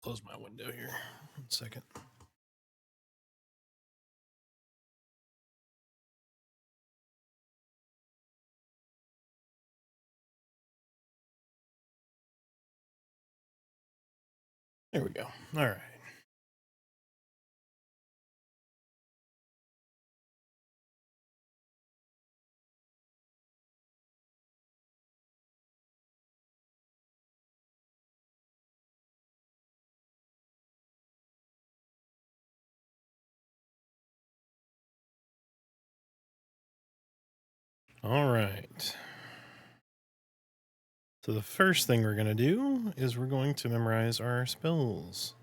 Close my window here. 1 second. There we go. All right. All right. So the first thing we're going to do is we're going to memorize our spells.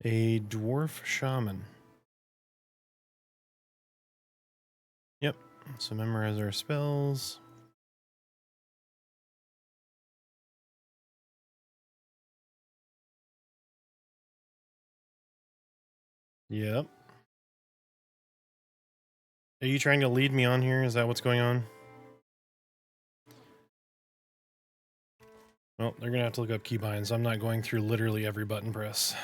A dwarf shaman. Yep. So memorize our spells. Yep. Are you trying to lead me on here? Is that what's going on? Well, they're going to have to look up keybinds. I'm not going through literally every button press.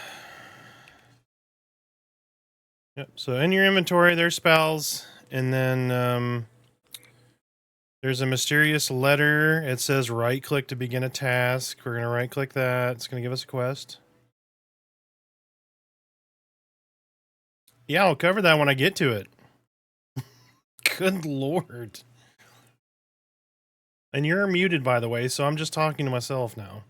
Yep. So in your inventory, there's spells. And then there's a mysterious letter. It says right-click to begin a task. We're going to right-click that. It's going to give us a quest. Yeah, I'll cover that when I get to it. Good lord. And you're muted, by the way, so I'm just talking to myself now.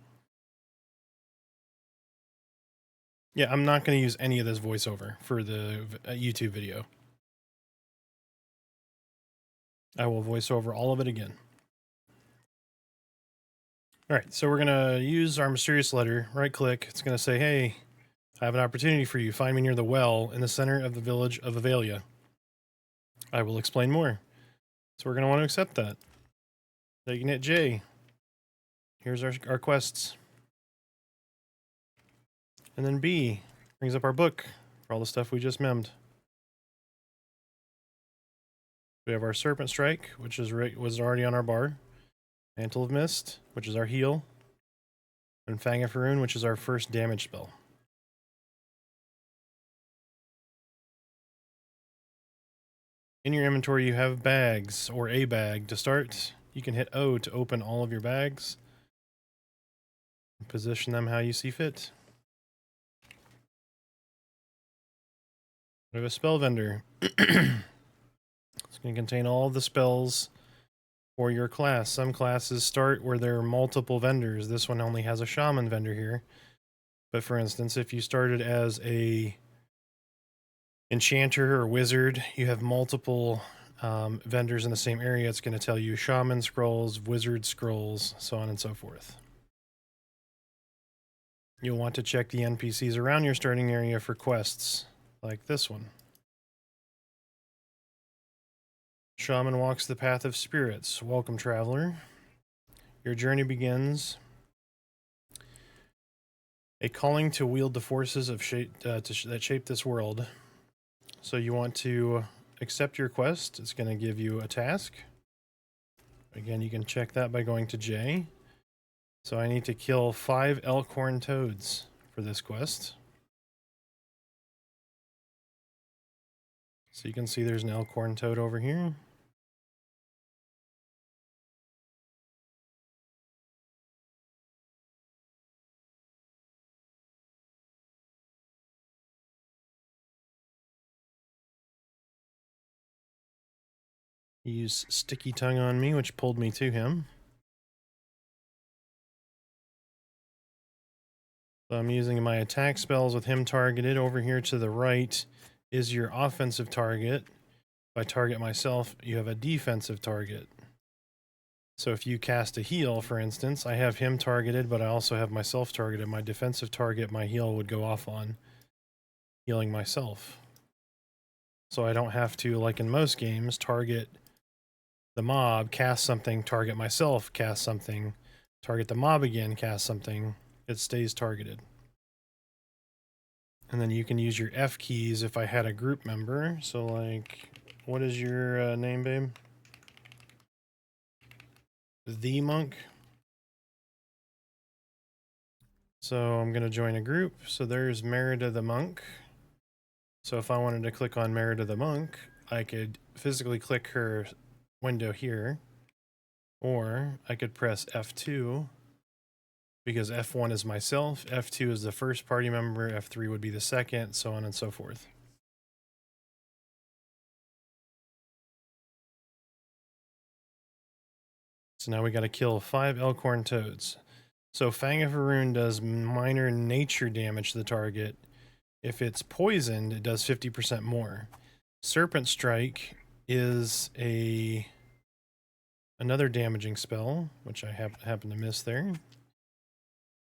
Yeah, I'm not going to use any of this voiceover for the YouTube video. I will voice over all of it again. All right, so we're going to use our mysterious letter. Right-click. It's going to say, hey, I have an opportunity for you. Find me near the well in the center of the village of Avelia. I will explain more. So we're going to want to accept that. So you can hit J. Here's our quests. And then B brings up our book for all the stuff we just memmed. We have our Serpent Strike, which was already on our bar. Mantle of Mist, which is our heal. And Fang of Heroon, which is our first damage spell. In your inventory, you have bags, or a bag. To start, you can hit O to open all of your bags. Position them how you see fit. We have a spell vendor. It's going to contain all of the spells for your class. Some classes start where there are multiple vendors. This one only has a shaman vendor here. But for instance, if you started as a enchanter or wizard, you have multiple vendors in the same area. It's going to tell you shaman scrolls, wizard scrolls, so on and so forth. You'll want to check the NPCs around your starting area for quests, like this one. Shaman walks the path of spirits. Welcome, traveler. Your journey begins. A calling to wield the forces of that shape this world. So you want to accept your quest. It's going to give you a task. Again, you can check that by going to J. So I need to kill 5 elkhorn toads for this quest. So you can see there's an elkhorn toad over here. He used sticky tongue on me, which pulled me to him. So I'm using my attack spells with him targeted. Over here to the right is your offensive target. If I target myself, you have a defensive target. So if you cast a heal, for instance, I have him targeted, but I also have myself targeted. My defensive target, my heal would go off on healing myself. So I don't have to, like in most games, target the mob, cast something, target myself, cast something, target the mob again, cast something. It stays targeted. And then you can use your F keys if I had a group member. So like, what is your name, babe? The Monk? So I'm going to join a group. So there's Merida the Monk. So if I wanted to click on Merida the Monk, I could physically click her window here, or I could press F2 because F1 is myself, F2 is the first party member, F3 would be the second, so on and so forth. So now we got to kill 5 Elkhorn Toads. So Fang of Heroon does minor nature damage to the target. If it's poisoned, it does 50% more. Serpent Strike is another damaging spell, which I happen to miss there.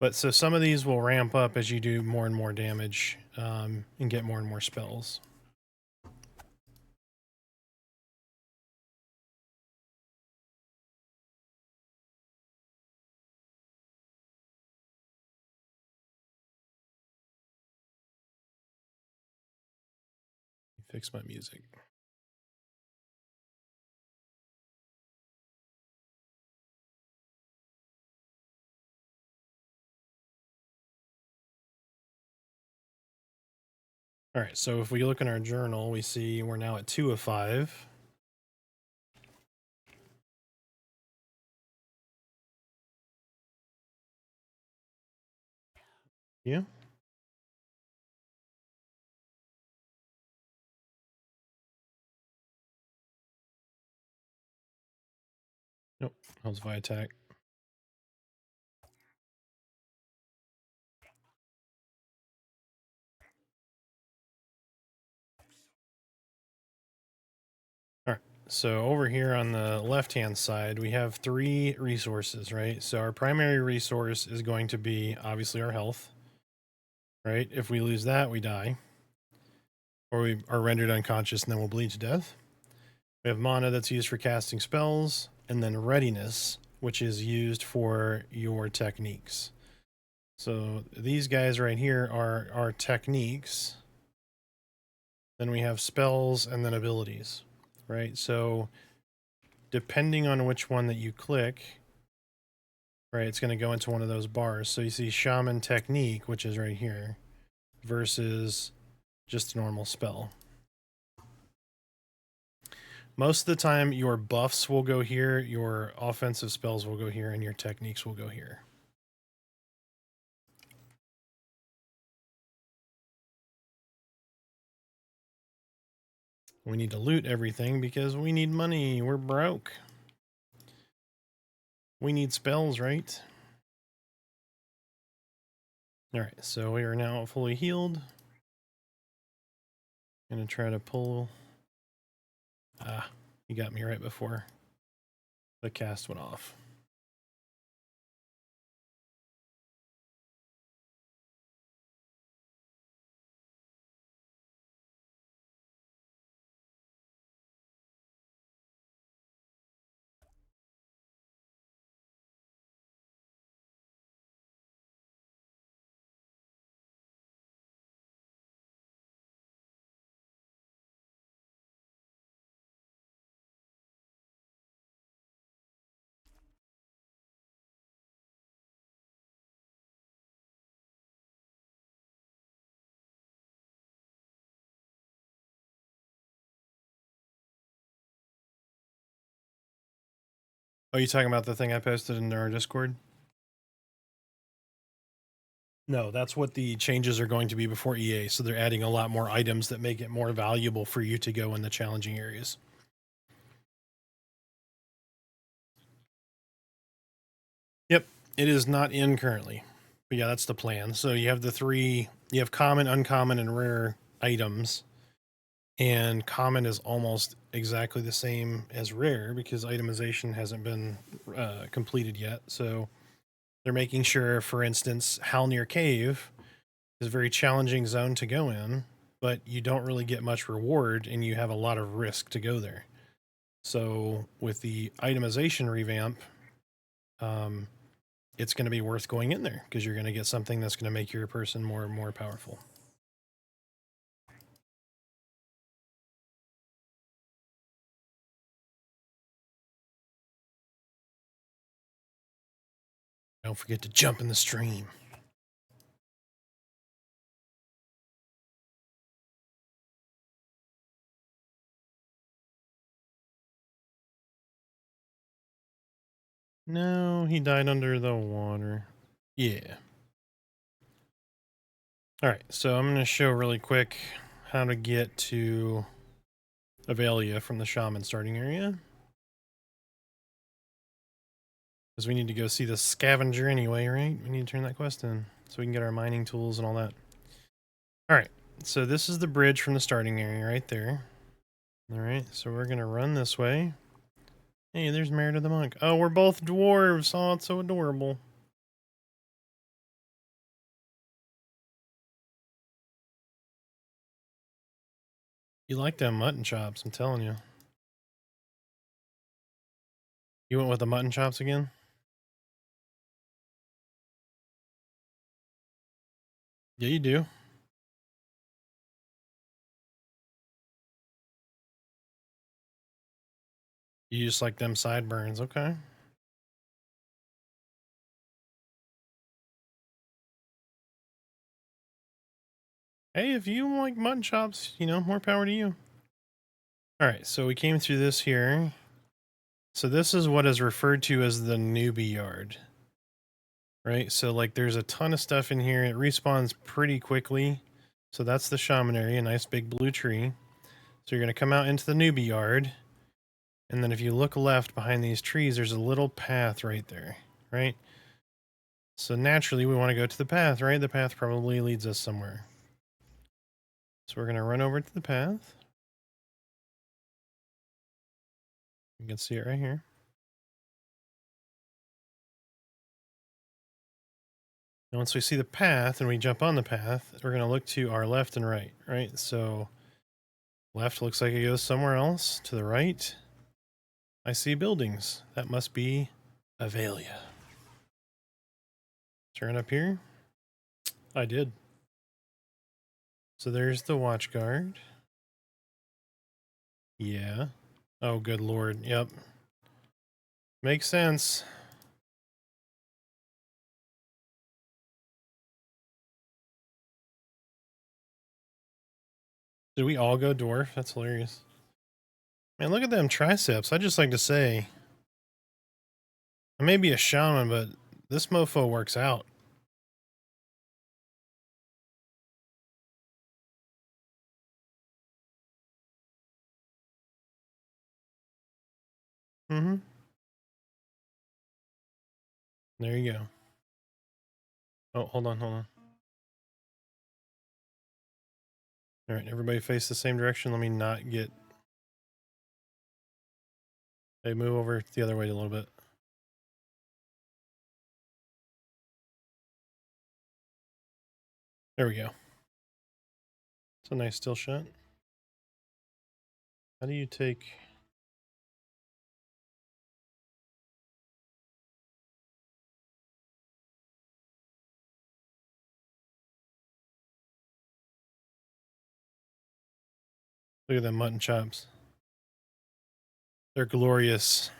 But so some of these will ramp up as you do more and more damage and get more and more spells. Fix my music. All right, so if we look in our journal, we see we're now at 2 of 5. Yeah. Nope. How's Vi attack? All right. So over here on the left-hand side, we have 3 resources, right? So our primary resource is going to be obviously our health, right? If we lose that, we die. Or we are rendered unconscious and then we'll bleed to death. We have mana that's used for casting spells, and then readiness, which is used for your techniques. So these guys right here are our techniques. Then we have spells and then abilities, right? So depending on which one that you click, right, it's going to go into one of those bars. So you see Shaman Technique, which is right here, versus just a normal spell. Most of the time, your buffs will go here, your offensive spells will go here, and your techniques will go here. We need to loot everything because we need money. We're broke. We need spells, right? All right, so we are now fully healed. Gonna try to pull. Ah, you got me right before the cast went off. Oh, you talking about the thing I posted in our Discord? No, that's what the changes are going to be before EA. So they're adding a lot more items that make it more valuable for you to go in the challenging areas. Yep, it is not in currently. But yeah, that's the plan. So you have the 3, you have common, uncommon, and rare items. And common is almost exactly the same as rare because itemization hasn't been completed yet. So they're making sure, for instance, Halnir Cave is a very challenging zone to go in, but you don't really get much reward and you have a lot of risk to go there. So with the itemization revamp, it's going to be worth going in there because you're going to get something that's going to make your person more and more powerful. Don't forget to jump in the stream. No, he died under the water. Yeah. Alright, so I'm going to show really quick how to get to Avelia from the Shaman starting area. Because we need to go see the Scavenger anyway, right? We need to turn that quest in so we can get our mining tools and all that. Alright, so this is the bridge from the starting area right there. Alright, so we're going to run this way. Hey, there's Merida the Monk. Oh, we're both dwarves. Oh, it's so adorable. You like them mutton chops, I'm telling you. You went with the mutton chops again? Yeah, you do. You just like them sideburns, okay. Hey, if you like mutton chops, you know, more power to you. Alright, so we came through this here. So this is what is referred to as the Newbie Yard. Right, so like there's a ton of stuff in here. It respawns pretty quickly. So that's the Shaman area, nice big blue tree. So you're going to come out into the Newbie Yard. And then if you look left behind these trees, there's a little path right there, right? So naturally we want to go to the path, right? The path probably leads us somewhere. So we're going to run over to the path. You can see it right here. And once we see the path and we jump on the path, we're going to look to our left and right, right? So left looks like it goes somewhere else. To the right, I see buildings. That must be Avelia. Turn up here. I did. So there's the watch guard. Yeah. Oh, good lord. Yep. Makes sense. Did we all go dwarf? That's hilarious. Man, look at them triceps. I just like to say, I may be a shaman, but this mofo works out. Mm-hmm. There you go. Oh, hold on, hold on. All right, everybody face the same direction. Let me not get... Hey, move over the other way a little bit. There we go. It's a nice still shot. How do you take... Look at them mutton chops. They're glorious.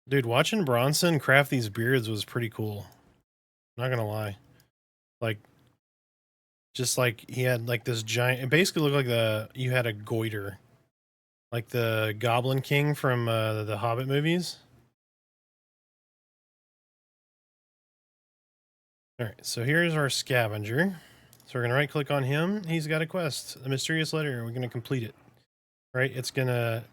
Dude, watching Bronson craft these beards was pretty cool. Not gonna lie. Like, just like he had like this giant... It basically looked like you had a goiter. Like the Goblin King from the Hobbit movies. Alright, so here's our Scavenger. So we're going to right click on him. He's got a quest, a mysterious letter. We're going to complete it. Right, it's going to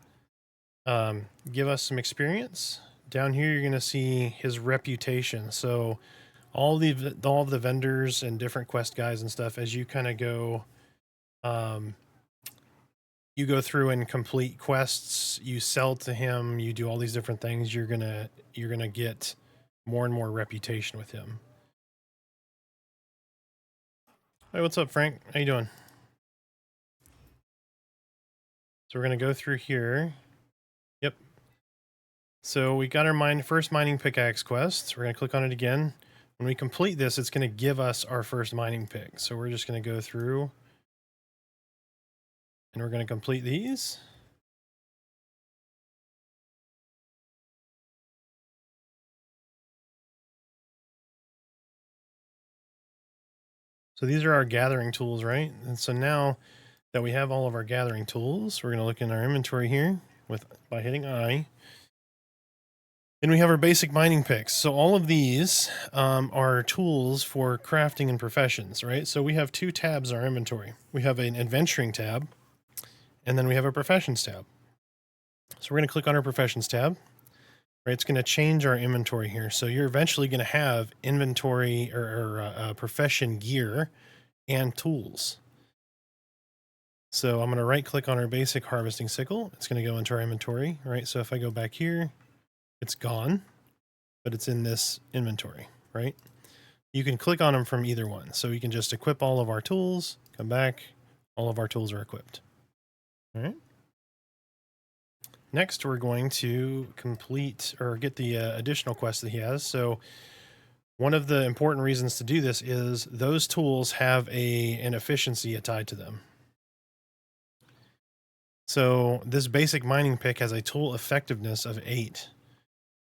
give us some experience. Down here, you're going to see his reputation. So all of the vendors and different quest guys and stuff, as you kind of go, you go through and complete quests. You sell to him. You do all these different things. You're gonna get more and more reputation with him. Hey, what's up, Frank? How you doing? So we're going to go through here. Yep. So we got our first mining pickaxe quest. We're going to click on it again. When we complete this, it's going to give us our first mining pick. So we're just going to go through and we're going to complete these. So these are our gathering tools, right? And so now that we have all of our gathering tools. We're going to look in our inventory here by hitting I. And we have our basic mining picks. So all of these are tools for crafting and professions, right? So we have two tabs in our inventory. We have an adventuring tab, and then we have a professions tab. So we're going to click on our professions tab. Right, it's going to change our inventory here. So you're eventually going to have inventory or profession gear and tools. So I'm going to right click on our basic harvesting sickle. It's going to go into our inventory, right? So if I go back here, it's gone, but it's in this inventory, right? You can click on them from either one. So you can just equip all of our tools, come back, all of our tools are equipped. All right. Next, we're going to complete or get the additional quest that he has. So one of the important reasons to do this is those tools have an efficiency tied to them. So this basic mining pick has a tool effectiveness of 8.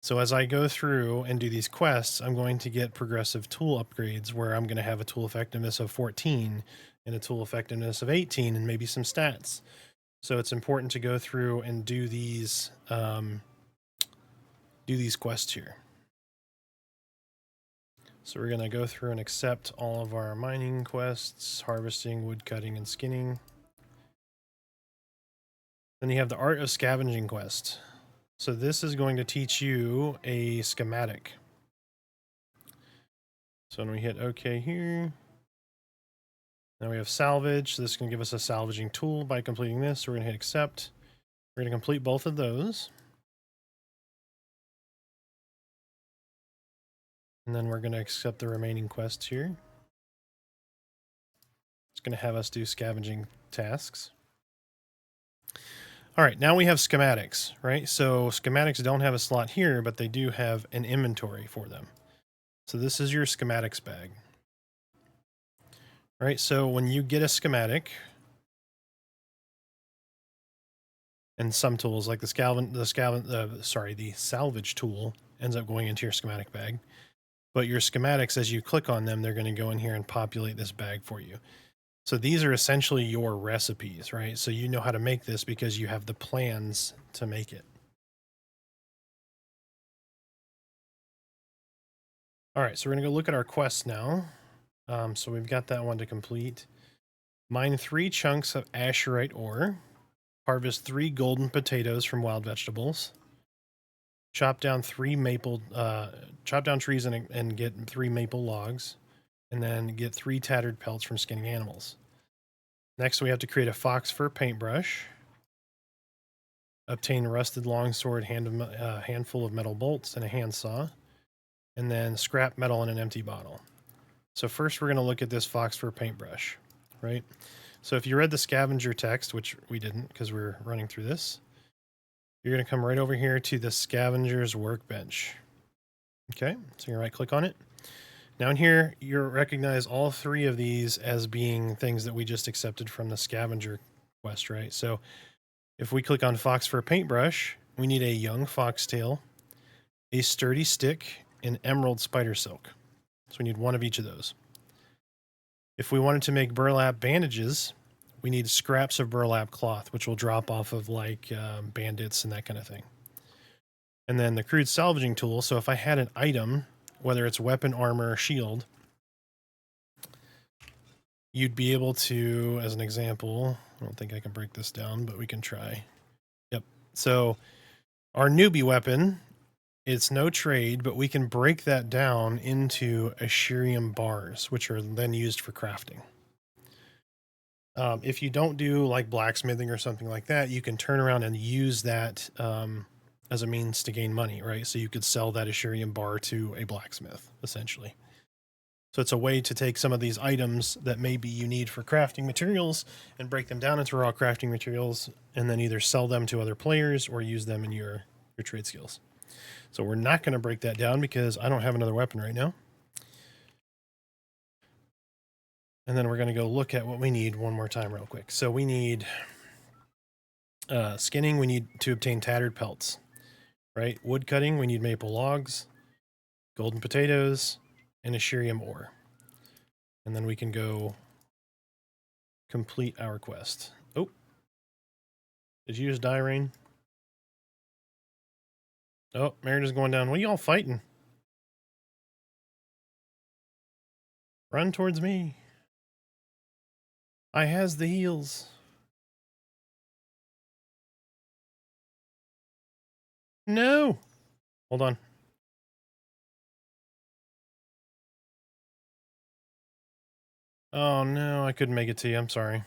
So as I go through and do these quests, I'm going to get progressive tool upgrades where I'm going to have a tool effectiveness of 14 and a tool effectiveness of 18 and maybe some stats. So it's important to go through and do these quests here. So we're going to go through and accept all of our mining quests, harvesting, wood cutting, and skinning. Then you have the Art of Scavenging quest. So this is going to teach you a schematic. So when we hit OK here, now we have salvage. So this is going to give us a salvaging tool by completing this. So we're going to hit accept. We're going to complete both of those. And then we're going to accept the remaining quests here. It's going to have us do scavenging tasks. All right, now we have schematics, right? So schematics don't have a slot here, but they do have an inventory for them. So this is your schematics bag. All right, so when you get a schematic, and some tools like the salvage tool ends up going into your schematic bag. But your schematics, as you click on them, they're going to go in here and populate this bag for you. So these are essentially your recipes, right? So you know how to make this because you have the plans to make it. All right, so we're going to go look at our quests now. So we've got that one to complete. Mine 3 chunks of Asherite ore. Harvest 3 golden potatoes from wild vegetables. Chop down 3 maple, chop down trees and get 3 maple logs. And then get 3 tattered pelts from skinning animals. Next, we have to create a fox fur paintbrush. Obtain rusted longsword, handful of metal bolts, and a handsaw. And then scrap metal in an empty bottle. So first, we're going to look at this fox fur paintbrush, right? So if you read the scavenger text, which we didn't because we're running through this, you're going to come right over here to the scavenger's workbench. Okay, so you right click on it. Now in here, you'll recognize all 3 of these as being things that we just accepted from the scavenger quest, right? So if we click on fox fur paintbrush, we need a young foxtail, a sturdy stick, and emerald spider silk. So we need 1 of each of those. If we wanted to make burlap bandages, we need scraps of burlap cloth, which will drop off of like bandits and that kind of thing. And then the crude salvaging tool. So if I had an item, whether it's weapon, armor, or shield, you'd be able to, as an example, I don't think I can break this down, but we can try. Yep. So our newbie weapon, it's no trade, but we can break that down into Asherium bars, which are then used for crafting. If you don't do like blacksmithing or something like that, you can turn around and use that as a means to gain money, right? So you could sell that Asherium bar to a blacksmith, essentially. So it's a way to take some of these items that maybe you need for crafting materials and break them down into raw crafting materials and then either sell them to other players or use them in your trade skills. So we're not going to break that down because I don't have another weapon right now. And then we're going to go look at what we need one more time real quick. So we need skinning. We need to obtain tattered pelts, right? Wood cutting. We need maple logs, golden potatoes, and Asherium ore. And then we can go complete our quest. Oh. Did you just die, Rain? Oh, Merida's going down. What are y'all fighting? Run towards me. I has the heals. No. Hold on. Oh no, I couldn't make it to you. I'm sorry.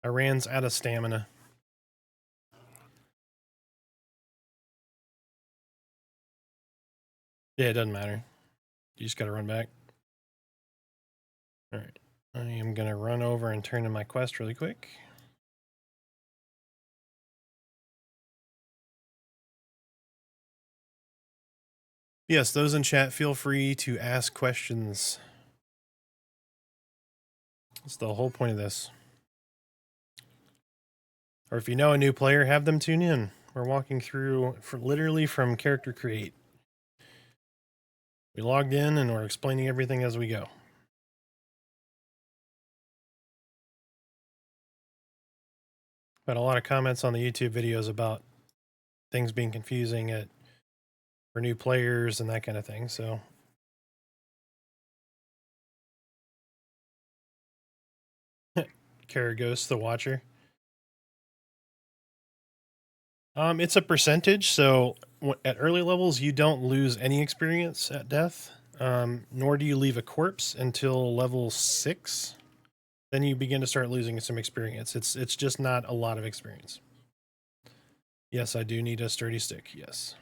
I ran's out of stamina. Yeah, it doesn't matter. You just gotta run back. Alright. I am gonna run over and turn in my quest really quick. Yes, those in chat, feel free to ask questions. That's the whole point of this. Or if you know a new player, have them tune in. We're walking through literally from character create. We logged in and we're explaining everything as we go. Got a lot of comments on the YouTube videos about things being confusing for new players and that kind of thing, so. Caragh the Watcher. It's a percentage, so at early levels you don't lose any experience at death, nor do you leave a corpse until level 6. Then you begin to start losing some experience. It's just not a lot of experience. Yes, I do need a sturdy stick, yes.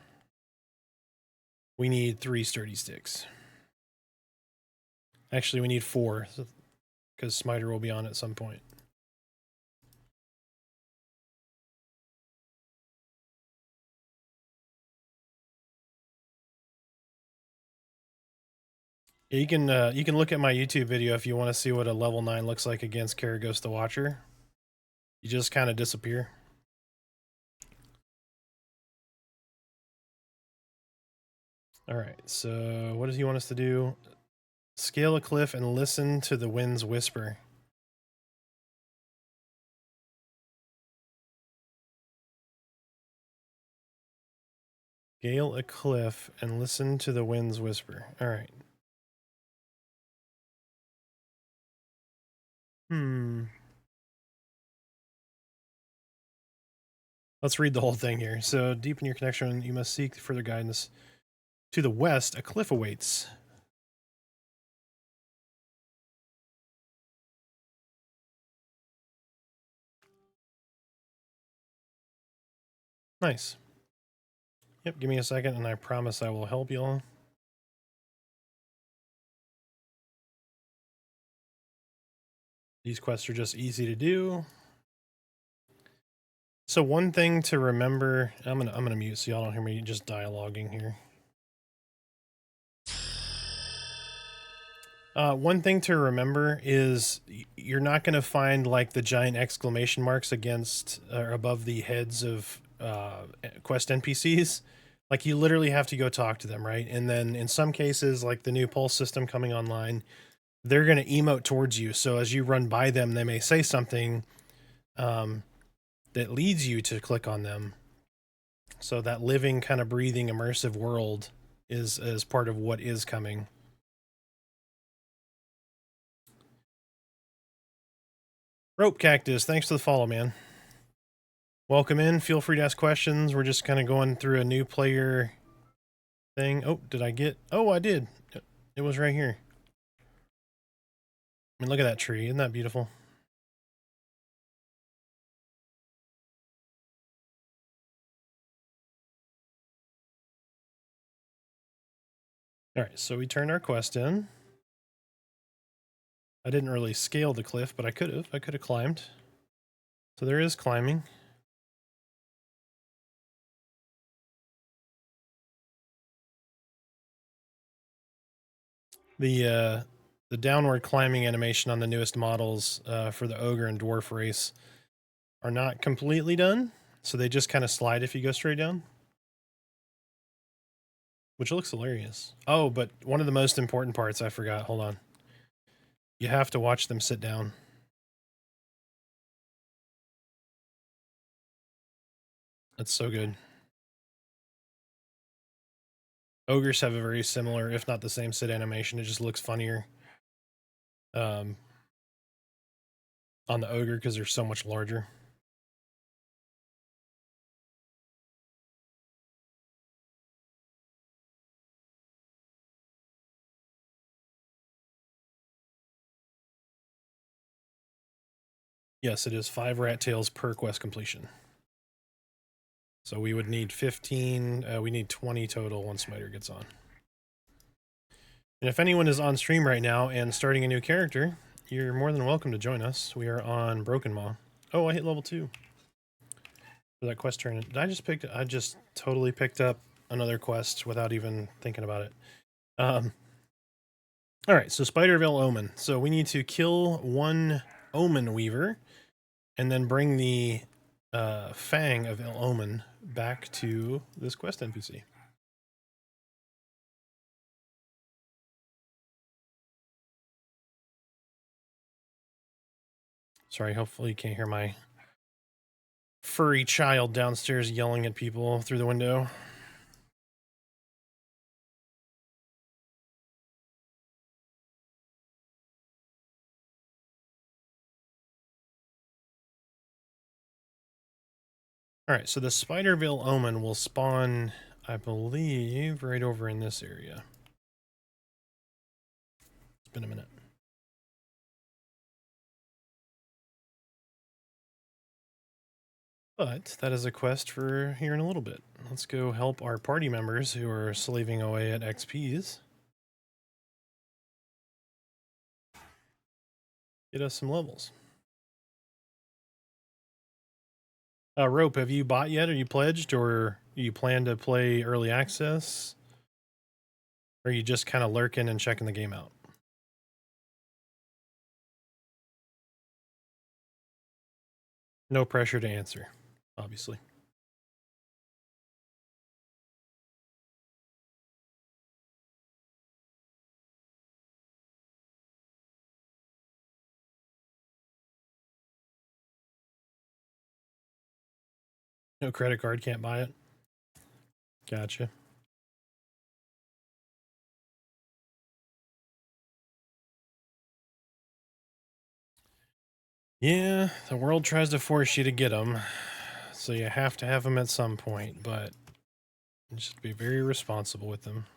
We need 3 sturdy sticks. Actually, we need 4, because Smiter will be on at some point. You can look at my YouTube video if you want to see what a level 9 looks like against Caragh the Watcher. You just kind of disappear. Alright, so what does he want us to do? Scale a cliff and listen to the wind's whisper. Scale a cliff and listen to the wind's whisper. Alright. Let's read the whole thing here. So, deepen your connection. You must seek further guidance. To the west, a cliff awaits. Nice. Yep, give me a second and I promise I will help y'all. These quests are just easy to do. So one thing to remember, I'm gonna mute so y'all don't hear me just dialoguing here. One thing to remember is you're not going to find like the giant exclamation marks against or above the heads of quest NPCs. Like you literally have to go talk to them, right? And then in some cases, like the new pulse system coming online, they're going to emote towards you. So as you run by them, they may say something that leads you to click on them. So that living, kind of breathing, immersive world is part of what is coming. Rope Cactus, thanks for the follow, man. Welcome in. Feel free to ask questions. We're just kind of going through a new player thing. Oh, did I get... Oh, I did. It was right here. I mean, look at that tree. Isn't that beautiful? All right, so we turned our quest in. I didn't really scale the cliff, but I could have. I could have climbed. So there is climbing. The downward climbing animation on the newest models for the ogre and dwarf race are not completely done, so they just kind of slide if you go straight down, which looks hilarious. Oh, but one of the most important parts I forgot. Hold on. You have to watch them sit down. That's so good. Ogres have a very similar, if not the same, sit animation. It just looks funnier on the ogre because they're so much larger. Yes, it is 5 rat tails per quest completion. So we would need 15, we need 20 total once Smiter gets on. And if anyone is on stream right now and starting a new character, you're more than welcome to join us. We are on Broken Maw. Oh, I hit level 2. For that quest turn. Did I just pick, I just totally picked up another quest without even thinking about it. Alright, so Spiderville Omen. So we need to kill one Omen Weaver and then bring the Fang of Omen back to this quest NPC. Sorry, hopefully you can't hear my furry child downstairs yelling at people through the window. Alright, so the Spiderville Omen will spawn, I believe, right over in this area. It's been a minute. But that is a quest for here in a little bit. Let's go help our party members who are slaving away at XPs. Get us some levels. Rope, have you bought yet? Are you pledged, or you plan to play early access? Or are you just kind of lurking and checking the game out? No pressure to answer, obviously. No credit card, can't buy it. Gotcha. Yeah, the world tries to force you to get them, so you have to have them at some point, but you should be very responsible with them.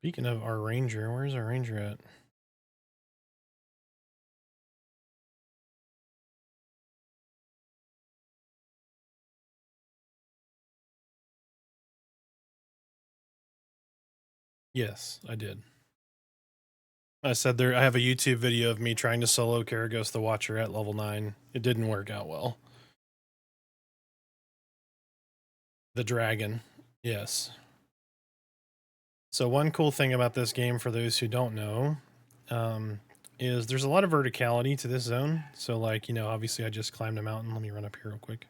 Speaking of our ranger, where's our ranger at? Yes, I did. I said there. I have a YouTube video of me trying to solo Caragh the Watcher at level 9. It didn't work out well. The dragon, yes. So one cool thing about this game, for those who don't know, is there's a lot of verticality to this zone. So like, you know, obviously I just climbed a mountain. Let me run up here real quick.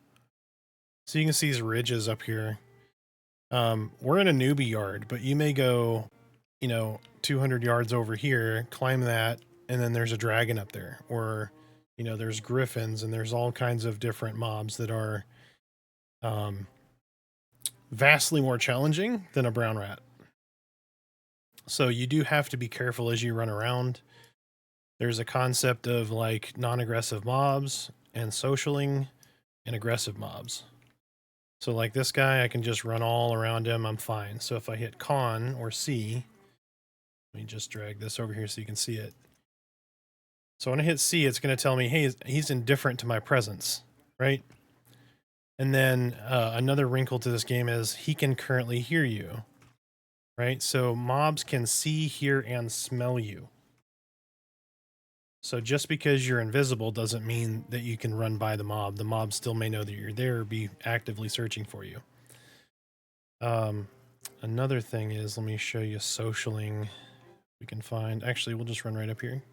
So you can see these ridges up here. We're in a newbie yard, but you may go, you know, 200 yards over here, climb that, and then there's a dragon up there. Or, you know, there's griffins and there's all kinds of different mobs that are vastly more challenging than a brown rat. So you do have to be careful as you run around. There's a concept of like non-aggressive mobs and socialing and aggressive mobs. So like this guy, I can just run all around him. I'm fine. So if I hit con or C, let me just drag this over here so you can see it. So when I hit C, it's going to tell me, hey, he's indifferent to my presence, right? And then another wrinkle to this game is he can currently hear you, right? So mobs can see, hear, and smell you. So just because you're invisible doesn't mean that you can run by the mob. The mob still may know that you're there or be actively searching for you. Another thing is, let me show you socialing. We can find, actually, we'll just run right up here.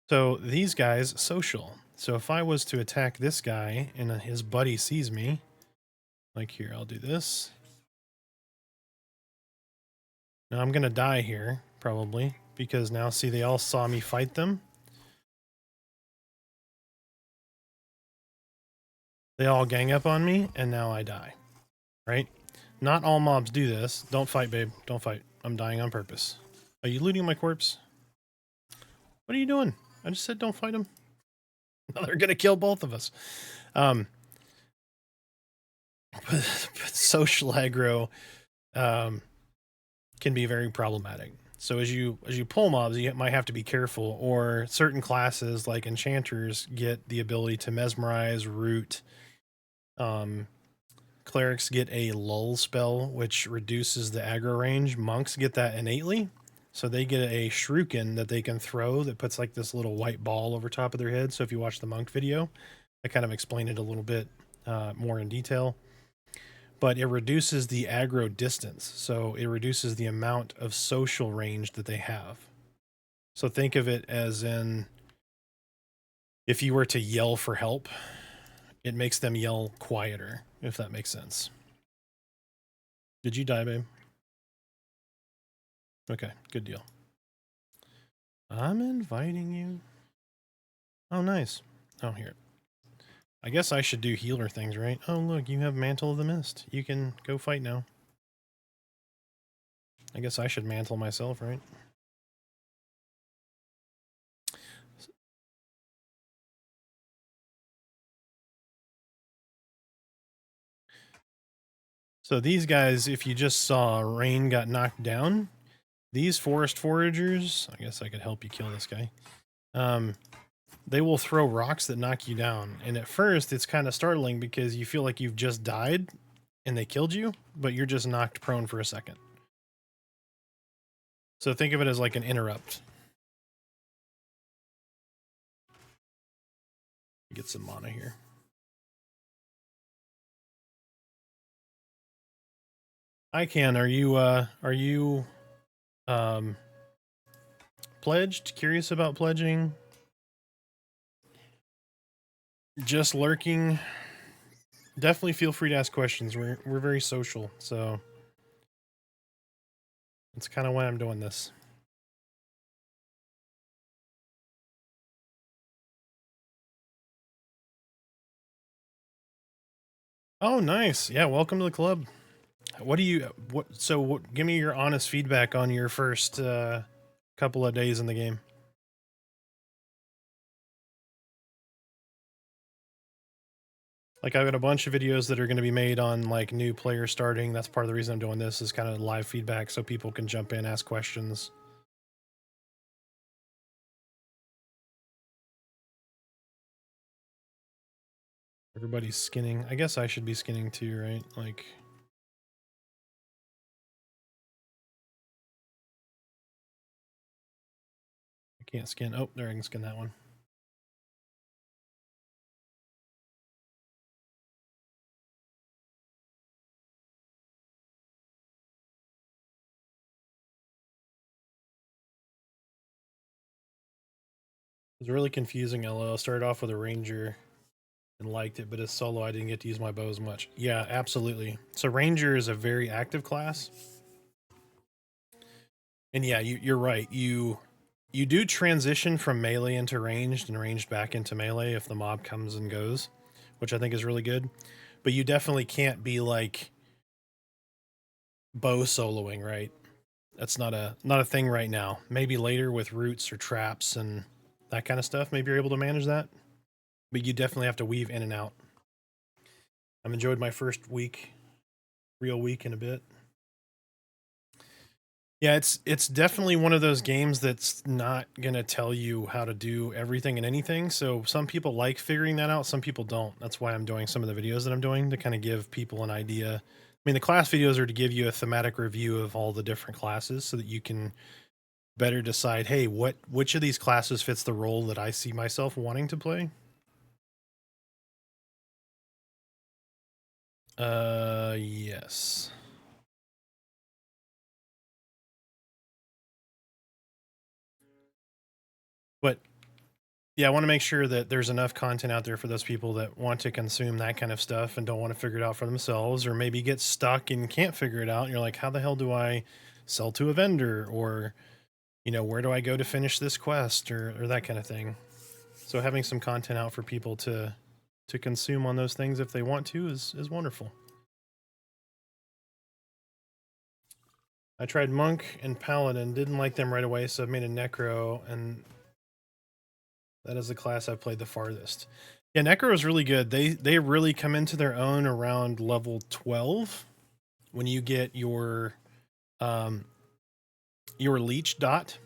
So these guys, social. So if I was to attack this guy and his buddy sees me, like here, I'll do this. Now I'm going to die here, probably, because now, see, they all saw me fight them. They all gang up on me, and now I die, right? Not all mobs do this. Don't fight, babe. Don't fight. I'm dying on purpose. Are you looting my corpse? What are you doing? I just said don't fight him. They're going to kill both of us. But social aggro can be very problematic. So as you pull mobs, you might have to be careful, or certain classes like enchanters get the ability to mesmerize, root. Clerics get a lull spell, which reduces the aggro range. Monks get that innately. So they get a shuriken that they can throw that puts like this little white ball over top of their head. So if you watch the monk video, I kind of explain it a little bit more in detail. But it reduces the aggro distance. So it reduces the amount of social range that they have. So think of it as in, if you were to yell for help, it makes them yell quieter, if that makes sense. Did you die, babe? Okay, good deal. I'm inviting you. Oh, nice. Oh, here. I guess I should do healer things, right? Oh, look, you have Mantle of the Mist. You can go fight now. I guess I should mantle myself, right? So these guys, if you just saw Rain got knocked down, these forest foragers, I guess I could help you kill this guy. They will throw rocks that knock you down. And at first, it's kind of startling because you feel like you've just died and they killed you, but you're just knocked prone for a second. So think of it as like an interrupt. Get some mana here. I can. Are you pledged? Curious about pledging? Just lurking? Definitely feel free to ask questions. We're very social, so that's kind of why I'm doing this. Oh, nice. Yeah, welcome to the club. What do you give me your honest feedback on your first couple of days in the game. Like, I've got a bunch of videos that are going to be made on like new players starting. That's part of the reason I'm doing this, is kind of live feedback so people can jump in, ask questions. Everybody's skinning. I guess I should be skinning too, right? Like, I can't skin. Oh, there, I can skin that one. It was really confusing, LO. I started off with a ranger and liked it, but as solo I didn't get to use my bow as much. Yeah, absolutely. So ranger is a very active class. And yeah, you're right. You do transition from melee into ranged and ranged back into melee if the mob comes and goes, which I think is really good. But you definitely can't be like bow soloing, right? That's not a thing right now. Maybe later with roots or traps and that kind of stuff, maybe you're able to manage that. But you definitely have to weave in and out. I've enjoyed my first week, real week in a bit. Yeah, it's definitely one of those games that's not gonna tell you how to do everything and anything. So some people like figuring that out, some people don't. That's why I'm doing some of the videos that I'm doing, to kind of give people an idea. I mean, the class videos are to give you a thematic review of all the different classes so that you can better decide, hey, which of these classes fits the role that I see myself wanting to play. Yes. But Yeah, I want to make sure that there's enough content out there for those people that want to consume that kind of stuff and don't want to figure it out for themselves, or maybe get stuck and can't figure it out. And you're like, how the hell do I sell to a vendor? Or, you know, where do I go to finish this quest, or that kind of thing. So having some content out for people to consume on those things if they want to is wonderful. I tried Monk and Paladin, didn't like them right away, so I've made a Necro, and that is the class I've played the farthest. Yeah, Necro is really good. They really come into their own around level 12 when you get your leech dot.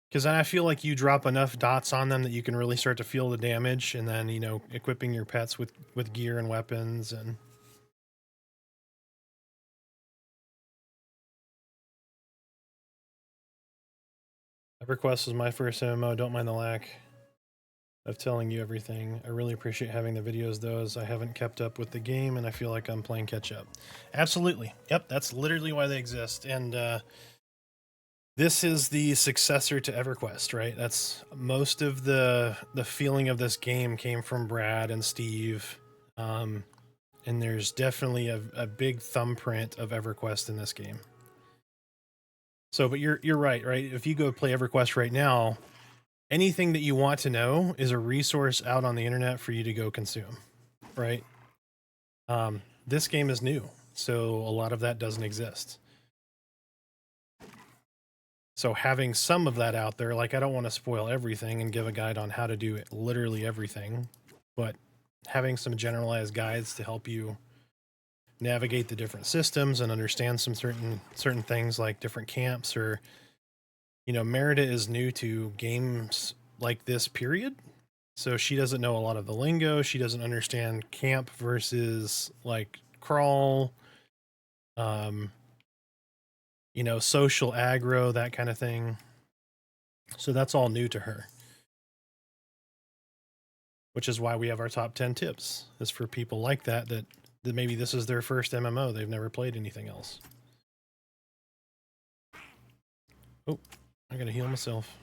Because then I feel like you drop enough dots on them that you can really start to feel the damage, and then, you know, equipping your pets with gear and weapons. And EverQuest was my first MMO. Don't mind the lack of telling you everything. I really appreciate having the videos, though, as I haven't kept up with the game, and I feel like I'm playing catch up. Absolutely. Yep, that's literally why they exist. And this is the successor to EverQuest, right? That's most of the feeling of this game came from Brad and Steve. And there's definitely a big thumbprint of EverQuest in this game. So, but you're right? If you go play EverQuest right now, anything that you want to know is a resource out on the internet for you to go consume, right? This game is new, so a lot of that doesn't exist. So having some of that out there, like, I don't want to spoil everything and give a guide on how to do it, literally everything, but having some generalized guides to help you navigate the different systems and understand some certain things, like different camps, or, you know, Merida is new to games like this, period. So she doesn't know a lot of the lingo. She doesn't understand camp versus like crawl, you know, social aggro, that kind of thing. So that's all new to her, which is why we have our top 10 tips, is for people like that maybe this is their first MMO. They've never played anything else. Oh, I gotta heal myself.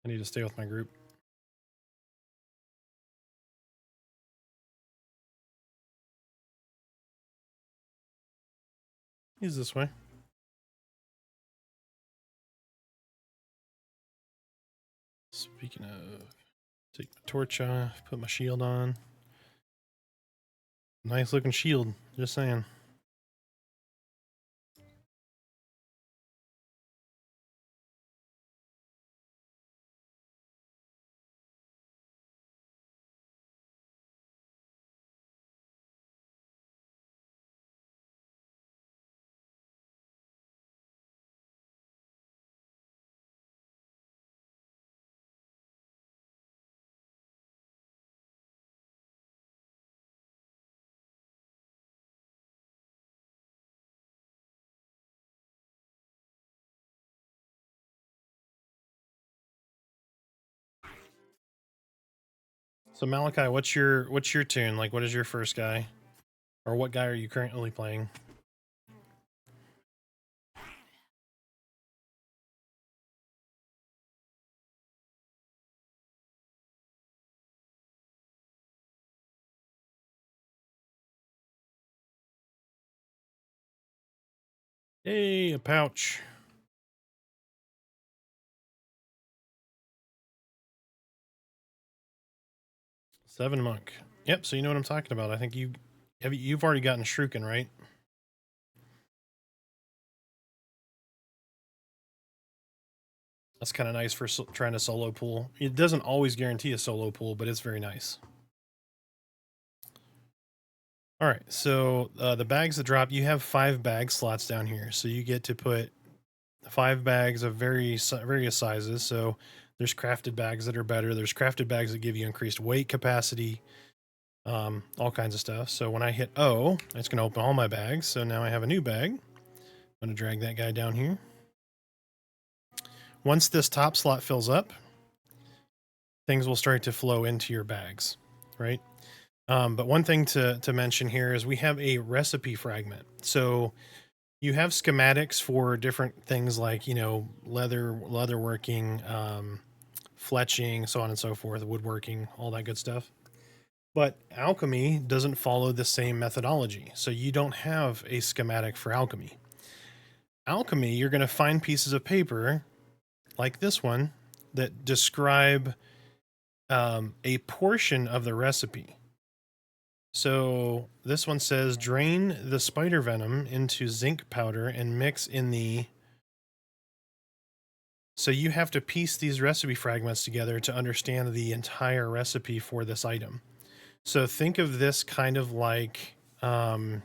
I need to stay with my group. He's this way. Speaking of, take my torch off, put my shield on. Nice looking shield, just saying. So Malachi, what's your tune? Like, what is your first guy? Or what guy are you currently playing? Hey, a pouch. Seven monk. Yep, so you know what I'm talking about. I think you've already gotten Shuriken, right? That's kind of nice for trying to solo pool. It doesn't always guarantee a solo pool, but it's very nice. All right, so the bags that drop, you have 5 bag slots down here. So you get to put 5 bags of various sizes. So there's crafted bags that are better. There's crafted bags that give you increased weight capacity, all kinds of stuff. So when I hit O, it's going to open all my bags. So now I have a new bag. I'm going to drag that guy down here. Once this top slot fills up, things will start to flow into your bags, right? But one thing to mention here is we have a recipe fragment. So you have schematics for different things like, you know, leather working, fletching, so on and so forth, woodworking, all that good stuff. But alchemy doesn't follow the same methodology. So you don't have a schematic for alchemy. Alchemy, you're going to find pieces of paper like this one that describe a portion of the recipe. So this one says drain the spider venom into zinc powder and mix in the... So you have to piece these recipe fragments together to understand the entire recipe for this item. So think of this kind of like a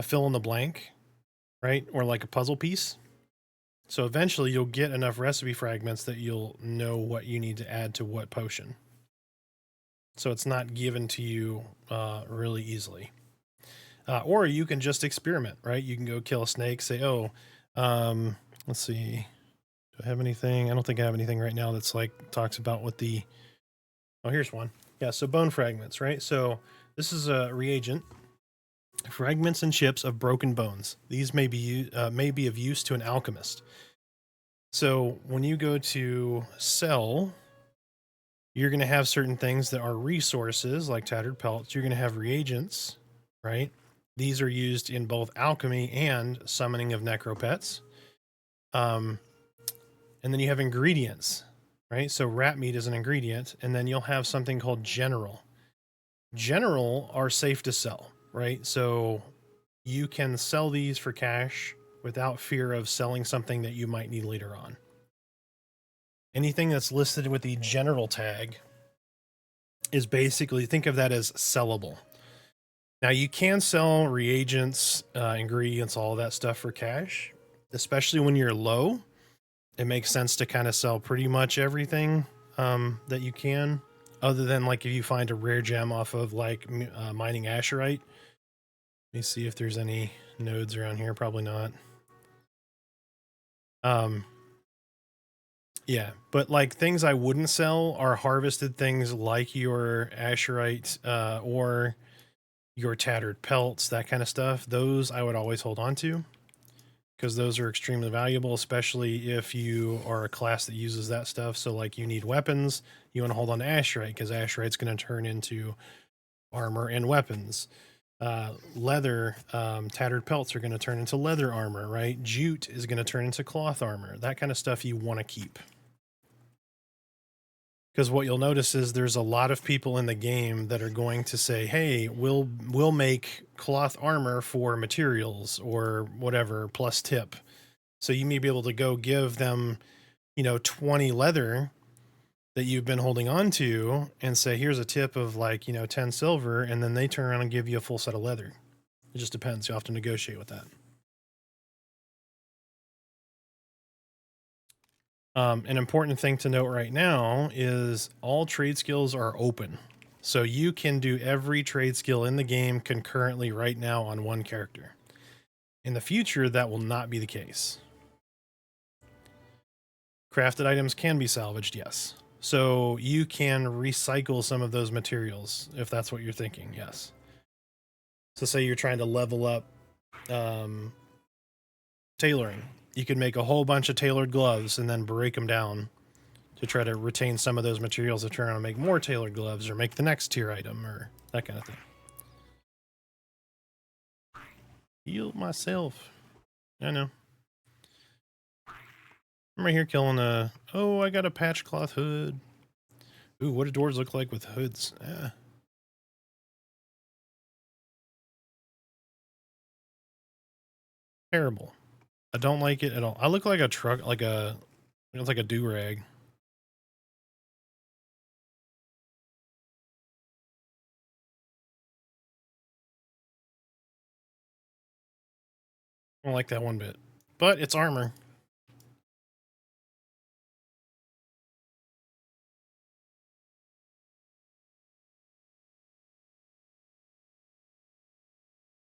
fill in the blank, right? Or like a puzzle piece. So eventually you'll get enough recipe fragments that you'll know what you need to add to what potion. So it's not given to you really easily. Or you can just experiment, right? You can go kill a snake, say, oh, let's see. Do I have anything? I don't think I have anything right now that's like talks about what the... Oh, here's one. Yeah, so bone fragments, right? So this is a reagent. Fragments and chips of broken bones. These may be of use to an alchemist. So when you go to sell, you're going to have certain things that are resources like tattered pelts. You're going to have reagents, right? These are used in both alchemy and summoning of necropets. And then you have ingredients, right? So rat meat is an ingredient, and then you'll have something called general. General are safe to sell, right? So you can sell these for cash without fear of selling something that you might need later on. Anything that's listed with the general tag is basically, think of that as sellable. Now you can sell reagents, ingredients, all of that stuff for cash, especially when you're low. It makes sense to kind of sell pretty much everything that you can, other than like if you find a rare gem off of like mining Asherite. Let me see if there's any nodes around here. Probably not. Yeah, but like things I wouldn't sell are harvested things like your Asherite or your tattered pelts, that kind of stuff. Those I would always hold on to because those are extremely valuable, especially if you are a class that uses that stuff. So like you need weapons, you want to hold on to Asherite because Asherite's going to turn into armor and weapons. Leather, tattered pelts are going to turn into leather armor, right? Jute is going to turn into cloth armor. That kind of stuff you want to keep. Because what you'll notice is there's a lot of people in the game that are going to say, hey, we'll make cloth armor for materials or whatever plus tip. So you may be able to go give them, 20 leather that you've been holding on to and say, here's a tip of like, 10 silver. And then they turn around and give you a full set of leather. It just depends. You have to negotiate with that. An important thing to note right now is all trade skills are open. So you can do every trade skill in the game concurrently right now on one character. In the future, that will not be the case. Crafted items can be salvaged, yes. So you can recycle some of those materials if that's what you're thinking, yes. So say you're trying to level up tailoring. You could make a whole bunch of tailored gloves and then break them down to try to retain some of those materials to turn around and make more tailored gloves or make the next tier item or that kind of thing. Heal myself. I know. I'm right here killing a... Oh, I got a patch cloth hood. Ooh, what do dwarves look like with hoods? Terrible. I don't like it at all. I look like a truck, like a... It's like a do-rag. I don't like that one bit. But it's armor.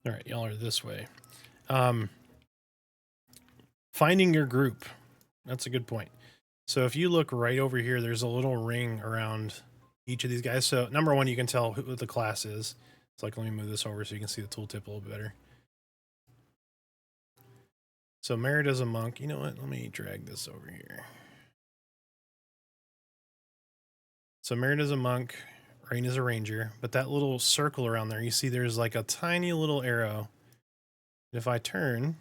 All right, y'all are this way. Finding your group. That's a good point. So if you look right over here, there's a little ring around each of these guys. So number one, you can tell who the class is. It's like, let me move this over so you can see the tooltip a little bit better. So Merida's a monk. You know what? Let me drag this over here. So Merida's a monk. Rain is a ranger. But that little circle around there, you see there's like a tiny little arrow. If I turn,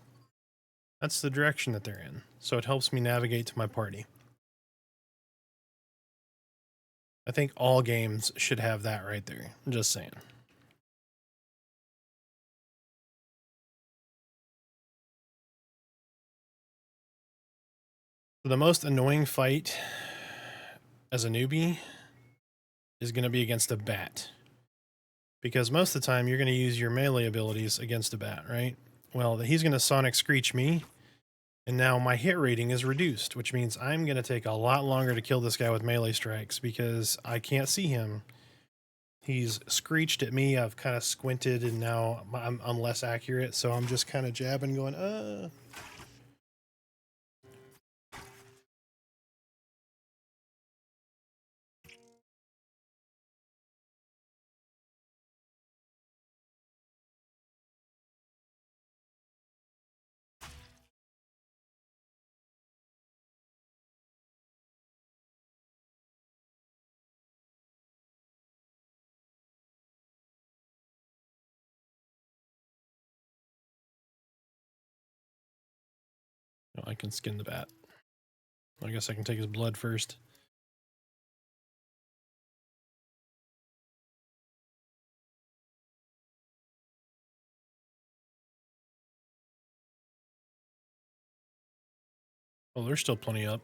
that's the direction that they're in. So it helps me navigate to my party. I think all games should have that right there. I'm just saying. The most annoying fight as a newbie is going to be against a bat. Because most of the time you're going to use your melee abilities against a bat, right? Well, he's going to Sonic Screech me, and now my hit rating is reduced, which means I'm going to take a lot longer to kill this guy with melee strikes because I can't see him. He's screeched at me, I've kind of squinted, and now I'm less accurate, so I'm just kind of jabbing going, No, I can skin the bat. I guess I can take his blood first. Oh, there's still plenty up.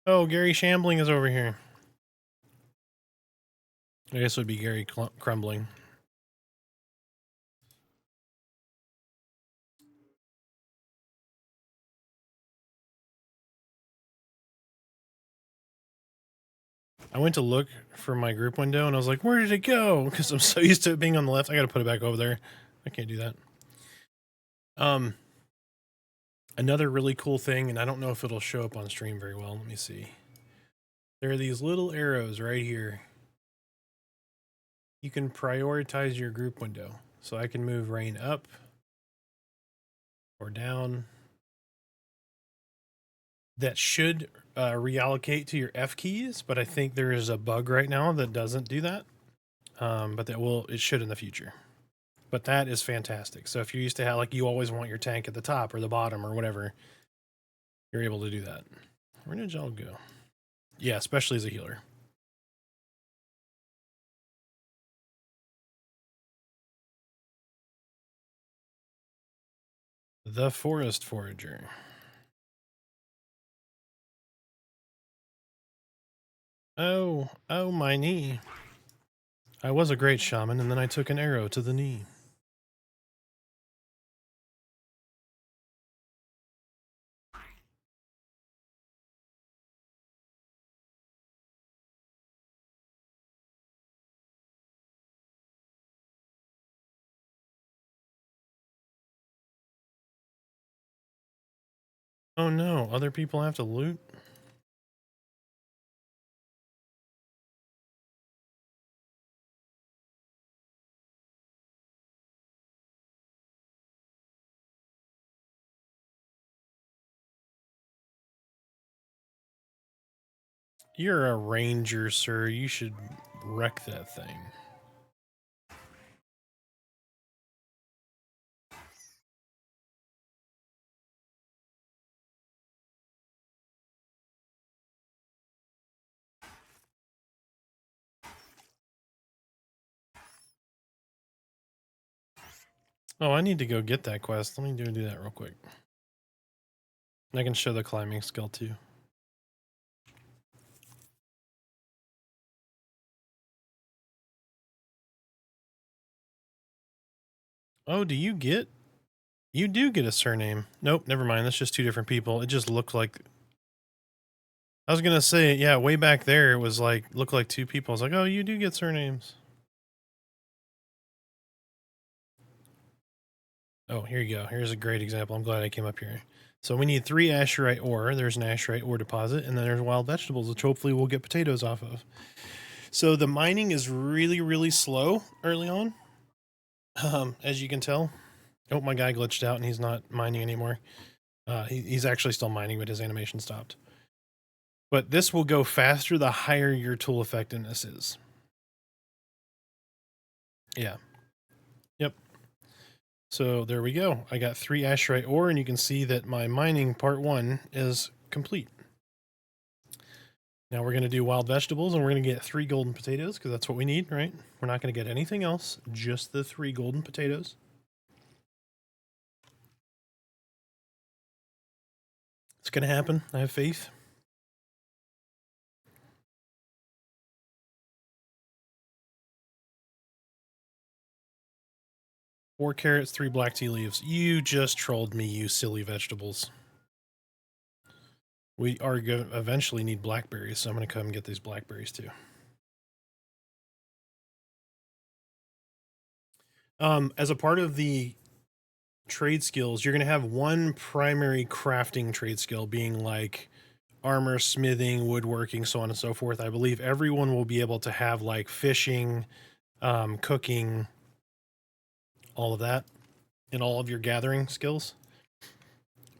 Oh, Gary Shambling is over here. I guess it would be Gary Crumbling. I went to look for my group window and I was like, where did it go? Because I'm so used to it being on the left. I got to put it back over there. I can't do that. Another really cool thing, and I don't know if it'll show up on stream very well. Let me see. There are these little arrows right here. You can prioritize your group window. So I can move Rain up or down. That should reallocate to your F keys, but I think there is a bug right now that doesn't do that. But it should in the future. But that is fantastic. So if you're used to how, like, you always want your tank at the top or the bottom or whatever, you're able to do that. Where did y'all go? Yeah, especially as a healer. The Forest Forager. Oh, my knee. I was a great shaman, and then I took an arrow to the knee. Oh no, other people have to loot? You're a ranger, sir. You should wreck that thing. Oh, I need to go get that quest. Let me do that real quick. I can show the climbing skill too. Oh, you do get a surname. Nope, never mind. That's just two different people. It just looked like, I was gonna say, yeah, way back there it was like, looked like two people. I was like, oh, you do get surnames. Oh, here you go. Here's a great example. I'm glad I came up here. So we need 3 Asherite ore. There's an Asherite ore deposit, and then there's wild vegetables, which hopefully we'll get potatoes off of. So the mining is really, really slow early on, as you can tell. Oh, my guy glitched out and he's not mining anymore. He's actually still mining, but his animation stopped. But this will go faster the higher your tool effectiveness is. Yeah. Yep. So there we go. I got 3 Asherite ore, and you can see that my mining part 1 is complete. Now we're going to do wild vegetables, and we're going to get 3 golden potatoes, because that's what we need, right? We're not going to get anything else, just the 3 golden potatoes. It's going to happen. I have faith. Four carrots, 3 black tea leaves. You just trolled me, you silly vegetables. We are going to eventually need blackberries, so I'm going to come and get these blackberries too. As a part of the trade skills, you're going to have one primary crafting trade skill, being like armor, smithing, woodworking, so on and so forth. I believe everyone will be able to have like fishing, cooking, all of that in all of your gathering skills.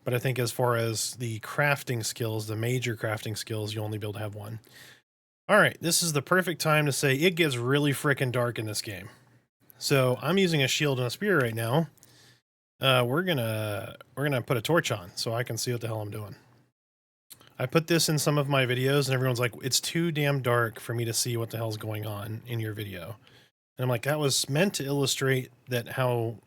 But I think as far as the crafting skills, the major crafting skills, you'll only be able to have one. All right, this is the perfect time to say it gets really freaking dark in this game. So I'm using a shield and a spear right now. We're gonna put a torch on so I can see what the hell I'm doing. I put this in some of my videos, and everyone's like, "It's too damn dark for me to see what the hell's going on in your video." And I'm like, that was meant to illustrate that how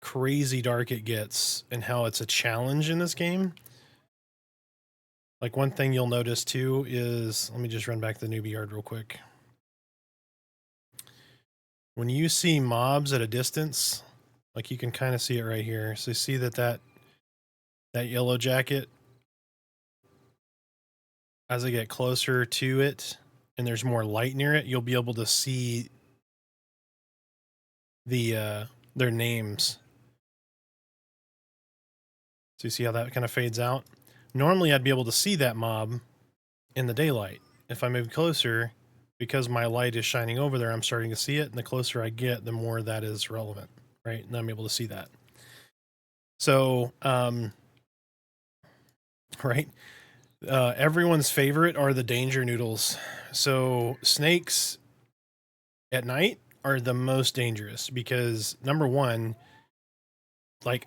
crazy dark it gets and how it's a challenge in this game. Like, one thing you'll notice too is, let me just run back to the Newbie Yard real quick. When you see mobs at a distance, like you can kind of see it right here. So you see that yellow jacket, as I get closer to it and there's more light near it, you'll be able to see the their names. So you see how that kind of fades out? Normally I'd be able to see that mob in the daylight. If I move closer, because my light is shining over there, I'm starting to see it, and the closer I get, the more that is relevant, right? And I'm able to see that. So, right? Everyone's favorite are the danger noodles. So snakes at night are the most dangerous because, number one, like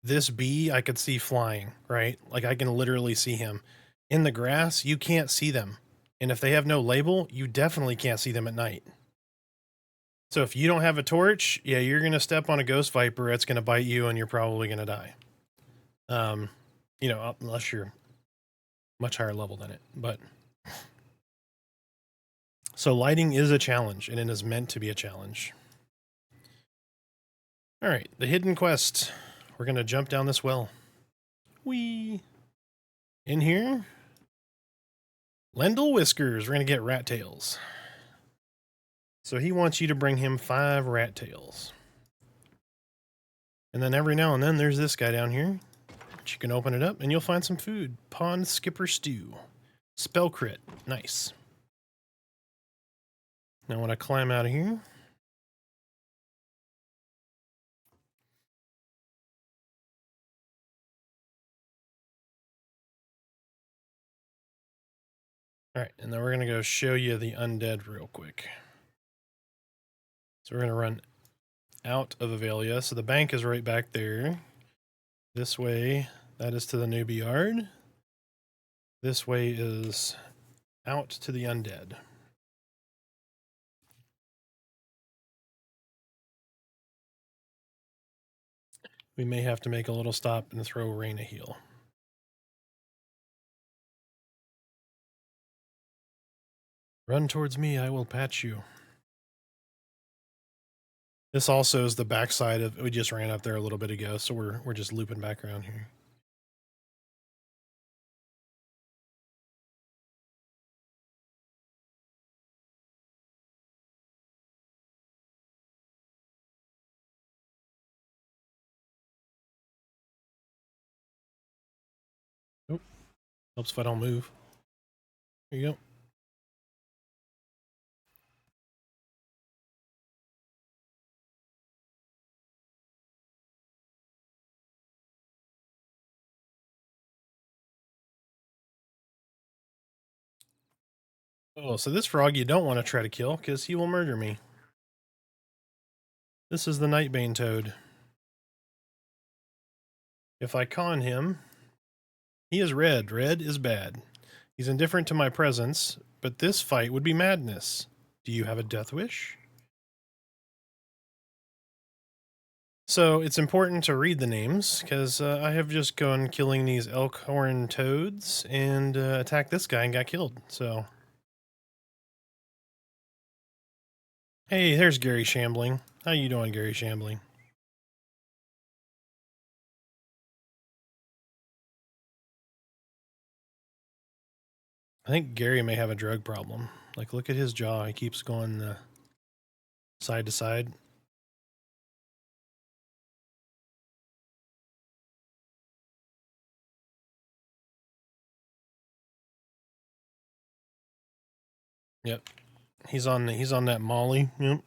this bee I could see flying, right? Like I can literally see him. In the grass, you can't see them. And if they have no label, you definitely can't see them at night. So if you don't have a torch, yeah, you're going to step on a ghost viper, it's going to bite you and you're probably going to die. You know, unless you're much higher level than it, but so lighting is a challenge, and it is meant to be a challenge. All right, the hidden quest. We're going to jump down this well. Whee! In here, Lendl Whiskers. We're going to get rat tails. So he wants you to bring him 5 rat tails. And then every now and then there's this guy down here. You can open it up and you'll find some food. Pond skipper stew. Spell crit. Nice. Now when I climb out of here, all right, and then we're going to go show you the undead real quick. So we're going to run out of Avelia. So the bank is right back there. This way, that is to the Newbie Yard. This way is out to the undead. We may have to make a little stop and throw Rain a heal. Run towards me, I will patch you. This also is the backside of, we just ran up there a little bit ago, so we're just looping back around here. Helps if I don't move. There you go. Oh, so this frog you don't want to try to kill because he will murder me. This is the Nightbane Toad. If I con him, he is red. Red is bad. He's indifferent to my presence, but this fight would be madness. Do you have a death wish? So it's important to read the names, because I have just gone killing these elkhorn toads and attacked this guy and got killed, so... Hey, there's Gary Shambling. How you doing, Gary Shambling? I think Gary may have a drug problem. Like, look at his jaw. He keeps going side to side. Yep. He's on that Molly. Yep.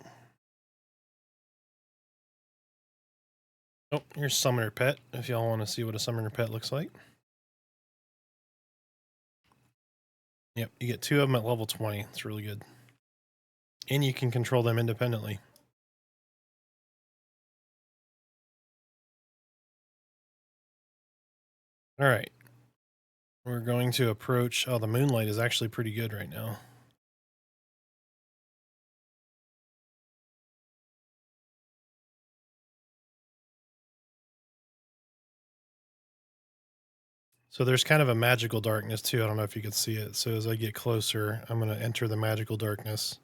Oh, here's Summoner Pet, if y'all want to see what a Summoner Pet looks like. Yep, you get 2 of them at level 20. It's really good. And you can control them independently. All right. We're going to approach... Oh, the moonlight is actually pretty good right now. So there's kind of a magical darkness too. I don't know if you can see it. So as I get closer, I'm going to enter the magical darkness.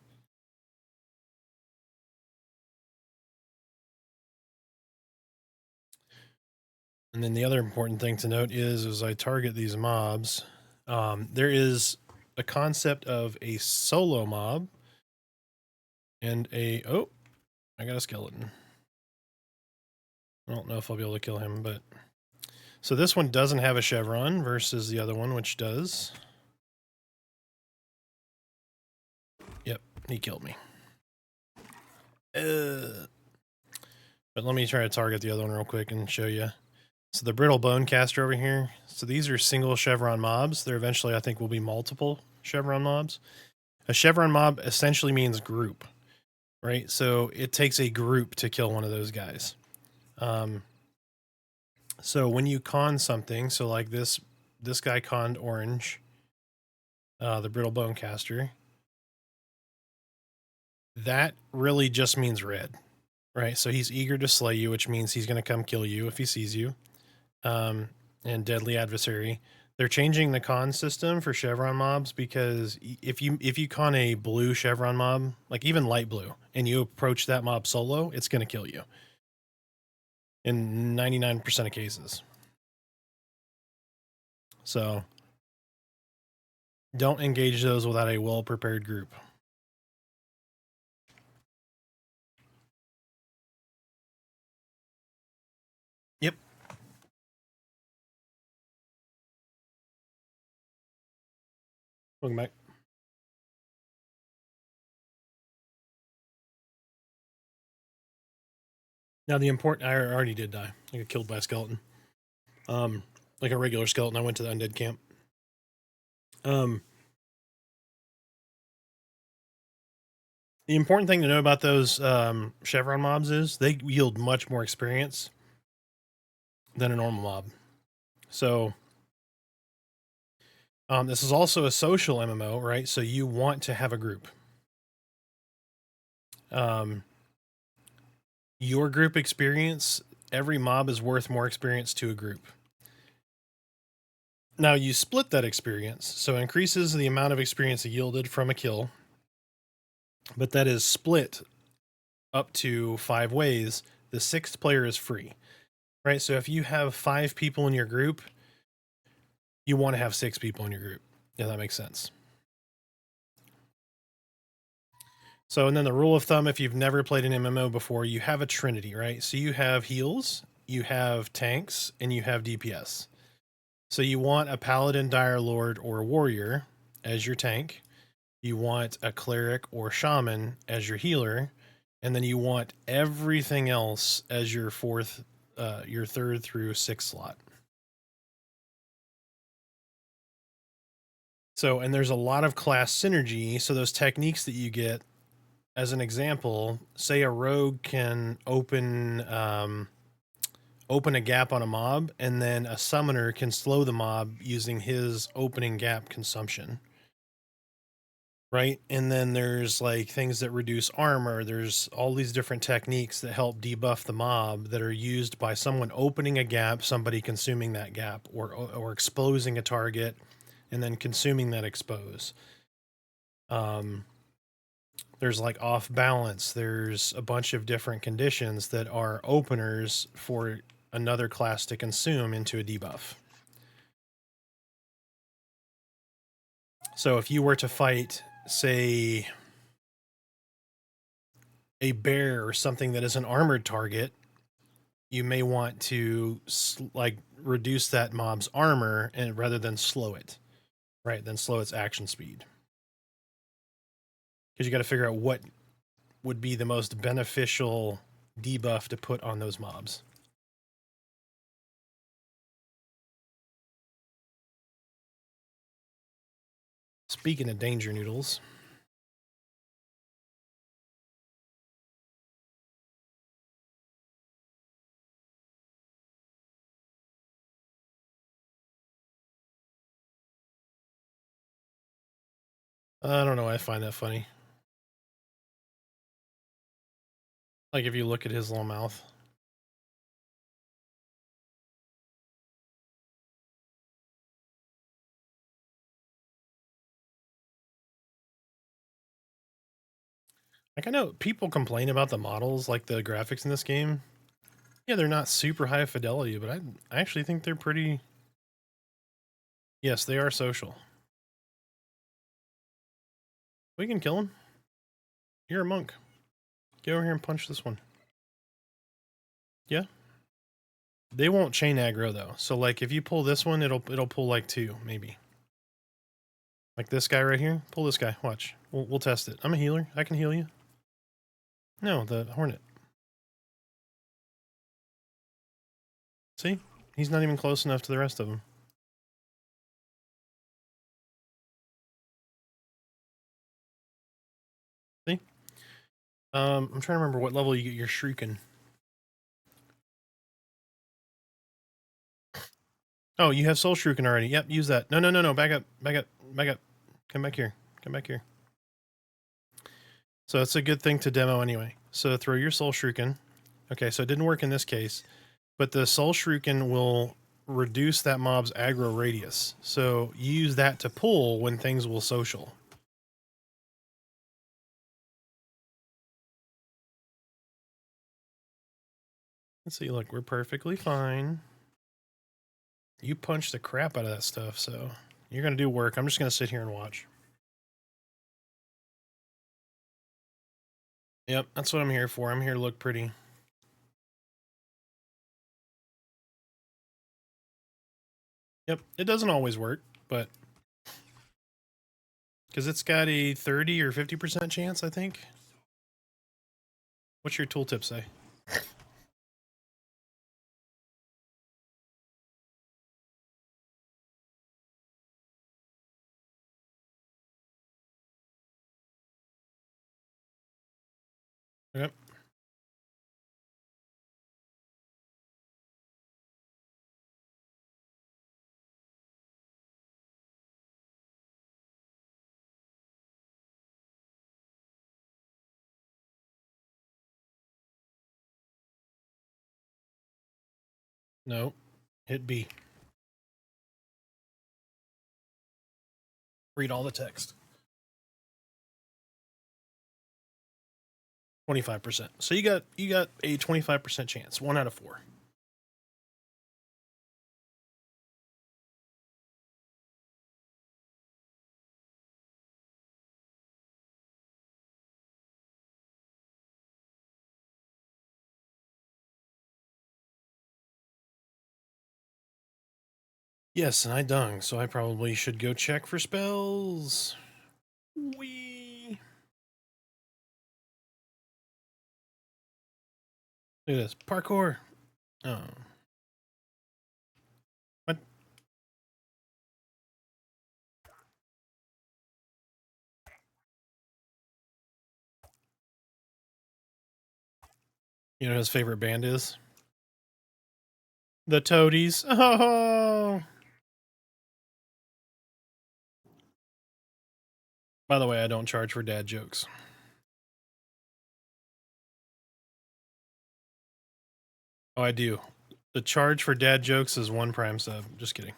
And then the other important thing to note is as I target these mobs, there is a concept of a solo mob and a... Oh, I got a skeleton. I don't know if I'll be able to kill him, but... So this one doesn't have a chevron versus the other one, which does. Yep, he killed me. But let me try to target the other one real quick and show you. So the Brittle Bonecaster over here. So these are single chevron mobs. There eventually, I think, will be multiple chevron mobs. A chevron mob essentially means group, right? So it takes a group to kill one of those guys. So when you con something, so like this guy conned orange, the Brittle Bonecaster, that really just means red, right? So he's eager to slay you, which means he's going to come kill you if he sees you. And Deadly Adversary. They're changing the con system for chevron mobs because if you con a blue chevron mob, like even light blue, and you approach that mob solo, it's going to kill you in 99% of cases. So don't engage those without a well-prepared group. Yep. Welcome back. Now the I already did die. I got killed by a skeleton. Like a regular skeleton. I went to the undead camp. The important thing to know about those chevron mobs is they yield much more experience than a normal mob. So this is also a social MMO, right? So you want to have a group. Your group experience, every mob is worth more experience to a group. Now you split that experience, so it increases the amount of experience yielded from a kill, but that is split up to 5 ways. The 6th player is free, right? So if you have 5 people in your group, you want to have 6 people in your group. Yeah, that makes sense. So, and then the rule of thumb, if you've never played an MMO before, you have a trinity, right? So you have heals, you have tanks, and you have DPS. So you want a paladin, dire lord, or warrior as your tank. You want a cleric or shaman as your healer, and then you want everything else as your your third through sixth slot. So, and there's a lot of class synergy. So those techniques that you get, as an example, say a rogue can open a gap on a mob, and then a summoner can slow the mob using his opening gap consumption. Right? And then there's like things that reduce armor. There's all these different techniques that help debuff the mob that are used by someone opening a gap, somebody consuming that gap, or exposing a target and then consuming that expose. There's like off balance. There's a bunch of different conditions that are openers for another class to consume into a debuff. So if you were to fight, say, a bear or something that is an armored target, you may want to like reduce that mob's armor and rather than slow it, right? Then slow its action speed. Because you got to figure out what would be the most beneficial debuff to put on those mobs. Speaking of danger noodles, I don't know. I find that funny. Like if you look at his little mouth. Like I know people complain about the models, like the graphics in this game. Yeah, they're not super high fidelity, but I actually think they're pretty. Yes, they are social. We can kill him. You're a monk. Get over here and punch this one. Yeah. They won't chain aggro though. So like if you pull this one, it'll pull like two, maybe. Like this guy right here. Pull this guy. Watch. We'll test it. I'm a healer. I can heal you. No, the hornet. See? He's not even close enough to the rest of them. See? I'm trying to remember what level you get your shrieking. Oh, you have soul shrieking already. Yep, use that. No. Back up. Back up. Back up. Come back here. Come back here. So it's a good thing to demo anyway. So throw your soul shrieking. Okay, so it didn't work in this case, but the soul shrieking will reduce that mob's aggro radius. So you use that to pull when things will social. Let's see, look, we're perfectly fine. You punched the crap out of that stuff, so you're going to do work. I'm just going to sit here and watch. Yep, that's what I'm here for. I'm here to look pretty. Yep, it doesn't always work, but because it's got a 30 or 50% chance, I think. What's your tooltip say? Yep. No, hit B. Read all the text. 25%. So you got a 25% chance. 1 out of 4. Yes, and I dung, so I probably should go check for spells. Wee. Look at this. Parkour. Oh. What? You know what his favorite band is? The Toadies. Oh! By the way, I don't charge for dad jokes. Oh, I do. The charge for dad jokes is 1 Prime sub. Just kidding.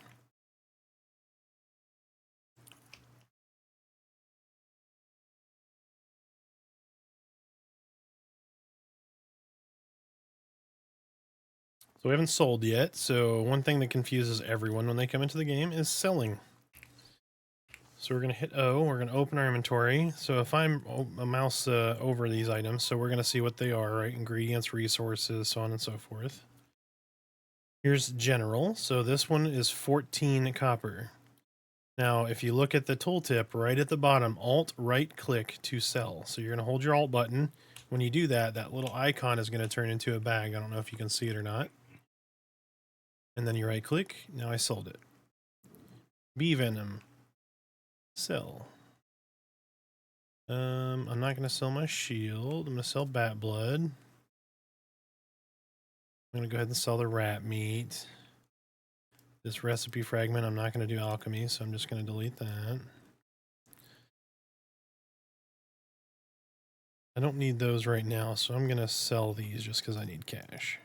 So we haven't sold yet. So one thing that confuses everyone when they come into the game is selling. So we're going to hit O. We're going to open our inventory. So if I'm a mouse over these items, so we're going to see what they are, right? Ingredients, resources, so on and so forth. Here's general. So this one is 14 copper. Now, if you look at the tooltip right at the bottom, Alt right click to sell. So you're going to hold your Alt button. When you do that, that little icon is going to turn into a bag. I don't know if you can see it or not. And then you right click. Now I sold it. Bee venom. Sell. I'm not going to sell my shield. I'm going to sell bat blood. I'm going to go ahead and sell the rat meat. This recipe fragment, I'm not going to do alchemy, so I'm just going to delete that. I don't need those right now, so I'm going to sell these just because I need cash.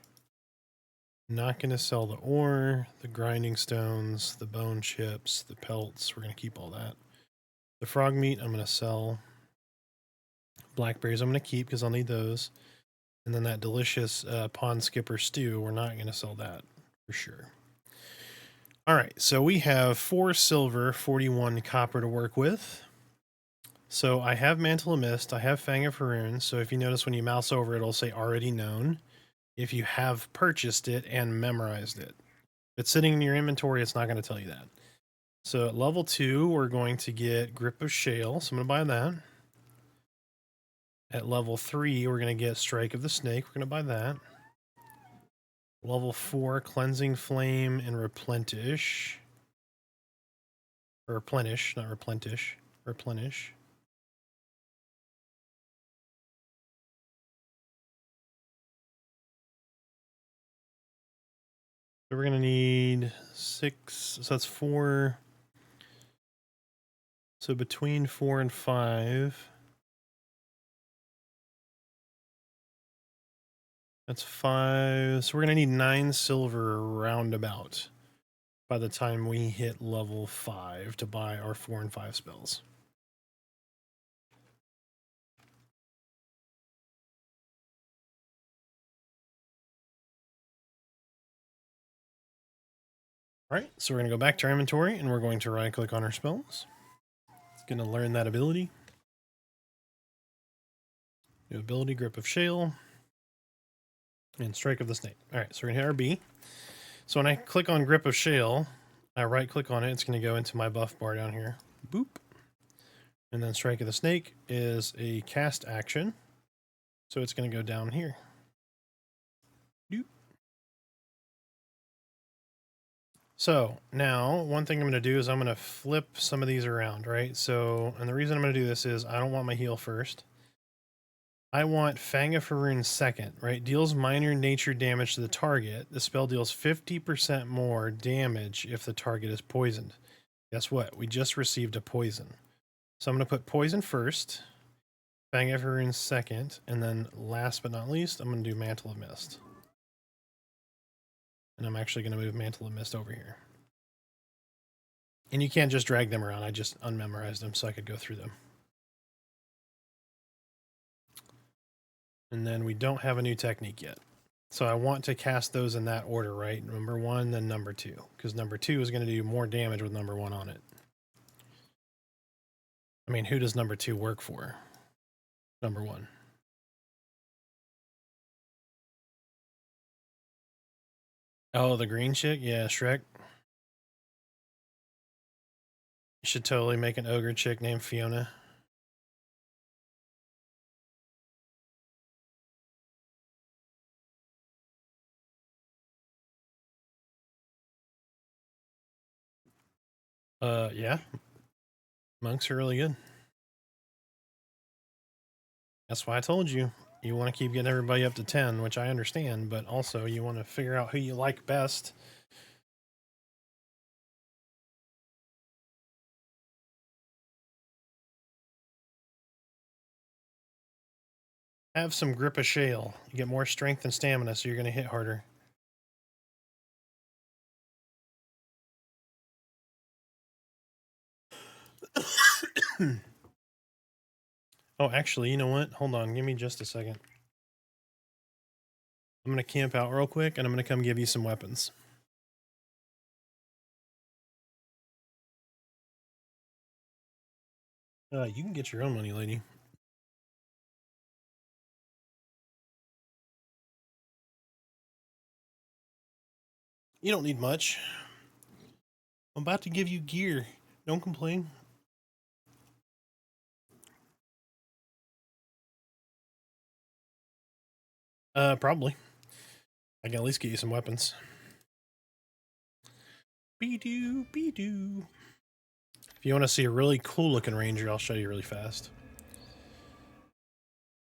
Not going to sell the ore, the grinding stones, the bone chips, the pelts. We're going to keep all that. The frog meat, I'm going to sell. Blackberries, I'm going to keep because I'll need those. And then that delicious pond skipper stew, we're not going to sell that for sure. All right, so we have 4 silver, 41 copper to work with. So I have Mantle of Mist, I have Fang of Heroon. So if you notice when you mouse over it, it'll say already known. If you have purchased it and memorized it. If it's sitting in your inventory, it's not going to tell you that. So at level 2, we're going to get Grip of Shale. So I'm going to buy that. At level 3, we're going to get Strike of the Snake. We're going to buy that. Level 4, Cleansing Flame and Replenish. Or Replenish, not Replenish. Replenish. So we're going to need 6. So that's 4. So between 4 and 5. That's 5. So we're going to need 9 silver roundabout by the time we hit level 5 to buy our 4 and 5 spells. All right, so we're going to go back to our inventory and we're going to right click on our spells. It's going to learn that ability. New ability, Grip of Shale, and Strike of the Snake. All right, so we're going to hit our B. So when I click on Grip of Shale, I right click on it, it's going to go into my buff bar down here. Boop. And then Strike of the Snake is a cast action. So it's going to go down here. Doop. So now one thing I'm going to do is I'm going to flip some of these around, right? So, and the reason I'm going to do this is I don't want my heal first. I want Fang of Heroon second, right? Deals minor nature damage to the target. The spell deals 50% more damage if the target is poisoned. Guess what? We just received a poison. So I'm going to put poison first, Fang of Heroon second, and then last but not least, I'm going to do Mantle of Mist. And I'm actually going to move Mantle of Mist over here. And you can't just drag them around. I just unmemorized them so I could go through them. And then we don't have a new technique yet. So I want to cast those in that order, right? Number 1, then number 2. Because number 2 is going to do more damage with number 1 on it. I mean, who does number 2 work for? Number 1. Oh, the green chick? Yeah, Shrek. You should totally make an ogre chick named Fiona. Yeah. Monks are really good. That's why I told you. You want to keep getting everybody up to 10, which I understand, but also you want to figure out who you like best. Have some grip of shale. You get more strength and stamina, so you're going to hit harder. Oh, actually, you know what? Hold on. Give me just a second. I'm going to camp out real quick, and I'm going to come give you some weapons. You can get your own money, lady. You don't need much. I'm about to give you gear. Don't complain. Probably. I can at least get you some weapons. Be-doo, be-doo. If you want to see a really cool looking ranger, I'll show you really fast.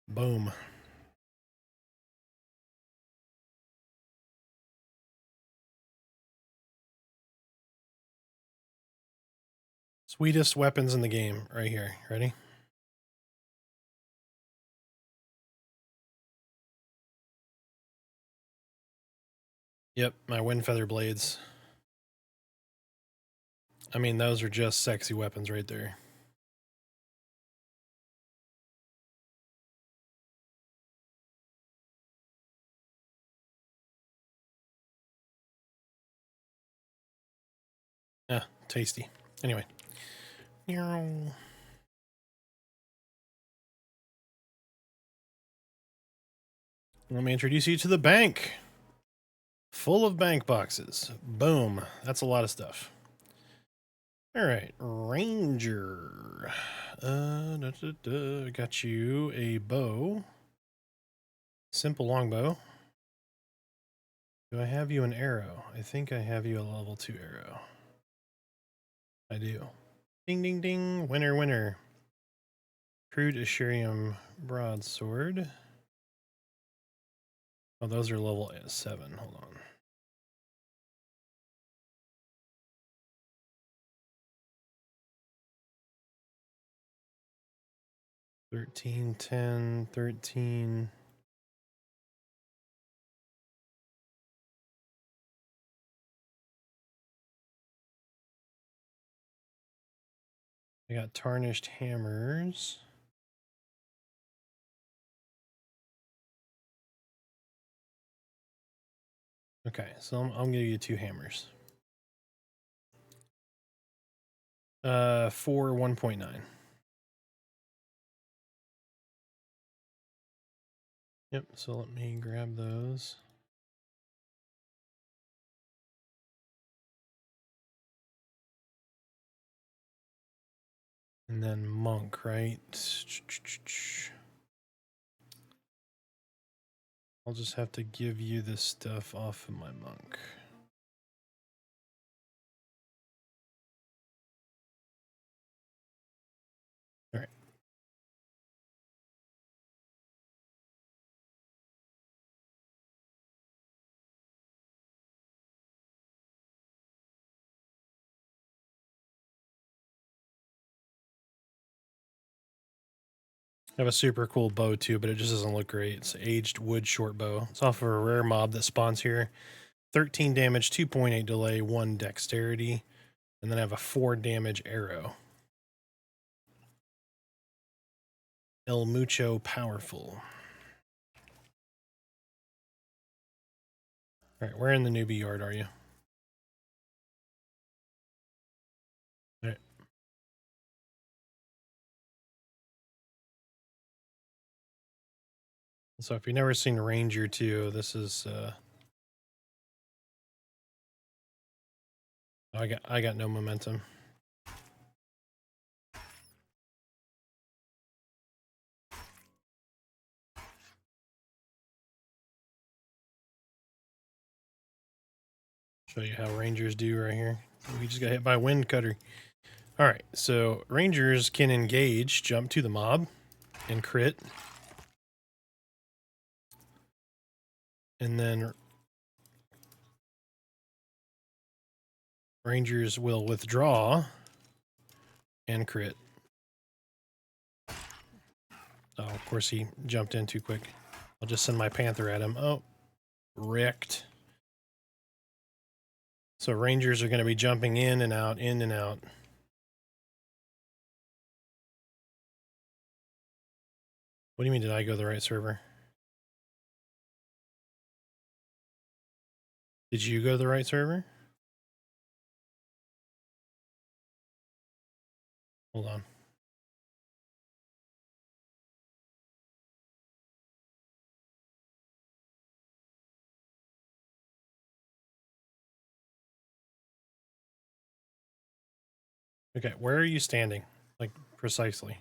Boom. Sweetest weapons in the game, right here. Ready? Yep, my wind feather blades. I mean, those are just sexy weapons right there. Yeah, tasty. Anyway. Let me introduce you to the bank. Full of bank boxes. Boom. That's a lot of stuff. All right, Ranger. Got you a bow. Simple longbow. Do I have you an arrow? I think I have you a level 2 arrow. I do. Ding, ding, ding. Winner, winner. Crude Asherium broadsword. Oh, those are level 7. Hold on. $13, $10, $13. I got tarnished hammers. Okay, so I'll give you 2 hammers. For 1.9. Yep, so let me grab those. And then monk, right? I'll just have to give you this stuff off of my monk. All right. I have a super cool bow too, but it just doesn't look great. It's aged wood short bow. It's off of a rare mob that spawns here. 13 damage, 2.8 delay, 1 dexterity, and then I have a 4 damage arrow. El Mucho Powerful. All right, where in the Newbie Yard are you? All right. So if you've never seen Ranger 2, this is I got no momentum. Show you how rangers do right here. We just got hit by a wind cutter. All right, so rangers can engage, jump to the mob, and crit. And then rangers will withdraw and crit. Oh, of course he jumped in too quick. I'll just send my panther at him. Oh, wrecked. So rangers are going to be jumping in and out, in and out. What do you mean, did I go to the right server? Did you go to the right server? Hold on. Okay, where are you standing? Like, precisely.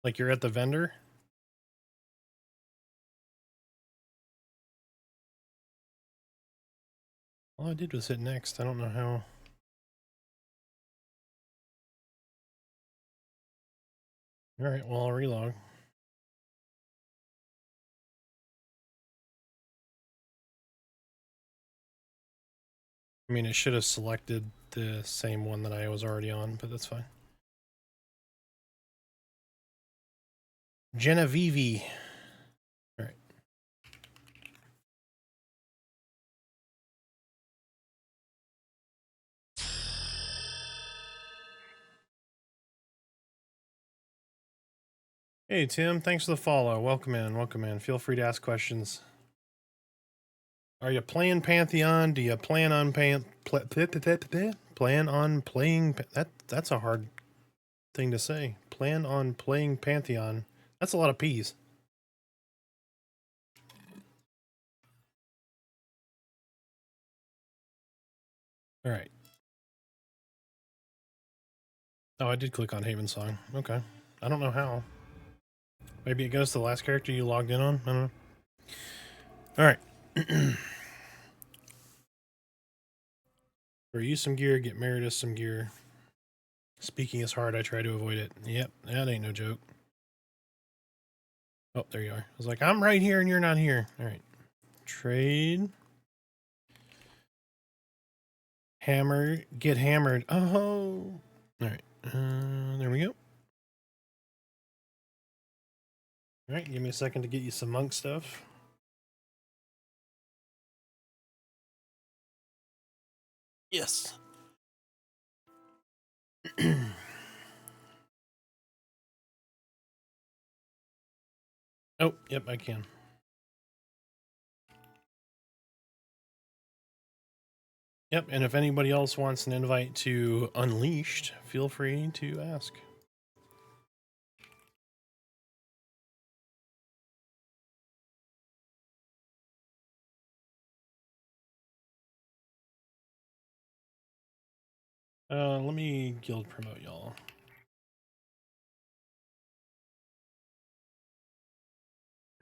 Like you're at the vendor? All I did was hit next. I don't know how. All right, well, I'll relog. I mean, it should have selected the same one that I was already on, but that's fine. Genevieve. All right. Hey, Tim, thanks for the follow. Welcome in, welcome in. Feel free to ask questions. Are you playing Pantheon? Do you plan on plan on playing? That's a hard thing to say. Plan on playing Pantheon. That's a lot of P's. All right. Oh, I did click on Haven Song. Okay. I don't know how. Maybe it goes to the last character you logged in on? I don't know. All right. For you some gear, get Meredith some gear. Speaking is hard, I try to avoid it. Yep, that ain't no joke. Oh, there you are. I was like, I'm right here and you're not here. All right. Trade. Hammer. Get hammered. Oh. All right. There we go. All right. Give me a second to get you some monk stuff. Yes. Oh, yep, I can. Yep, and if anybody else wants an invite to Unleashed, feel free to ask. Let me guild promote y'all.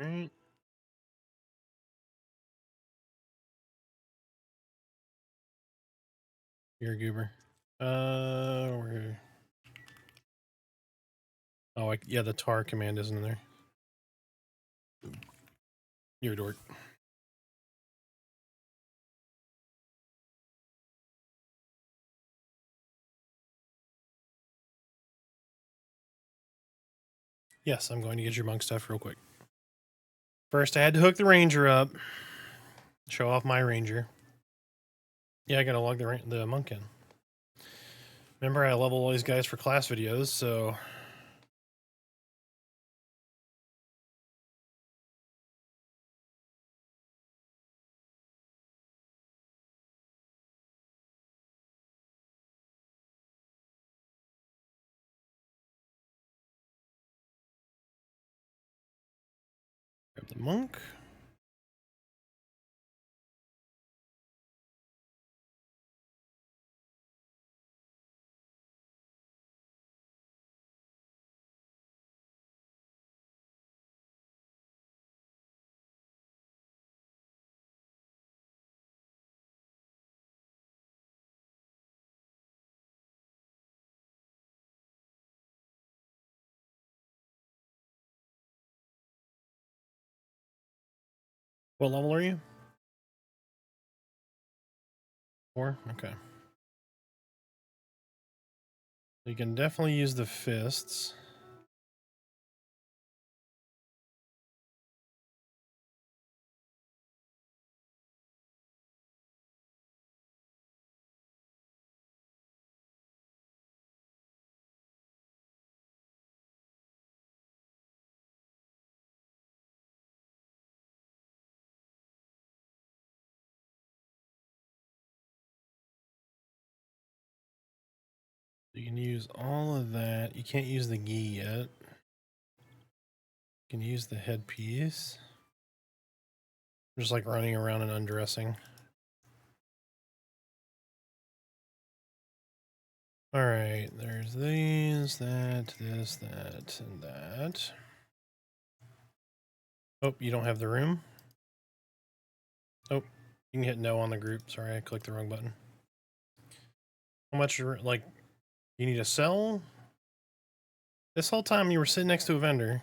All right. You're a goober. We're... Oh, yeah, the tar command isn't in there. You're a dork. Yes, I'm going to get your monk stuff real quick. First, I had to hook the ranger up. Show off my ranger. Yeah, I gotta log the monk in. Remember, I level all these guys for class videos, so... Grab the monk. What level are you? 4? Okay. You can definitely use the fists. You can use all of that. You can't use the gi yet. You can use the headpiece. Just like running around and undressing. Alright, there's these, that, this, that, and that. Oh, you don't have the room? Oh, you can hit no on the group. Sorry, I clicked the wrong button. How much, like, you need to sell? This whole time you were sitting next to a vendor.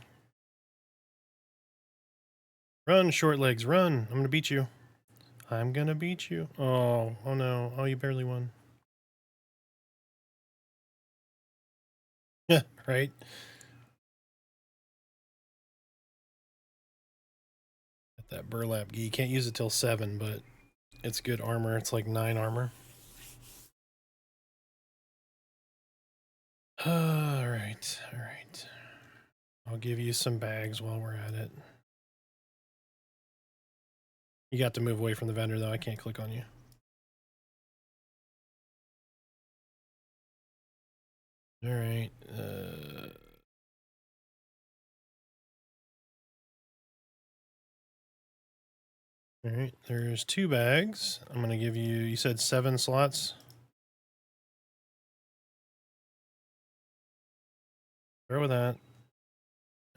Run, short legs, run. I'm gonna beat you. I'm gonna beat you. Oh no. Oh, you barely won. Yeah, right? That burlap gi. You can't use it till 7, but it's good armor. It's like 9 armor. Alright. I'll give you some bags while we're at it. You got to move away from the vendor, though. I can't click on you. Alright. Alright, there's 2 bags. I'm going to give you, you said 7 slots? Throw that.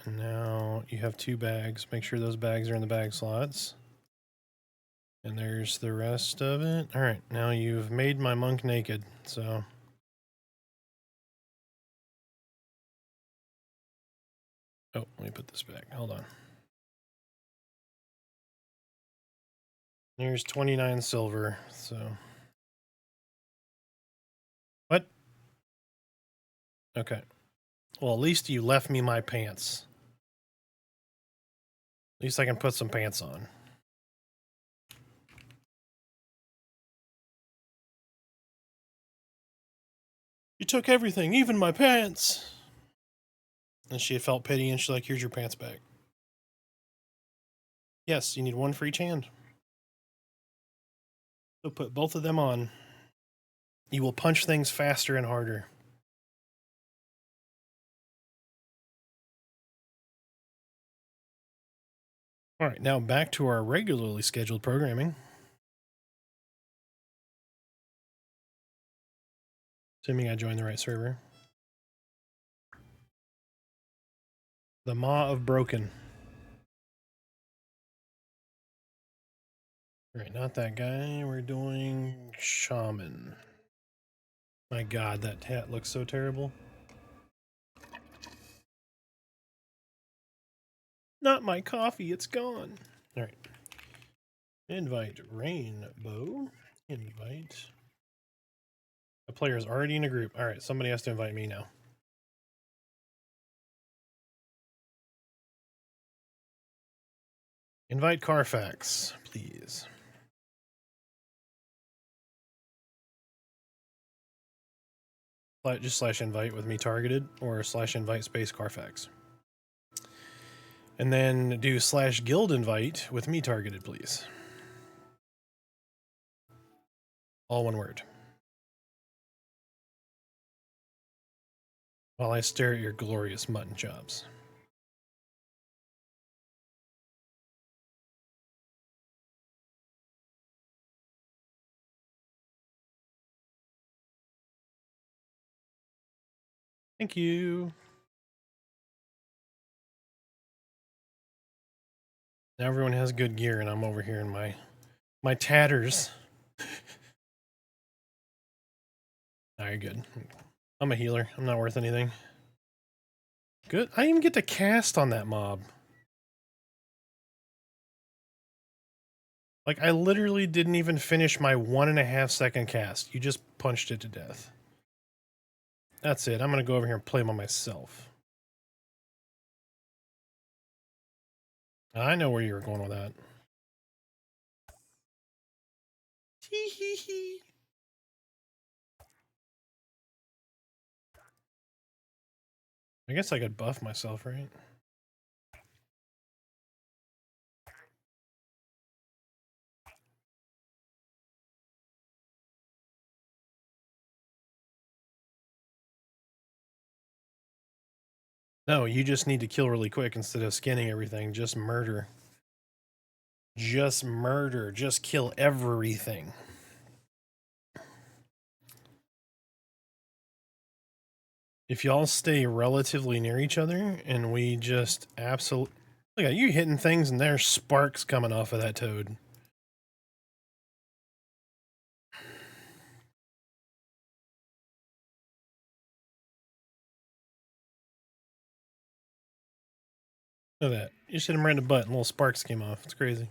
And now you have 2 bags. Make sure those bags are in the bag slots. And there's the rest of it. Alright, now you've made my monk naked, so... Oh, let me put this back. Hold on. Here's 29 silver, so... What? Okay. Well, at least you left me my pants. At least I can put some pants on. You took everything, even my pants! And she felt pity, and she's like, here's your pants back. Yes, you need 1 for each hand. So put both of them on. You will punch things faster and harder. Alright, now back to our regularly scheduled programming. Assuming I joined the right server. The Maw of Broken. Alright, not that guy. We're doing Shaman. My god, that hat looks so terrible. Not my coffee, it's gone. Alright. Invite Rainbow. Invite. A player is already in a group. Alright, somebody has to invite me now. Invite Carfax, please. Just /invite with me targeted, or /invite space Carfax. And then do /guild invite with me targeted, please. All one word. While I stare at your glorious mutton chops. Thank you. Now everyone has good gear, and I'm over here in my tatters. Alright, good. I'm a healer. I'm not worth anything. Good. I even get to cast on that mob. Like, I literally didn't even finish my 1.5-second cast. You just punched it to death. That's it. I'm going to go over here and play by myself. I know where you were going with that. Tee hee hee. I guess I could buff myself, right? No, you just need to kill really quick instead of skinning everything. Just murder. Just murder. Just kill everything. If y'all stay relatively near each other and we just absolutely... Look at you hitting things and there's sparks coming off of that toad. Look at that. You just hit him right in the butt and little sparks came off. It's crazy.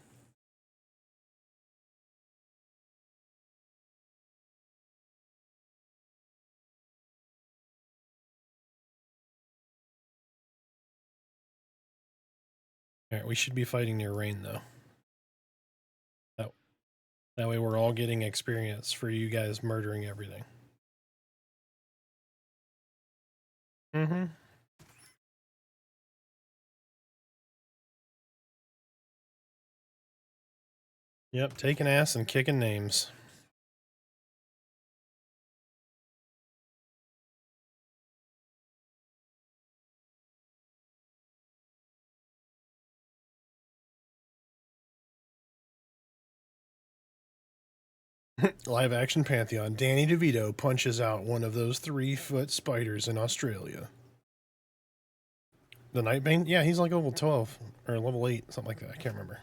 Alright, we should be fighting near rain though. That way we're all getting experience for you guys murdering everything. Mm-hmm. Yep, taking ass and kicking names. Live action Pantheon. Danny DeVito punches out one of those 3-foot spiders in Australia. The Nightbane? Yeah, he's like level 12 or level 8, something like that. I can't remember.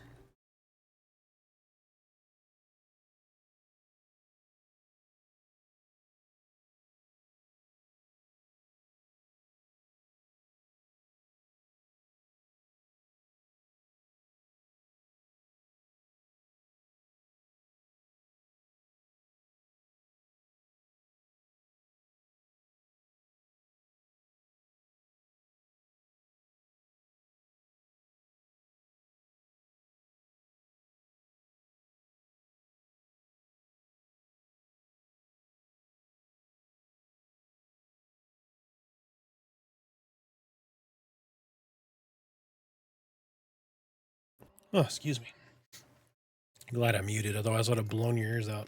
Oh, excuse me. Glad I muted, otherwise I would have blown your ears out.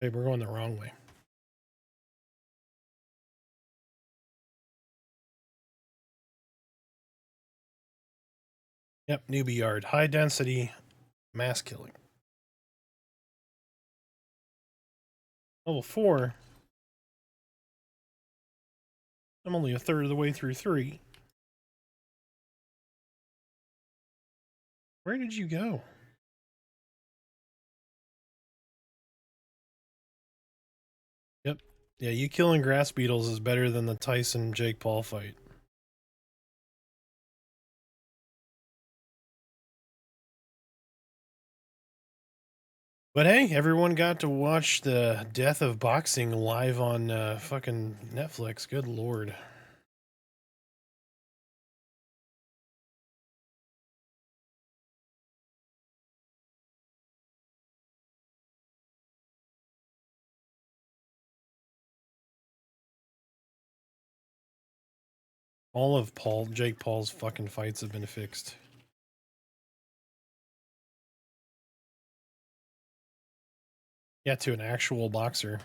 Hey, we're going the wrong way. Yep, Newbie Yard. High density mass killing. Level 4? I'm only a third of the way through 3. Where did you go? Yep. Yeah, you killing grass beetles is better than the Tyson Jake Paul fight. But hey, everyone got to watch the death of boxing live on fucking Netflix. Good lord. All of Jake Paul's fucking fights have been fixed. Yeah, to an actual boxer.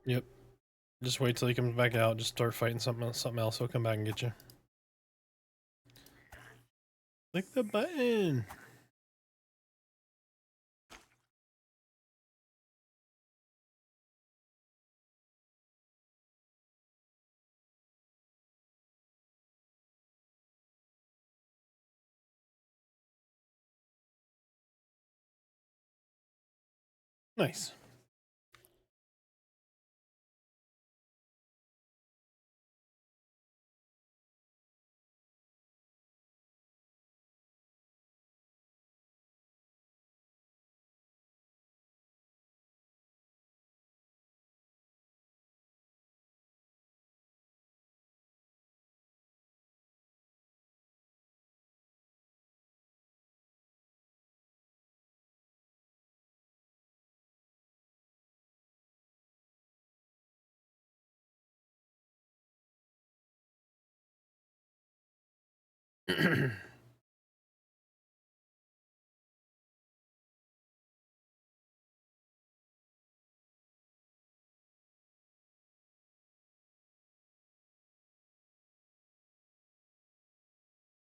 Yep. Just wait till he comes back out. Just start fighting something else. He'll come back and get you. Click the button. Nice.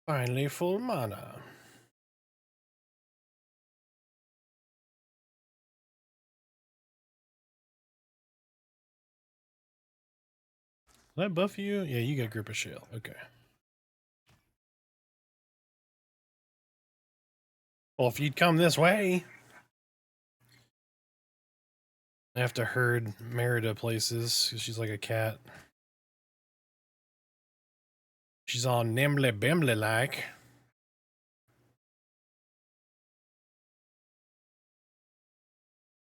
Finally full mana. Did I buff you? Yeah, you got Grip of Shale. Okay. Well, if you'd come this way. I have to herd Merida places because she's like a cat. She's all nimbly bimbly like.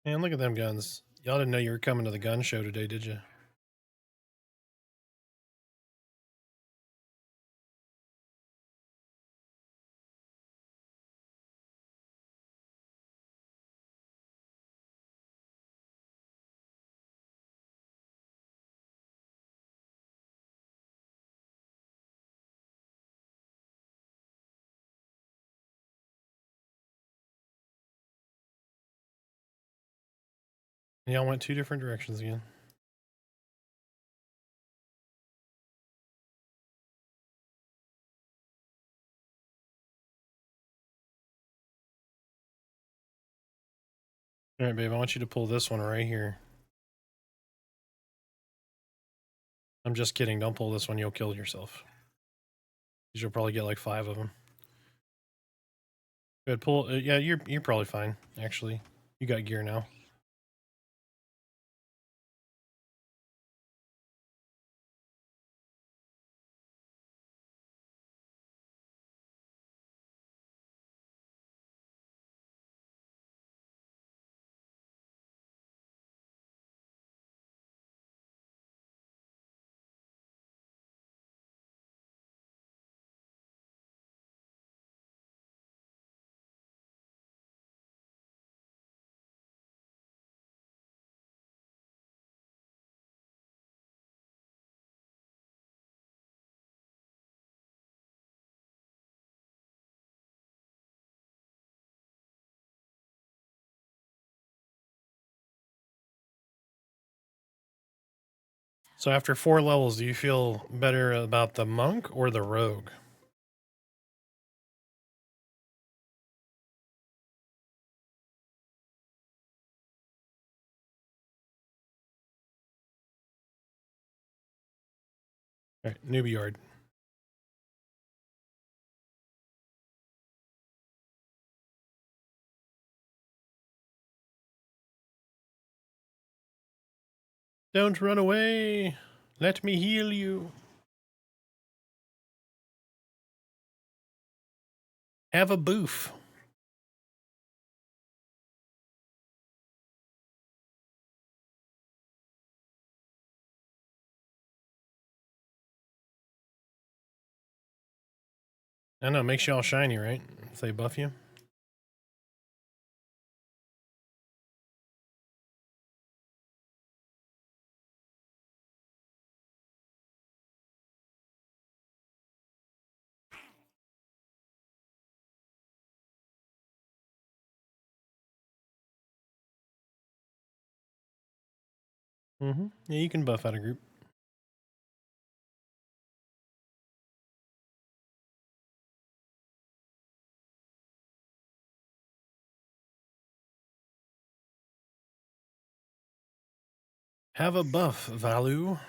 Man, look at them guns. Y'all didn't know you were coming to the gun show today, did you? Y'all went two different directions again. All right, babe, I want you to pull this one right here. I'm just kidding. Don't pull this one. You'll kill yourself. You'll probably get like 5 of them. Good, pull. Yeah, you're probably fine, actually. You got gear now. So after 4 levels, do you feel better about the monk or the rogue? All right, Newbie Yard. Don't run away. Let me heal you. Have a boof. I know, it makes you all shiny, right? If they buff you. Yeah, you can buff out a group. Have a buff, Valu.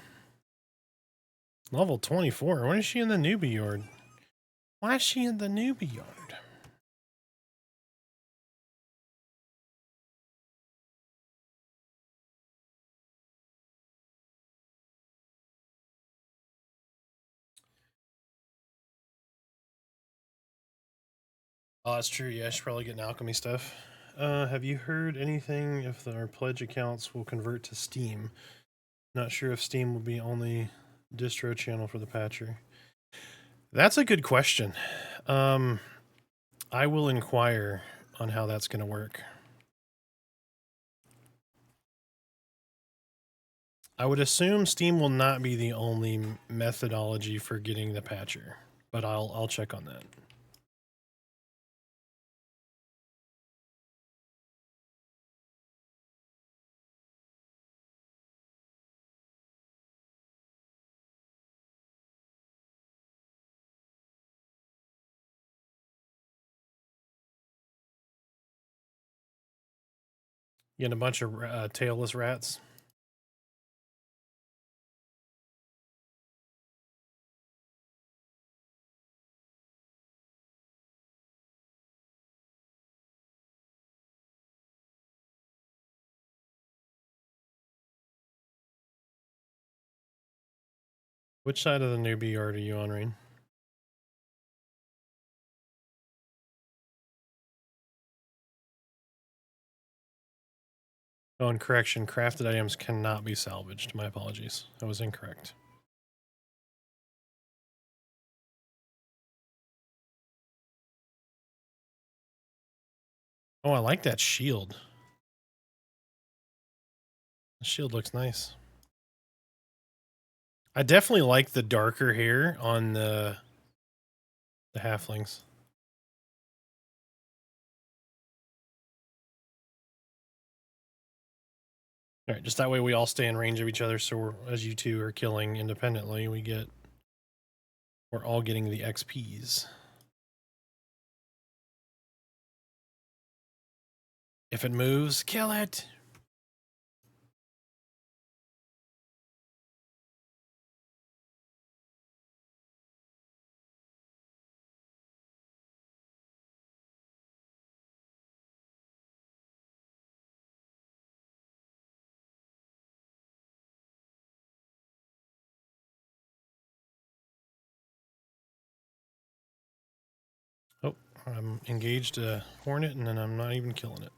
Level 24. When is she in the Newbie Yard? Why is she in the Newbie Yard? Oh, that's true. Yeah, I should probably get an alchemy stuff. Have you heard anything if our pledge accounts will convert to Steam? Not sure if Steam will be only distro channel for the patcher. That's a good question. I will inquire on how that's going to work. I would assume Steam will not be the only methodology for getting the patcher, but I'll check on that. You get a bunch of tailless rats. Which side of the Newbie Yard are you on, Rain? Oh, and correction, crafted items cannot be salvaged. My apologies. I was incorrect. Oh, I like that shield. The shield looks nice. I definitely like the darker hair on the halflings. All right, just that way we all stay in range of each other, so as you two are killing independently, we're all getting the XPs. If it moves, kill it! Oh, I'm engaged a hornet and then I'm not even killing it.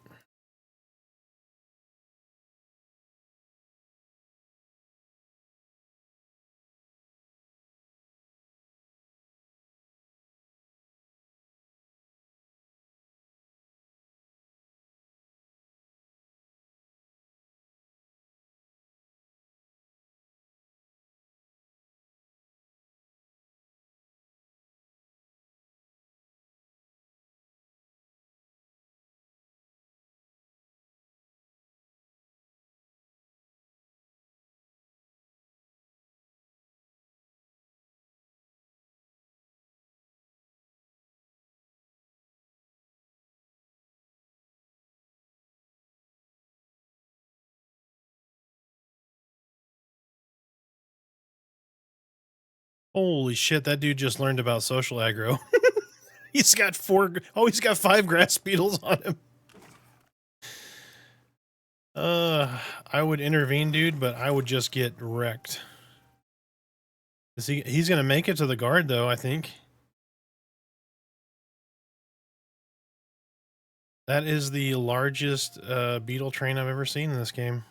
Holy shit, that dude just learned about social aggro. He's got he's got 5 grass beetles on him. I would intervene, dude, but I would just get wrecked. He's gonna make it to the guard, though, I think. That is the largest beetle train I've ever seen in this game.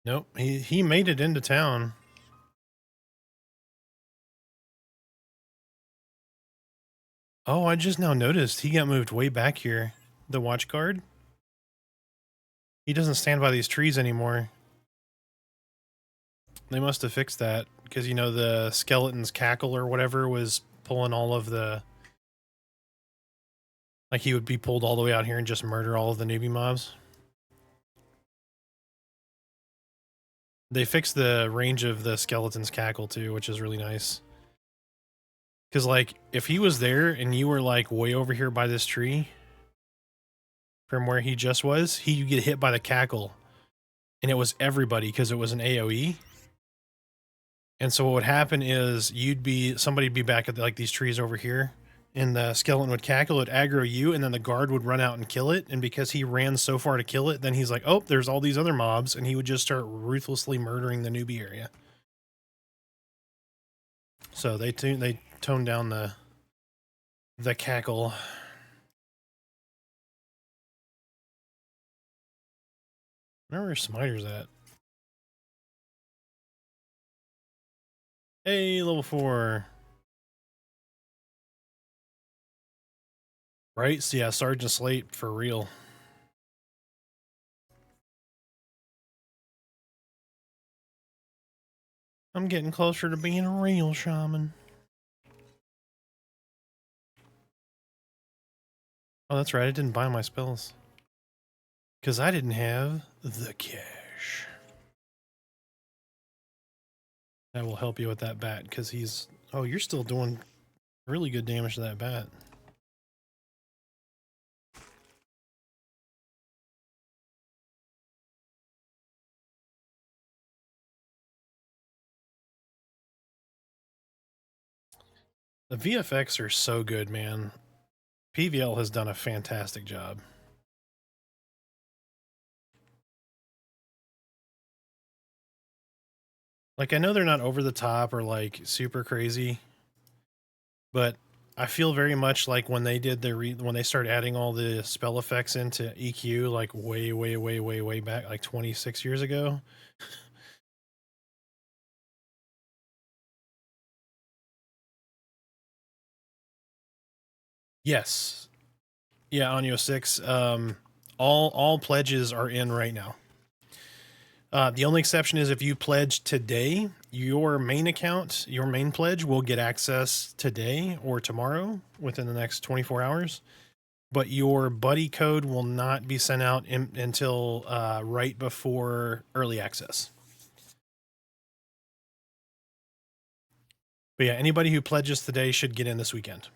Nope, he made it into town. Oh, I just now noticed he got moved way back here. The watch guard. He doesn't stand by these trees anymore. They must have fixed that because you know the skeleton's cackle or whatever was pulling all of the, like he would be pulled all the way out here and just murder all of the newbie mobs. They fixed the range of the skeleton's cackle too, which is really nice. Because like if he was there and you were like way over here by this tree from where he just was, he'd get hit by the cackle, and it was everybody because it was an AoE. And so what would happen is somebody'd be back at like these trees over here, and the skeleton would cackle, it'd aggro you, and then the guard would run out and kill it. And because he ran so far to kill it, then he's like, oh, there's all these other mobs, and he would just start ruthlessly murdering the newbie area. So they toned down the cackle. Where are Smiter's at? Hey, level 4. Right? So yeah, Sergeant Slate for real. I'm getting closer to being a real shaman. Oh, that's right. I didn't buy my spells. Because I didn't have the cash. That will help you with that bat, because he's... Oh, you're still doing really good damage to that bat. The VFX are so good, man. PVL has done a fantastic job. Like, I know they're not over the top or, like, super crazy, but I feel very much like when they did when they started adding all the spell effects into EQ, like way back, like 26 years ago. Yes. Yeah, Onyo 6. All pledges are in right now. The only exception is if you pledge today, your main account, your main pledge will get access today or tomorrow within the next 24 hours. But your buddy code will not be sent out until right before early access. But yeah, anybody who pledges today should get in this weekend.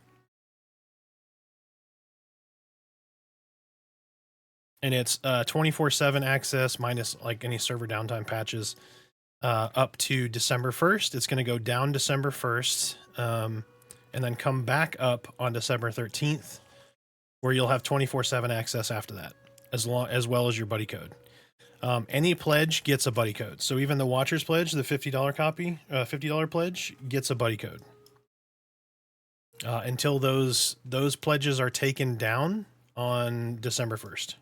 And it's 24/7 access minus like any server downtime patches up to December 1st. It's going to go down December 1st and then come back up on December 13th, where you'll have 24/7 access after that, as well as your buddy code. Any pledge gets a buddy code. So even the Watcher's pledge, the $50 copy, $50 pledge gets a buddy code. Until those pledges are taken down on December 1st.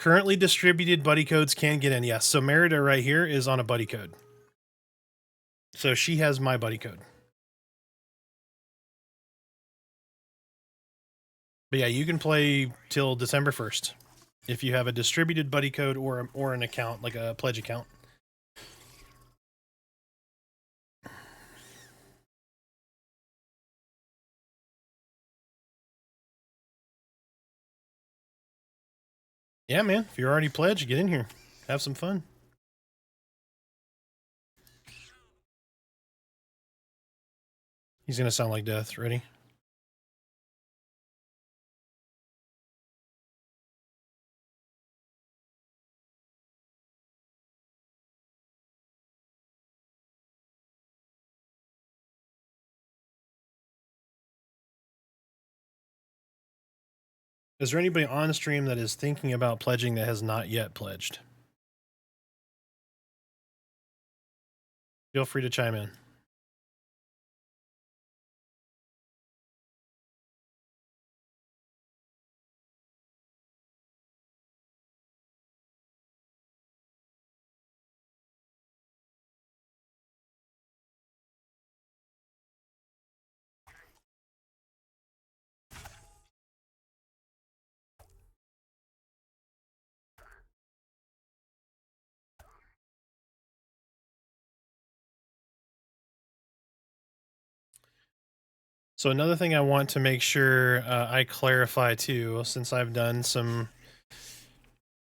Currently distributed buddy codes can get in, yes. So Merida right here is on a buddy code. So she has my buddy code. But yeah, you can play till December 1st if you have a distributed buddy code or an account, like a pledge account. Yeah, man. If you're already pledged, get in here. Have some fun. He's going to sound like death. Ready? Is there anybody on stream that is thinking about pledging that has not yet pledged? Feel free to chime in. So another thing I want to make sure I clarify too, since I've done some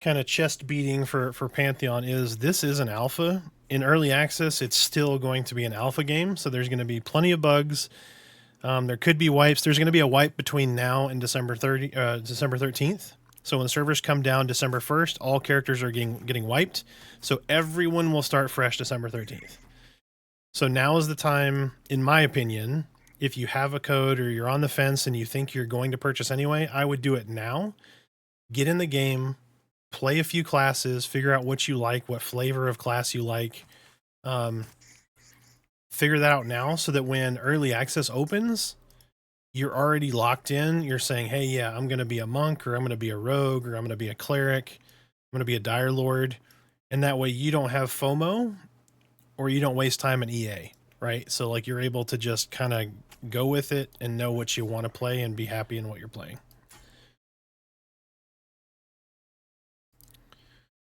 kind of chest beating for Pantheon, is this is an alpha. In early access, it's still going to be an alpha game, so there's going to be plenty of bugs. There could be wipes. There's going to be a wipe between now and December 13th. So when the servers come down December 1st, all characters are getting wiped. So everyone will start fresh December 13th. So now is the time, in my opinion, if you have a code or you're on the fence and you think you're going to purchase anyway, I would do it now. Get in the game, play a few classes, figure out what you like, what flavor of class you like. Figure that out now so that when early access opens, you're already locked in. You're saying, hey, yeah, I'm going to be a monk, or I'm going to be a rogue, or I'm going to be a cleric, I'm going to be a dire lord. And that way you don't have FOMO or you don't waste time in EA, right? So like you're able to just kind of go with it and know what you want to play and be happy in what you're playing.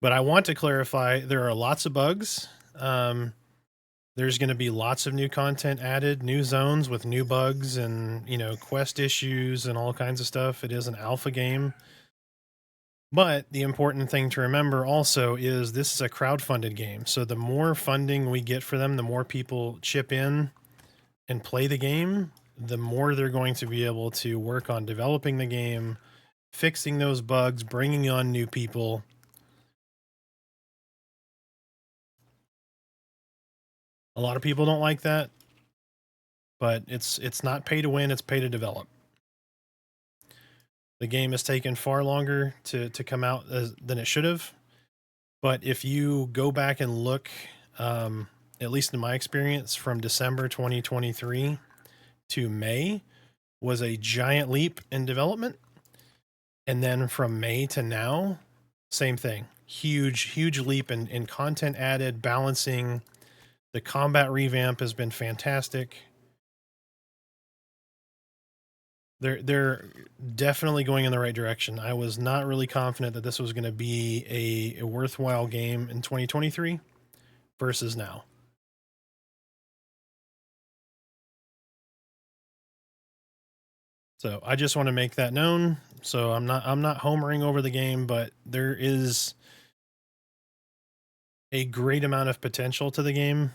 But I want to clarify, there are lots of bugs. There's going to be lots of new content added, new zones with new bugs and, you know, quest issues and all kinds of stuff. It is an alpha game. But the important thing to remember also is this is a crowdfunded game. So the more funding we get for them, the more people chip in and play the game, the more they're going to be able to work on developing the game, fixing those bugs, bringing on new people. A lot of people don't like that, but it's not pay to win, it's pay to develop. The game has taken far longer to come out than it should have. But if you go back and look, at least in my experience, from December 2023 to May was a giant leap in development. And then from May to now, same thing. Huge leap in content added, balancing. The combat revamp has been fantastic. They're definitely going in the right direction. I was not really confident that this was going to be a worthwhile game in 2023 versus now. So I just want to make that known. So I'm not homering over the game, but there is a great amount of potential to the game.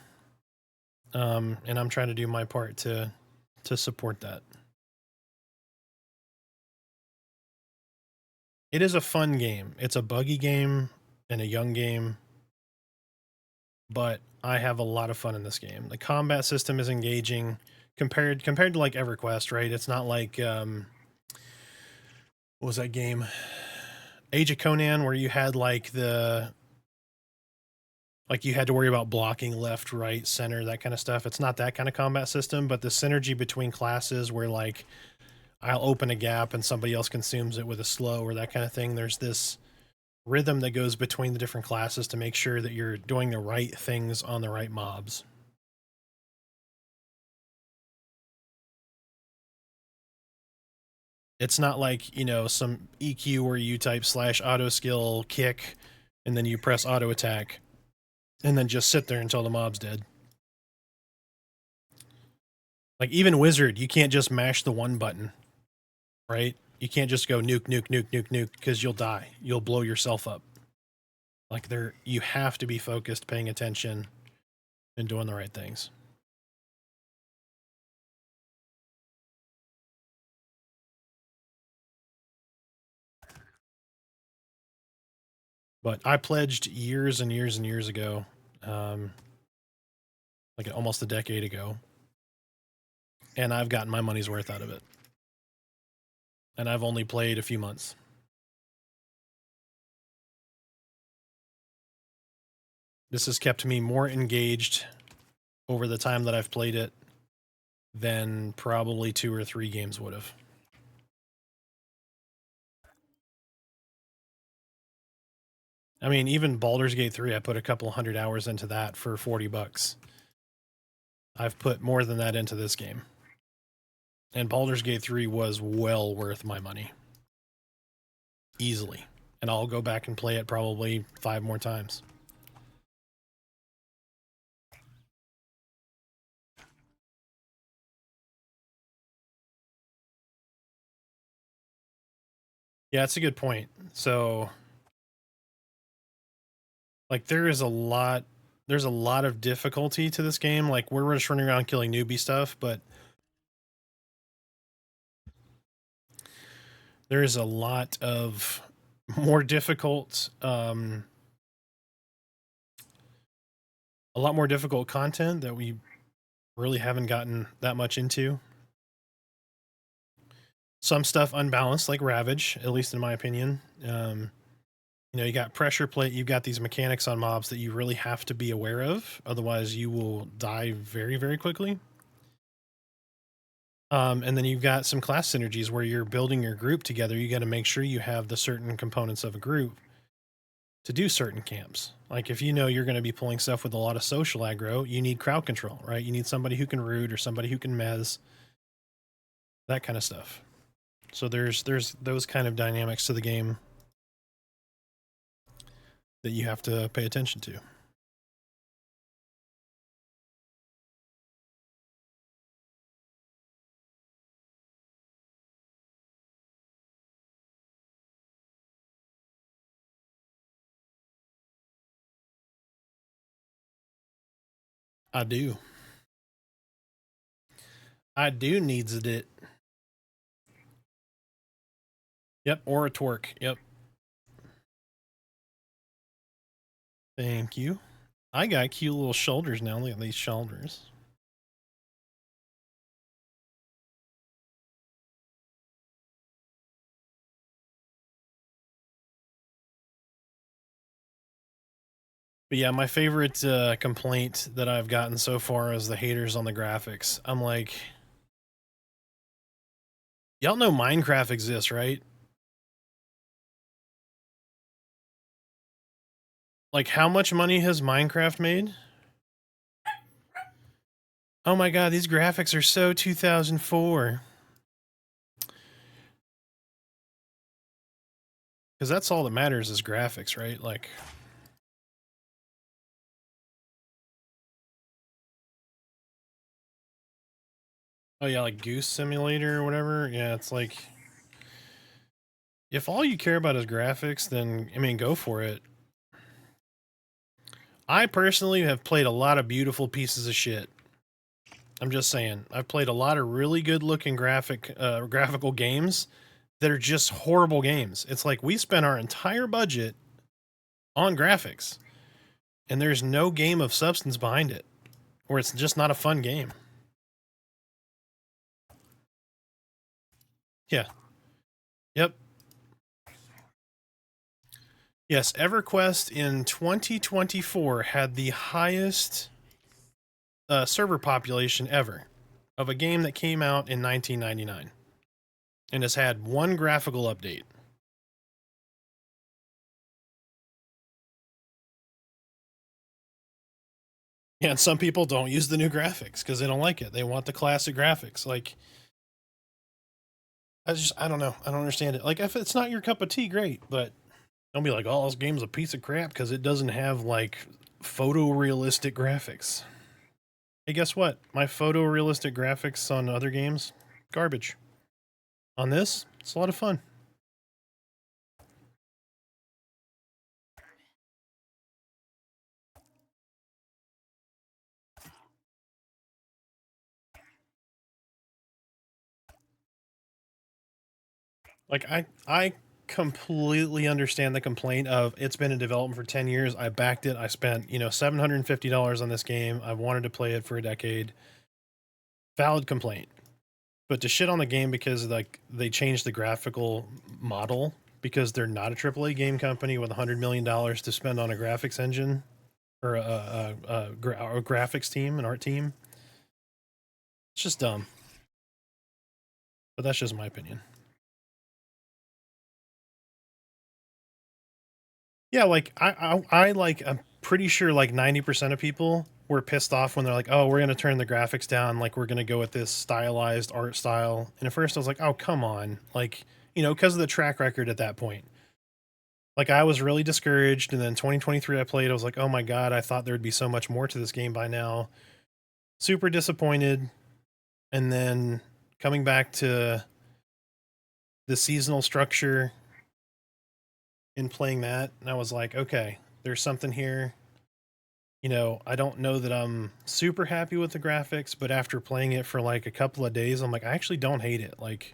And I'm trying to do my part to support that. It is a fun game. It's a buggy game and a young game, but I have a lot of fun in this game. The combat system is engaging compared to like EverQuest, right? It's not like what was that game? Age of Conan, where you had like you had to worry about blocking left, right, center, that kind of stuff. It's not that kind of combat system, but the synergy between classes where like I'll open a gap and somebody else consumes it with a slow or that kind of thing. There's this rhythm that goes between the different classes to make sure that you're doing the right things on the right mobs. It's not like, you know, some EQ where you type /auto skill kick and then you press auto attack and then just sit there until the mob's dead. Like even Wizard, you can't just mash the one button, right? You can't just go nuke because you'll die. You'll blow yourself up. Like you have to be focused, paying attention, and doing the right things. But I pledged years and years and years ago, like almost a decade ago, and I've gotten my money's worth out of it. And I've only played a few months. This has kept me more engaged over the time that I've played it than probably 2 or 3 games would have. I mean, even Baldur's Gate 3, I put a couple 100 hours into that for $40. I've put more than that into this game. And Baldur's Gate 3 was well worth my money. Easily. And I'll go back and play it probably 5 more times. Yeah, that's a good point. So, like, there's a lot of difficulty to this game. Like, we're just running around killing newbie stuff, but there's a lot of more difficult, a lot more difficult content that we really haven't gotten that much into. Some stuff unbalanced, like Ravage, at least in my opinion. You know, you got pressure plate, you've got these mechanics on mobs that you really have to be aware of, otherwise you will die very, very quickly. And then you've got some class synergies where you're building your group together. You got to make sure you have the certain components of a group to do certain camps. Like if you know you're going to be pulling stuff with a lot of social aggro, you need crowd control, right? You need somebody who can root or somebody who can mez, that kind of stuff. So there's those kind of dynamics to the game that you have to pay attention to. I do. I do needs it. Yep, or a twerk. Yep. Thank you. I got cute little shoulders now. Look at these shoulders. But yeah, my favorite complaint that I've gotten so far is the haters on the graphics. I'm like, y'all know Minecraft exists, right? Like, how much money has Minecraft made? Oh my god, these graphics are so 2004. Because that's all that matters is graphics, right? Like, oh yeah, like Goose Simulator or whatever. Yeah, it's like, if all you care about is graphics, then, I mean, go for it. I personally have played a lot of beautiful pieces of shit. I'm just saying. I've played a lot of really good looking graphical games that are just horrible games. It's like we spent our entire budget on graphics and there's no game of substance behind it, or it's just not a fun game. Yeah. Yep. Yes, EverQuest in 2024 had the highest server population ever of a game that came out in 1999 and has had one graphical update. Yeah, and some people don't use the new graphics because they don't like it. They want the classic graphics. Like, I don't know. I don't understand it. Like, if it's not your cup of tea, great, but don't be like, oh, this game's a piece of crap because it doesn't have like photorealistic graphics. Hey, guess what? My photorealistic graphics on other games, garbage. On this, it's a lot of fun. Like I completely understand the complaint of it's been in development for 10 years. I backed it. I spent, $750 on this game. I've wanted to play it for a decade. Valid complaint. But to shit on the game because like they changed the graphical model because they're not a AAA game company with $100 million to spend on a graphics engine or a graphics team, an art team. It's just dumb. But that's just my opinion. Yeah, like I like I'm pretty sure like 90% of people were pissed off when they're like, "Oh, we're going to turn the graphics down, like we're going to go with this stylized art style." And at first I was like, "Oh, come on." Like, because of the track record at that point. Like I was really discouraged, and then 2023 I played, I was like, "Oh my god, I thought there would be so much more to this game by now." Super disappointed. And then coming back to the seasonal structure, in playing that, and I was like, okay, there's something here. You know, I don't know that I'm super happy with the graphics, but after playing it for like a couple of days, I'm like, I actually don't hate it. Like,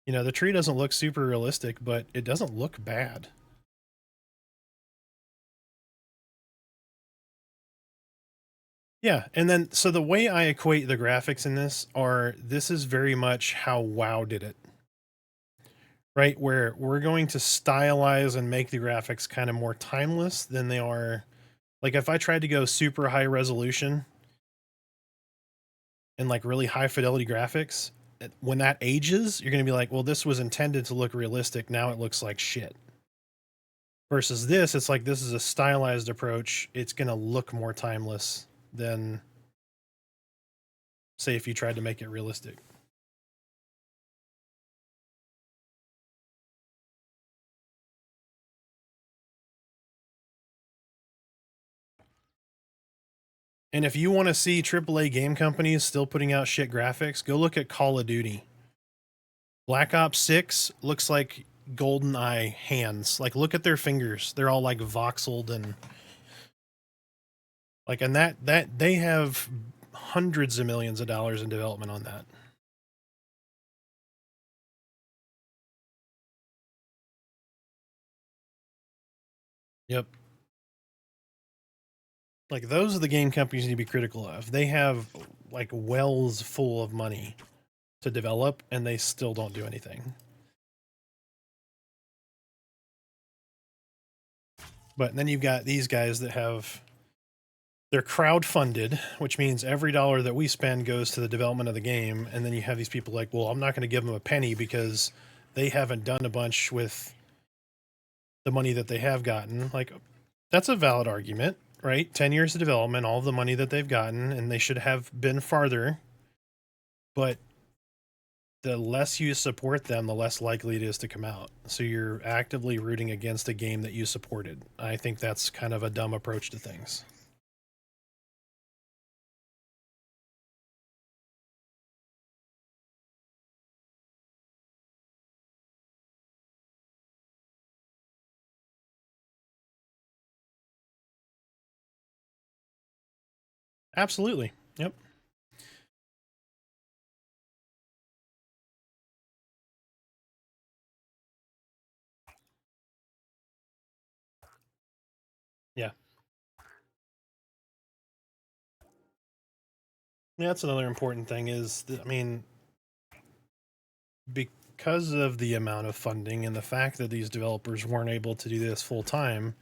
you know, the tree doesn't look super realistic, but it doesn't look bad. Yeah, and then so the way I equate the graphics in this is very much how WoW did it. Right? Where we're going to stylize and make the graphics kind of more timeless than they are. Like if I tried to go super high resolution and like really high fidelity graphics, when that ages, you're going to be like, well, this was intended to look realistic. Now it looks like shit. Versus this, it's like this is a stylized approach. It's going to look more timeless than, say, if you tried to make it realistic. And if you want to see AAA game companies still putting out shit graphics, go look at Call of Duty. Black Ops 6 looks like GoldenEye hands. Like, look at their fingers. They're all like voxeled and like, and that they have hundreds of millions of dollars in development on that. Yep. Like, those are the game companies you need to be critical of. They have like wells full of money to develop, and they still don't do anything. But then you've got these guys that have, they're crowd-funded, which means every dollar that we spend goes to the development of the game. And then you have these people like, well, I'm not going to give them a penny because they haven't done a bunch with the money that they have gotten. Like, that's a valid argument, right? 10 years of development, all the money that they've gotten, and they should have been farther. But the less you support them, the less likely it is to come out. So you're actively rooting against a game that you supported. I think that's kind of a dumb approach to things. Absolutely. Yep. Yeah. Yeah, that's another important thing is, I mean, because of the amount of funding and the fact that these developers weren't able to do this full time,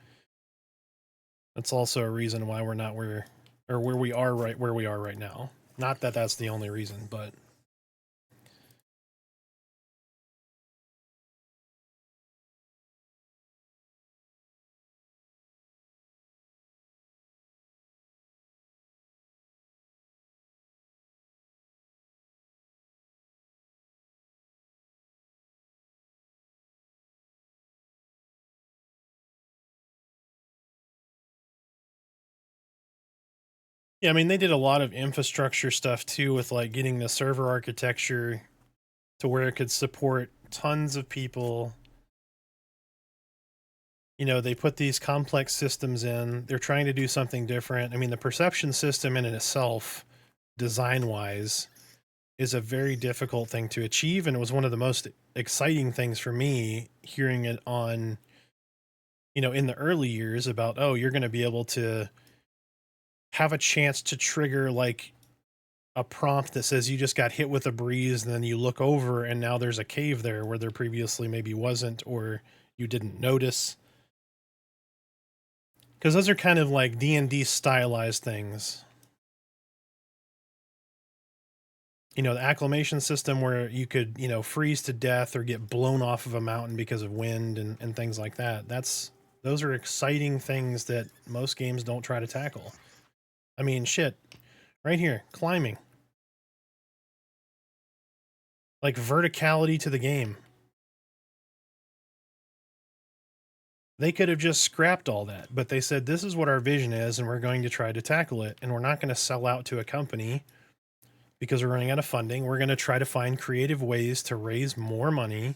that's also a reason why we're not where we are right now. Not that that's the only reason, but yeah, I mean, they did a lot of infrastructure stuff too with like getting the server architecture to where it could support tons of people. You know, they put these complex systems in. They're trying to do something different. I mean, the perception system in itself, design-wise, is a very difficult thing to achieve, and it was one of the most exciting things for me hearing it on, you know, in the early years about, oh, you're going to be able to have a chance to trigger like a prompt that says you just got hit with a breeze, and then you look over and now there's a cave there where there previously maybe wasn't, or you didn't notice. Because those are kind of like D&D stylized things. You know, the acclimation system where you could, you know, freeze to death or get blown off of a mountain because of wind and things like that. Those are exciting things that most games don't try to tackle. I mean, shit, right here, climbing. Like verticality to the game. They could have just scrapped all that, but they said, this is what our vision is, and we're going to try to tackle it. And we're not going to sell out to a company because we're running out of funding. We're going to try to find creative ways to raise more money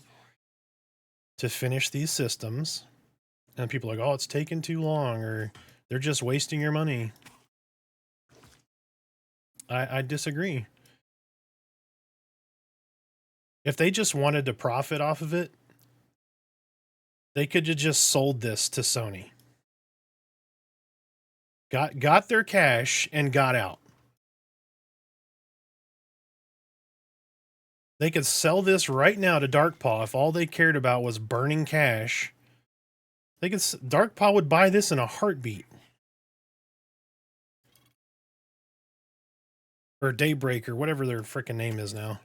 to finish these systems. And people are like, oh, it's taking too long, or they're just wasting your money. I disagree. If they just wanted to profit off of it, they could have just sold this to Sony. Got their cash and got out. They could sell this right now to Darkpaw if all they cared about was burning cash. They could Darkpaw would buy this in a heartbeat. Or Daybreak or whatever their frickin' name is now.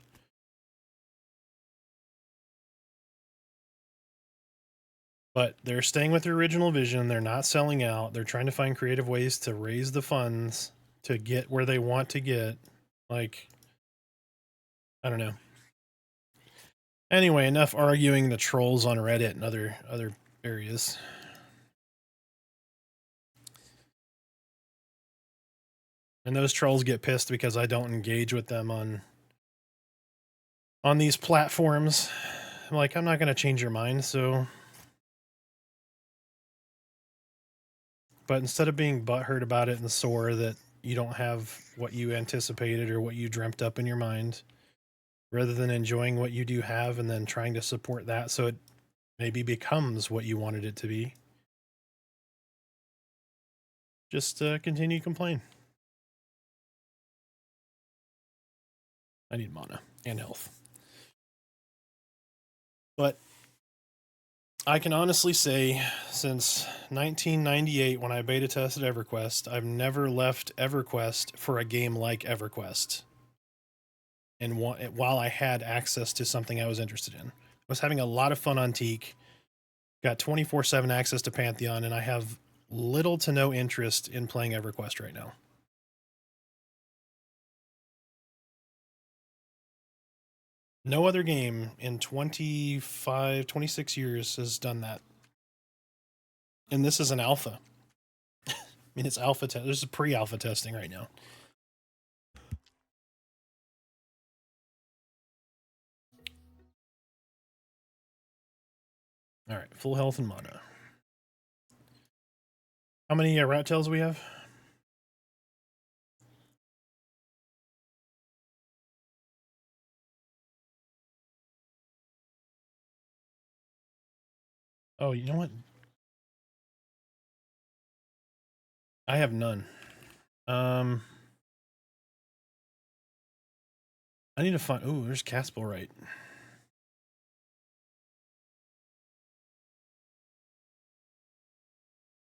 But they're staying with their original vision. They're not selling out. They're trying to find creative ways to raise the funds to get where they want to get. Like, I don't know. Anyway, enough arguing the trolls on Reddit and other areas. And those trolls get pissed because I don't engage with them on these platforms. I'm like, I'm not going to change your mind, so... But instead of being butthurt about it and sore that you don't have what you anticipated or what you dreamt up in your mind, rather than enjoying what you do have and then trying to support that so it maybe becomes what you wanted it to be, just continue to complain. I need mana and health. But I can honestly say, since 1998, when I beta tested EverQuest, I've never left EverQuest for a game like EverQuest. And while I had access to something I was interested in, I was having a lot of fun on Teak, got 24/7 access to Pantheon, and I have little to no interest in playing EverQuest right now. No other game in 25, 26 years has done that. And this is an alpha. I mean, it's alpha test. This is pre-alpha testing right now. All right, full health and mana. How many rat tails do we have? Oh, you know what? I have none. I need to find... Ooh, there's Caspel right.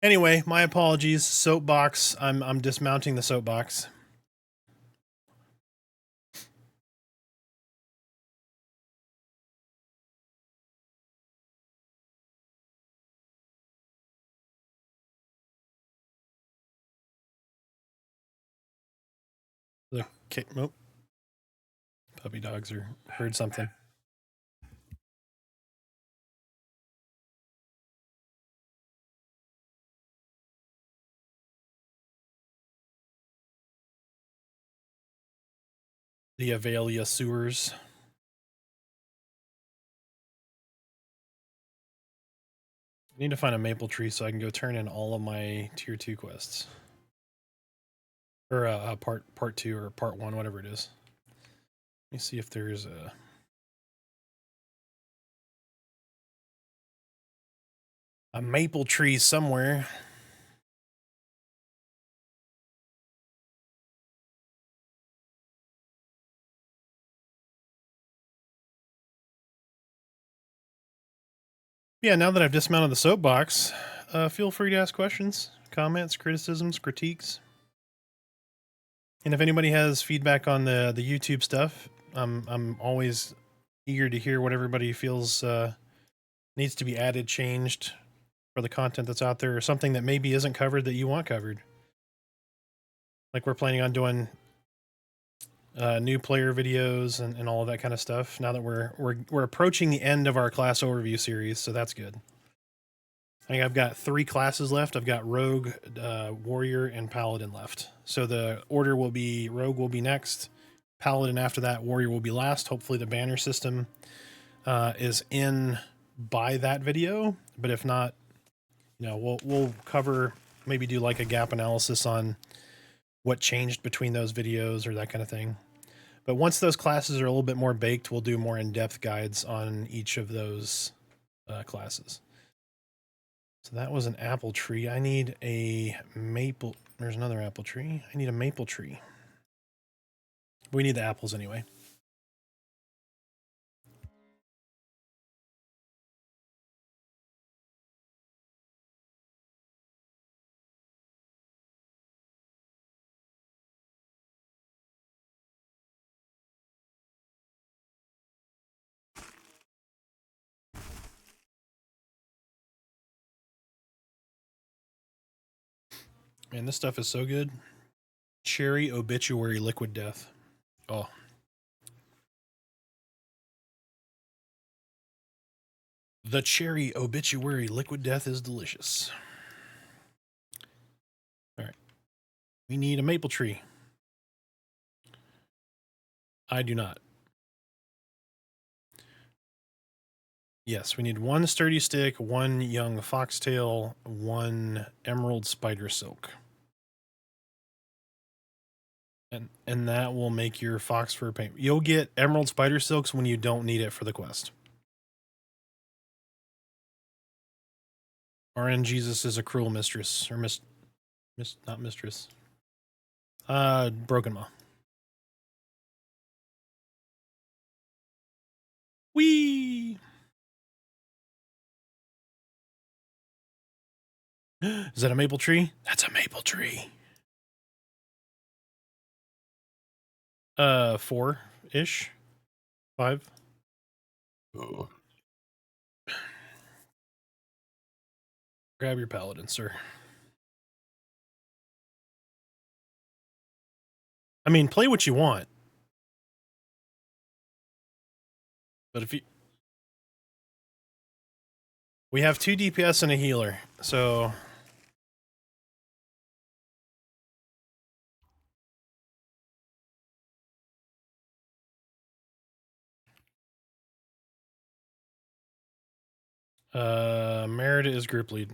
Anyway, my apologies. Soapbox. I'm dismounting the soapbox. Okay, nope. Puppy dogs heard something. The Avalia sewers. I need to find a maple tree so I can go turn in all of my tier 2 quests. Or part 2 or part 1, whatever it is. Let me see if there's a maple tree somewhere. Yeah, now that I've dismounted the soapbox, feel free to ask questions, comments, criticisms, critiques. And if anybody has feedback on the YouTube stuff, I'm always eager to hear what everybody feels needs to be added, changed for the content that's out there, or something that maybe isn't covered that you want covered. Like we're planning on doing new player videos and all of that kind of stuff. Now that we're approaching the end of our class overview series, so that's good. I think I've got 3 classes left. I've got Rogue, Warrior, and Paladin left. So the order will be Rogue will be next, Paladin after that, Warrior will be last. Hopefully the banner system is in by that video, but if not, You know, we'll cover, maybe do like a gap analysis on what changed between those videos or that kind of thing. But once those classes are a little bit more baked, we'll do more in-depth guides on each of those classes. So that was an apple tree. I need a maple. There's another apple tree. I need a maple tree. We need the apples anyway. Man, this stuff is so good. Cherry Obituary Liquid Death. Oh. The Cherry Obituary Liquid Death is delicious. All right. We need a maple tree. I do not. Yes, we need one sturdy stick, one young foxtail, one emerald spider silk. And that will make your fox fur paint. You'll get emerald spider silks when you don't need it for the quest. RN Jesus is a cruel mistress, or not mistress. Broken Maw. Whee! Is that a maple tree? That's a maple tree. 4-ish. 5. Oh. Grab your paladin, sir. I mean, play what you want. But if you... We have 2 DPS and a healer, so... Merida is group lead.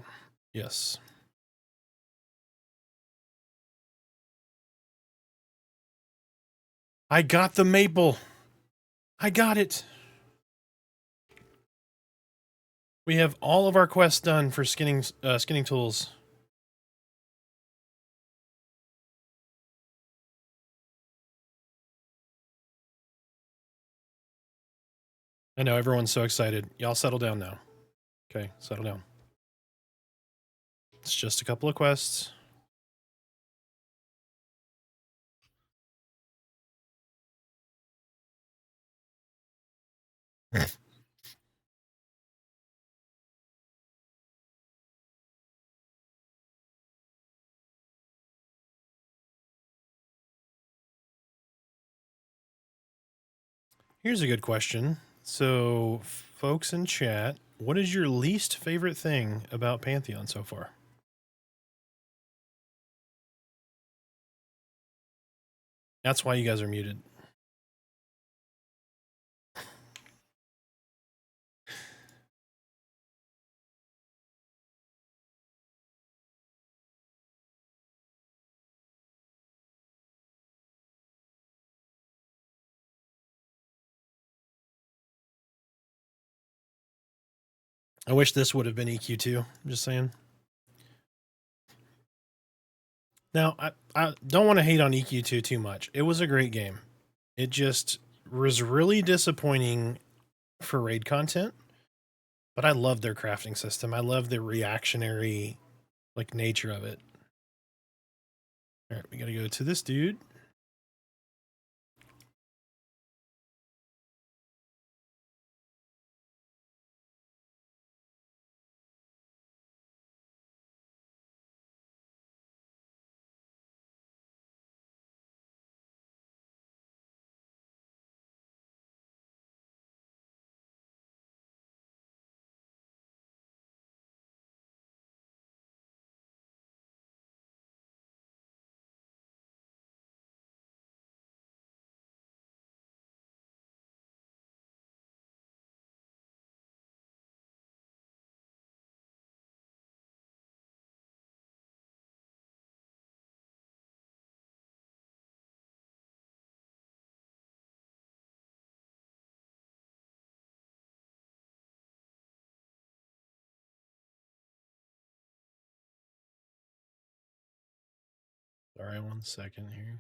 Yes. I got the maple. I got it. We have all of our quests done for skinning tools. I know everyone's so excited. Y'all settle down now. Okay, settle down. It's just a couple of quests. Here's a good question. So, folks in chat, what is your least favorite thing about Pantheon so far? That's why you guys are muted. I wish this would have been EQ2. I'm just saying. Now, I don't want to hate on EQ2 too much. It was a great game. It just was really disappointing for raid content. But I love their crafting system. I love the reactionary nature of it. All right, we got to go to this dude. Sorry, 1 second here.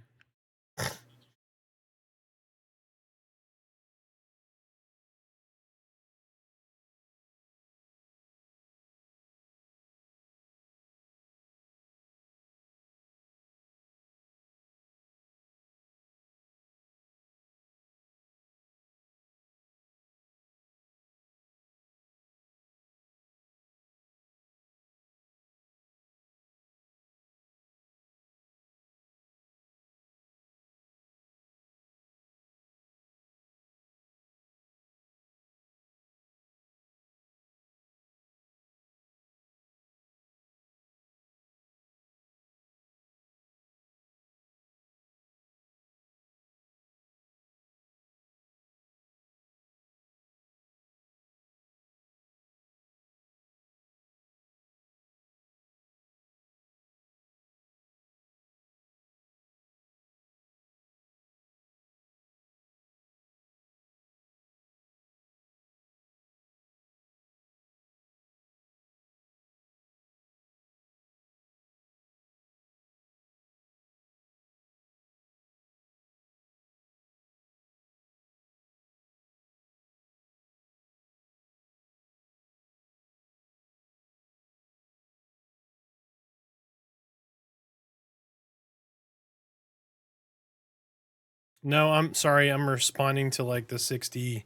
No, I'm sorry. I'm responding to like the 60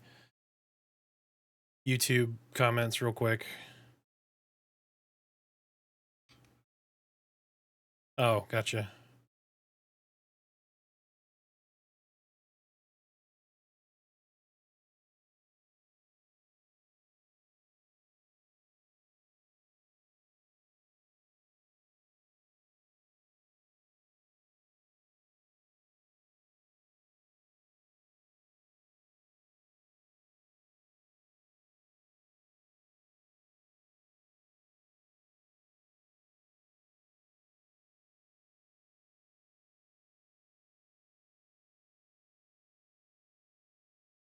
YouTube comments real quick. Oh, gotcha.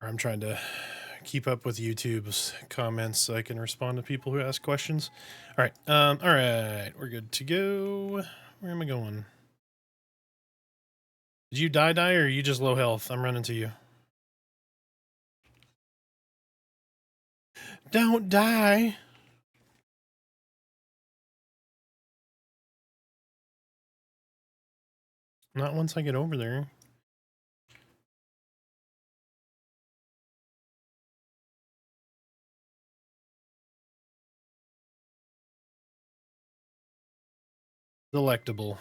I'm trying to keep up with YouTube's comments so I can respond to people who ask questions. All right. All right. We're good to go. Where am I going? Did you die, or are you just low health? I'm running to you. Don't die. Not once I get over there. Delectable.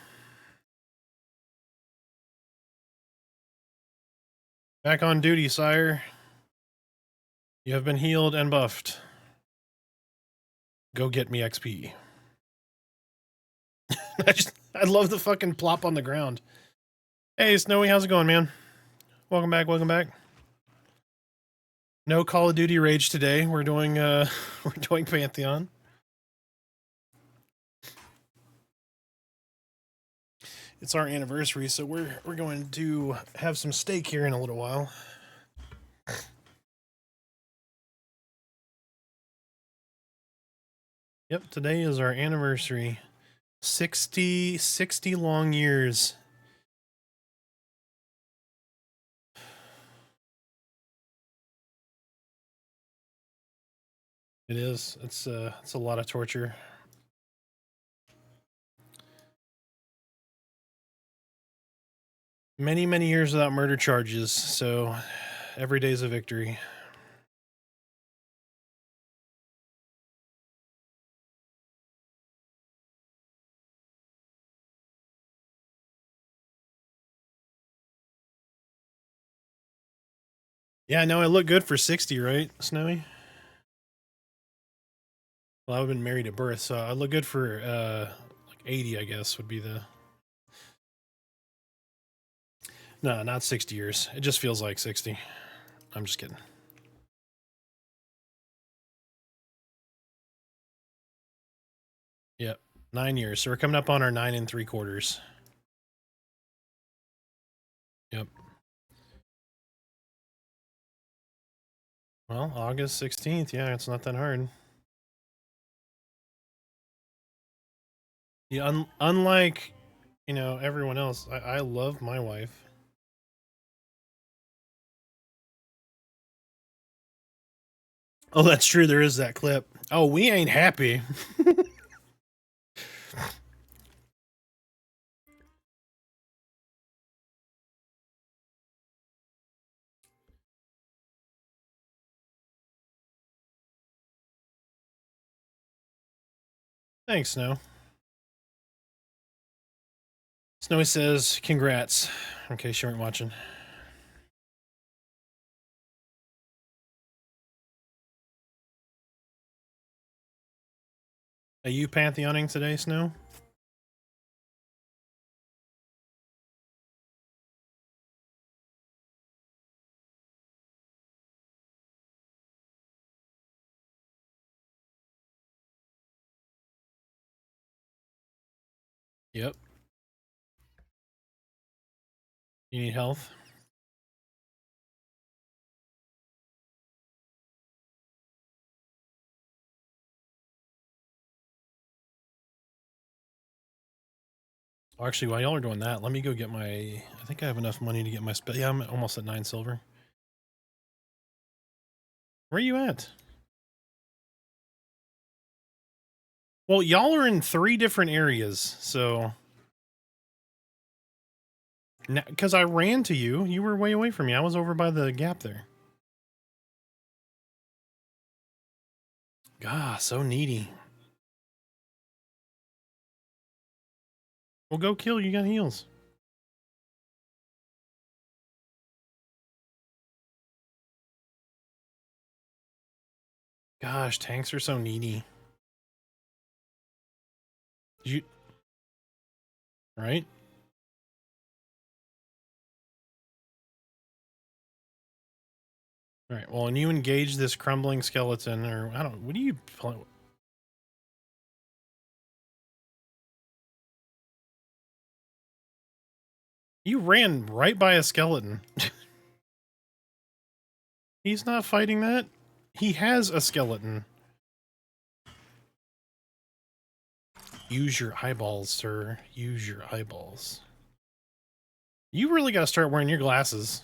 Back on duty, sire. You have been healed and buffed. Go get me XP. I love the fucking plop on the ground. Hey, Snowy, how's it going, man? Welcome back, welcome back. No Call of Duty rage today. We're doing we're doing Pantheon. It's our anniversary, so we're going to have some steak here in a little while. Yep, today is our anniversary. 60 long years. It is. It's a lot of torture. Many years without murder charges, so every day's a victory. Yeah, no, I look good for 60, right, Snowy? Well, I've been married at birth, so I look good for like 80, I guess, would be the... No, not 60 years. It just feels like 60. I'm just kidding. Yep, 9 years. So we're coming up on our 9 3/4. Yep. Well, August 16th. Yeah, it's not that hard. Yeah, unlike you know, everyone else. I love my wife. Oh, that's true. There is that clip. Oh, we ain't happy. Thanks, Snow. Snowy says, congrats, in case you weren't watching. Are you pantheoning today, Snow? Yep. You need health? Oh, actually, while y'all are doing that, let me go get my... I think I have enough money to get my... Yeah, I'm almost at 9 silver. Where are you at? Well, y'all are in 3 different areas, so... Because I ran to you. You were way away from me. I was over by the gap there. God, so needy. Well, go kill. You got heals. Gosh, tanks are so needy. You... Right? Alright, well, and you engage this crumbling skeleton, or... I don't... What do you... You ran right by a skeleton. He's not fighting that. He has a skeleton. Use your eyeballs, sir. Use your eyeballs. You really got to start wearing your glasses.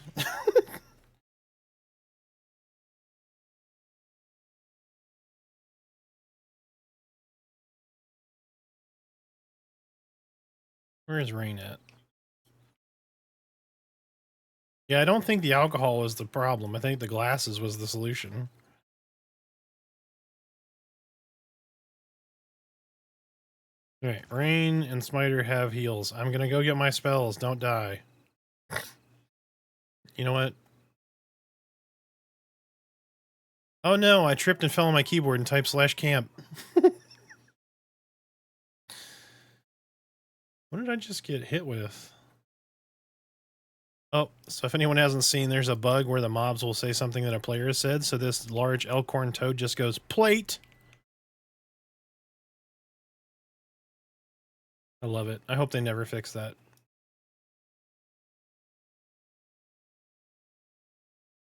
Where is Rain at? Yeah, I don't think the alcohol was the problem. I think the glasses was the solution. Alright, Rain and Smiter have heals. I'm gonna go get my spells. Don't die. You know what? Oh no, I tripped and fell on my keyboard and typed /camp. What did I just get hit with? Oh, so if anyone hasn't seen, there's a bug where the mobs will say something that a player has said, so this large elkhorn toad just goes, plate! I love it. I hope they never fix that.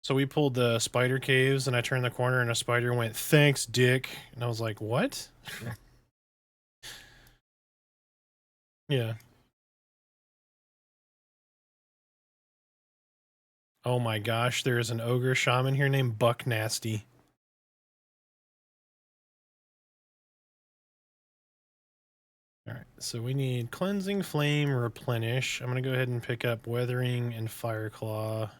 So we pulled the spider caves, and I turned the corner, and a spider went, thanks, dick. And I was like, what? Yeah. Oh my gosh, there's an ogre shaman here named Buck Nasty. Alright, so we need Cleansing Flame, Replenish. I'm going to go ahead and pick up Weathering and Fireclaw.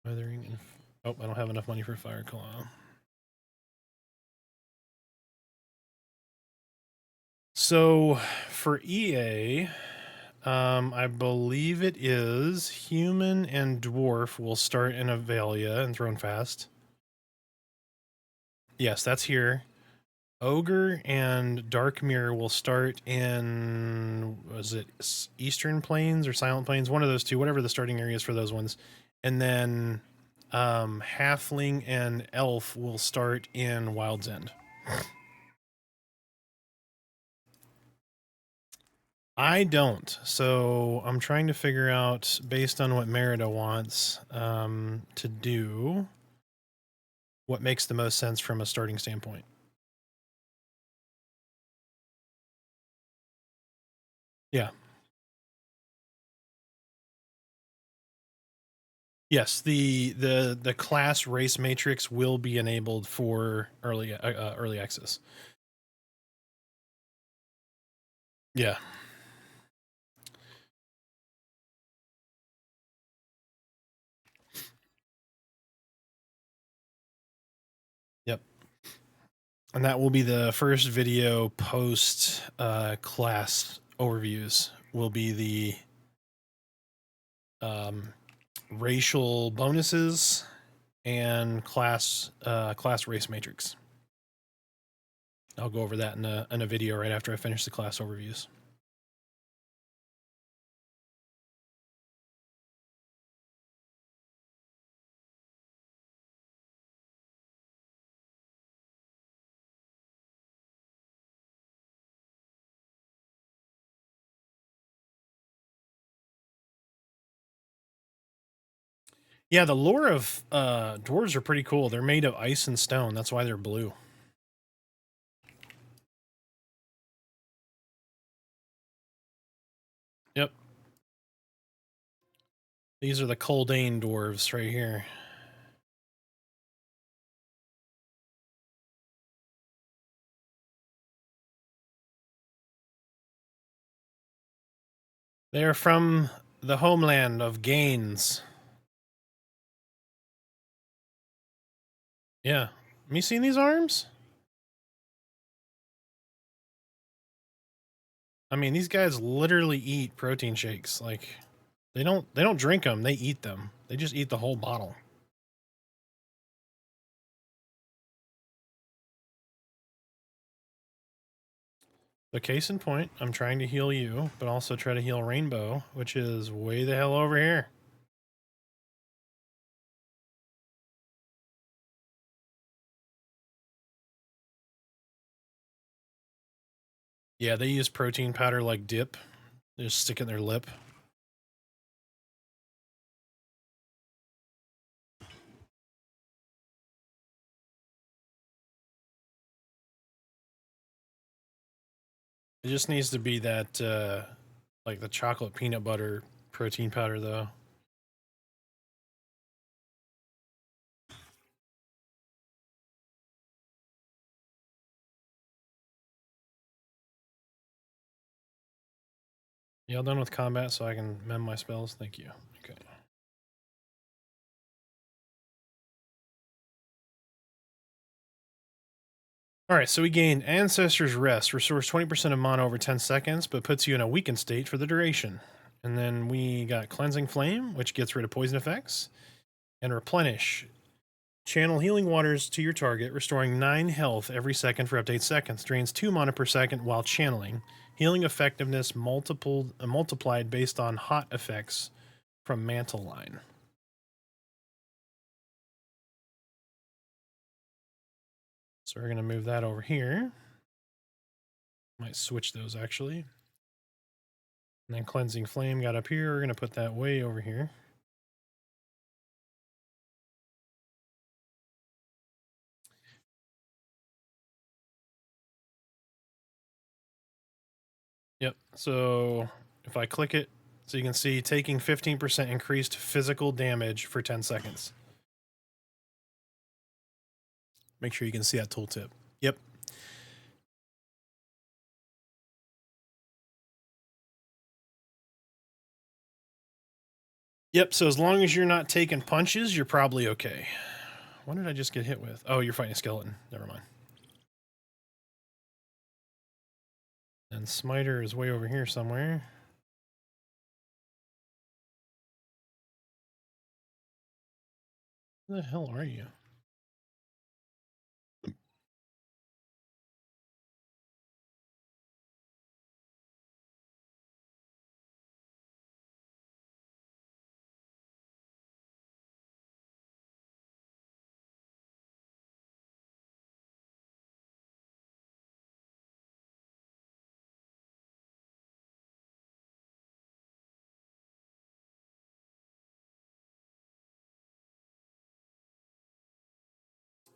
Weathering and... Oh, I don't have enough money for Fireclaw. So, for EA, I believe it is Human and Dwarf will start in Avelia and Thrown Fast. Yes, that's here. Ogre and Dark Mirror will start in, was it Eastern Plains or Silent Plains? One of those two, whatever the starting areas for those ones. And then Halfling and Elf will start in Wild's End. I don't. So I'm trying to figure out, based on what Merida wants to do, what makes the most sense from a starting standpoint. Yeah. Yes, the class race matrix will be enabled for early access. Yeah. Yep. And that will be the first video post class overviews. Will be the racial bonuses and class race matrix. I'll go over that in a video right after I finish the class overviews. Yeah, the lore of dwarves are pretty cool. They're made of ice and stone. That's why they're blue. Yep. These are the Coldane dwarves right here. They are from the homeland of Gaines. Yeah. Have you seen these arms? I mean, these guys literally eat protein shakes. Like, they don't drink them. They eat them. They just eat the whole bottle. The case in point, I'm trying to heal you, but also try to heal Rainbow, which is way the hell over here. Yeah, they use protein powder like dip. They just stick it in their lip. It just needs to be that, like the chocolate peanut butter protein powder, though. Y'all done with combat so I can mem my spells? Thank you. Okay. Alright, so we gain Ancestor's Rest. Restores 20% of mana over 10 seconds, but puts you in a weakened state for the duration. And then we got Cleansing Flame, which gets rid of poison effects. And Replenish. Channel healing waters to your target, restoring 9 health every second for up to 8 seconds. Drains 2 mana per second while channeling. Healing effectiveness multiplied based on hot effects from Mantle Line. So we're going to move that over here. Might switch those actually. And then Cleansing Flame got up here. We're going to put that way over here. Yep. So if I click it, so you can see taking 15% increased physical damage for 10 seconds. Make sure you can see that tooltip. Yep. Yep, so as long as you're not taking punches, you're probably okay. What did I just get hit with? Oh, you're fighting a skeleton. Never mind. And Smiter is way over here somewhere. Where the hell are you?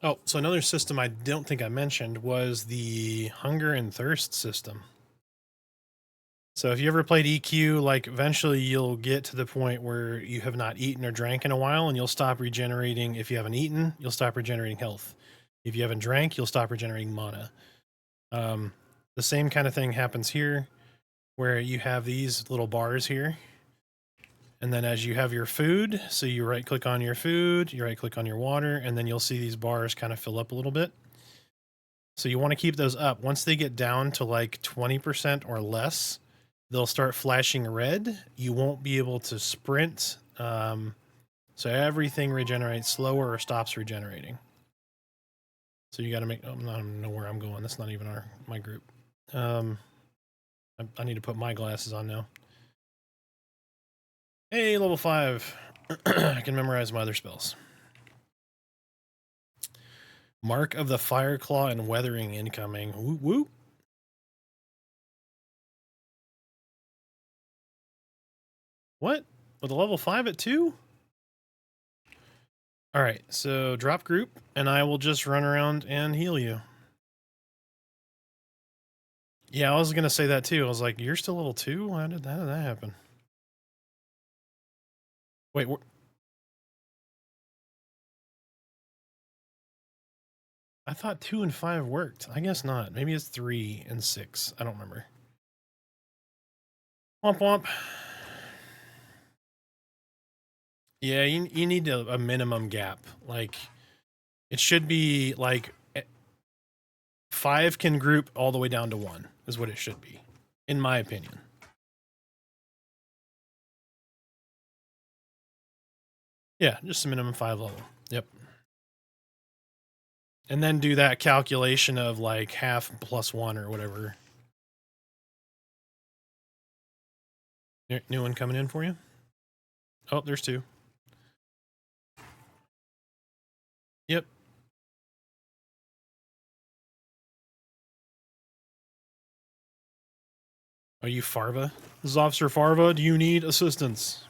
Oh, so another system I don't think I mentioned was the hunger and thirst system. So if you ever played EQ, like eventually you'll get to the point where you have not eaten or drank in a while and you'll stop regenerating. If you haven't eaten, you'll stop regenerating health. If you haven't drank, you'll stop regenerating mana. The same kind of thing happens here where you have these little bars here. And then as you have your food, so you right click on your food, you right click on your water, and then you'll see these bars kind of fill up a little bit. So you want to keep those up. Once they get down to like 20% or less, they'll start flashing red. You won't be able to sprint. So everything regenerates slower or stops regenerating. So you got to make, I don't know where I'm going. That's not even my group. I need to put my glasses on now. Hey, level 5. I can memorize my other spells. Mark of the Fireclaw and Weathering incoming. Whoop, whoop. What? With a level 5 at 2? Alright, so drop group, and I will just run around and heal you. Yeah, I was going to say that too. I was like, you're still level 2? How did that happen? Wait, I thought 2 and 5 worked. I guess not. Maybe it's 3 and 6. I don't remember. Womp womp. Yeah, you need a minimum gap. Like, it should be like 5 can group all the way down to 1 is what it should be, in my opinion. Yeah, just a minimum 5 level. Yep. And then do that calculation of like half plus 1 or whatever. New one coming in for you? Oh, there's 2. Yep. Are you Farva? This is Officer Farva. Do you need assistance?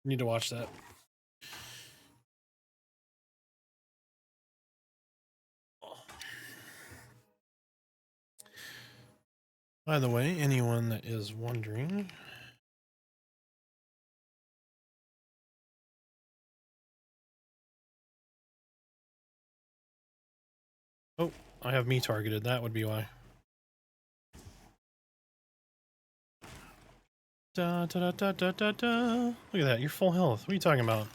Need to watch that. By the way, anyone that is wondering, oh, I have me targeted. That would be why. Da, da, da, da, da, da. Look at that. You're full health. What are you talking about?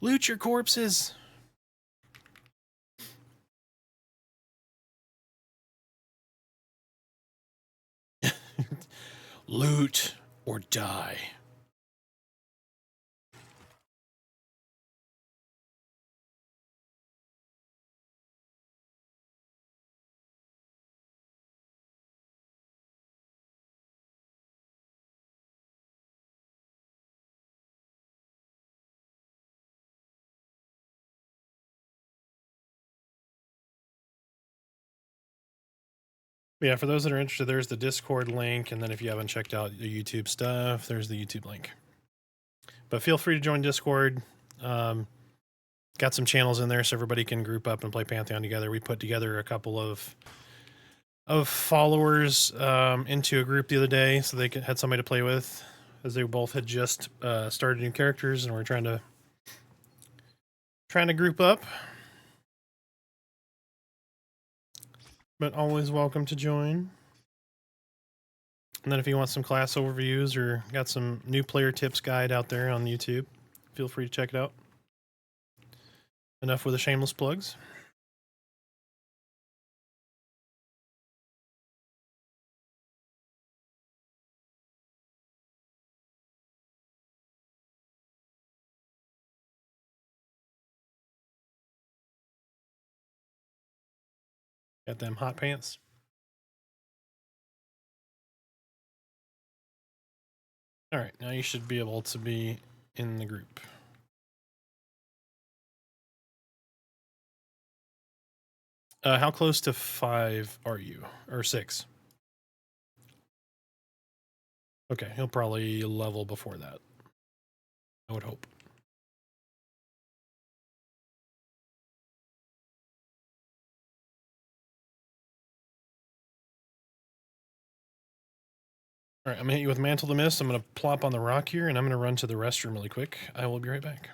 Loot your corpses. Loot or die. Yeah, for those that are interested, there's the Discord link, and then if you haven't checked out the YouTube stuff, there's the YouTube link. But feel free to join Discord. Got some channels in there so everybody can group up and play Pantheon together. We put together a couple of followers into a group the other day so they had somebody to play with, as they both had just started new characters, and we're trying to group up. But always welcome to join. And then if you want some class overviews or got some new player tips guide out there on YouTube, feel free to check it out. Enough with the shameless plugs. Got them hot pants. All right, now you should be able to be in the group. How close to 5 are you? Or 6? Okay, he'll probably level before that. I would hope. All right, I'm gonna hit you with Mantle the Mist. I'm gonna plop on the rock here, and I'm gonna run to the restroom really quick. I will be right back.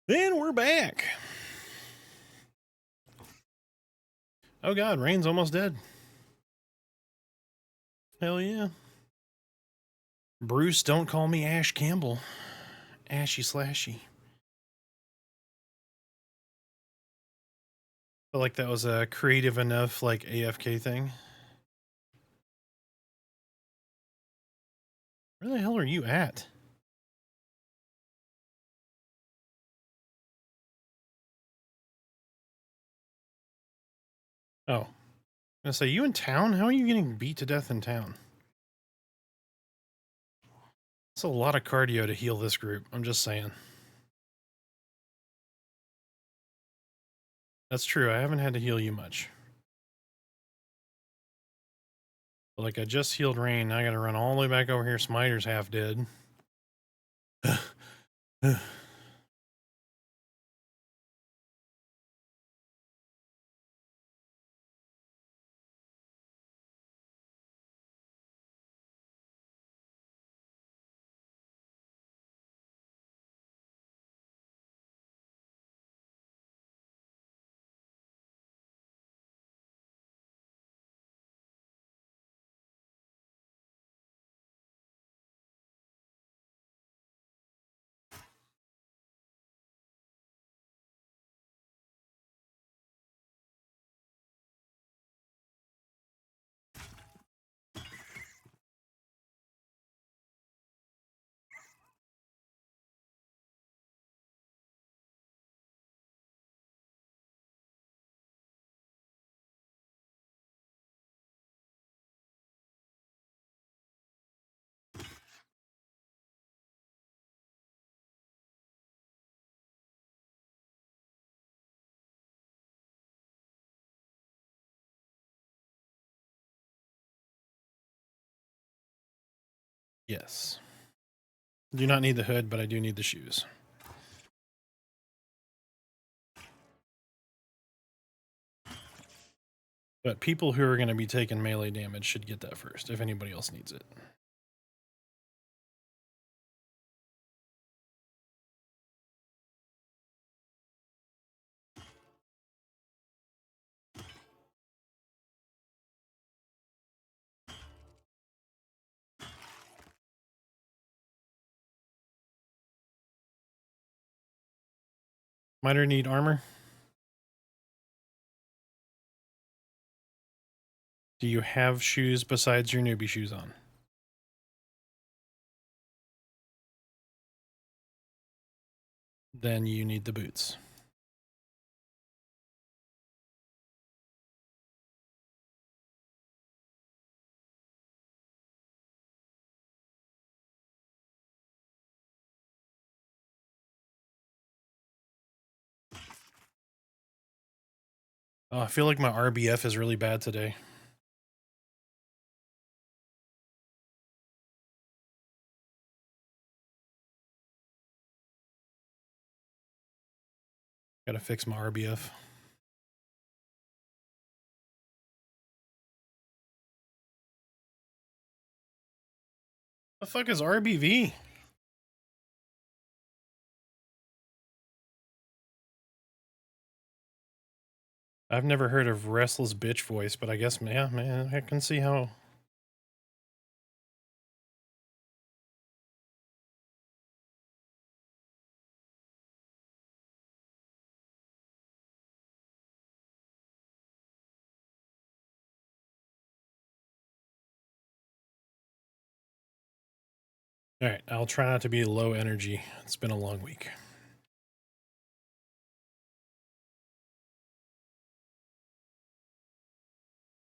Then we're back. Oh god, Rain's almost dead. Hell yeah. Bruce, don't call me Ash Campbell. Ashy slashy. Felt like that was a creative enough, like, AFK thing. Where the hell are you at? Oh. I'm gonna say, you in town? How are you getting beat to death in town? It's a lot of cardio to heal this group. I'm just saying. That's true. I haven't had to heal you much. But like, I just healed Rain. Now I gotta run all the way back over here. Smiter's half dead. Yes. Do not need the hood, but I do need the shoes. But people who are going to be taking melee damage should get that first, if anybody else needs it. Miter need armor? Do you have shoes besides your newbie shoes on? Then you need the boots. Oh, I feel like my RBF is really bad today. Gotta fix my RBF. The fuck is RBV? I've never heard of Restless Bitch Voice, but I guess, yeah, man, I can see how. All right, I'll try not to be low energy. It's been a long week.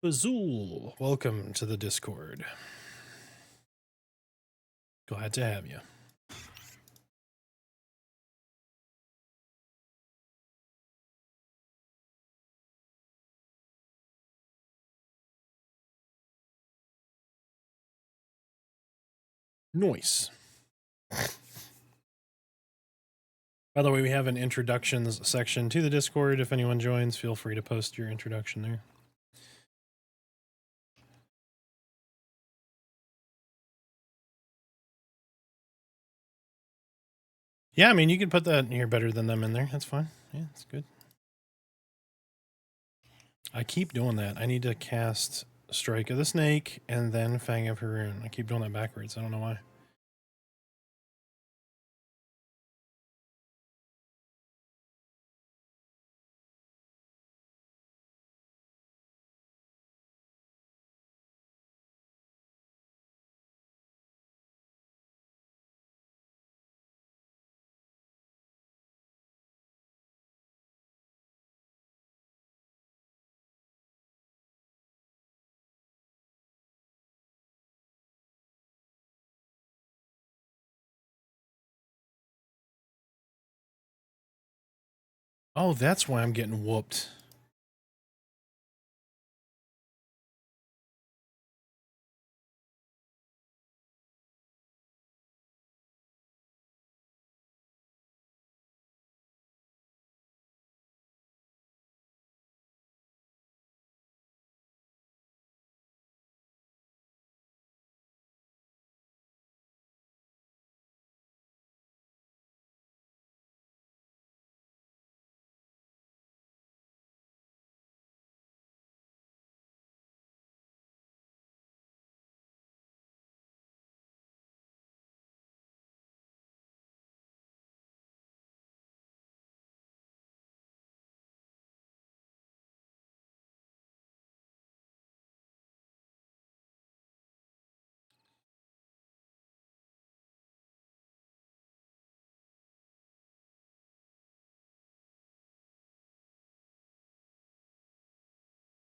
Bazool, welcome to the Discord. Glad to have you. Nice. By the way, we have an introductions section to the Discord. If anyone joins, feel free to post your introduction there. Yeah, I mean, you can put that here better than them in there. That's fine. Yeah, it's good. I keep doing that. I need to cast Strike of the Snake and then Fang of Heroon. I keep doing that backwards. I don't know why. Oh, that's why I'm getting whooped.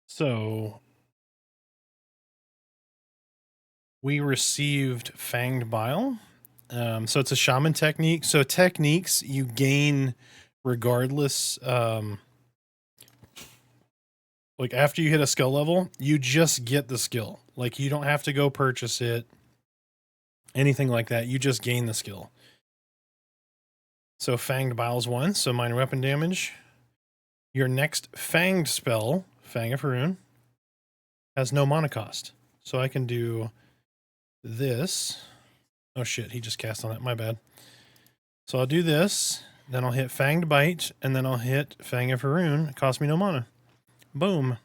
So we received Fanged Bile. So it's a shaman technique. So techniques you gain regardless. Like after you hit a skill level, you just get the skill. Like you don't have to go purchase it. Anything like that. You just gain the skill. So Fanged Bile's 1. So minor weapon damage. Your next Fanged spell, Fang of Heroon, has no mana cost. So I can do this. Oh shit, he just cast on it. My bad. So I'll do this. Then I'll hit Fanged Bite. And then I'll hit Fang of Heroon. It costs me no mana. Boom.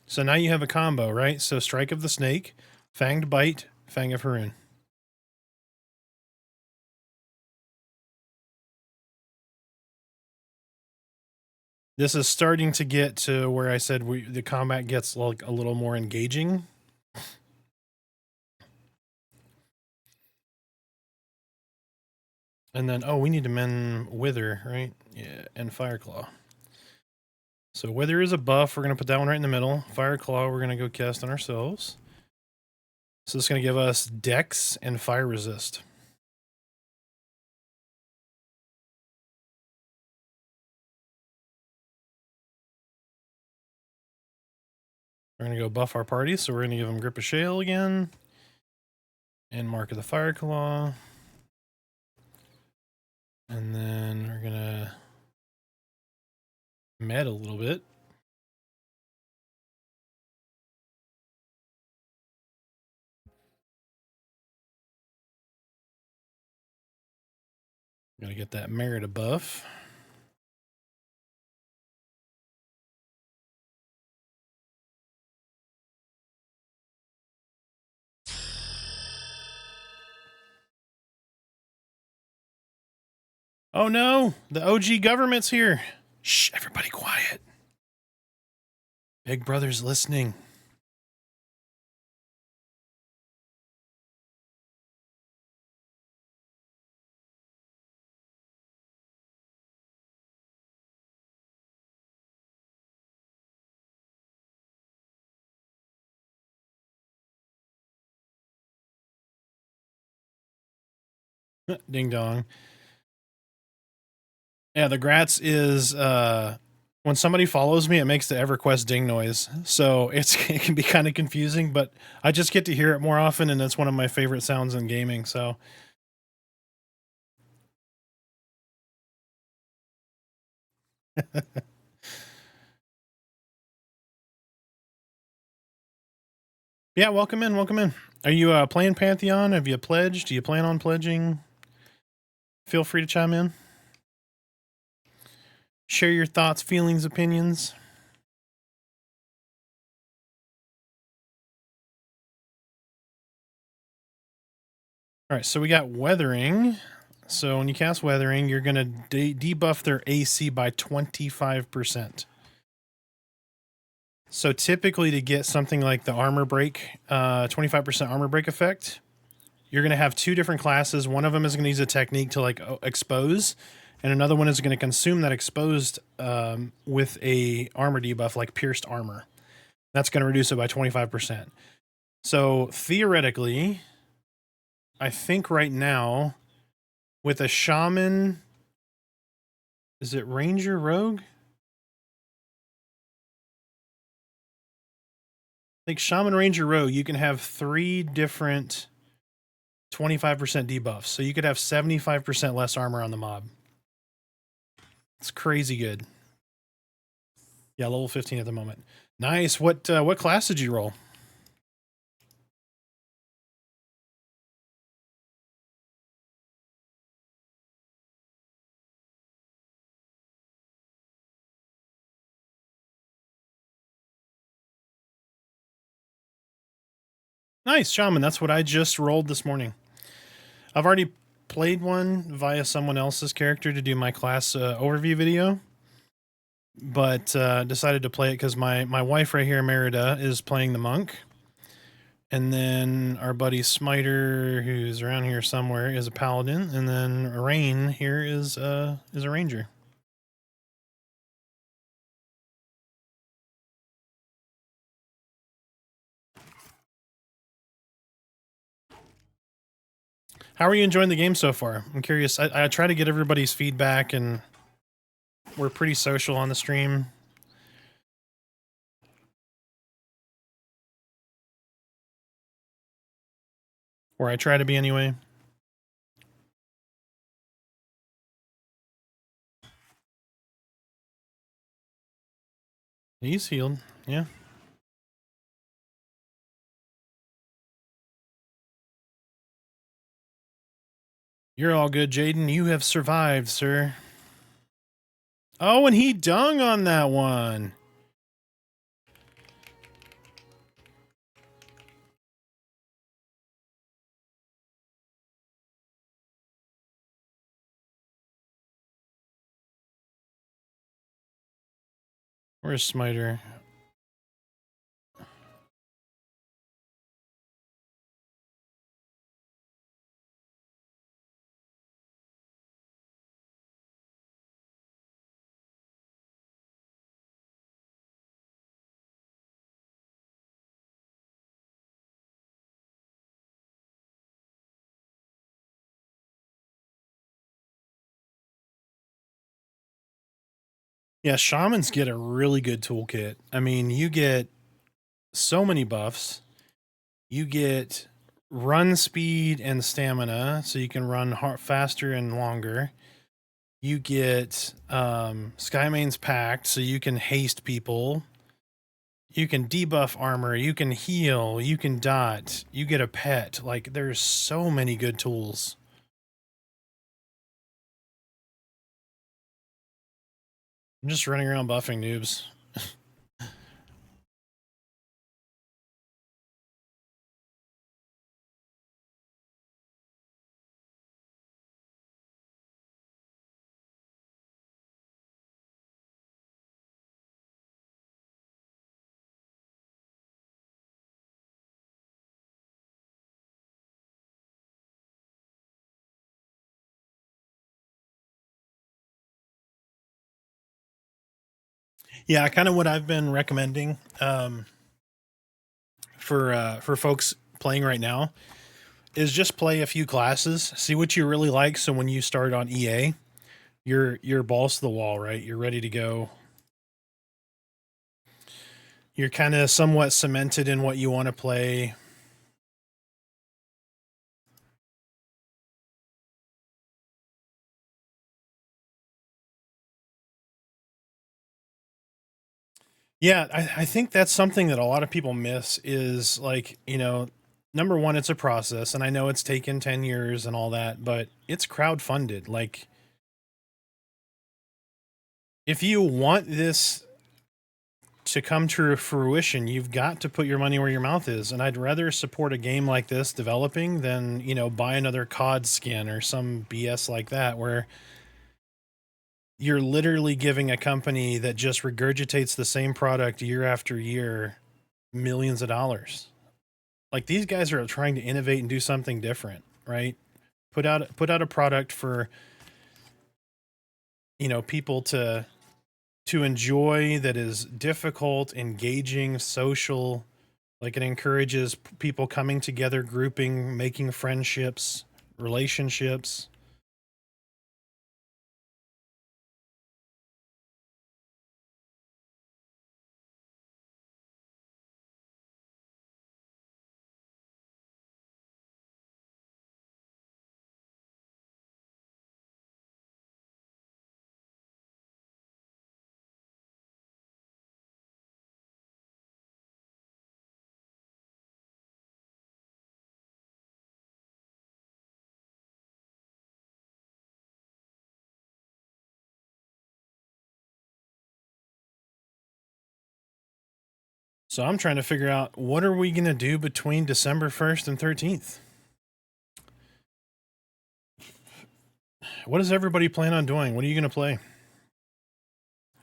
So now you have a combo, right? So Strike of the Snake, Fanged Bite, Fang of Heroon. This is starting to get to where I said the combat gets like a little more engaging. And then, oh, we need to mend Wither, right? Yeah, and Fireclaw. So Wither is a buff. We're going to put that one right in the middle. Fireclaw, we're going to go cast on ourselves. So this is going to give us Dex and Fire Resist. We're going to go buff our party, so we're going to give them Grip of Shale again. And Mark of the Fireclaw. And then we're going to med a little bit. Gotta get that Merida buff. Oh no, the OG government's here. Shh, everybody quiet. Big Brother's listening. Ding dong. Yeah, the Grats is when somebody follows me, it makes the EverQuest ding noise. So it can be kind of confusing, but I just get to hear it more often, and it's one of my favorite sounds in gaming. So yeah, welcome in, welcome in. Are you playing Pantheon? Have you pledged? Do you plan on pledging? Feel free to chime in. Share your thoughts, feelings, opinions. All right, so we got Weathering. So when you cast Weathering, you're going to debuff their AC by 25%. So typically to get something like the armor break, 25% armor break effect, you're going to have two different classes. One of them is going to use a technique to like expose, and another one is going to consume that exposed with a armor debuff like pierced armor. That's going to reduce it by 25%. So theoretically, I think right now with a shaman, is it ranger rogue? I think shaman ranger rogue, you can have 3 different 25% debuffs. So you could have 75% less armor on the mob. It's crazy good. Yeah, level 15 at the moment. Nice. What class did you roll? Nice, shaman. That's what I just rolled this morning. I've already played one via someone else's character to do my class overview video, but decided to play it because my wife right here, Merida, is playing the monk. And then our buddy Smiter, who's around here somewhere, is a paladin. And then Rain here is a ranger. How are you enjoying the game so far? I'm curious. I try to get everybody's feedback, and we're pretty social on the stream. Or I try to be anyway. He's healed. Yeah. You're all good, Jaden. You have survived, sir. Oh, and he dung on that one. Where's Smiter? Yeah, shamans get a really good toolkit. I mean, you get so many buffs. You get run speed and stamina, so you can run faster and longer. You get Skymane's Pact, so you can haste people. You can debuff armor, you can heal, you can dot, you get a pet. Like, there's so many good tools. I'm just running around buffing noobs. Yeah, kind of what I've been recommending for folks playing right now is just play a few classes, see what you really like. So when you start on EA, you're balls to the wall, right? You're ready to go. You're kind of somewhat cemented in what you want to play. Yeah, I think that's something that a lot of people miss is, like, you know, number one, it's a process, and I know it's taken 10 years and all that, but it's crowdfunded. Like, if you want this to come to fruition, you've got to put your money where your mouth is. And I'd rather support a game like this developing than, you know, buy another COD skin or some BS like that, where you're literally giving a company that just regurgitates the same product year after year millions of dollars. Like, these guys are trying to innovate and do something different, right? Put out a product for, you know, people to enjoy, that is difficult, engaging, social. Like, it encourages people coming together, grouping, making friendships, relationships. So I'm trying to figure out, what are we going to do between December 1st and 13th? What does everybody plan on doing? What are you going to play?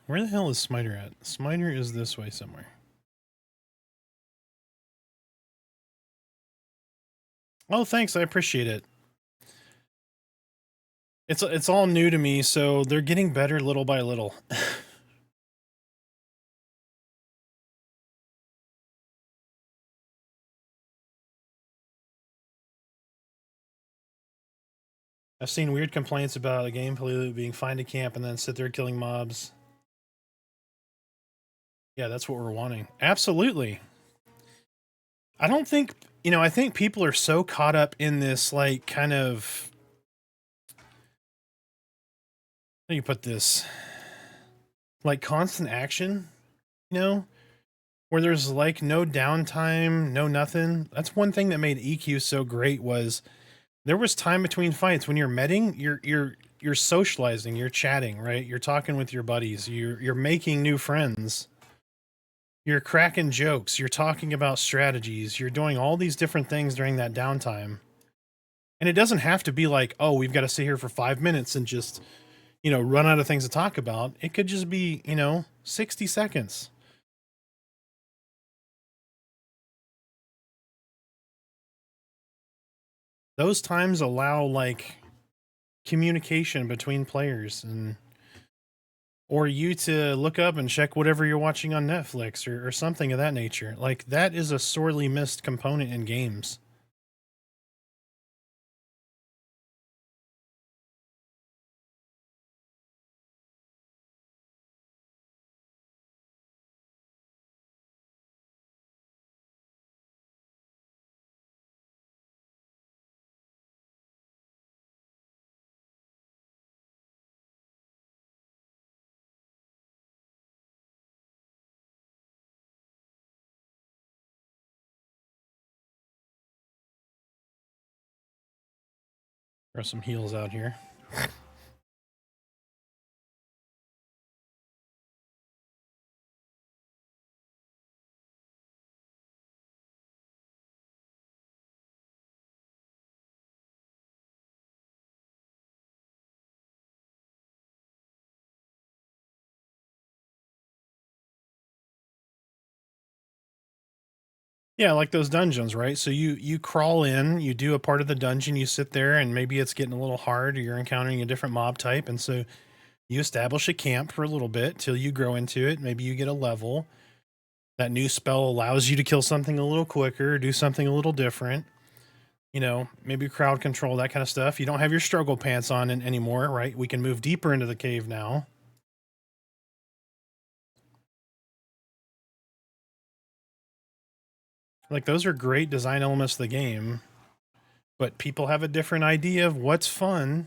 Where the hell is Smiter at? Smiter is this way somewhere. Oh, thanks. I appreciate it. It's all new to me, so they're getting better little by little. I've seen weird complaints about a gameplay being fine to camp and then sit there killing mobs. Yeah, that's what we're wanting. Absolutely. I don't think, you know, I think people are so caught up in this, like, kind of, how do you put this? Like, constant action, you know, where there's like no downtime, no nothing. That's one thing that made EQ so great, was there was time between fights. When you're medding, you're socializing, you're chatting, right? You're talking with your buddies, you're making new friends. You're cracking jokes, you're talking about strategies, you're doing all these different things during that downtime. And it doesn't have to be like, oh, we've got to sit here for 5 minutes and just, you know, run out of things to talk about. It could just be, you know, 60 seconds. Those times allow like communication between players, and or you to look up and check whatever you're watching on Netflix or something of that nature. Like, that is a sorely missed component in games. Throw some heals out here. Yeah, like those dungeons, right? So you crawl in, you do a part of the dungeon, you sit there, and maybe it's getting a little hard, or you're encountering a different mob type, and so you establish a camp for a little bit till you grow into it. Maybe you get a level. That new spell allows you to kill something a little quicker, do something a little different. You know, maybe crowd control, that kind of stuff. You don't have your struggle pants on anymore, right? We can move deeper into the cave now. Like, those are great design elements of the game, but people have a different idea of what's fun,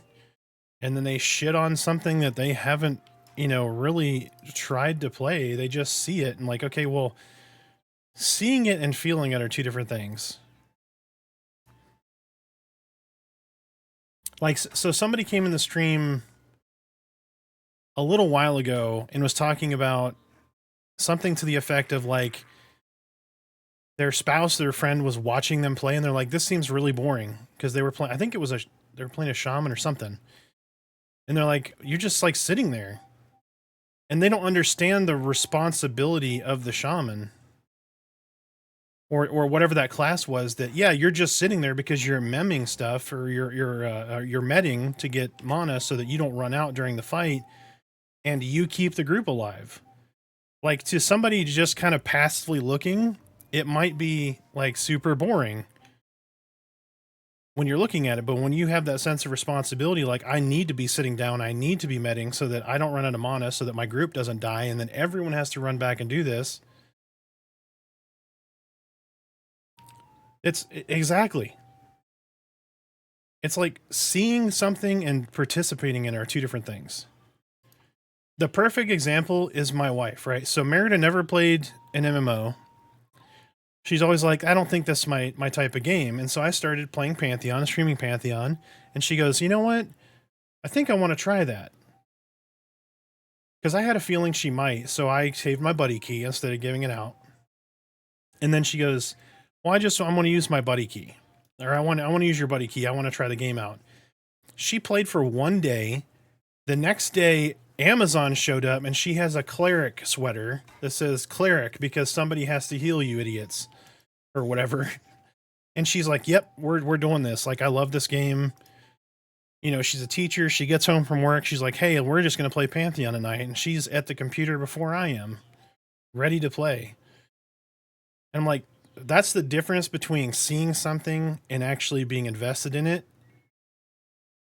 and then they shit on something that they haven't, you know, really tried to play. They just see it and like, okay, well, seeing it and feeling it are two different things. Like, so somebody came in the stream a little while ago and was talking about something to the effect of like, their spouse, their friend was watching them play, and they're like, this seems really boring, because they were playing, I think it was they were playing a shaman or something. And they're like, you're just like sitting there. And they don't understand the responsibility of the shaman. Or whatever that class was, that, yeah, you're just sitting there because you're memming stuff, or you're medding to get mana so that you don't run out during the fight, and you keep the group alive. Like, to somebody just kind of passively looking, it might be like super boring when you're looking at it, but when you have that sense of responsibility, like, I need to be sitting down, I need to be medding so that I don't run out of mana, so that my group doesn't die, and then everyone has to run back and do this. It's exactly. It's like seeing something and participating in it are two different things. The perfect example is my wife, right? So Merida never played an MMO. She's always like, I don't think this is my type of game. And so I started playing Pantheon, streaming Pantheon, and she goes, you know what? I think I want to try that. Because I had a feeling she might, so I saved my buddy key instead of giving it out. And then she goes, well, I want to use my buddy key. Or I want to use your buddy key. I want to try the game out. She played for one day. The next day, Amazon showed up, and she has a cleric sweater that says cleric because somebody has to heal you idiots, or whatever. And she's like, yep, we're doing this. Like, I love this game. You know, she's a teacher. She gets home from work. She's like, hey, we're just going to play Pantheon tonight. And she's at the computer before I am, ready to play. And I'm like, that's the difference between seeing something and actually being invested in it,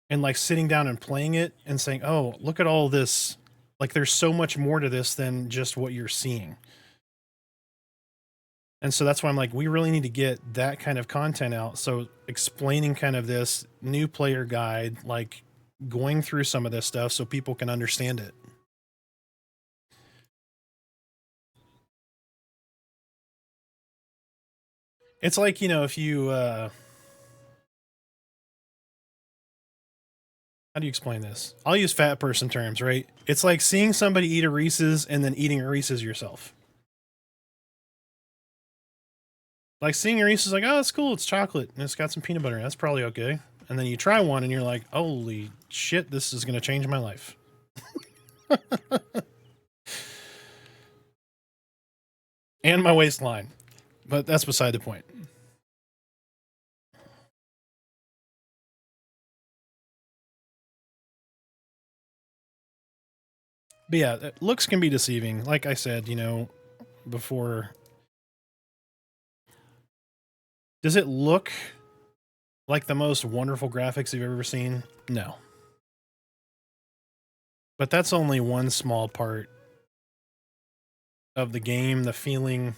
and like sitting down and playing it and saying, oh, look at all this. Like, there's so much more to this than just what you're seeing. And so that's why I'm like, we really need to get that kind of content out. So explaining kind of this new player guide, like going through some of this stuff so people can understand it. It's like, you know, if you, how do you explain this? I'll use fat person terms, right? It's like seeing somebody eat a Reese's and then eating a Reese's yourself. Like, seeing a Reese's, like, oh, it's cool, it's chocolate, and it's got some peanut butter, that's probably okay. And then you try one, and you're like, holy shit, this is going to change my life. And my waistline. But that's beside the point. But yeah, looks can be deceiving. Like I said, you know, before. Does it look like the most wonderful graphics you've ever seen? No. But that's only one small part of the game, the feeling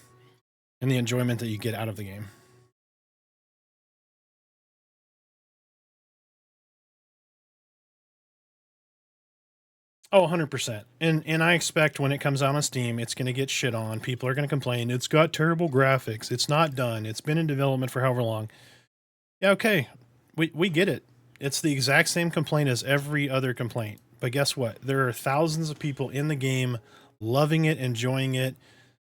and the enjoyment that you get out of the game. Oh, 100%. And I expect when it comes out on Steam, it's going to get shit on. People are going to complain. It's got terrible graphics. It's not done. It's been in development for however long. Yeah, okay. We get it. It's the exact same complaint as every other complaint. But guess what? There are thousands of people in the game loving it, enjoying it,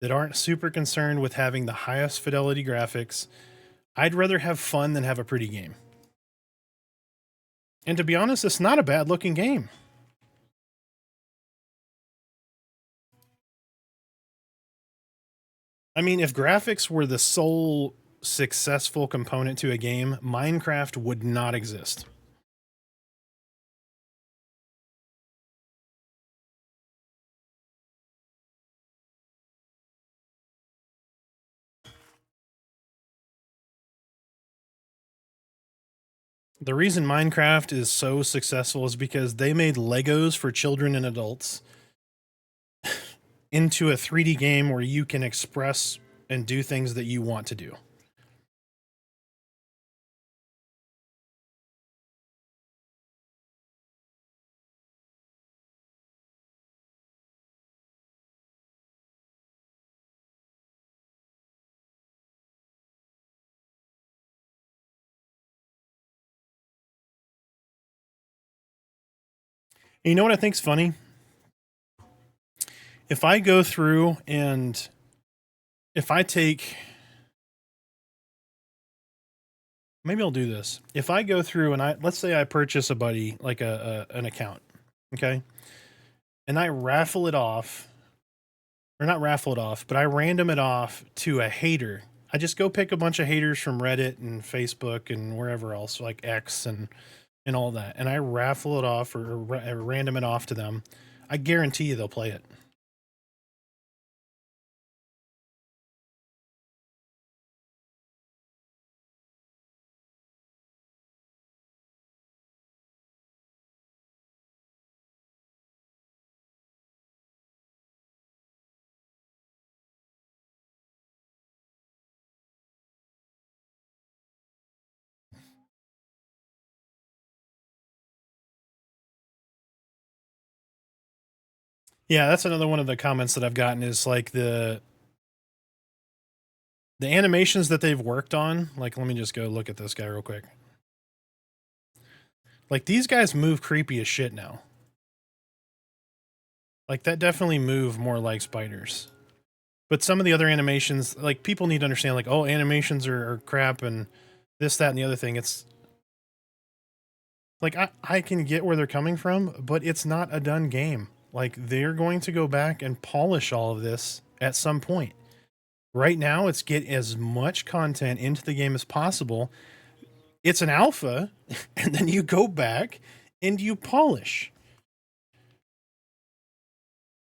that aren't super concerned with having the highest fidelity graphics. I'd rather have fun than have a pretty game. And to be honest, it's not a bad looking game. I mean, if graphics were the sole successful component to a game, Minecraft would not exist. The reason Minecraft is so successful is because they made Legos for children and adults into a 3D game where you can express and do things that you want to do. And you know what I think's funny? If I go through and if I take, maybe I'll do this. If I go through and let's say I purchase a buddy, like an account, okay? And I raffle it off, or not raffle it off, but I random it off to a hater. I just go pick a bunch of haters from Reddit and Facebook and wherever else, like X and all that. And I raffle it off or random it off to them. I guarantee you they'll play it. Yeah, that's another one of the comments that I've gotten is like the animations that they've worked on. Like, let me just go look at this guy real quick. Like, these guys move creepy as shit now. Like, that definitely move more like spiders. But some of the other animations, like, people need to understand, like, oh, animations are crap and this, that, and the other thing. It's like, I can get where they're coming from, but it's not a done game. Like, they're going to go back and polish all of this at some point. Right now, it's get as much content into the game as possible. It's an alpha, and then you go back and you polish.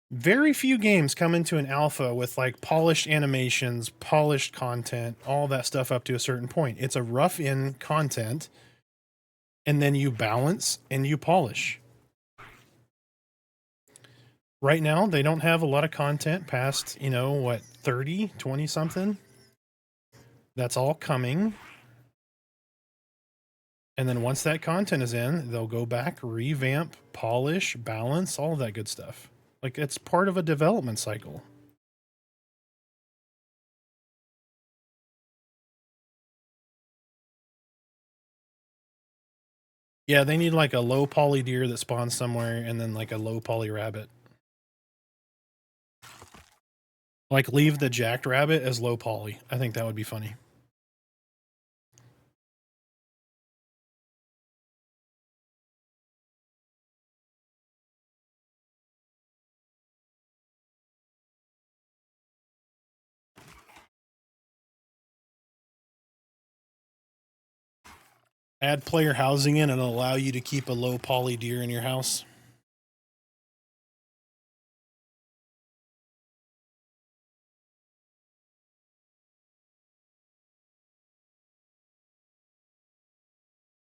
Very few games come into an alpha with like polished animations, polished content, all that stuff up to a certain point. It's a rough in content, and then you balance and you polish. Right now, they don't have a lot of content past, you know, what, 30, 20 something? That's all coming. And then once that content is in, they'll go back, revamp, polish, balance, all of that good stuff. Like, it's part of a development cycle. Yeah, they need like a low poly deer that spawns somewhere and then like a low poly rabbit. Like, leave the jacked rabbit as low poly. I think that would be funny. Add player housing in and allow you to keep a low poly deer in your house.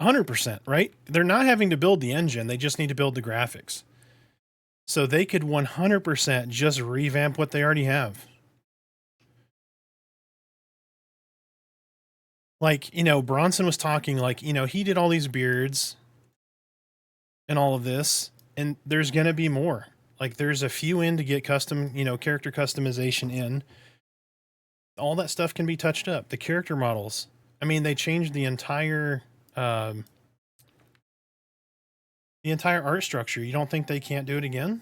%, right? They're not having to build the engine. They just need to build the graphics. So they could 100% just revamp what they already have. Like, you know, Bronson was talking like, you know, he did all these beards and all of this, and there's going to be more. Like, there's a few in to get custom, you know, character customization in. All that stuff can be touched up. The character models. I mean, they changed the entire art structure. You don't think they can't do it again?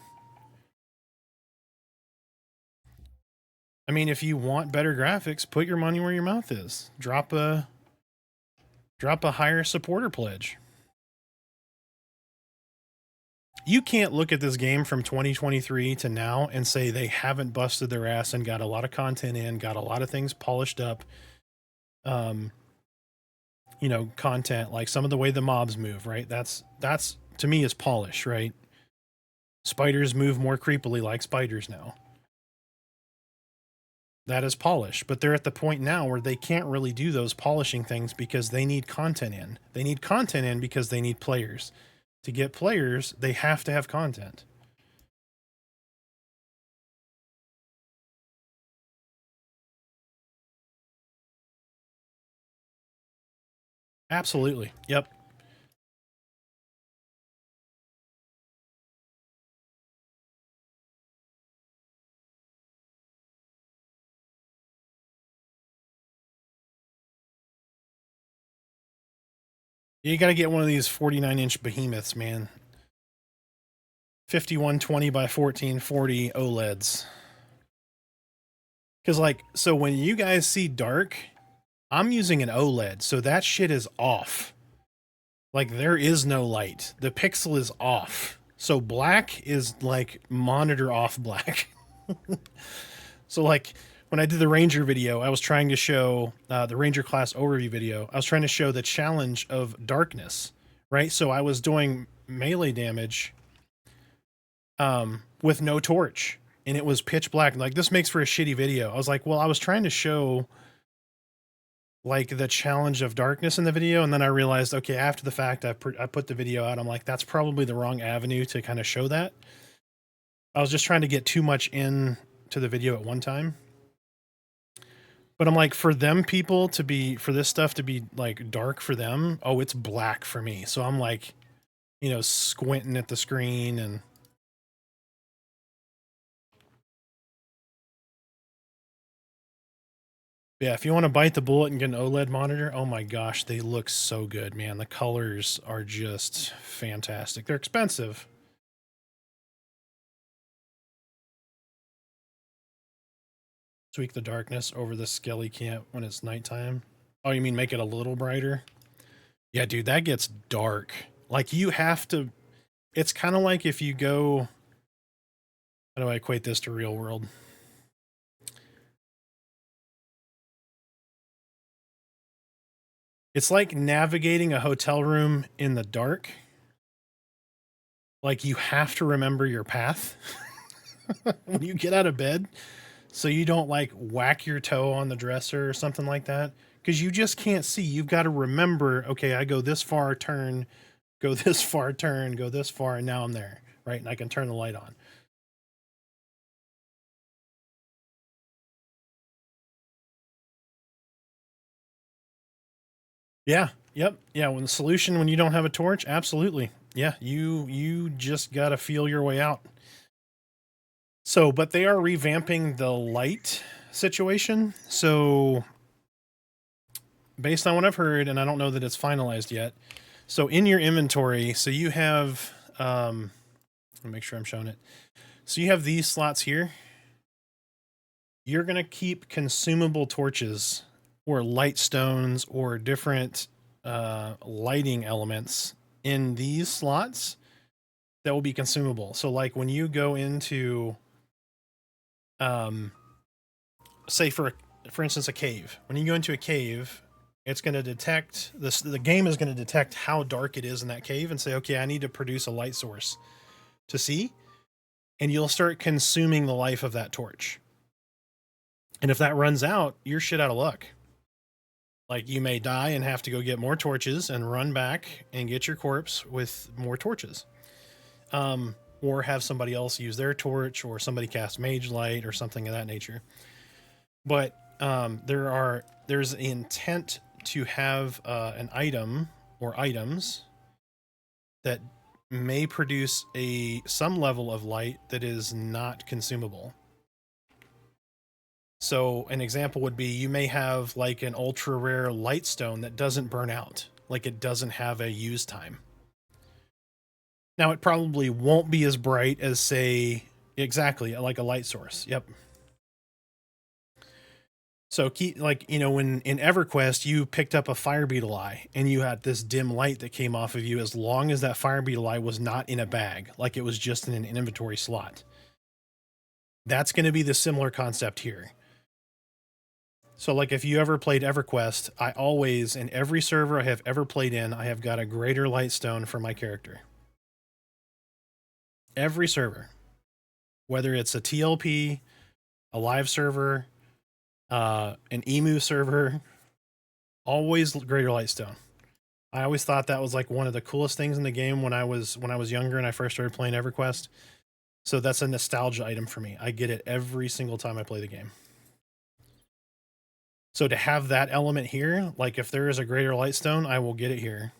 I mean, if you want better graphics, put your money where your mouth is. Drop a higher supporter pledge. You can't look at this game from 2023 to now and say they haven't busted their ass and got a lot of content in, got a lot of things polished up. You know, content, like some of the way the mobs move, right? That's to me is polish, right? Spiders move more creepily like spiders now. That is polish, but they're at the point now where they can't really do those polishing things because they need content in. They need content in because they need players. To get players, they have to have content. Absolutely. Yep. You got to get one of these 49-inch behemoths, man. 5120 by 1440 OLEDs. Because, like, so when you guys see dark, I'm using an OLED, so that shit is off. Like, there is no light. The pixel is off. So black is, like, monitor off black. So, like, when I did the Ranger video, I was trying to show the Ranger class overview video. I was trying to show the challenge of darkness, right? So I was doing melee damage with no torch, and it was pitch black. Like, this makes for a shitty video. I was like, well, I was trying to show like the challenge of darkness in the video, and then I realized, okay, after the fact, I put the video out. I'm like, that's probably the wrong avenue to kind of show that. I was just trying to get too much in to the video at one time. But I'm like, for them people to be, for this stuff to be like dark for them, oh, it's black for me. So I'm like, you know, squinting at the screen and yeah, if you want to bite the bullet and get an OLED monitor, oh my gosh, they look so good, man. The colors are just fantastic. They're expensive. Tweak the darkness over the skelly camp when it's nighttime. Oh, you mean make it a little brighter? Yeah, dude, that gets dark. Like, you have to, it's kind of like if you go, how do I equate this to real world? It's like navigating a hotel room in the dark. Like, you have to remember your path when you get out of bed, so you don't like whack your toe on the dresser or something like that, because you just can't see. You've got to remember, okay, I go this far, turn, go this far, turn, go this far, and now I'm there, right? And I can turn the light on. Yeah. Yep. Yeah. When the solution, when you don't have a torch, absolutely. Yeah. You just got to feel your way out. So, but they are revamping the light situation. So, based on what I've heard, and I don't know that it's finalized yet. So, in your inventory, so you have, let me make sure I'm showing it. So, you have these slots here. You're going to keep consumable torches or light stones or different lighting elements in these slots that will be consumable. So, like when you go into, say for instance, a cave. When you go into a cave, It's going to detect this. The game is going to detect how dark it is in that cave and say, okay, I need to produce a light source to see. And you'll start consuming the life of that torch. And if that runs out, you're shit out of luck. Like, you may die and have to go get more torches and run back and get your corpse with more torches. Or have somebody else use their torch, or somebody cast mage light or something of that nature. But there's intent to have an item or items that may produce some level of light that is not consumable. So an example would be, you may have like an ultra rare light stone that doesn't burn out, like it doesn't have a use time. Now, it probably won't be as bright as, say, exactly like a light source. Yep. So like, you know, when in EverQuest you picked up a fire beetle eye and you had this dim light that came off of you, as long as that fire beetle eye was not in a bag, like it was just in an inventory slot. That's going to be the similar concept here. So like, if you ever played EverQuest, I always, in every server I have ever played in, I have got a greater light stone for my character. Every server, whether it's a TLP, a live server, an emu server, always greater light stone. I always thought that was like one of the coolest things in the game when I was younger and I first started playing EverQuest. So that's a nostalgia item for me. I get it every single time I play the game. So to have that element here, like if there is a greater light stone, I will get it here.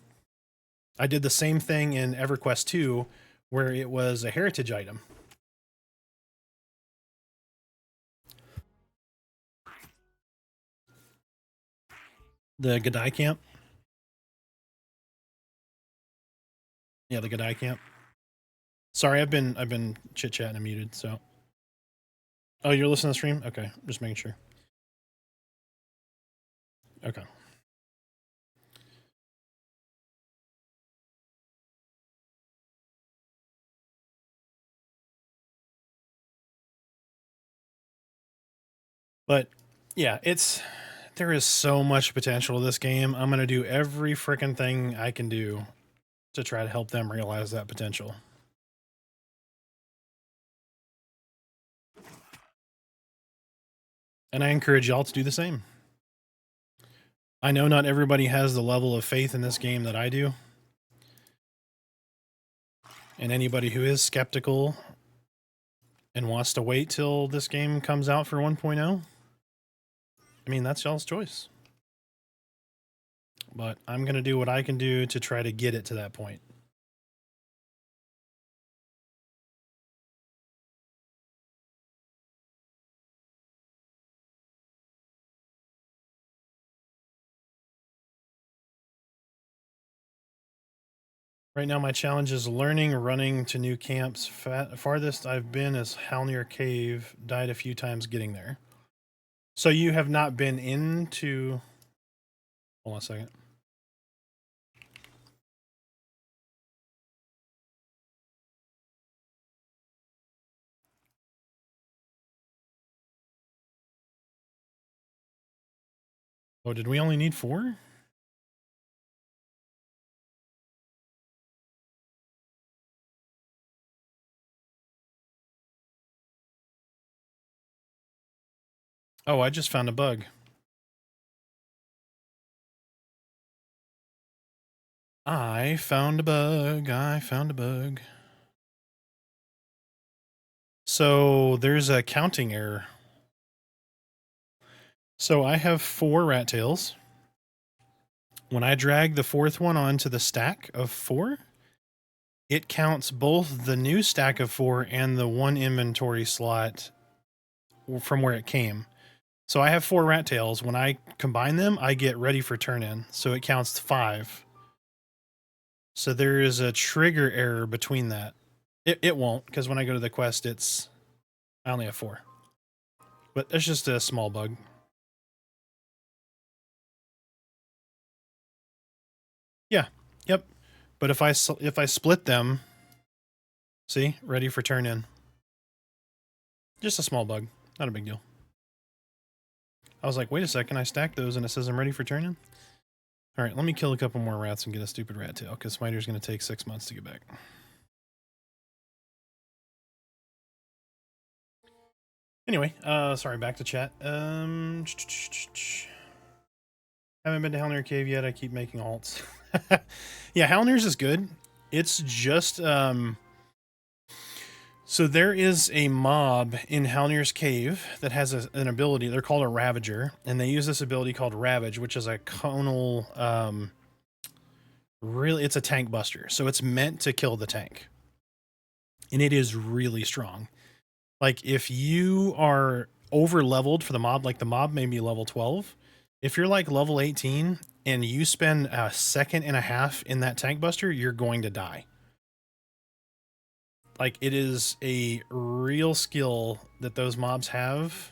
I did the same thing in EverQuest 2, where it was a heritage item. The Gadai camp. Yeah, the Gadai camp. Sorry, I've been chit-chatting and muted, so. Oh, you're listening to the stream? Okay, just making sure. Okay. But yeah, there is so much potential to this game. I'm going to do every freaking thing I can do to try to help them realize that potential. And I encourage y'all to do the same. I know not everybody has the level of faith in this game that I do. And anybody who is skeptical and wants to wait till this game comes out for 1.0, I mean, that's y'all's choice. But I'm going to do what I can do to try to get it to that point. Right now, my challenge is learning, running to new camps. Farthest I've been is Halnir Cave. Died a few times getting there. So you have not been into... Hold on a second. Oh, did we only need 4? Oh, I just found a bug. I found a bug. So there's a counting error. So I have 4 rat tails. When I drag the 4th one onto the stack of 4, it counts both the new stack of 4 and the 1 inventory slot from where it came. So I have 4 rat tails. When I combine them, I get ready for turn in. So it counts 5. So there is a trigger error between that. It won't, because when I go to the quest, I only have 4. But it's just a small bug. Yeah. Yep. But if I split them, see, ready for turn in. Just a small bug, not a big deal. I was like, wait a second, I stacked those and it says I'm ready for turn in. All right, let me kill a couple more rats and get a stupid rat tail, because Smiter's going to take 6 months to get back. Anyway, sorry, back to chat. Haven't been to Halnir Cave yet. I keep making alts. Yeah, Halnir's is good. It's just, so there is a mob in Halnir's Cave that has an ability. They're called a Ravager, and they use this ability called Ravage, which is a conal, really, it's a tank buster. So it's meant to kill the tank. And it is really strong. Like, if you are over leveled for the mob, like the mob may be level 12, if you're like level 18 and you spend a second and a half in that tank buster, you're going to die. Like, it is a real skill that those mobs have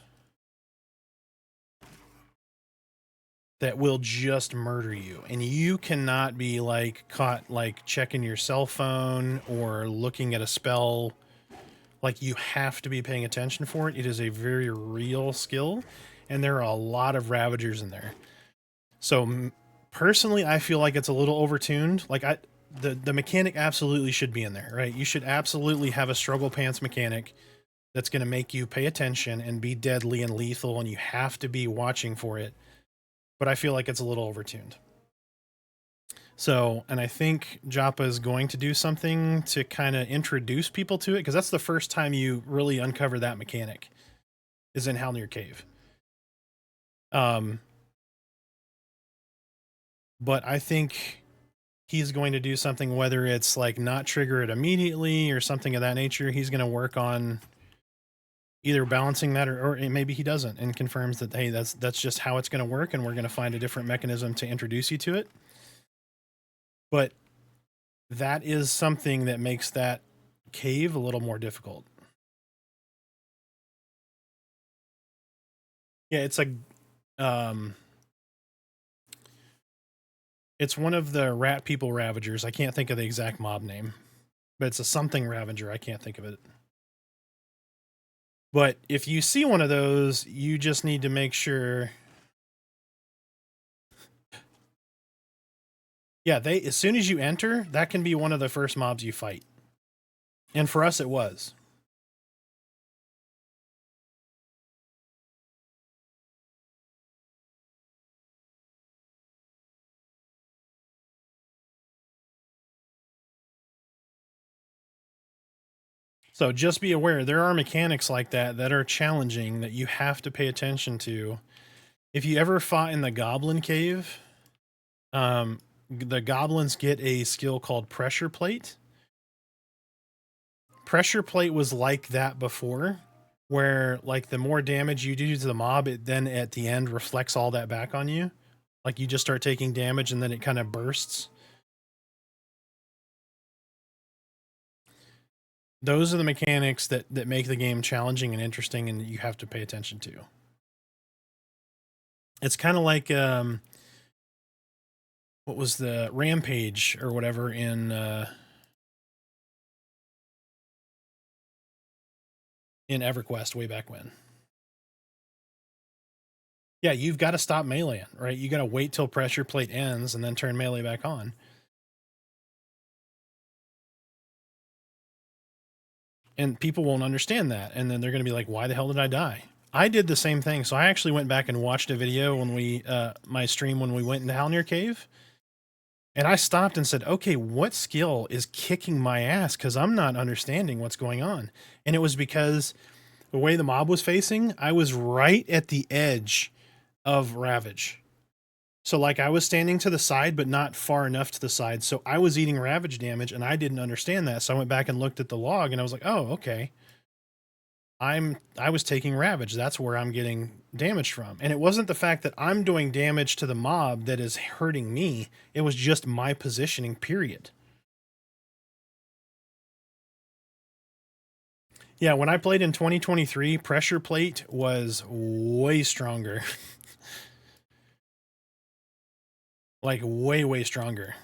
that will just murder you. And you cannot be like caught like checking your cell phone or looking at a spell. Like, you have to be paying attention for it. It is a very real skill, and there are a lot of Ravagers in there. So personally, I feel like it's a little overtuned. Like, the mechanic absolutely should be in there, right? You should absolutely have a struggle pants mechanic that's going to make you pay attention and be deadly and lethal, and you have to be watching for it. But I feel like it's a little overtuned. So, and I think Joppa is going to do something to kind of introduce people to it, because that's the first time you really uncover that mechanic, is in Halnir Cave. But I think he's going to do something, whether it's like not trigger it immediately or something of that nature. He's going to work on either balancing that, or maybe he doesn't and confirms that, hey, that's just how it's going to work, and we're going to find a different mechanism to introduce you to it. But that is something that makes that cave a little more difficult. Yeah, it's like, it's one of the rat people Ravagers. I can't think of the exact mob name, but it's a something Ravager. I can't think of it. But if you see one of those, you just need to make sure. Yeah, as soon as you enter, that can be one of the first mobs you fight. And for us, it was. So just be aware, there are mechanics like that that are challenging that you have to pay attention to. If you ever fought in the Goblin Cave, the goblins get a skill called Pressure Plate. Pressure Plate was like that before, where like the more damage you do to the mob, it then at the end reflects all that back on you. Like, you just start taking damage and then it kind of bursts. Those are the mechanics that make the game challenging and interesting, and you have to pay attention to. It's kind of like, what was the Rampage or whatever in EverQuest way back when. Yeah, you've got to stop melee, right? You got to wait till Pressure Plate ends and then turn melee back on. And people won't understand that. And then they're going to be like, why the hell did I die? I did the same thing. So I actually went back and watched a video when we, my stream when we went into Halnir Cave. And I stopped and said, okay, what skill is kicking my ass? Because I'm not understanding what's going on. And it was because the way the mob was facing, I was right at the edge of Ravage. So like, I was standing to the side, but not far enough to the side. So I was eating Ravage damage, and I didn't understand that. So I went back and looked at the log, and I was like, oh, okay. I was taking Ravage. That's where I'm getting damage from. And it wasn't the fact that I'm doing damage to the mob that is hurting me. It was just my positioning, period. Yeah, when I played in 2023, Pressure Plate was way stronger. Like, way, way stronger.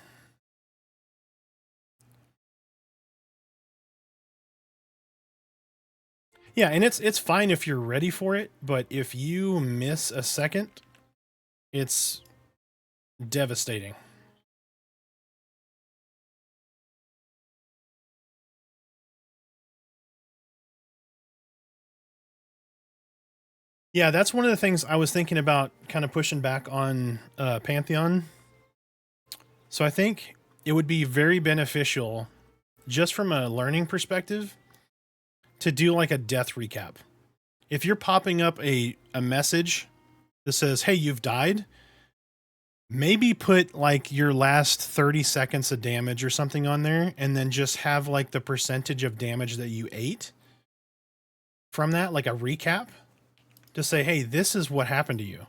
Yeah, and it's fine if you're ready for it, but if you miss a second, it's Devastating. Yeah, that's one of the things I was thinking about kind of pushing back on Pantheon. So I think it would be very beneficial, just from a learning perspective, to do like a death recap. If you're popping up a message that says, hey, you've died, maybe put like your last 30 seconds of damage or something on there, and then just have like the percentage of damage that you ate from that, like a recap, to say, hey, this is what happened to you.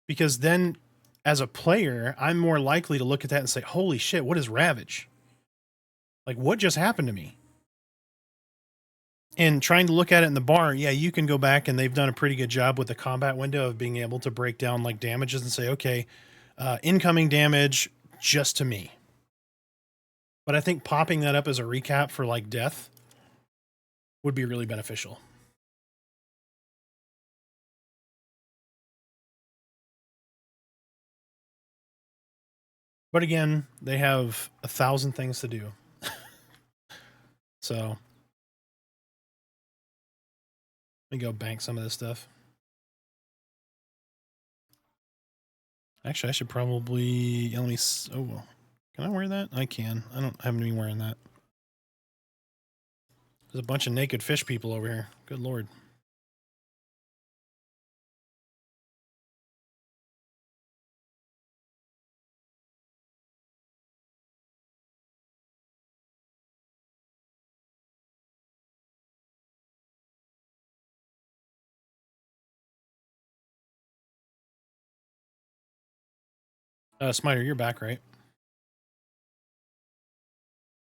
Because then as a player, I'm more likely to look at that and say, holy shit, what is Ravage? Like, what just happened to me? And trying to look at it in the bar, yeah, you can go back, and they've done a pretty good job with the combat window of being able to break down like damages and say, okay, incoming damage just to me. But I think popping that up as a recap for like death would be really beneficial. But again, they have 1,000 things to do. So let me go bank some of this stuff. Actually, I should probably, let me, oh, can I wear that? I can. I haven't been wearing that. There's a bunch of naked fish people over here. Good Lord. Smiter, you're back, right?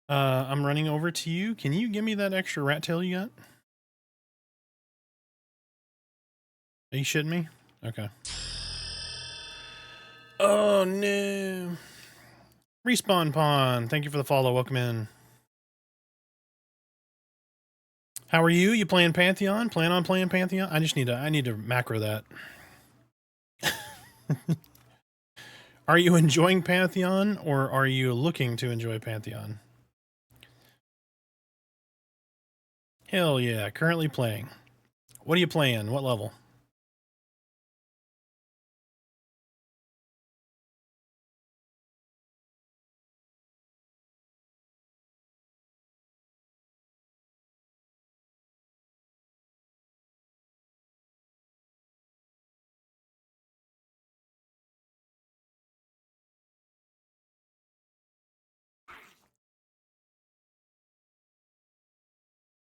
I'm running over to you. Can you give me that extra rat tail you got? Are you shitting me? Okay. Oh, no. Respawn Pawn. Thank you for the follow. Welcome in. How are you? You playing Pantheon? Plan on playing Pantheon? I need to macro that. Are you enjoying Pantheon, or are you looking to enjoy Pantheon? Hell yeah, currently playing. What are you playing? What level?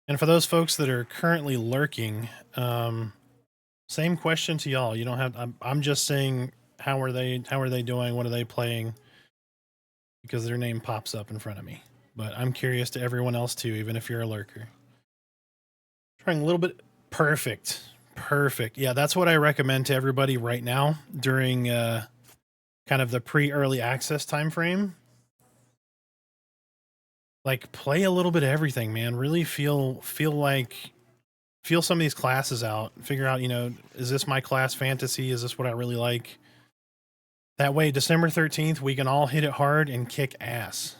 And for those folks that are currently lurking, same question to y'all. You don't have. I'm just saying, how are they doing? What are they playing? Because their name pops up in front of me. But I'm curious to everyone else too, even if you're a lurker. Trying a little bit. Perfect. Yeah, that's what I recommend to everybody right now during kind of the pre-early access time frame. Like, play a little bit of everything, man. Really feel some of these classes out. Figure out, is this my class fantasy? Is this what I really like? That way, December 13th, we can all hit it hard and kick ass.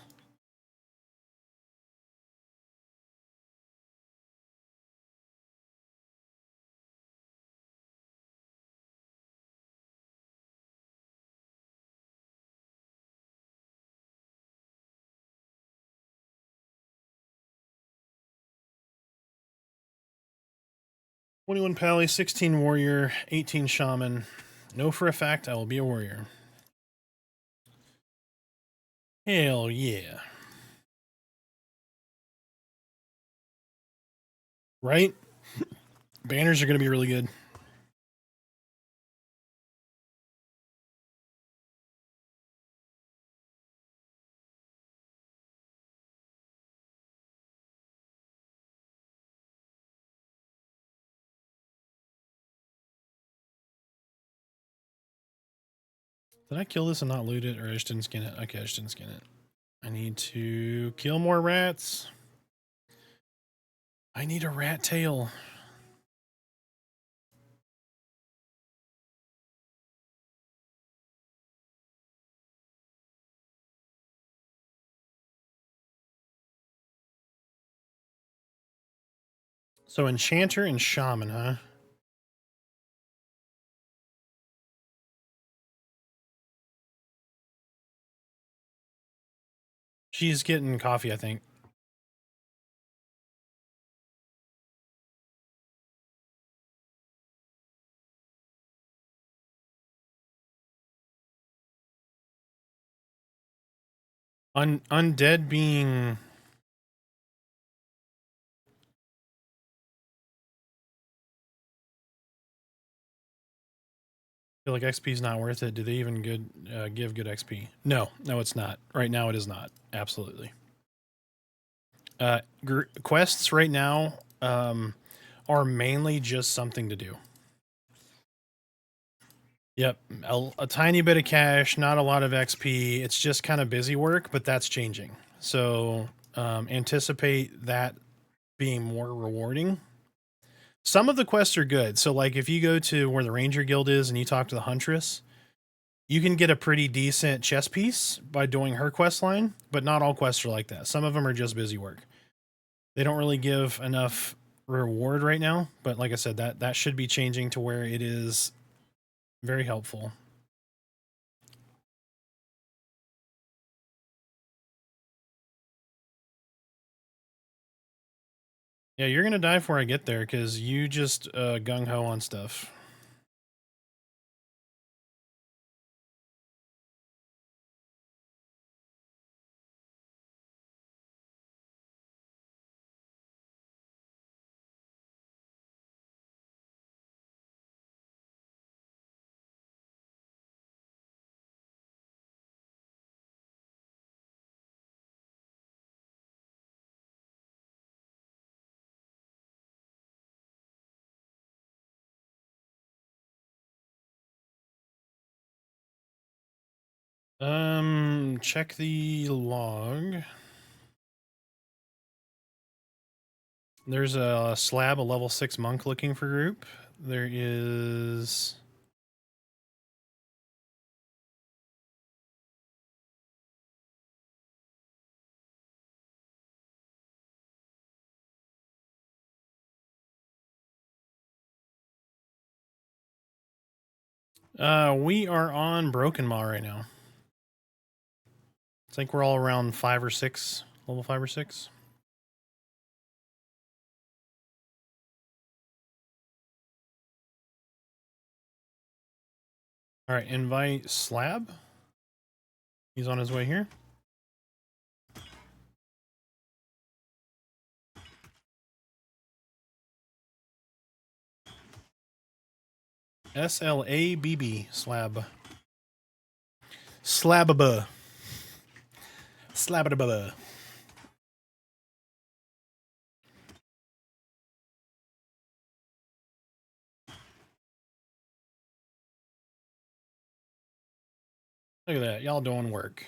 "21 Pally, 16 Warrior, 18 Shaman. Know for a fact I will be a warrior." Hell yeah. Right? Banners are going to be really good. Did I kill this and not loot it, or I just didn't skin it? Okay, I just didn't skin it. I need to kill more rats. I need a rat tail. So Enchanter and Shaman, huh? She's getting coffee, I think. Undead being... feel like XP is not worth it. Do they even give good XP? No, it's not. Right now, it is not. Absolutely. Quests right now are mainly just something to do. Yep, a tiny bit of cash, not a lot of XP. It's just kind of busy work, but that's changing. So anticipate that being more rewarding. Some of the quests are good. So like if you go to where the Ranger Guild is and you talk to the Huntress, you can get a pretty decent chess piece by doing her quest line, but not all quests are like that. Some of them are just busy work. They don't really give enough reward right now, but like I said, that should be changing to where it is very helpful. Yeah, you're gonna die before I get there because you just gung-ho on stuff. Check the log. There's a slab, a level 6 monk looking for group. There is... we are on Broken Maw right now. I think we're all around 5 or 6, level 5 or 6. All right, invite Slab. He's on his way here. SLABB, Slab. Slababa. Slababa. Look at that. Y'all doing work.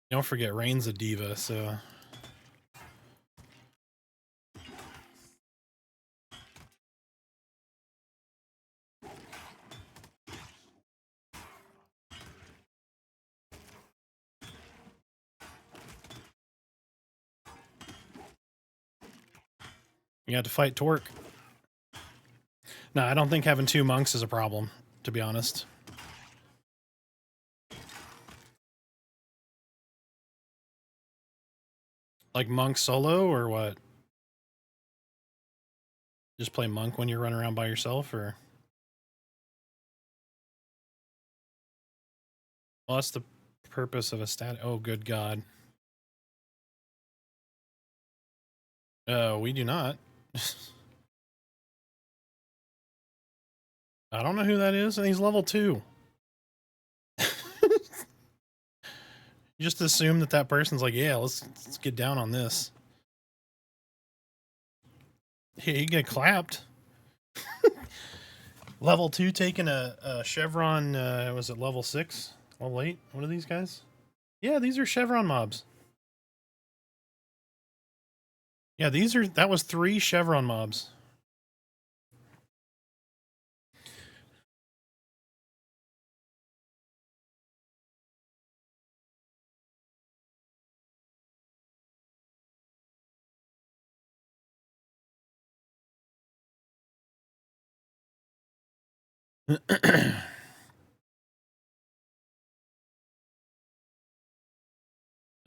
Don't forget, Rain's a diva, so... You got to fight Torque. No, I don't think having 2 monks is a problem, to be honest. Like monk solo or what? Just play monk when you're running around by yourself, or? Well, that's the purpose of a stat. Oh, good God. We do not. I don't know who that is, and he's level 2. You just assume that person's like, yeah, let's get down on this. Hey, you get clapped. Level 2 taking a Chevron, was it level 6? Level 8? What are these guys? Yeah, these are Chevron mobs. Yeah, that was 3 Chevron mobs.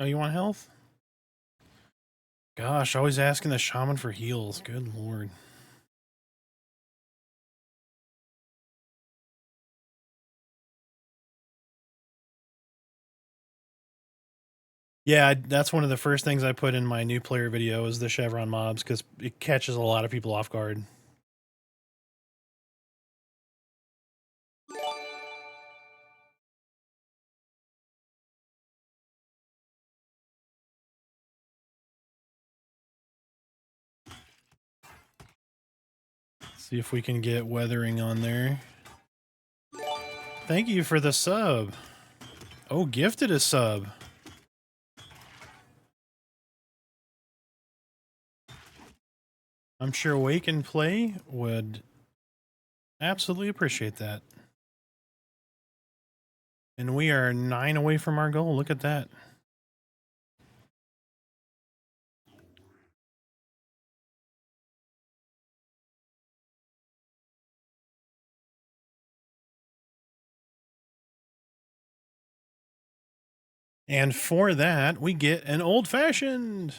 Oh, you want health? Gosh, always asking the shaman for heals. Good lord. Yeah, that's one of the first things I put in my new player video is the Chevron mobs because it catches a lot of people off guard. See if we can get weathering on there. Thank you for the sub. Oh, gifted a sub. I'm sure Wake and Play would absolutely appreciate that. And we are 9 away from our goal. Look at that. And for that, we get an old-fashioned.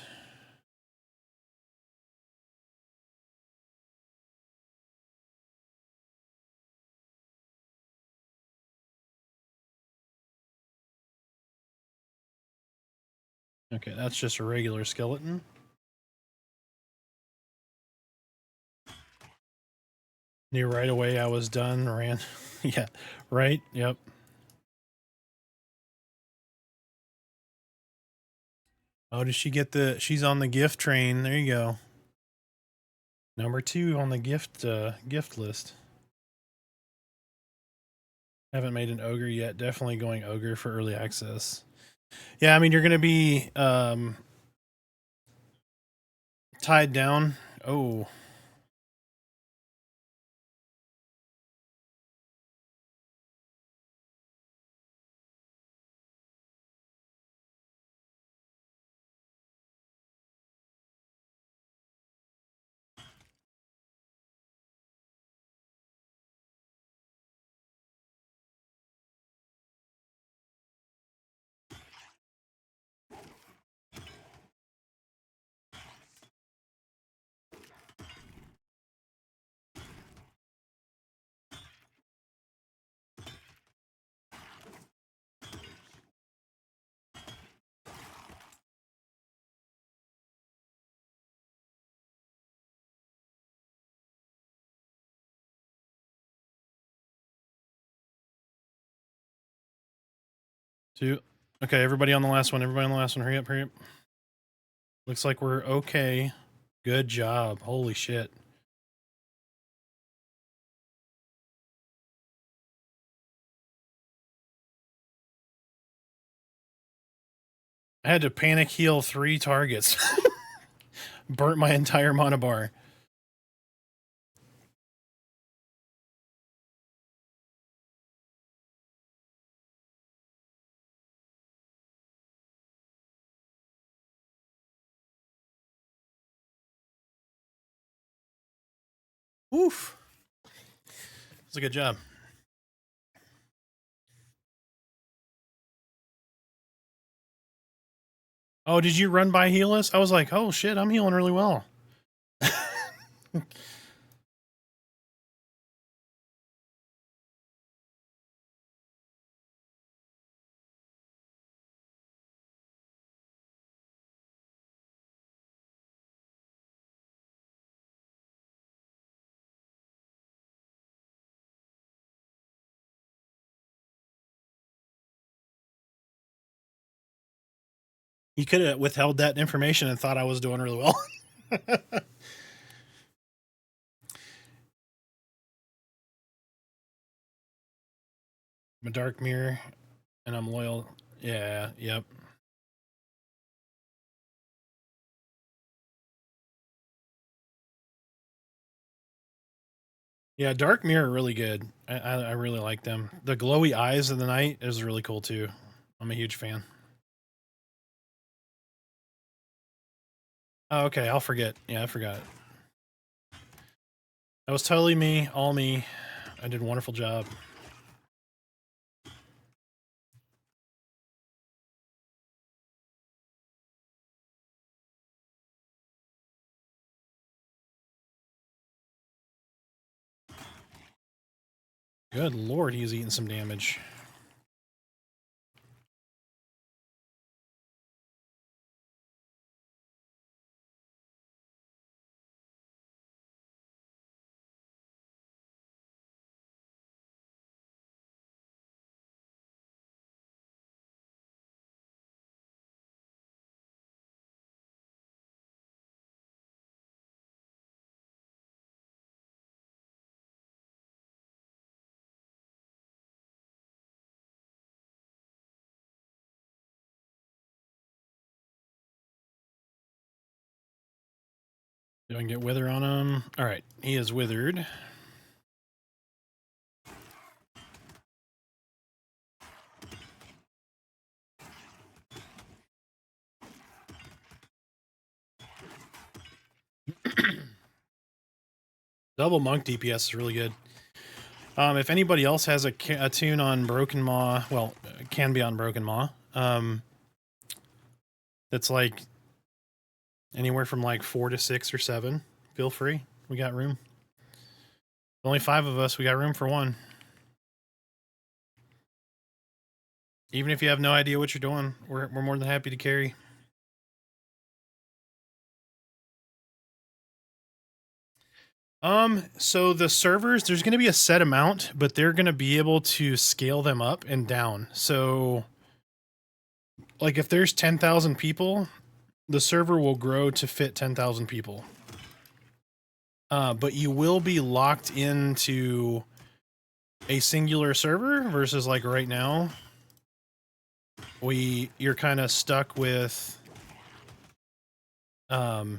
Okay, that's just a regular skeleton. Knew right away I was done, ran. Yeah, right, yep. Oh, did she get she's on the gift train. There you go. Number 2 on the gift list. Haven't made an ogre yet. Definitely going ogre for early access. Yeah, I mean, you're going to be tied down. Oh. Two. Okay, everybody on the last one. Everybody on the last one. Hurry up, hurry up. Looks like we're okay. Good job. Holy shit. I had to panic heal 3 targets. Burnt my entire mana bar. Oof. That's a good job. Oh, did you run by heal us? I was like, oh shit, I'm healing really well. You could have withheld that information and thought I was doing really well. I'm a dark mirror, and I'm loyal. Yeah, yep. Yeah, dark mirror are really good. I really like them. The glowy eyes of the night is really cool too. I'm a huge fan. Oh, okay, I'll forget. Yeah, I forgot. That was totally me, all me. I did a wonderful job. Good lord, he's eating some damage. Do I can get wither on him? All right, he is withered. Double monk DPS is really good. If anybody else has a tune on Broken Maw, well, it can be on Broken Maw. That's like anywhere from like 4 to 6 or 7. Feel free. We got room. Only 5 of us. We got room for one. Even if you have no idea what you're doing, we're more than happy to carry. So the servers, there's going to be a set amount, but they're going to be able to scale them up and down. So, like, if there's 10,000 people, the server will grow to fit 10,000 people. But you will be locked into a singular server versus like right now. You're kind of stuck with, well,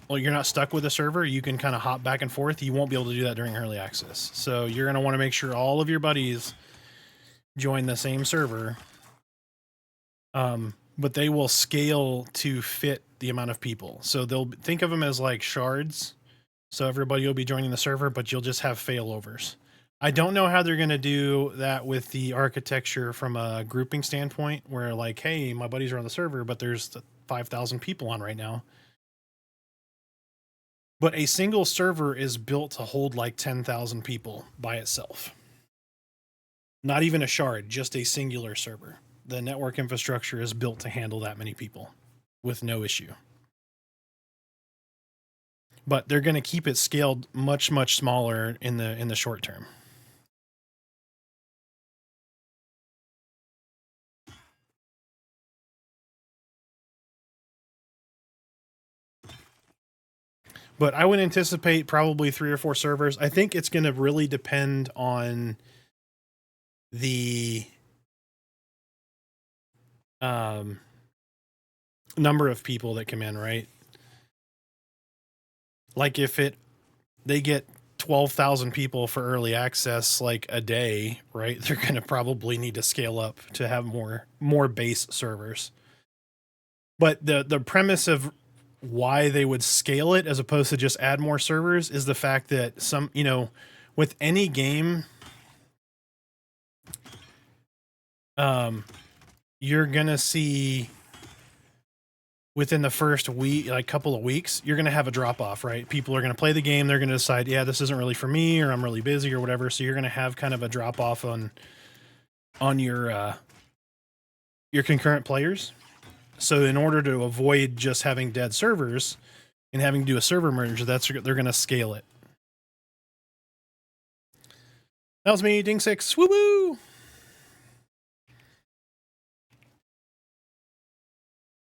you're not stuck with a server. You can kind of hop back and forth. You won't be able to do that during early access. So you're going to want to make sure all of your buddies join the same server. But they will scale to fit the amount of people. So they'll think of them as like shards. So everybody will be joining the server, but you'll just have failovers. I don't know how they're going to do that with the architecture from a grouping standpoint, where like, hey, my buddies are on the server, but there's 5,000 people on right now. But a single server is built to hold like 10,000 people by itself. Not even a shard, just a singular server. The network infrastructure is built to handle that many people with no issue. But they're going to keep it scaled much, much smaller in the short term. But I would anticipate probably 3 or 4 servers. I think it's going to really depend on the number of people that come in, right? Like if they get 12,000 people for early access like a day, right? They're going to probably need to scale up to have more base servers. But the premise of why they would scale it as opposed to just add more servers is the fact that some, with any game, you're going to see within the first week, like couple of weeks, you're going to have a drop off, right? People are going to play the game. They're going to decide, yeah, this isn't really for me, or I'm really busy or whatever. So you're going to have kind of a drop off on your concurrent players. So in order to avoid just having dead servers and having to do a server merge, they're going to scale it. That was me, Ding6. Woo woo!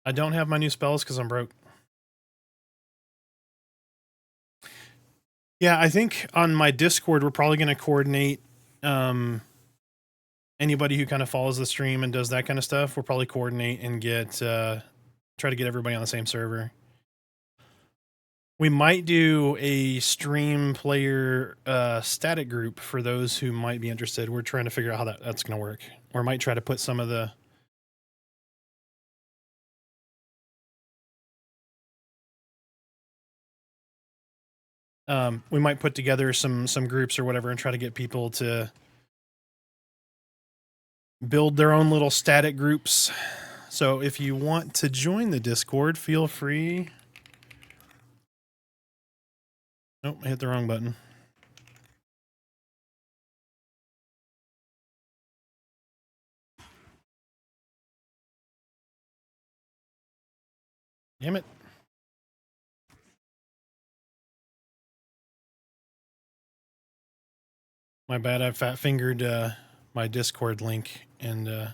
I don't have my new spells because I'm broke. Yeah, I think on my Discord, we're probably going to coordinate Anybody who kind of follows the stream and does that kind of stuff, we'll probably coordinate and get try to get everybody on the same server. We might do a stream player static group for those who might be interested. We're trying to figure out how that's going to work. Or might try to put some of the... we might put together some groups or whatever and try to get people to build their own little static groups. So if you want to join the Discord, feel free. Nope, I hit the wrong button. Damn it. My bad, I fat-fingered my Discord link and...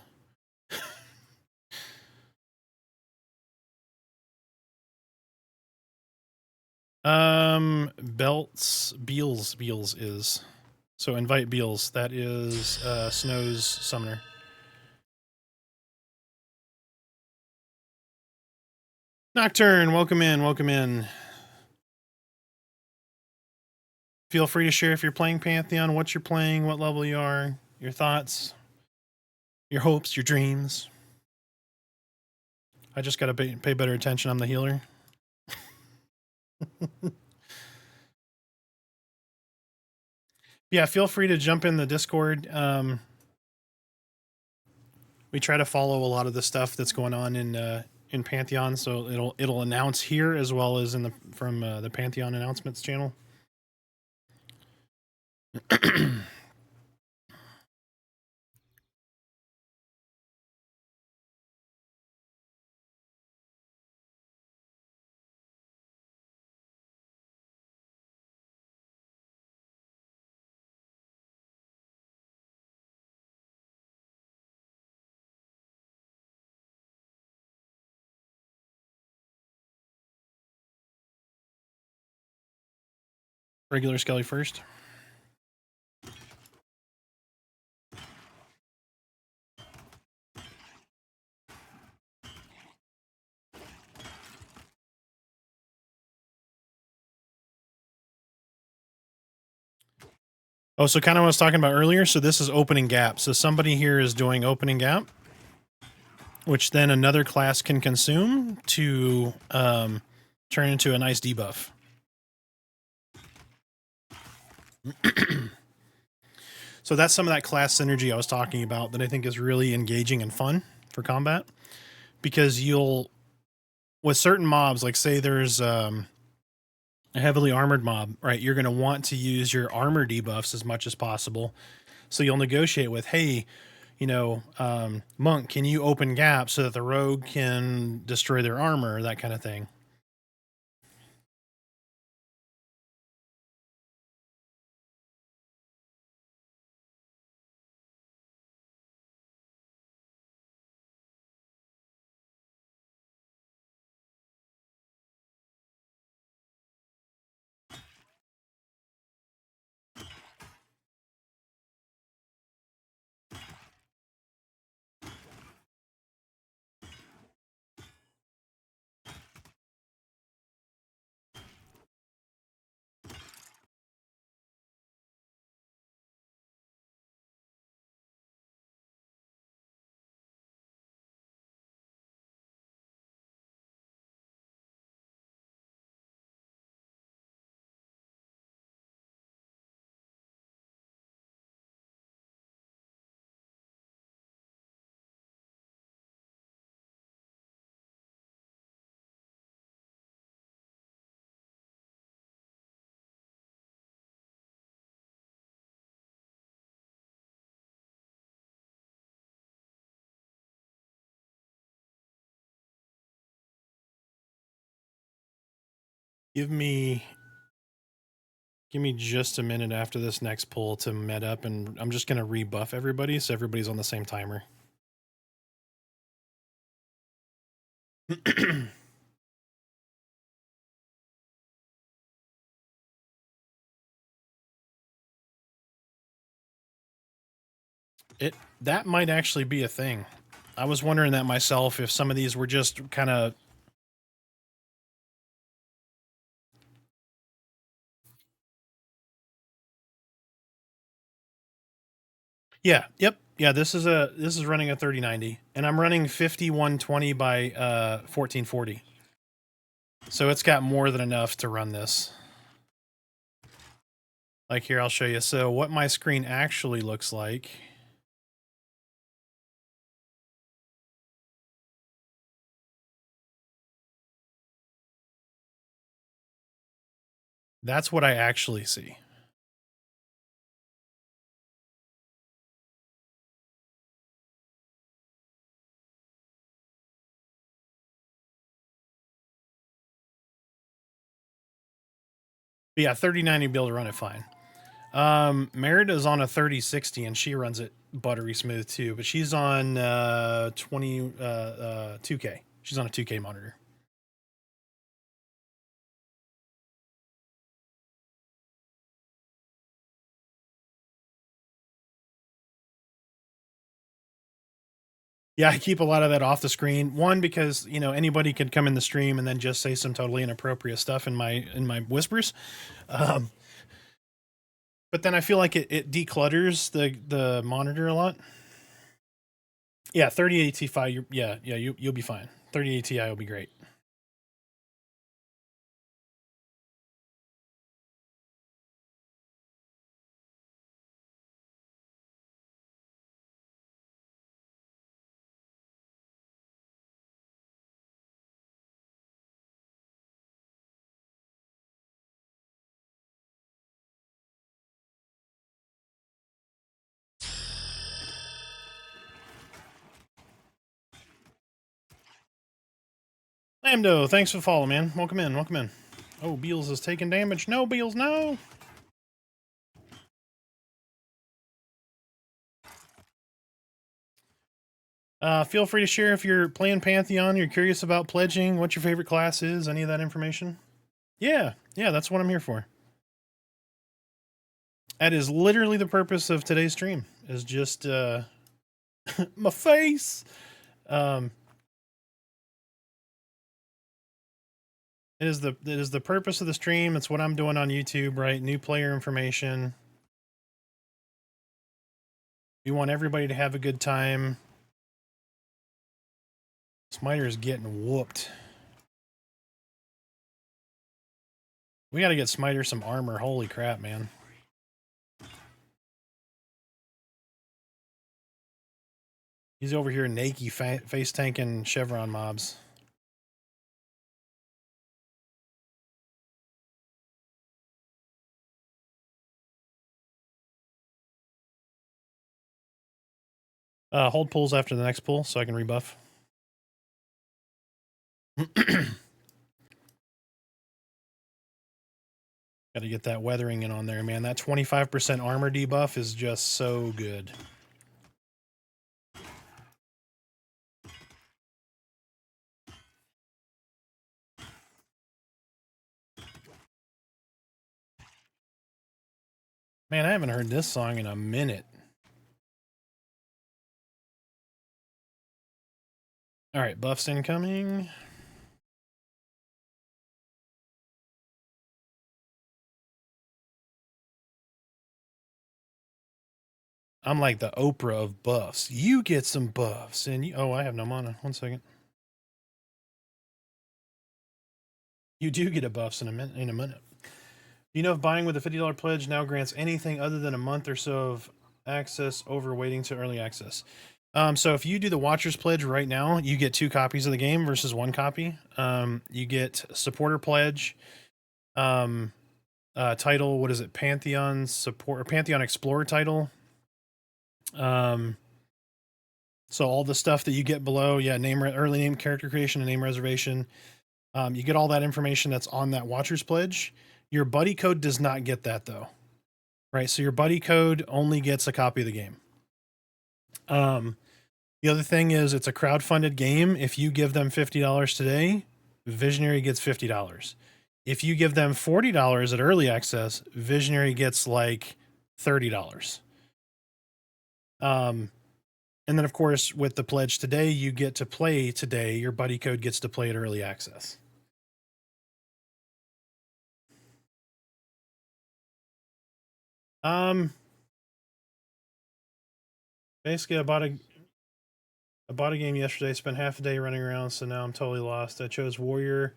Beals is. So invite Beals. That is Snow's summoner. Nocturne, welcome in, welcome in. Feel free to share if you're playing Pantheon, what you're playing, what level you are, your thoughts, your hopes, your dreams. I just gotta pay better attention. I'm the healer. Yeah, feel free to jump in the Discord. We try to follow a lot of the stuff that's going on in Pantheon, so it'll announce here as well as in from the Pantheon announcements channel. Regular Skelly first. Oh, so kind of what I was talking about earlier. So this is opening gap. So somebody here is doing opening gap, which then another class can consume to turn into a nice debuff. So that's some of that class synergy I was talking about that I think is really engaging and fun for combat. Because you'll, with certain mobs, like say there's a heavily armored mob, right? You're going to want to use your armor debuffs as much as possible. So you'll negotiate with, hey, you know, Monk, can you open gaps so that the rogue can destroy their armor, that kind of thing. Give me just a minute after this next pull to med up, and I'm just going to rebuff everybody so everybody's on the same timer. That might actually be a thing. I was wondering that myself, if some of these were just kind of... Yeah, yep. Yeah, this is running a 3090, and I'm running 5120 by 1440. So it's got more than enough to run this. Like here, I'll show you. So what my screen actually looks like. That's what I actually see. But yeah, 3090 will be able to run it fine. Merida's on a 3060 and she runs it buttery smooth too, but she's on 2K. She's on a 2K monitor. Yeah, I keep a lot of that off the screen. One, because anybody could come in the stream and then just say some totally inappropriate stuff in my whispers. But then I feel like it declutters the monitor a lot. Yeah, 3080 Ti. You'll be fine. 3080 Ti will be great. Lambdo, thanks for the follow, man. Welcome in, welcome in. Oh, Beals is taking damage. No, Beals, no. Feel free to share if you're playing Pantheon, you're curious about pledging, what your favorite class is, any of that information. Yeah, that's what I'm here for. That is literally the purpose of today's stream, is just my face. It is the purpose of the stream. It's what I'm doing on YouTube, right? New player information. We want everybody to have a good time. Smiter is getting whooped. We got to get Smiter some armor. Holy crap, man. He's over here naked face tanking Chevron mobs. Hold pulls after the next pull so I can rebuff. Got to get that weathering in on there, man. That 25% armor debuff is just so good. Man, I haven't heard this song in a minute. All right, buffs incoming. I'm like the Oprah of buffs. You get some buffs, and oh, I have no mana. 1 second. You do get a buffs in a minute. You know if buying with a $50 pledge now grants anything other than a month or so of access over waiting to early access. So if you do the Watcher's Pledge right now, you get 2 copies of the game versus 1 copy. You get Supporter Pledge, title, what is it? Pantheon Support or Pantheon Explorer title. So all the stuff that you get below, early name, character creation, and name reservation. You get all that information that's on that Watcher's Pledge. Your buddy code does not get that though. Right? So your buddy code only gets a copy of the game. The other thing is it's a crowdfunded game. If you give them $50 today, Visionary gets $50. If you give them $40 at early access, Visionary gets like $30. And then, of course, with the pledge today, you get to play today. Your buddy code gets to play at early access. Basically, I bought a game yesterday. Spent half a day running around, so now I'm totally lost. I chose Warrior.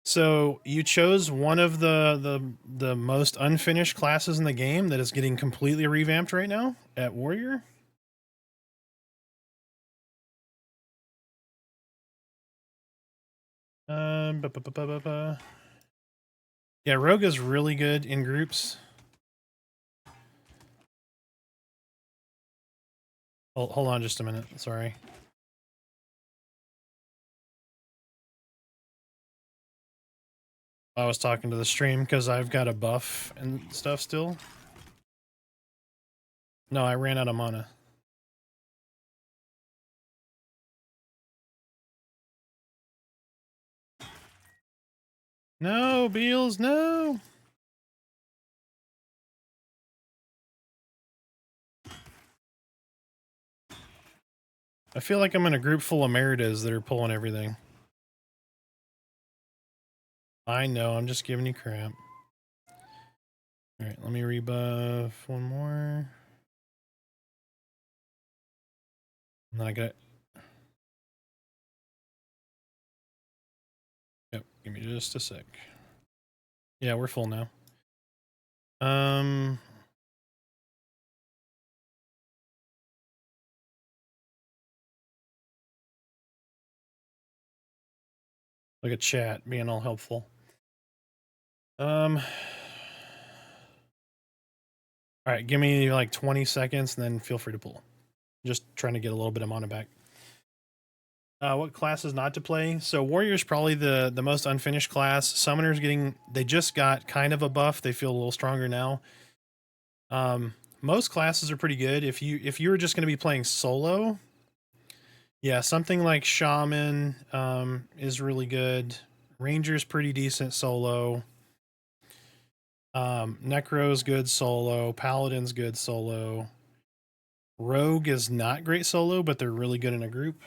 So you chose one of the most unfinished classes in the game that is getting completely revamped right now at Warrior. Yeah, Rogue is really good in groups. Hold on just a minute. Sorry. I was talking to the stream because I've got a buff and stuff still. No, I ran out of mana. No, Beals, no! I feel like I'm in a group full of Meritas that are pulling everything. I know, I'm just giving you crap. Alright, let me rebuff one more. And then I got... Yep, give me just a sec. Yeah, we're full now. Look at chat being all helpful. All right, give me like 20 seconds and then feel free to pull. Just trying to get a little bit of mana back. What classes not to play? So Warrior's probably the most unfinished class. Summoner's they just got kind of a buff. They feel a little stronger now. Most classes are pretty good. If you were just going to be playing solo, yeah, something like Shaman is really good. Ranger's pretty decent solo. Necro's good solo. Paladin's good solo. Rogue is not great solo, but they're really good in a group.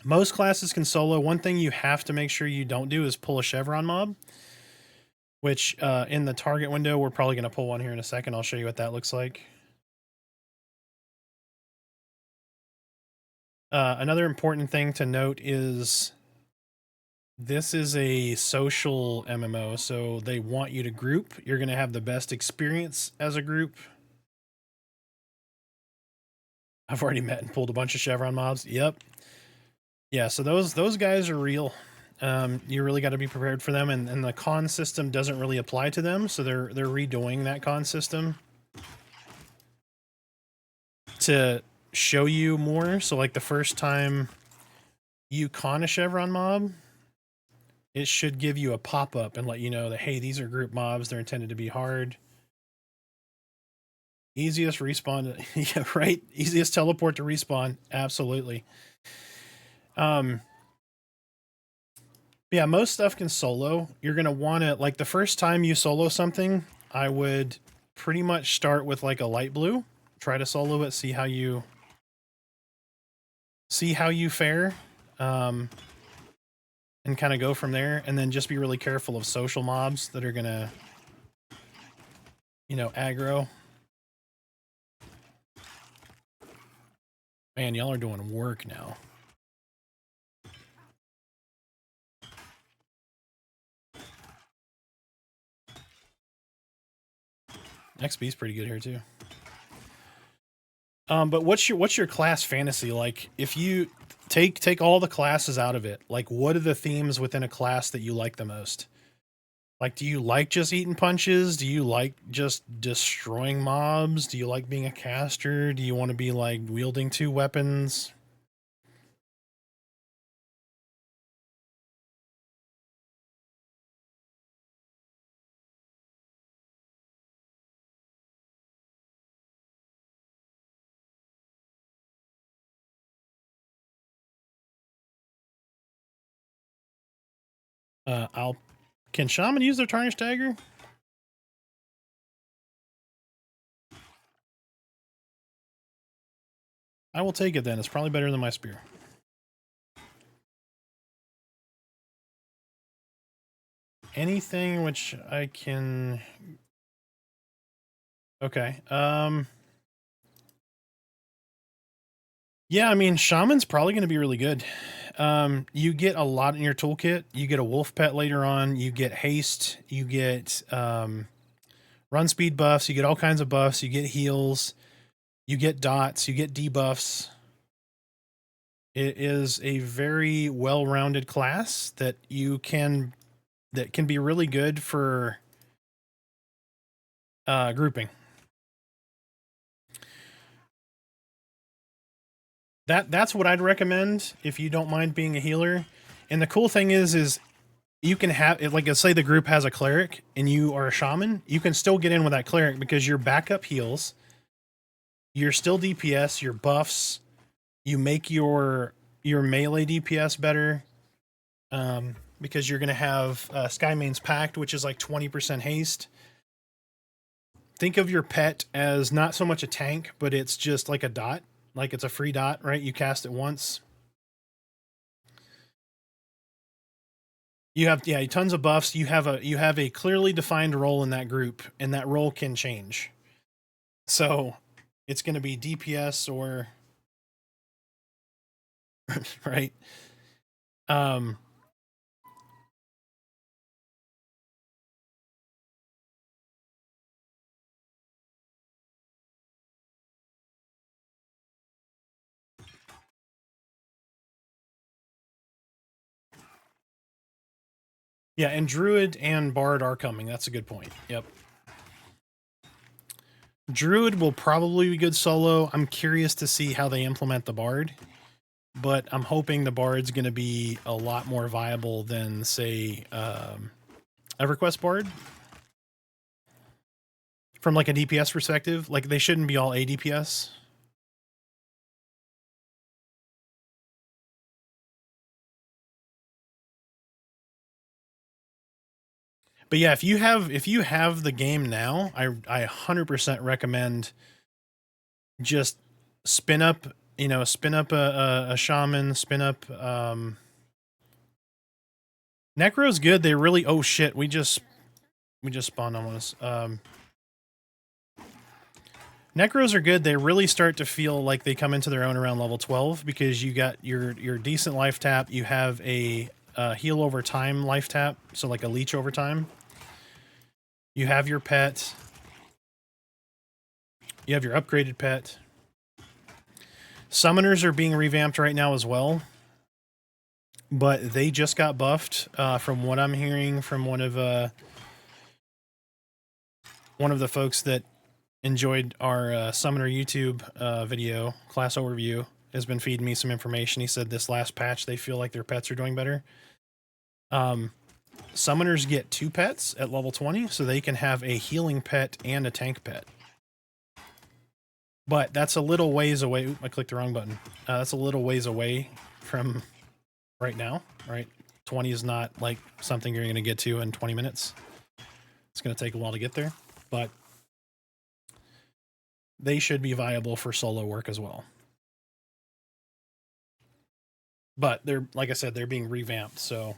Most classes can solo. One thing you have to make sure you don't do is pull a Chevron mob, which in the target window, we're probably going to pull one here in a second. I'll show you what that looks like. Another important thing to note is this is a social MMO, so they want you to group. You're going to have the best experience as a group. I've already met and pulled a bunch of Chevron mobs. Yep. Yeah, so those guys are real. You really got to be prepared for them, and the con system doesn't really apply to them, so they're redoing that con system to show you more. So like the first time you con a Chevron mob, it should give you a pop-up and let you know that, hey, these are group mobs, they're intended to be hard. Easiest respawn, yeah, right? Easiest teleport to respawn, absolutely. Yeah, most stuff can solo. You're going to want to, like the first time you solo something, I would pretty much start with like a light blue. Try to solo it, see how you fare, and kind of go from there. And then just be really careful of social mobs that are going to, you know, aggro. Man, y'all are doing work now. XP's pretty good here too. But what's your class fantasy like? If you take all the classes out of it, like what are the themes within a class that you like the most? Like, do you like just eating punches? Do you like just destroying mobs? Do you like being a caster? Do you want to be like wielding 2 weapons? Can Shaman use their Tarnished Dagger? I will take it then. It's probably better than my spear. Anything which I can... Okay. Yeah, I mean, Shaman's probably going to be really good. You get a lot in your toolkit. You get a wolf pet later on. You get haste. You get run speed buffs. You get all kinds of buffs. You get heals. You get dots. You get debuffs. It is a very well-rounded class that can be really good for grouping. That's what I'd recommend if you don't mind being a healer. And the cool thing is you can have it, like, let's say the group has a cleric and you are a shaman, you can still get in with that cleric because your backup heals, you're still DPS, your buffs, you make your melee DPS better, because you're gonna have Skymane's Pact, which is like 20% haste. Think of your pet as not so much a tank, but it's just like a dot, like it's a free dot, right? You cast it once. You have tons of buffs. You have a clearly defined role in that group, and that role can change. So it's going to be DPS or right. Yeah, and Druid and Bard are coming. That's a good point. Yep. Druid will probably be good solo. I'm curious to see how they implement the Bard, but I'm hoping the Bard's going to be a lot more viable than, say, EverQuest Bard. From like a DPS perspective, like they shouldn't be all ADPS. But yeah, if you have the game now, I 100% recommend just spin up a shaman, spin up Necro's good. They really, oh shit, we just spawned on us. Necros are good. They really start to feel like they come into their own around level 12 because you got your decent life tap. You have a heal over time life tap, so like a leech over time. You have your pet. You have your upgraded pet. Summoners are being revamped right now as well, but they just got buffed from what I'm hearing from one of the folks that enjoyed our Summoner YouTube video, class overview, has been feeding me some information. He said this last patch, they feel like their pets are doing better. Summoners get 2 pets at level 20, so they can have a healing pet and a tank pet. But that's a little ways away. Oop, I clicked the wrong button. That's a little ways away from right now, right? 20 is not like something you're going to get to in 20 minutes. It's going to take a while to get there, but they should be viable for solo work as well. But they're, like I said, they're being revamped, so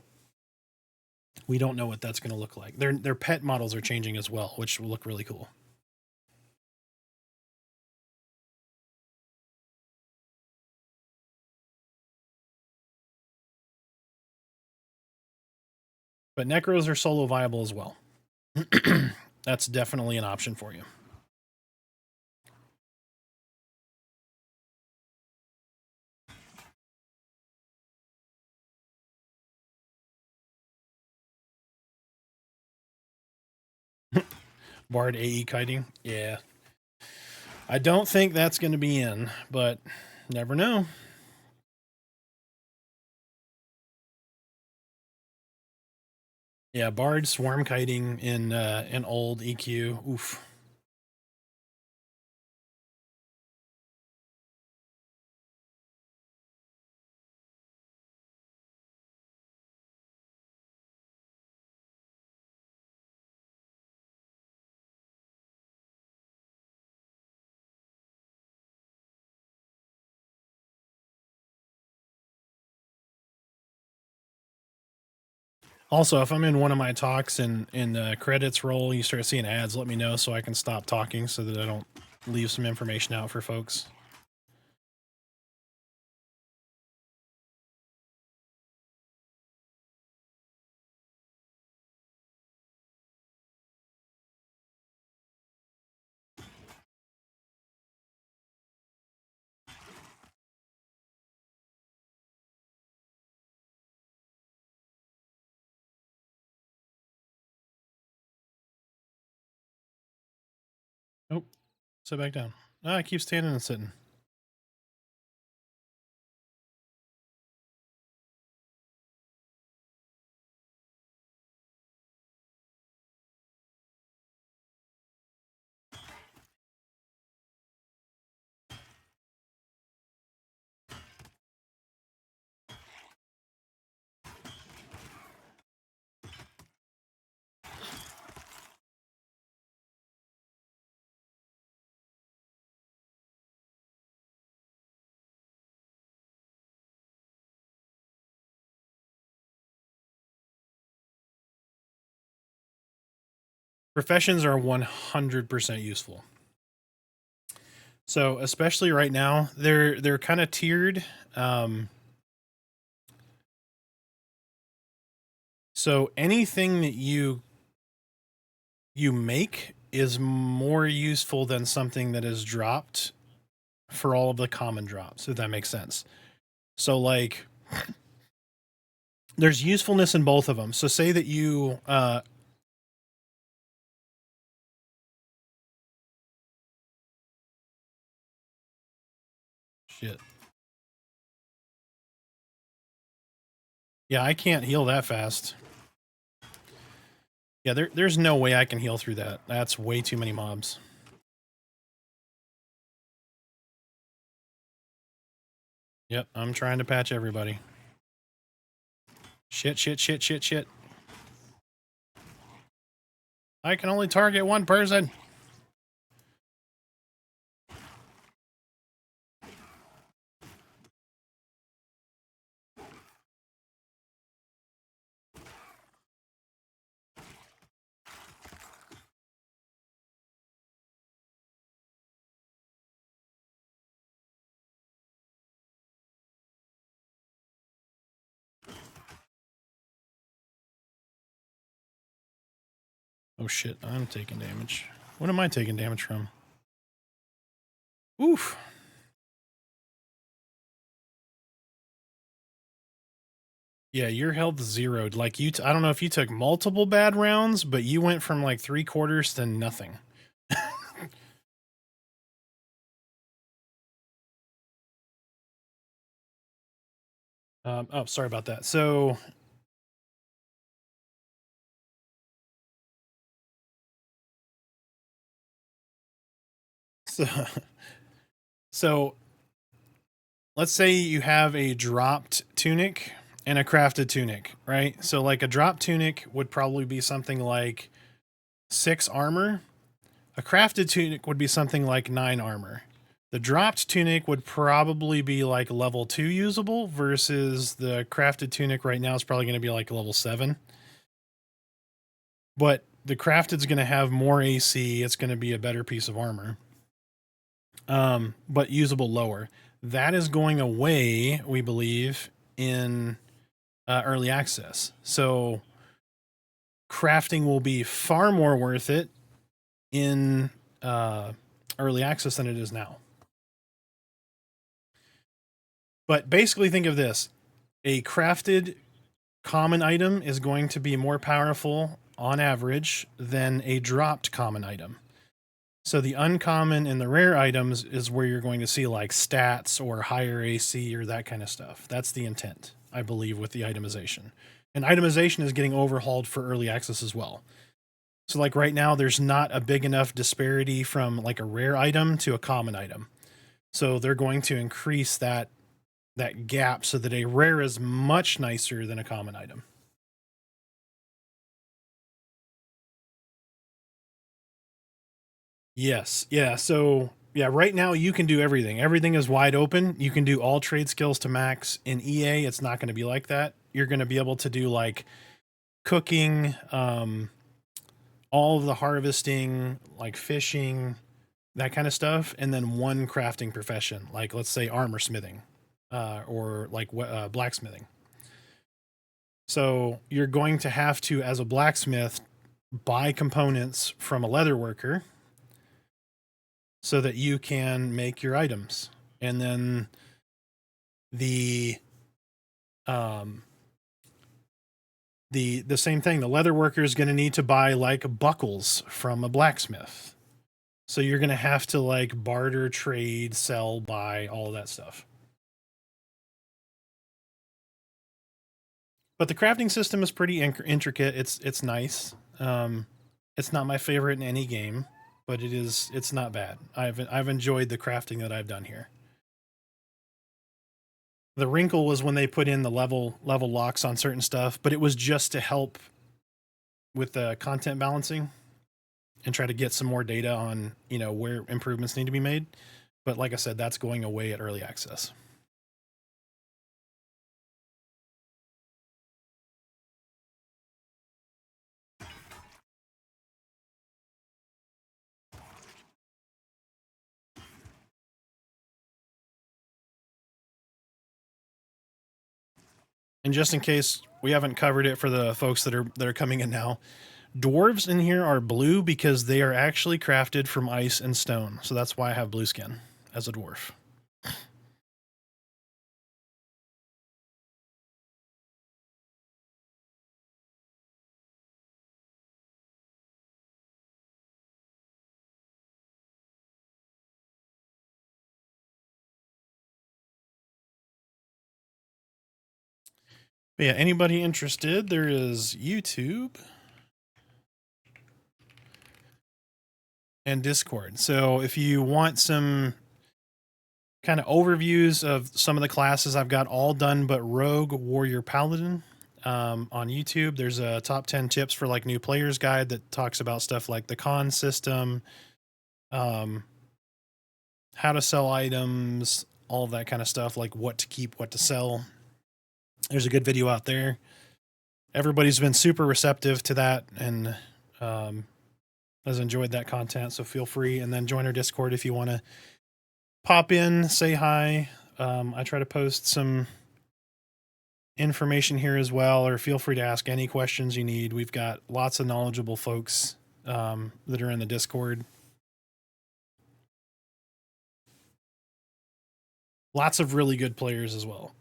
we don't know what that's going to look like. Their pet models are changing as well, which will look really cool. But Necros are solo viable as well. That's definitely an option for you. Bard AE kiting? Yeah. I don't think that's going to be in, but never know. Yeah, Bard swarm kiting in old EQ. Oof. Also, if I'm in one of my talks and credits roll, you start seeing ads, let me know so I can stop talking so that I don't leave some information out for folks. Nope. Sit back down. Ah, I keep standing and sitting. Professions are 100% useful. So especially right now, they're kind of tiered. So anything that you make is more useful than something that is dropped for all of the common drops, if that makes sense. So like there's usefulness in both of them. So say that you shit. Yeah, I can't heal that fast. Yeah, there's no way I can heal through that. That's way too many mobs. Yep, I'm trying to patch everybody. Shit, shit, shit, shit, shit. I can only target one person. Oh shit, I'm taking damage. What am I taking damage from? Oof. Yeah, your health zeroed. Like I don't know if you took multiple bad rounds, but you went from like 3/4 to nothing. Oh, sorry about that. So so let's say you have a dropped tunic and a crafted tunic, right? So like a dropped tunic would probably be something like 6 armor. A crafted tunic would be something like 9 armor. The dropped tunic would probably be like level 2 usable versus the crafted tunic right now is probably going to be like level 7. But the crafted is going to have more AC. It's going to be a better piece of armor. But usable lower. That is going away, we believe, in early access. So crafting will be far more worth it in early access than it is now. But basically think of this. A crafted common item is going to be more powerful on average than a dropped common item. So the uncommon and the rare items is where you're going to see like stats or higher AC or that kind of stuff. That's the intent, I believe, with the itemization. And itemization is getting overhauled for early access as well. So like right now, there's not a big enough disparity from like a rare item to a common item. So they're going to increase that gap so that a rare is much nicer than a common item. Yes. Yeah. So yeah, right now you can do everything. Everything is wide open. You can do all trade skills to max. In EA, it's not going to be like that. You're going to be able to do like cooking, all of the harvesting, like fishing, that kind of stuff, and then one crafting profession, like let's say armor smithing, or like blacksmithing. So you're going to have to, as a blacksmith, buy components from a leather worker so that you can make your items. And then the same thing, the leather worker is going to need to buy like buckles from a blacksmith. So you're going to have to like barter, trade, sell, buy, all that stuff. But the crafting system is pretty intricate. It's nice. It's not my favorite in any game, but it's not bad. I've enjoyed the crafting that I've done here. The wrinkle was when they put in the level locks on certain stuff, but it was just to help with the content balancing and try to get some more data on, you know, where improvements need to be made. But like I said, that's going away at early access. And just in case we haven't covered it for the folks that are coming in now, dwarves in here are blue because they are actually crafted from ice and stone. So that's why I have blue skin as a dwarf. But yeah, anybody interested, there is YouTube and Discord. So if you want some kind of overviews of some of the classes, I've got all done but Rogue, Warrior, Paladin on YouTube. There's a top 10 tips for like new players guide that talks about stuff like the con system, how to sell items, all of that kind of stuff, like what to keep, what to sell. There's a good video out there. Everybody's been super receptive to that and has enjoyed that content. So feel free, and then join our Discord if you want to pop in, say hi. I try to post some information here as well, or feel free to ask any questions you need. We've got lots of knowledgeable folks that are in the Discord. Lots of really good players as well.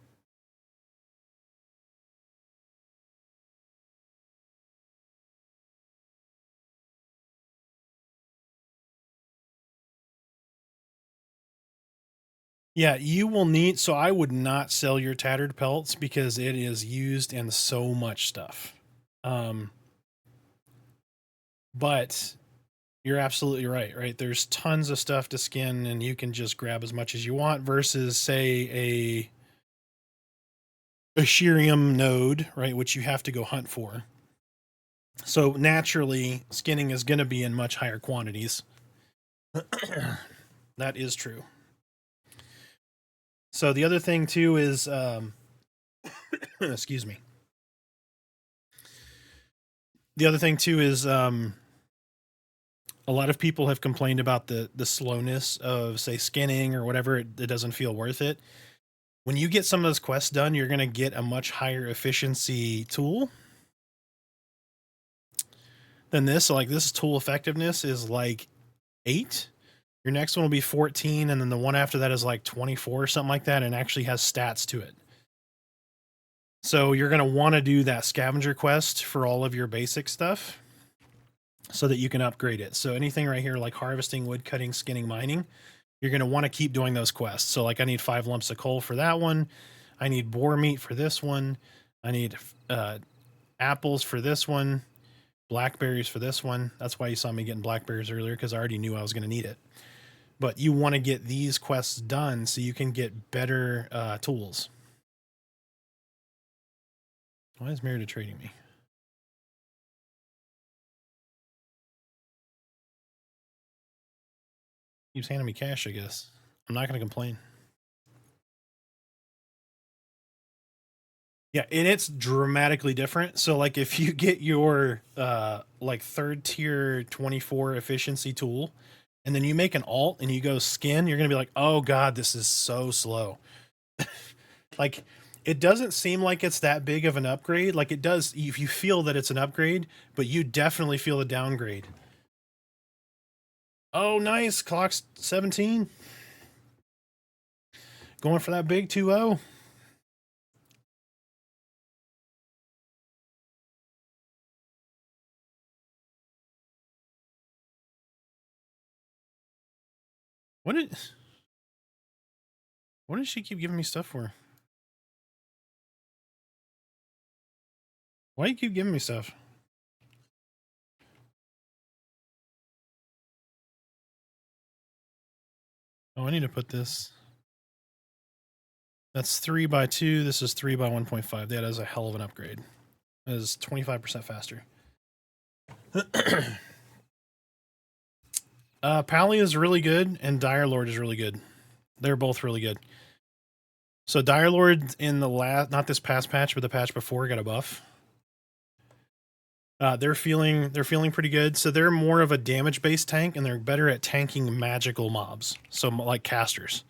Yeah, you will need, so I would not sell your tattered pelts because it is used in so much stuff. But you're absolutely right? There's tons of stuff to skin and you can just grab as much as you want versus say a Shirium node, right, which you have to go hunt for. So naturally, skinning is going to be in much higher quantities. That is true. So the other thing too is, excuse me. The other thing too is, a lot of people have complained about the slowness of say skinning or whatever. It doesn't feel worth it. When you get some of those quests done, you're going to get a much higher efficiency tool than this. So like this tool effectiveness is like 8. Your next one will be 14, and then the one after that is like 24 or something like that, and actually has stats to it. So you're going to want to do that scavenger quest for all of your basic stuff so that you can upgrade it. So anything right here like harvesting, wood cutting, skinning, mining, you're going to want to keep doing those quests. So like I need 5 lumps of coal for that one. I need boar meat for this one. I need apples for this one. Blackberries for this one. That's why you saw me getting blackberries earlier, because I already knew I was going to need it. But you want to get these quests done so you can get better tools. Why is Merida trading me? Keeps handing me cash, I guess. I'm not going to complain. Yeah, and it's dramatically different. So like if you get your like third tier 24 efficiency tool and then you make an alt and you go skin, you're going to be like, "Oh god, this is so slow." Like it doesn't seem like it's that big of an upgrade. Like it does if you feel that it's an upgrade, but you definitely feel the downgrade. Oh, nice. Clock's 17. Going for that big 2-0. What did she keep giving me stuff for? Why do you keep giving me stuff? Oh, I need to put this. That's 3 by 2. This is 3 by 1.5. That is a hell of an upgrade. That is 25% faster. Pally is really good, and Dire Lord is really good. They're both really good. So Dire Lord in the not this past patch, but the patch before got a buff. They're feeling pretty good. So they're more of a damage based tank, and they're better at tanking magical mobs. So like casters.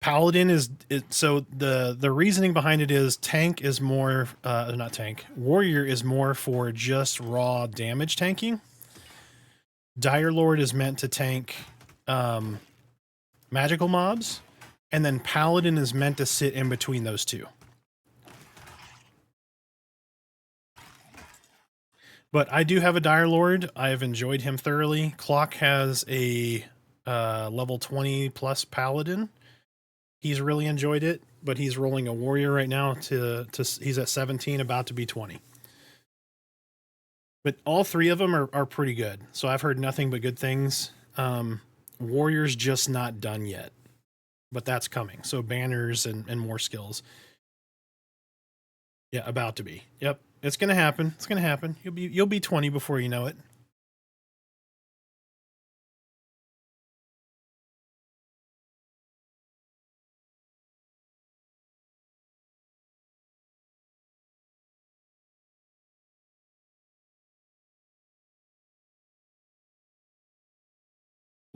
Paladin is so the reasoning behind it is tank is more not tank. Warrior is more for just raw damage tanking. Dire Lord is meant to tank magical mobs, and then Paladin is meant to sit in between those two. But I do have a Dire Lord. I've enjoyed him thoroughly. Clock has a level 20 plus Paladin. He's really enjoyed it, but he's rolling a Warrior right now to he's at 17, about to be 20. But all three of them are pretty good. So I've heard nothing but good things. Warrior's just not done yet, but that's coming. So banners and more skills. Yeah, about to be. Yep, it's gonna happen. It's gonna happen. You'll be 20 before you know it.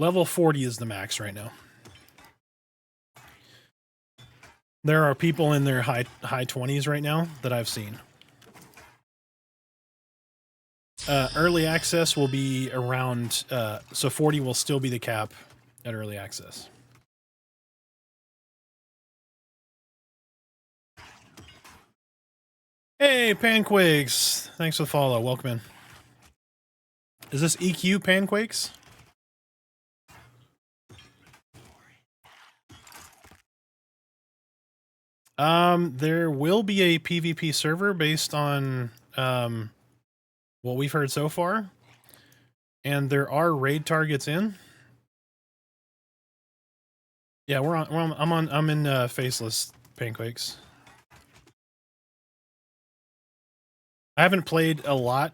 Level 40 is the max right now. There are people in their high 20s right now that I've seen. Early access will be around, so 40 will still be the cap at early access. Hey, Panquakes! Thanks for the follow. Welcome in. Is this EQ Panquakes? There will be a PvP server based on what we've heard so far, and there are raid targets in. Yeah, I'm in Faceless Panquakes. I haven't played a lot.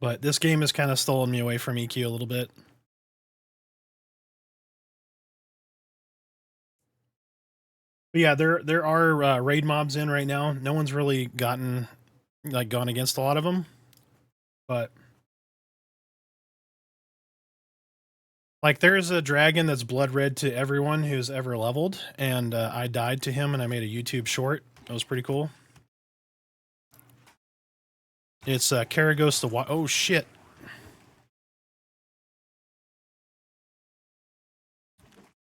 But this game has kind of stolen me away from EQ a little bit. But yeah, there are raid mobs in right now. No one's really gone against a lot of them, but like there's a dragon that's blood red to everyone who's ever leveled, and I died to him, and I made a YouTube short. That was pretty cool. It's Caragh the Watcher. Oh shit!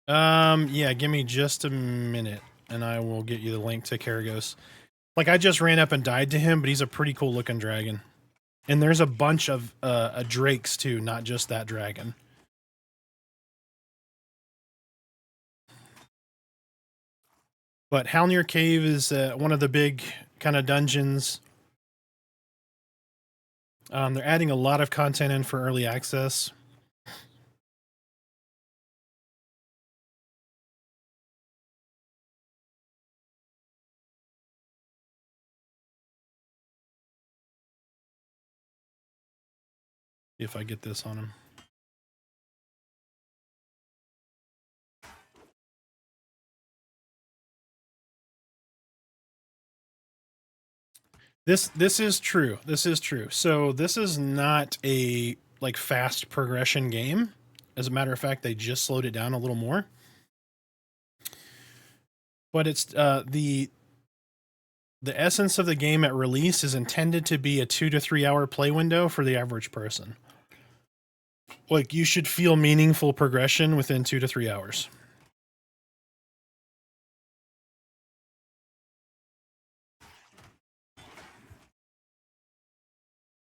Yeah, give me just a minute, and I will get you the link to Caragh. Like I just ran up and died to him, but he's a pretty cool looking dragon. And there's a bunch of drakes too, not just that dragon. But Halnir Cave is one of the big kind of dungeons. They're adding a lot of content in for early access. If I get this on him. This is true. This is true. So this is not a like fast progression game. As a matter of fact, they just slowed it down a little more. But it's the essence of the game at release is intended to be a 2 to 3 hour play window for the average person. Like you should feel meaningful progression within 2 to 3 hours.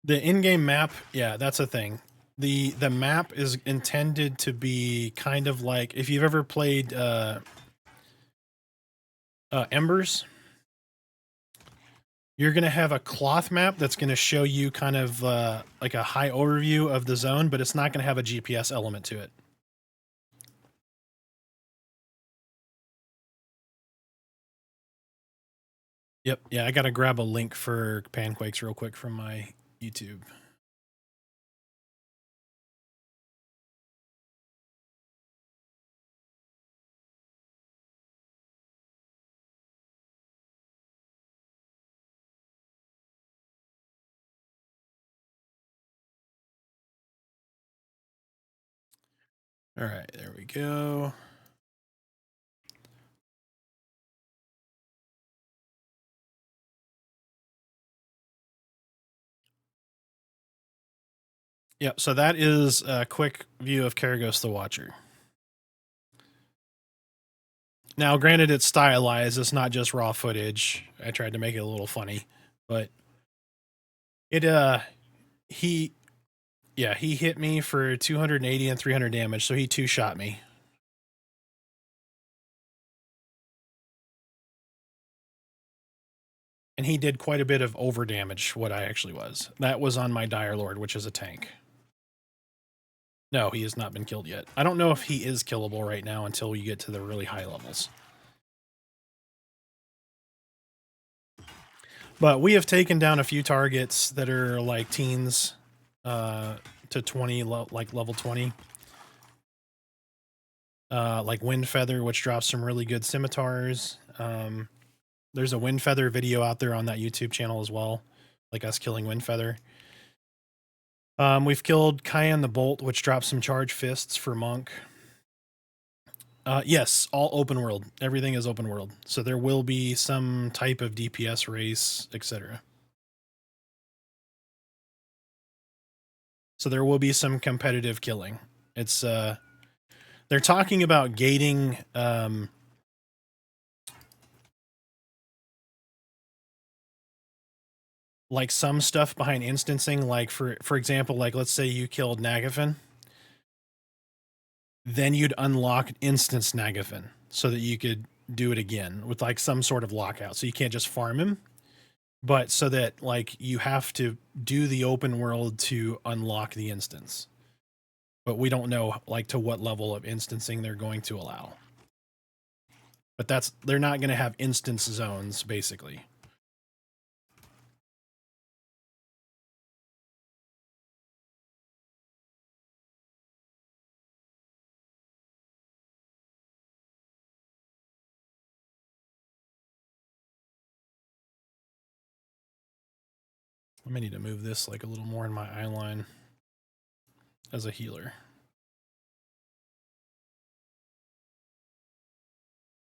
The in-game map, yeah, that's a thing. The map is intended to be kind of like if you've ever played Embers, you're going to have a cloth map that's going to show you kind of like a high overview of the zone, but it's not going to have a GPS element to it. Yep. Yeah, I got to grab a link for Panquakes real quick from my YouTube. All right, there we go. Yep, so that is a quick view of Caragh the Watcher. Now, granted, it's stylized. It's not just raw footage. I tried to make it a little funny, but it he hit me for 280 and 300 damage, so he two-shot me. And he did quite a bit of over damage, what I actually was. That was on my Dire Lord, which is a tank. No, he has not been killed yet. I don't know if he is killable right now until you get to the really high levels. But we have taken down a few targets that are like teens to 20, like level 20. Like Wind Feather, which drops some really good scimitars. There's a Wind Feather video out there on that YouTube channel as well, like us killing Wind Feather. We've killed Cayenne the Bolt, which drops some charge fists for Monk. Yes, all open world. Everything is open world. So there will be some type of DPS race, etc. So there will be some competitive killing. It's they're talking about gating like some stuff behind instancing, like for example, like let's say you killed Nagafin, then you'd unlock instance Nagafin so that you could do it again with like some sort of lockout. So you can't just farm him, but so that like you have to do the open world to unlock the instance. But we don't know like to what level of instancing they're going to allow. But they're not going to have instance zones basically. I may need to move this like a little more in my eye line as a healer.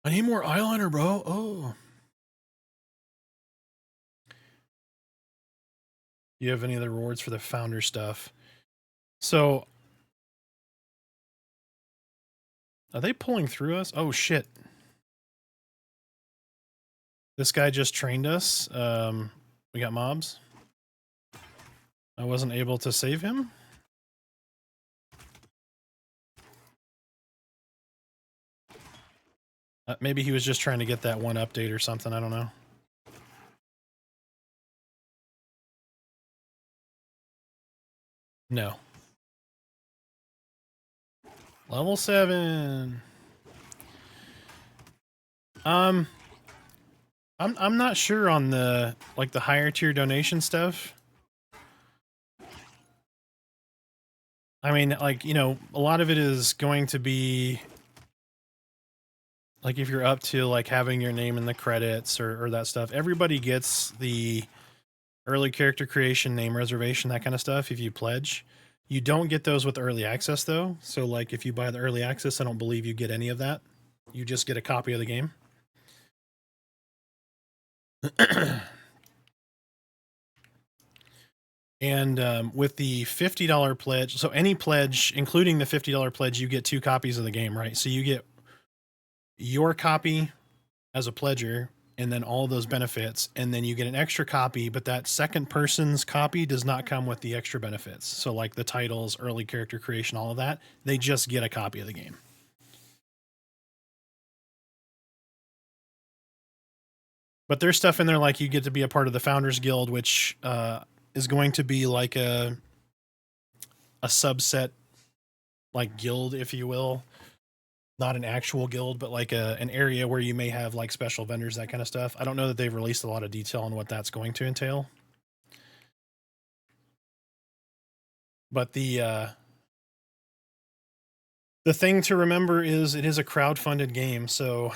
I need more eyeliner, bro. Oh. You have any other rewards for the founder stuff? So, are they pulling through us? Oh, shit. This guy just trained us. We got mobs. I wasn't able to save him. Maybe he was just trying to get that one update or something. I don't know. No. Level 7. I'm not sure on the like the higher tier donation stuff. I mean, like, you know, a lot of it is going to be like if you're up to like having your name in the credits or that stuff. Everybody gets the early character creation, name reservation, that kind of stuff, if you pledge. You don't get those with early access, though. So, like, if you buy the early access, I don't believe you get any of that. You just get a copy of the game. And with the $50 pledge, so any pledge, including the $50 pledge, you get 2 copies of the game, right? So you get your copy as a pledger, and then all those benefits, and then you get an extra copy, but that second person's copy does not come with the extra benefits. So like the titles, early character creation, all of that, they just get a copy of the game. But there's stuff in there like you get to be a part of the Founders Guild, which is going to be like a subset, like guild, if you will. Not an actual guild, but like an area where you may have like special vendors, that kind of stuff. I don't know that they've released a lot of detail on what that's going to entail. But the thing to remember is it is a crowd-funded game, so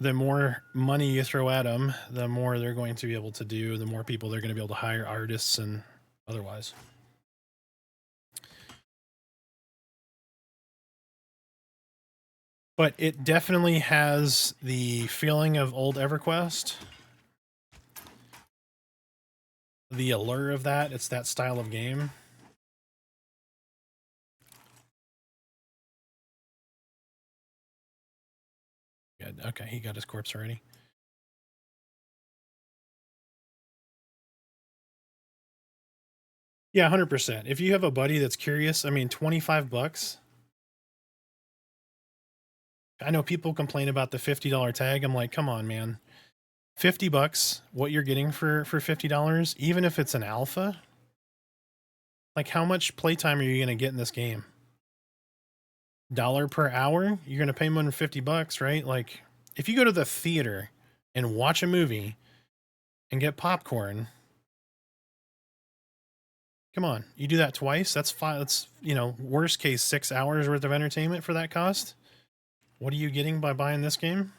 the more money you throw at them, the more they're going to be able to do, the more people they're going to be able to hire, artists and otherwise. But it definitely has the feeling of old EverQuest. The allure of that, it's that style of game. Good. Okay, he got his corpse already. Yeah, 100%. If you have a buddy that's curious, I mean, $25. I know people complain about the $50 tag. I'm like, come on, man. $50, what you're getting for $50, even if it's an alpha, like how much playtime are you going to get in this game? $1 per hour? You're going to pay more than $50, right? Like if you go to the theater and watch a movie and get popcorn, come on, you do that twice, that's fine. That's, you know, worst case 6 hours worth of entertainment for that cost. What are you getting by buying this game?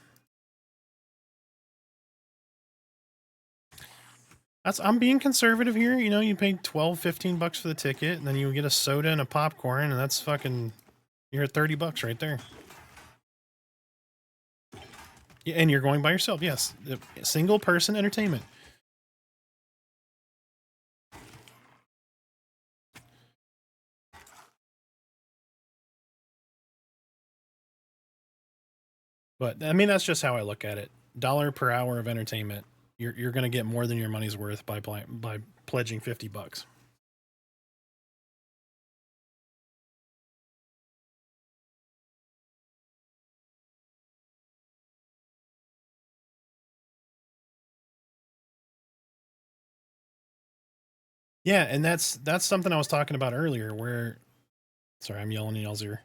I'm being conservative here. You know, you pay $12-15 for the ticket, and then you get a soda and a popcorn, and that's fucking, you're at $30 right there. Yeah, and you're going by yourself. Yes, single person entertainment. But I mean, that's just how I look at it. $1 per hour of entertainment. You're going to get more than your money's worth by pledging $50. Yeah, and that's something I was talking about earlier. Where, sorry, I'm yelling in y'all's ear.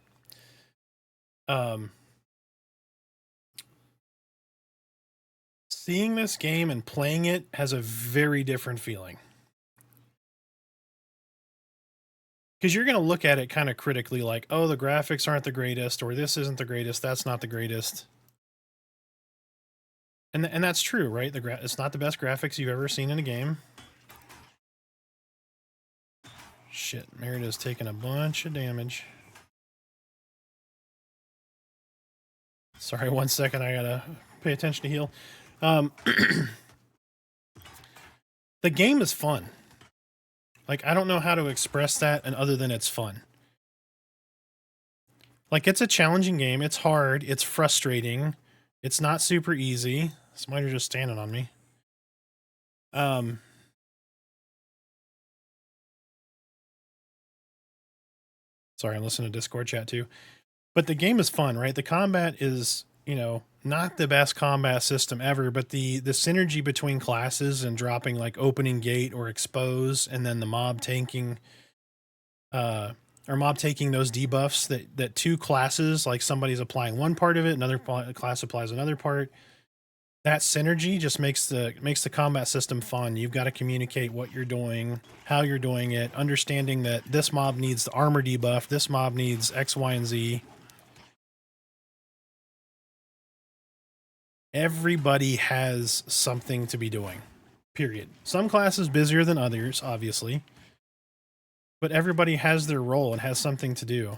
Seeing this game and playing it has a very different feeling. Because you're going to look at it kind of critically, like, oh, the graphics aren't the greatest, or this isn't the greatest, that's not the greatest. And that's true, right? It's not the best graphics you've ever seen in a game. Shit, Merida's taking a bunch of damage. Sorry, 1 second, I gotta pay attention to heal. The game is fun. Like, I don't know how to express that, and other than it's fun. Like, it's a challenging game. It's hard. It's frustrating. It's not super easy. Smiter's just standing on me. Sorry, I'm listening to Discord chat too. But the game is fun, right? The combat is, you know, not the best combat system ever, but the synergy between classes and dropping like opening gate or expose, and then the mob tanking, or mob taking those debuffs that 2 classes, like somebody's applying one part of it, another class applies another part. That synergy just makes the combat system fun. You've got to communicate what you're doing, how you're doing it, understanding that this mob needs the armor debuff, this mob needs X, Y, and Z. Everybody has something to be doing, period. Some classes busier than others, obviously, but everybody has their role and has something to do.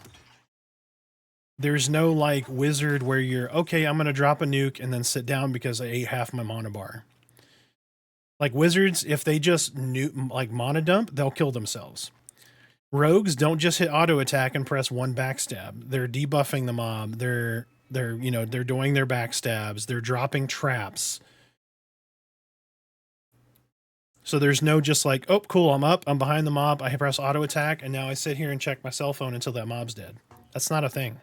There's no like wizard where you're, okay, I'm going to drop a nuke and then sit down because I ate half my mana bar. Like wizards, if they just like mana dump, they'll kill themselves. Rogues don't just hit auto attack and press one backstab. They're debuffing the mob. They're doing their backstabs. They're dropping traps. So there's no just like, oh, cool, I'm up, I'm behind the mob, I press auto attack, and now I sit here and check my cell phone until that mob's dead. That's not a thing.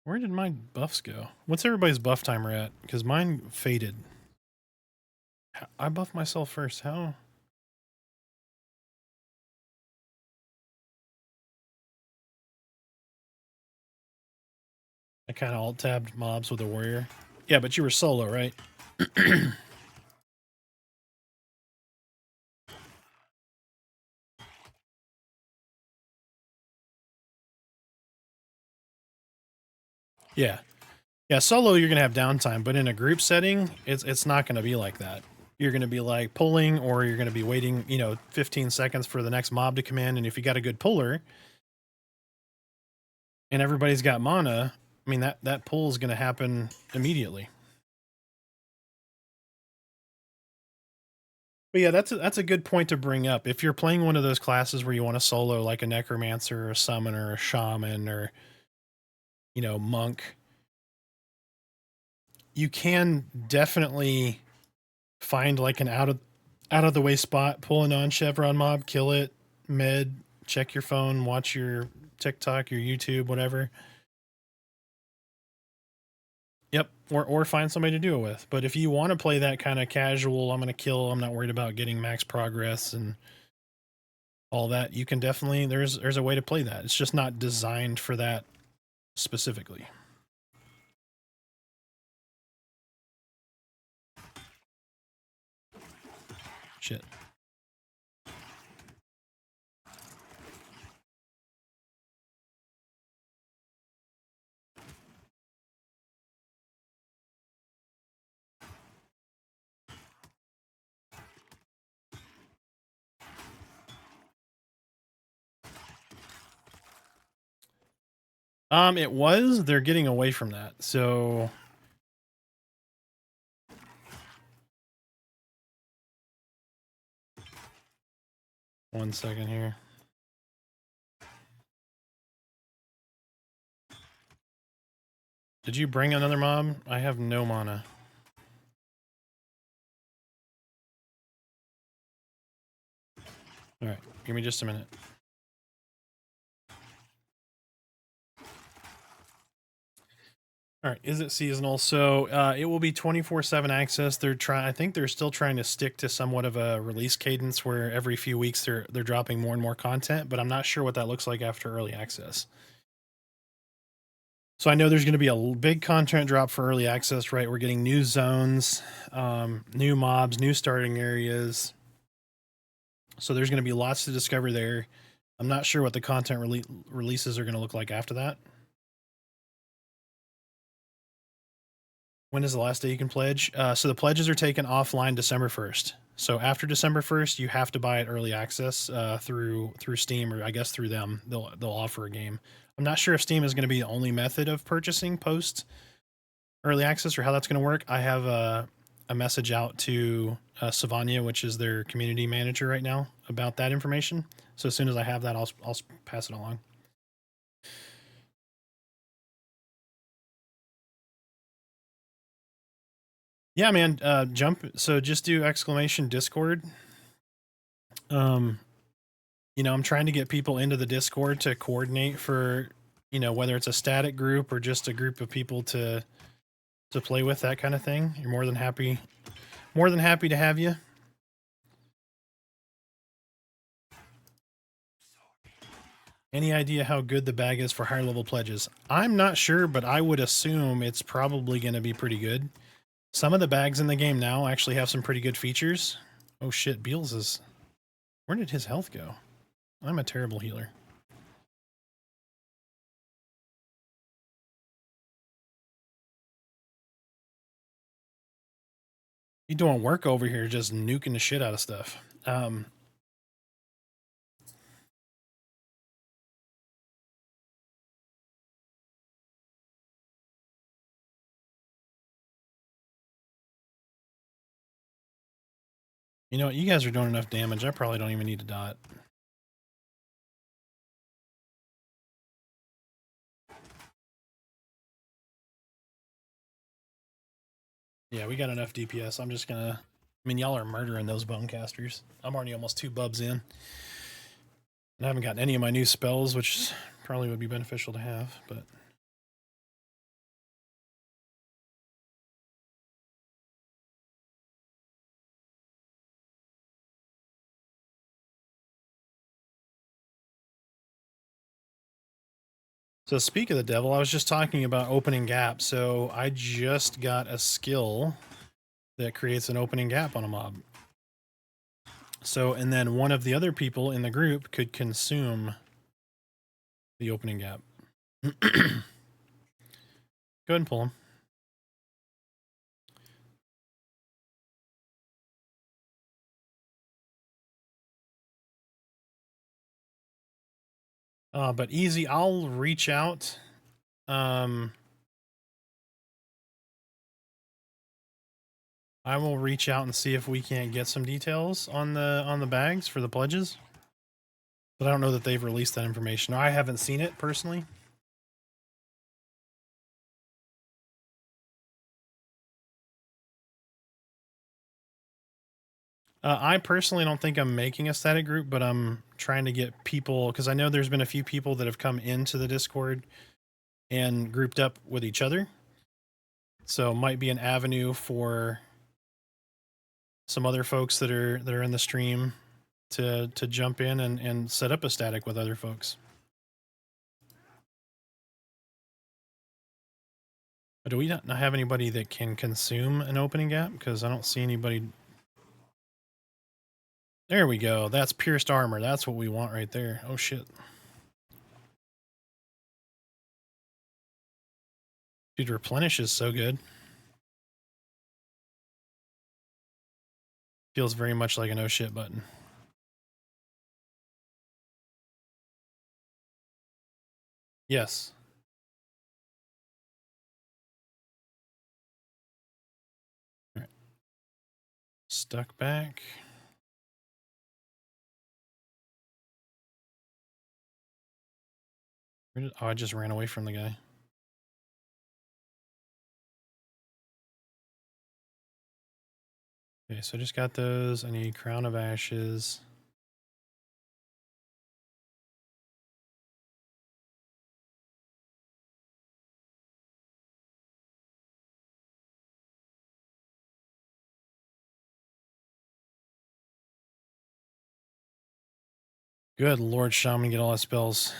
Where did my buffs go? What's everybody's buff timer at? Because mine faded. I buffed myself first. How? I kind of alt-tabbed mobs with a warrior. Yeah, but you were solo, right? Yeah. Yeah, solo you're going to have downtime, but in a group setting, it's not going to be like that. You're going to be like pulling, or you're going to be waiting, 15 seconds for the next mob to come in, and if you got a good puller and everybody's got mana, I mean that pull is going to happen immediately. But yeah, that's a good point to bring up. If you're playing one of those classes where you want to solo like a necromancer or a summoner or a shaman or monk, you can definitely find like an out of the way spot, pull a non-chevron mob, kill it, med, check your phone, watch your TikTok, your YouTube, whatever. Yep, or find somebody to do it with. But if you want to play that kind of casual, I'm going to kill, I'm not worried about getting max progress and all that, you can definitely, there's a way to play that. It's just not designed for that specifically. Shit. It was. They're getting away from that. So one second here. Did you bring another mob? I have no mana. All right, give me just a minute. All right, is it seasonal? So it will be 24/7 access. I think they're still trying to stick to somewhat of a release cadence where every few weeks they're dropping more and more content, but I'm not sure what that looks like after early access. So I know there's going to be a big content drop for early access, right? We're getting new zones, new mobs, new starting areas. So there's going to be lots to discover there. I'm not sure what the content releases are going to look like after that. When is the last day you can pledge? So the pledges are taken offline December 1st. So after December 1st, you have to buy it early access through Steam, or I guess through them. They'll offer a game. I'm not sure if Steam is going to be the only method of purchasing post early access or how that's going to work. I have a message out to Savanya, which is their community manager right now, about that information. So as soon as I have that, I'll pass it along. Yeah, man. So just do !Discord. I'm trying to get people into the Discord to coordinate for, whether it's a static group or just a group of people to play with, that kind of thing. You're more than happy to have you. Any idea how good the bag is for higher level pledges? I'm not sure, but I would assume it's probably going to be pretty good. Some of the bags in the game now actually have some pretty good features. Oh shit, Beals is... Where did his health go? I'm a terrible healer. You doing work over here, just nuking the shit out of stuff. You know what? You guys are doing enough damage. I probably don't even need to dot. Yeah, we got enough DPS. I'm just gonna... I mean, y'all are murdering those bonecasters. I'm already almost 2 bubs in. And I haven't gotten any of my new spells, which probably would be beneficial to have, but... So speak of the devil, I was just talking about opening gap. So I just got a skill that creates an opening gap on a mob. So, and then one of the other people in the group could consume the opening gap. Go ahead and pull him. But easy, I'll reach out. I will reach out and see if we can't get some details on the bags for the pledges. But I don't know that they've released that information. I haven't seen it personally. I personally don't think I'm making a static group, but I'm trying to get people, because I know there's been a few people that have come into the Discord and grouped up with each other. So it might be an avenue for some other folks that are in the stream to jump in and set up a static with other folks. But do we not have anybody that can consume an opening gap? Because I don't see anybody. There we go. That's pierced armor. That's what we want right there. Oh shit. Dude, replenish is so good. Feels very much like an oh shit button. Yes. All right. Stuck back. Oh, I just ran away from the guy. Okay, so I just got those. I need Crown of Ashes. Good Lord, Shaman, get all his spells.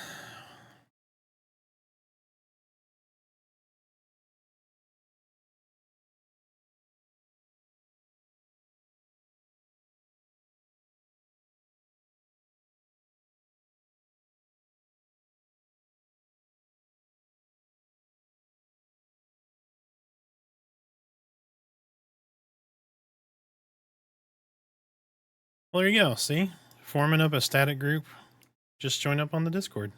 Well, there you go. See? Forming up a static group. Just join up on the Discord.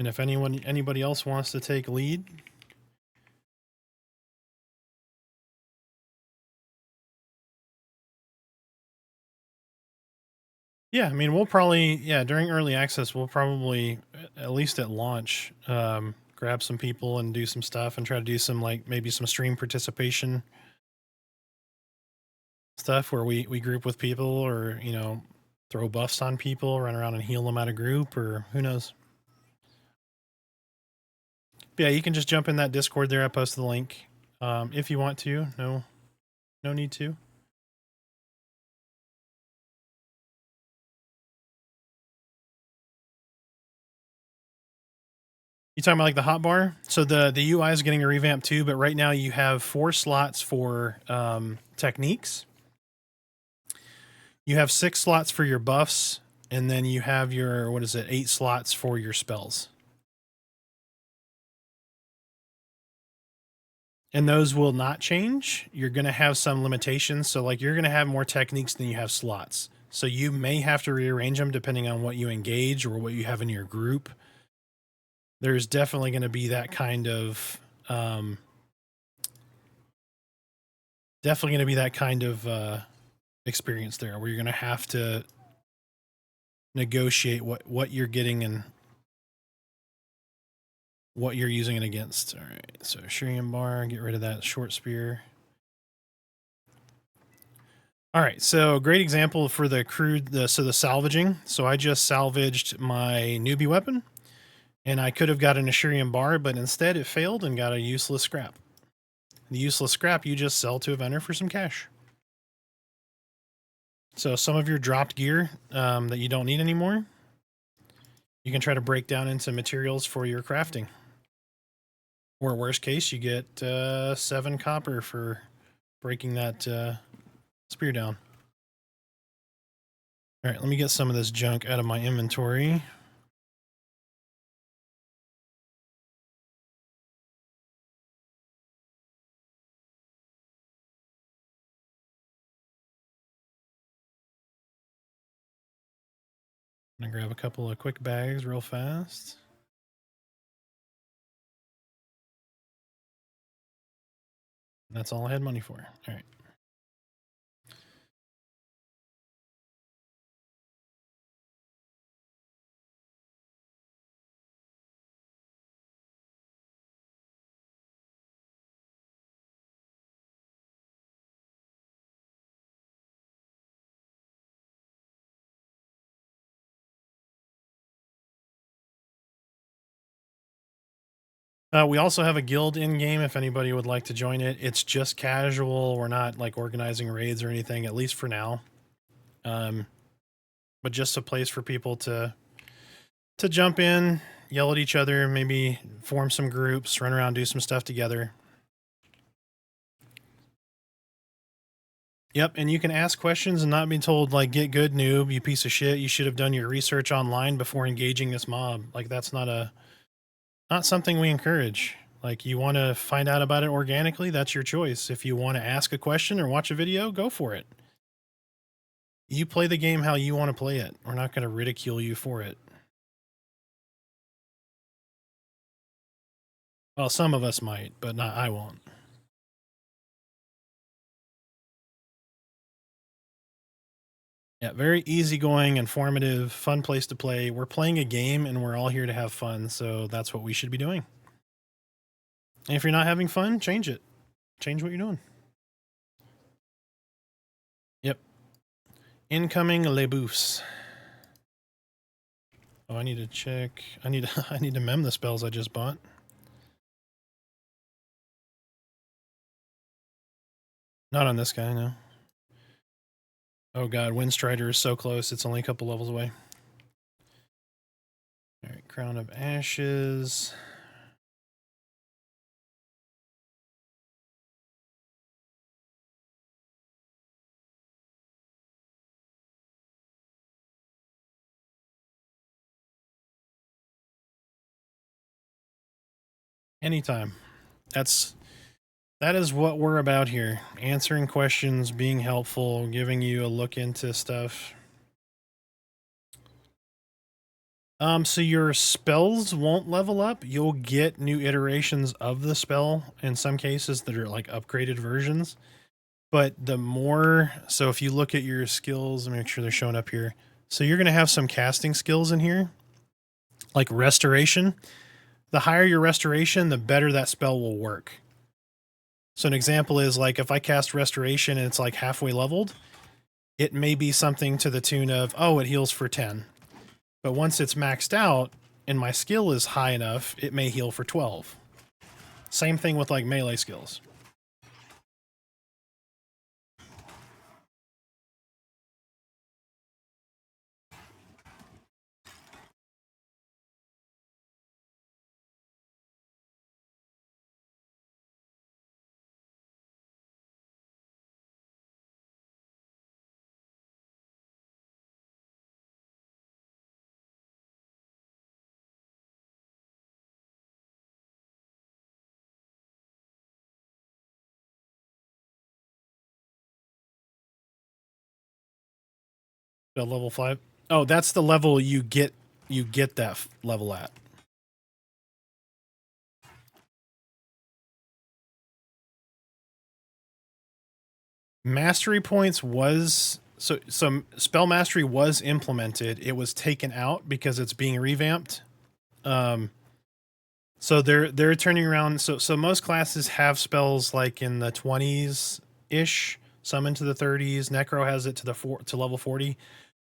And if anybody else wants to take lead, yeah, I mean, we'll probably, during early access, we'll probably, at least at launch, grab some people and do some stuff and try to do some, like, maybe some stream participation stuff where we group with people or, you know, throw buffs on people, run around and heal them out of group, or who knows. But yeah, you can just jump in that Discord there. I posted the link. If you want to, no need to. talking about like the hotbar? So the UI is getting a revamp too, but right now you have 4 slots for techniques. You have 6 slots for your buffs, and then you have your, 8 slots for your spells. And those will not change. You're going to have some limitations. So like you're going to have more techniques than you have slots. So you may have to rearrange them depending on what you engage or what you have in your group. There's definitely going to be that kind of experience there where you're going to have to negotiate what you're getting and what you're using it against. All right, so Shurian bar, get rid of that short spear. All right, so great example for the crude, the salvaging. So I just salvaged my newbie weapon, and I could have got an Ashurian bar, but instead it failed and got a useless scrap. The useless scrap you just sell to a vendor for some cash. So some of your dropped gear that you don't need anymore, you can try to break down into materials for your crafting. Or worst case, you get 7 copper for breaking that spear down. All right, let me get some of this junk out of my inventory. I'm gonna grab a couple of quick bags real fast. That's all I had money for. All right. We also have a guild in game if anybody would like to join it. It's just casual. We're not like organizing raids or anything, at least for now. But just a place for people to jump in, yell at each other, maybe form some groups, run around, do some stuff together. Yep, and you can ask questions and not be told, like, get good, noob, you piece of shit, you should have done your research online before engaging this mob. Like, that's not something we encourage. Like, you want to find out about it organically, that's your choice. If you want to ask a question or watch a video, go for it. You play the game how you want to play it. We're not going to ridicule you for it. Well, some of us might, but I won't. Yeah, very easygoing, informative, fun place to play. We're playing a game and we're all here to have fun, so that's what we should be doing. And if you're not having fun, change it. Change what you're doing. Yep. Incoming Le Boufs. Oh, I need to check. I need to mem the spells I just bought. Not on this guy, no. Oh god, Windstrider is so close. It's only a couple levels away. All right, Crown of Ashes. Anytime. That is what we're about here. Answering questions, being helpful, giving you a look into stuff. So your spells won't level up. You'll get new iterations of the spell in some cases that are like upgraded versions. But the more, so if you look at your skills, let me make sure they're showing up here. So you're going to have some casting skills in here, like restoration. The higher your restoration, the better that spell will work. So an example is like if I cast restoration and it's like halfway leveled, it may be something to the tune of, oh, it heals for 10. But once it's maxed out and my skill is high enough, it may heal for 12. Same thing with like melee skills. Spell level 5. Oh, that's the level you get that level at. Mastery points was so spell mastery was implemented. It was taken out because it's being revamped. So they're turning around. So most classes have spells like in the 20s ish, some into the 30s. Necro has it to level 40.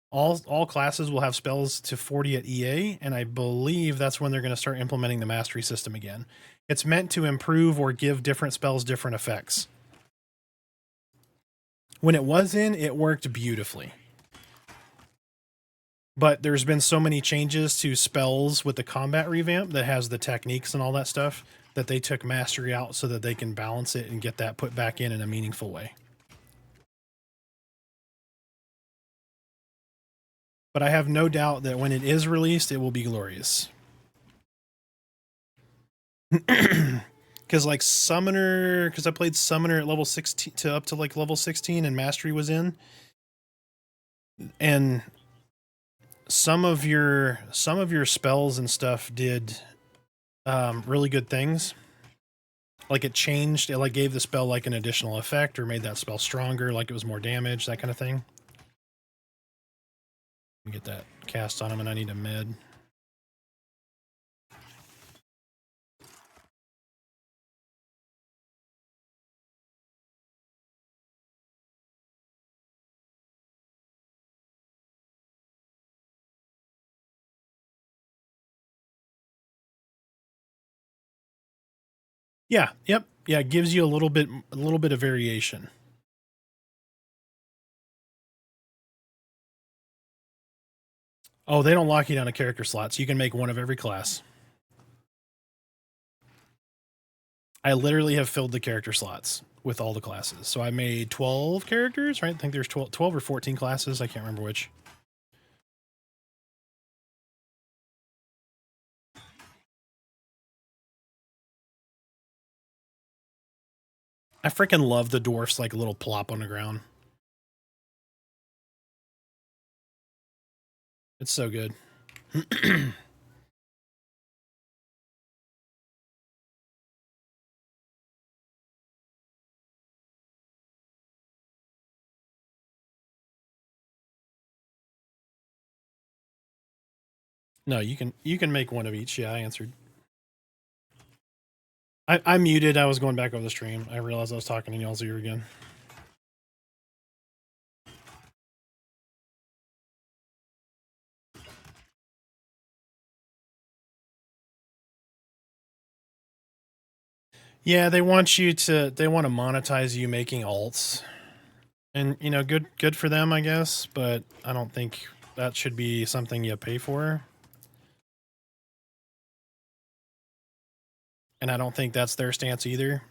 All classes will have spells to 40 at EA, and I believe that's when they're going to start implementing the mastery system again. It's meant to improve or give different spells different effects. When it was in, it worked beautifully. But there's been so many changes to spells with the combat revamp that has the techniques and all that stuff that they took mastery out so that they can balance it and get that put back in a meaningful way. But I have no doubt that when it is released, it will be glorious. Because like Summoner, because I played Summoner at level 16 to up to like level 16 and Mastery was in. And some of your spells and stuff did really good things. Like it changed, it like gave the spell like an additional effect or made that spell stronger, like it was more damage, that kind of thing. Let me get that cast on him and I need a med. Yeah, yep. Yeah, it gives you a little bit of variation. Oh, they don't lock you down to character slots. You can make one of every class. I literally have filled the character slots with all the classes. So I made 12 characters, right? I think there's 12 or 14 classes. I can't remember which. I freaking love the dwarfs like a little plop on the ground. It's so good. No, you can make one of each. Yeah, I answered. I muted. I was going back over the stream. I realized I was talking in y'all's ear again. Yeah, they want to monetize you making alts. And you know, good for them, I guess, but I don't think that should be something you pay for. And I don't think that's their stance either.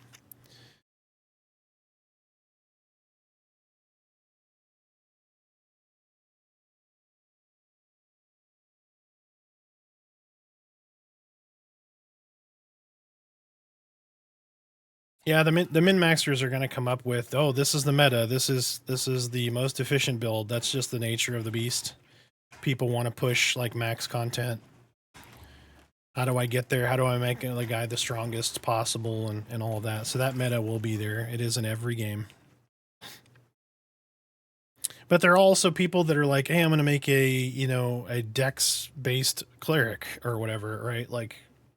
Yeah, the min-maxers are going to come up with, oh, this is the meta. This is the most efficient build. That's just the nature of the beast. People want to push like max content. How do I get there? How do I make the guy the strongest possible and all of that? So that meta will be there. It is in every game. But there are also people that are like, hey, I'm going to make a dex-based cleric or whatever, right? Like,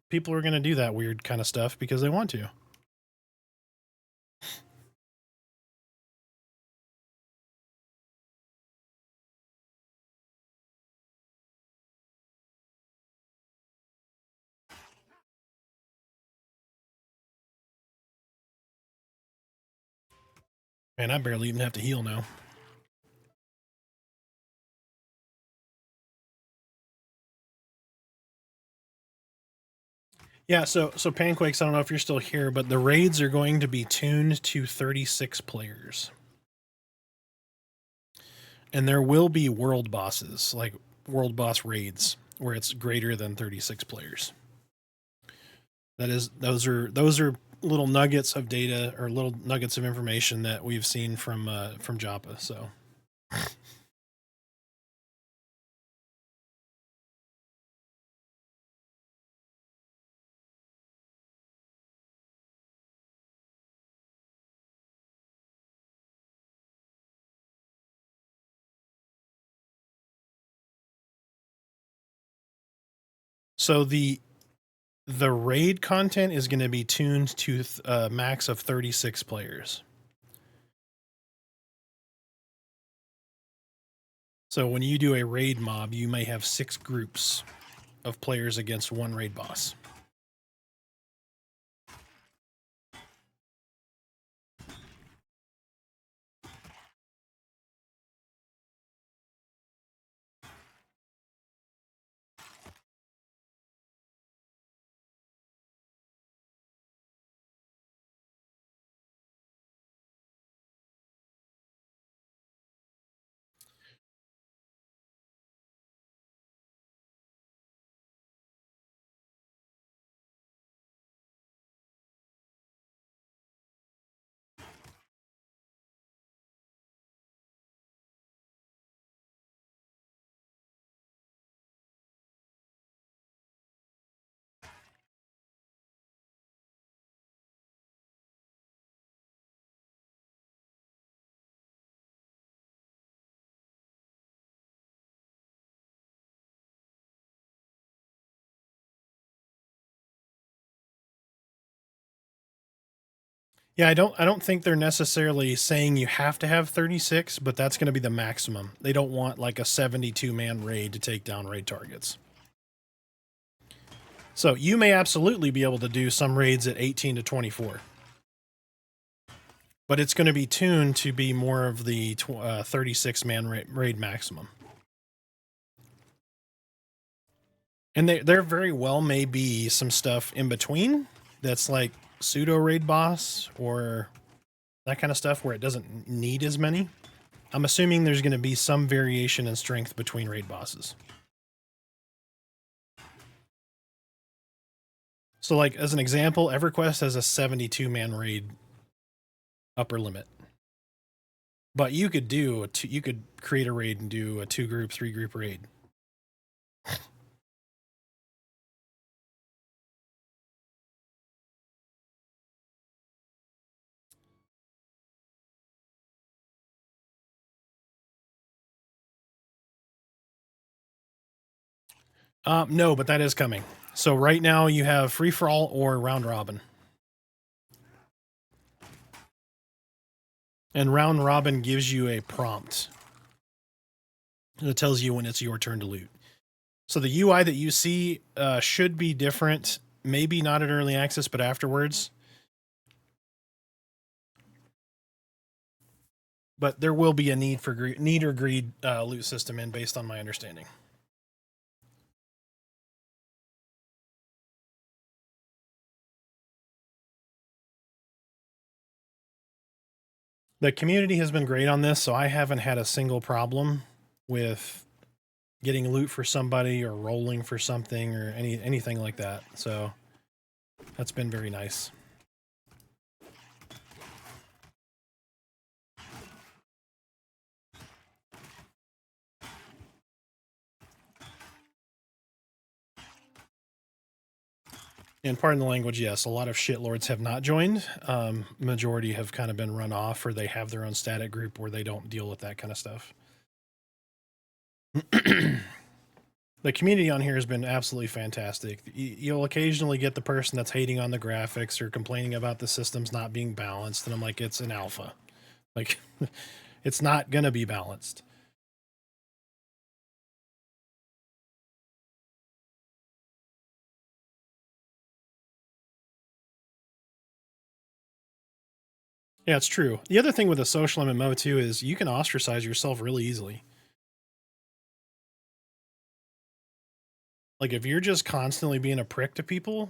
people are going to do that weird kind of stuff because they want to. Man, I barely even have to heal now. Yeah, so Pancakes, I don't know if you're still here, but the raids are going to be tuned to 36 players. And there will be world bosses, like world boss raids, where it's greater than 36 players. Those are little nuggets of data or little nuggets of information that we've seen from Joppa. So So the raid content is going to be tuned to a max of 36 players. So when you do a raid mob, you may have 6 groups of players against one raid boss. Yeah, I don't think they're necessarily saying you have to have 36, but that's going to be the maximum. They don't want like a 72-man raid to take down raid targets. So you may absolutely be able to do some raids at 18 to 24. But it's going to be tuned to be more of the 36-man raid maximum. And there very well may be some stuff in between that's like pseudo raid boss or that kind of stuff where it doesn't need as many. I'm assuming there's going to be some variation in strength between raid bosses. So like as an example, EverQuest has a 72-man raid upper limit. But you could do you could create a raid and do a 2-group, 3-group raid. No, but that is coming. So right now you have free for all or round robin. And round robin gives you a prompt. It tells you when it's your turn to loot. So the UI that you see should be different. Maybe not at early access, but afterwards. But there will be a need or greed loot system in, based on my understanding. The community has been great on this, so I haven't had a single problem with getting loot for somebody or rolling for something or anything like that. So that's been very nice. And pardon the language, yes, a lot of shitlords have not joined. Majority have kind of been run off, or they have their own static group where they don't deal with that kind of stuff. The community on here has been absolutely fantastic. You'll occasionally get the person that's hating on the graphics or complaining about the systems not being balanced, and I'm like, it's an alpha. Like, it's not going to be balanced. Yeah, it's true. The other thing with a social MMO too is you can ostracize yourself really easily. Like if you're just constantly being a prick to people,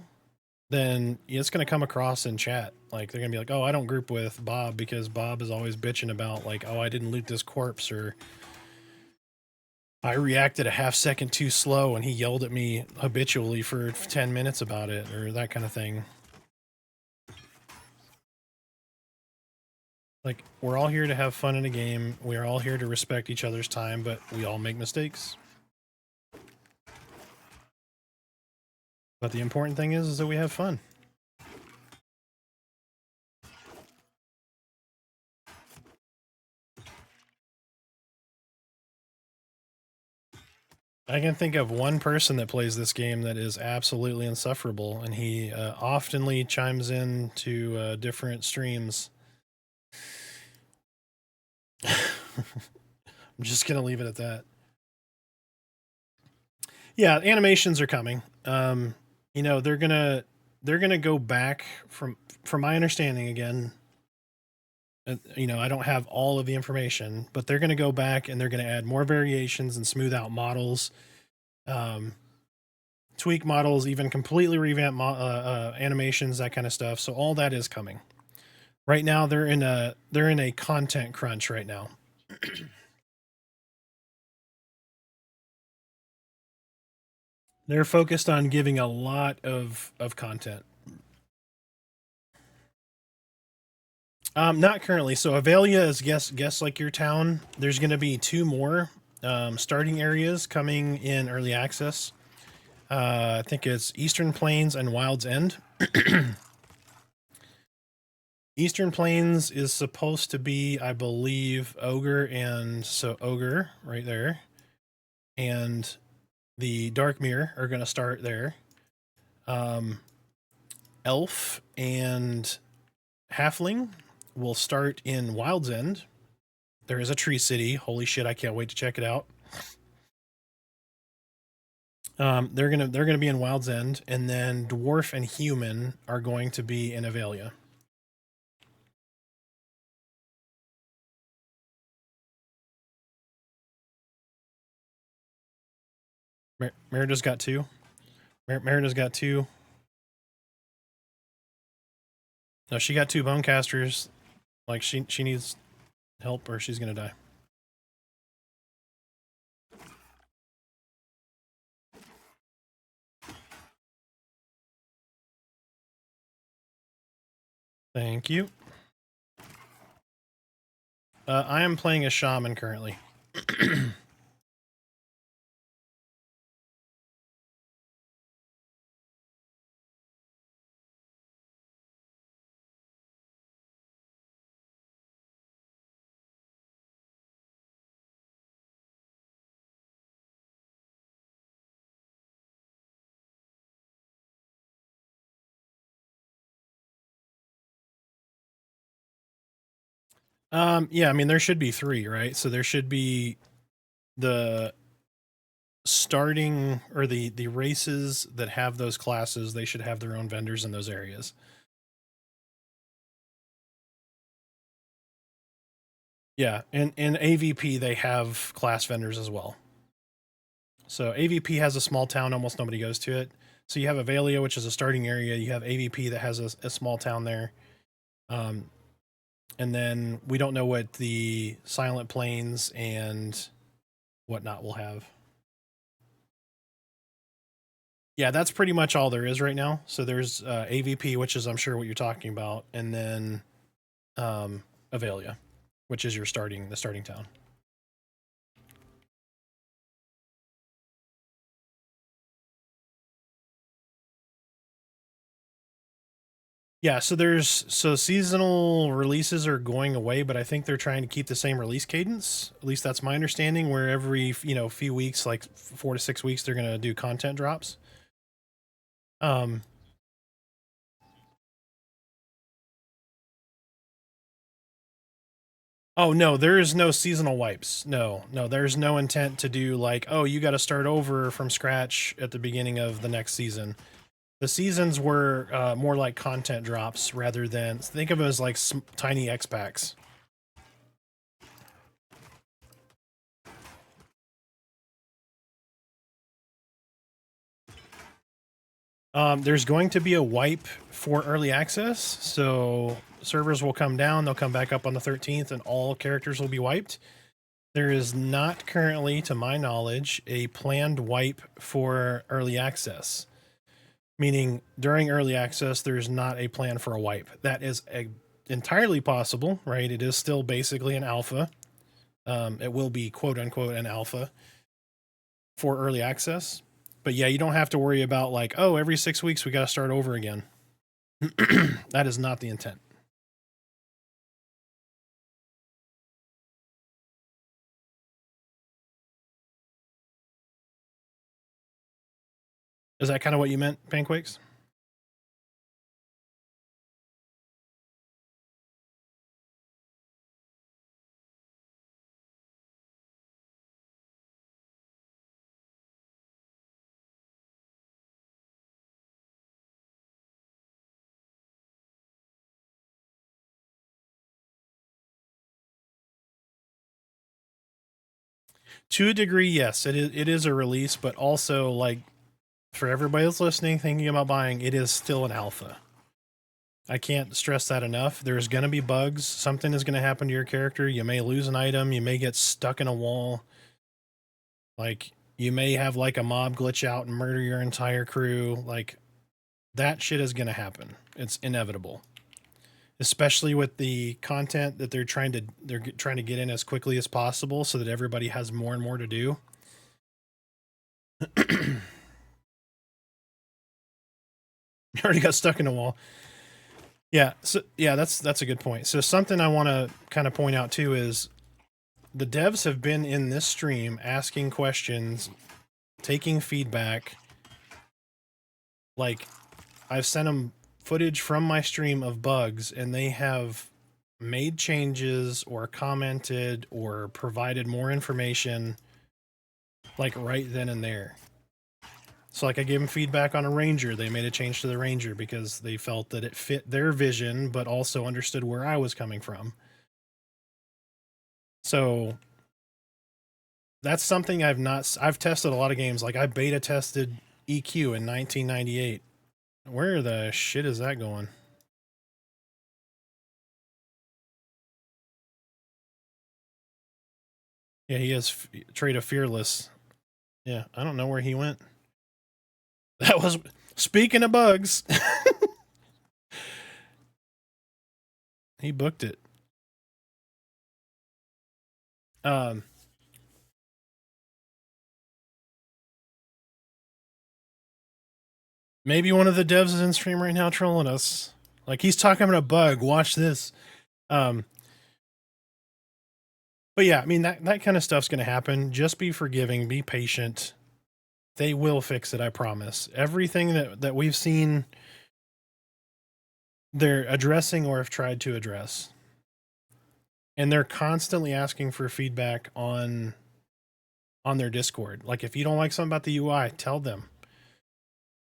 then it's going to come across in chat. Like they're going to be like, oh, I don't group with Bob because Bob is always bitching about like, oh, I didn't loot this corpse, or I reacted a half second too slow and he yelled at me habitually for 10 minutes about it, or that kind of thing. Like, we're all here to have fun in a game. We're all here to respect each other's time, but we all make mistakes. But the important thing is that we have fun. I can think of one person that plays this game that is absolutely insufferable, and he oftenly chimes in to different streams. I'm just gonna leave it at that. Yeah, animations are coming. You know, they're gonna go back from my understanding again. You know, I don't have all of the information, but they're gonna go back and they're gonna add more variations and smooth out models, tweak models, even completely revamp animations, that kind of stuff. So all that is coming. Right now, they're in a content crunch right now. They're focused on giving a lot of content. Not currently. So Avelia is guess like your town. There's going to be 2 more starting areas coming in early access. I think it's Eastern Plains and Wild's End. Eastern Plains is supposed to be, I believe, Ogre, and so Ogre right there, and the Dark Mirror are going to start there. Elf and Halfling will start in Wild's End. There is a Tree City. Holy shit! I can't wait to check it out. They're gonna be in Wild's End, and then Dwarf and Human are going to be in Avelia. Merida's got 2. Merida's got 2. No, she got 2 bonecasters. Like she needs help or she's gonna die. Thank you. I am playing a shaman currently. Yeah, I mean there should be 3, right? So there should be the starting or the races that have those classes. They should have their own vendors in those areas. Yeah, and in AVP they have class vendors as well. So AVP has a small town, almost nobody goes to it. So you have Avelia, which is a starting area. You have AVP that has a small town there. And then we don't know what the Silent Plains and whatnot will have. Yeah, that's pretty much all there is right now. So there's AVP, which is I'm sure what you're talking about, and then Avelia, which is the starting town. Yeah, so seasonal releases are going away, but I think they're trying to keep the same release cadence. At least that's my understanding. Where every few weeks, like 4 to 6 weeks, they're gonna do content drops. Oh no, there is no seasonal wipes. No, there's no intent to do like, oh, you got to start over from scratch at the beginning of the next season. The seasons were more like content drops rather than, think of it as like tiny X packs. There's going to be a wipe for early access, so servers will come down, they'll come back up on the 13th, and all characters will be wiped. There is not currently, to my knowledge, a planned wipe for early access. Meaning, during early access, there's not a plan for a wipe. That is entirely possible, right? It is still basically an alpha. It will be quote-unquote an alpha for early access. But yeah, you don't have to worry about like, oh, every 6 weeks we got to start over again. That is not the intent. Is that kind of what you meant, Pancakes? To a degree, yes, it is a release, but also, like, for everybody that's listening, thinking about buying, it is still an alpha. I can't stress that enough. There's going to be bugs. Something is going to happen to your character. You may lose an item. You may get stuck in a wall. Like, you may have, like, a mob glitch out and murder your entire crew. Like, that shit is going to happen. It's inevitable. Especially with the content that they're trying to get in as quickly as possible so that everybody has more and more to do. You already got stuck in a wall. Yeah, so yeah, that's a good point. So something I want to kind of point out too is the devs have been in this stream asking questions, taking feedback. Like, I've sent them footage from my stream of bugs, and they have made changes or commented or provided more information, like, right then and there. So, like, I gave them feedback on a ranger. They made a change to the ranger because they felt that it fit their vision, but also understood where I was coming from. So that's something I've tested a lot of games. Like, I beta tested EQ in 1998. Where the shit is that going? Yeah, he has trait of fearless. Yeah, I don't know where he went. That was, speaking of bugs. He booked it. Maybe one of the devs is in stream right now trolling us. Like, he's talking about a bug. Watch this. But yeah, I mean, that kind of stuff's going to happen. Just be forgiving, be patient. They will fix it, I promise. Everything that we've seen, they're addressing or have tried to address. And they're constantly asking for feedback on their Discord. Like, if you don't like something about the UI, tell them.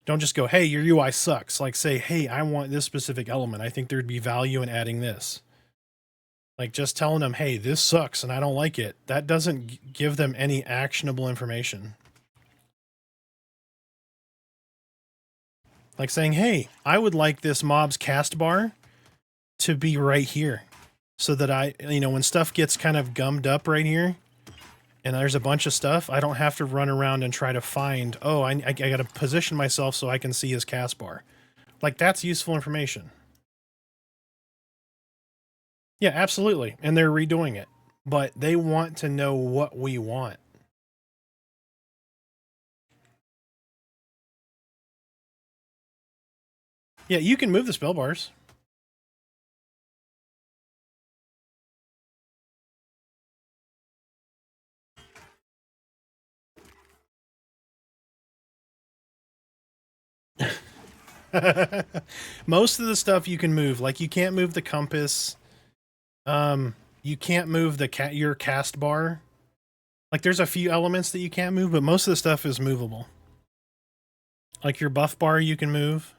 Don't just go, hey, your UI sucks. Like, say, hey, I want this specific element. I think there'd be value in adding this. Like, just telling them, hey, this sucks and I don't like it. That doesn't give them any actionable information. Like saying, hey, I would like this mob's cast bar to be right here. So that when stuff gets kind of gummed up right here, and there's a bunch of stuff, I don't have to run around and try to find, oh, I got to position myself so I can see his cast bar. Like, that's useful information. Yeah, absolutely. And they're redoing it. But they want to know what we want. Yeah, you can move the spell bars. Most of the stuff you can move. Like, you can't move the compass. You can't move your cast bar. Like, there's a few elements that you can't move, but most of the stuff is movable. Like, your buff bar you can move.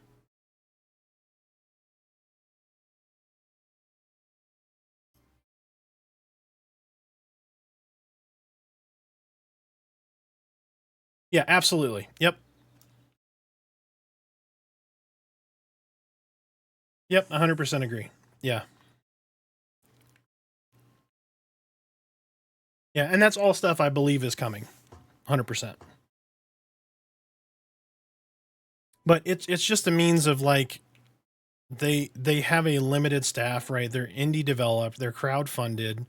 Yeah, absolutely. Yep. Yep, 100% agree. Yeah. Yeah, and that's all stuff I believe is coming. 100%. But it's just a means of, like, they have a limited staff, right? They're indie developed, they're crowdfunded.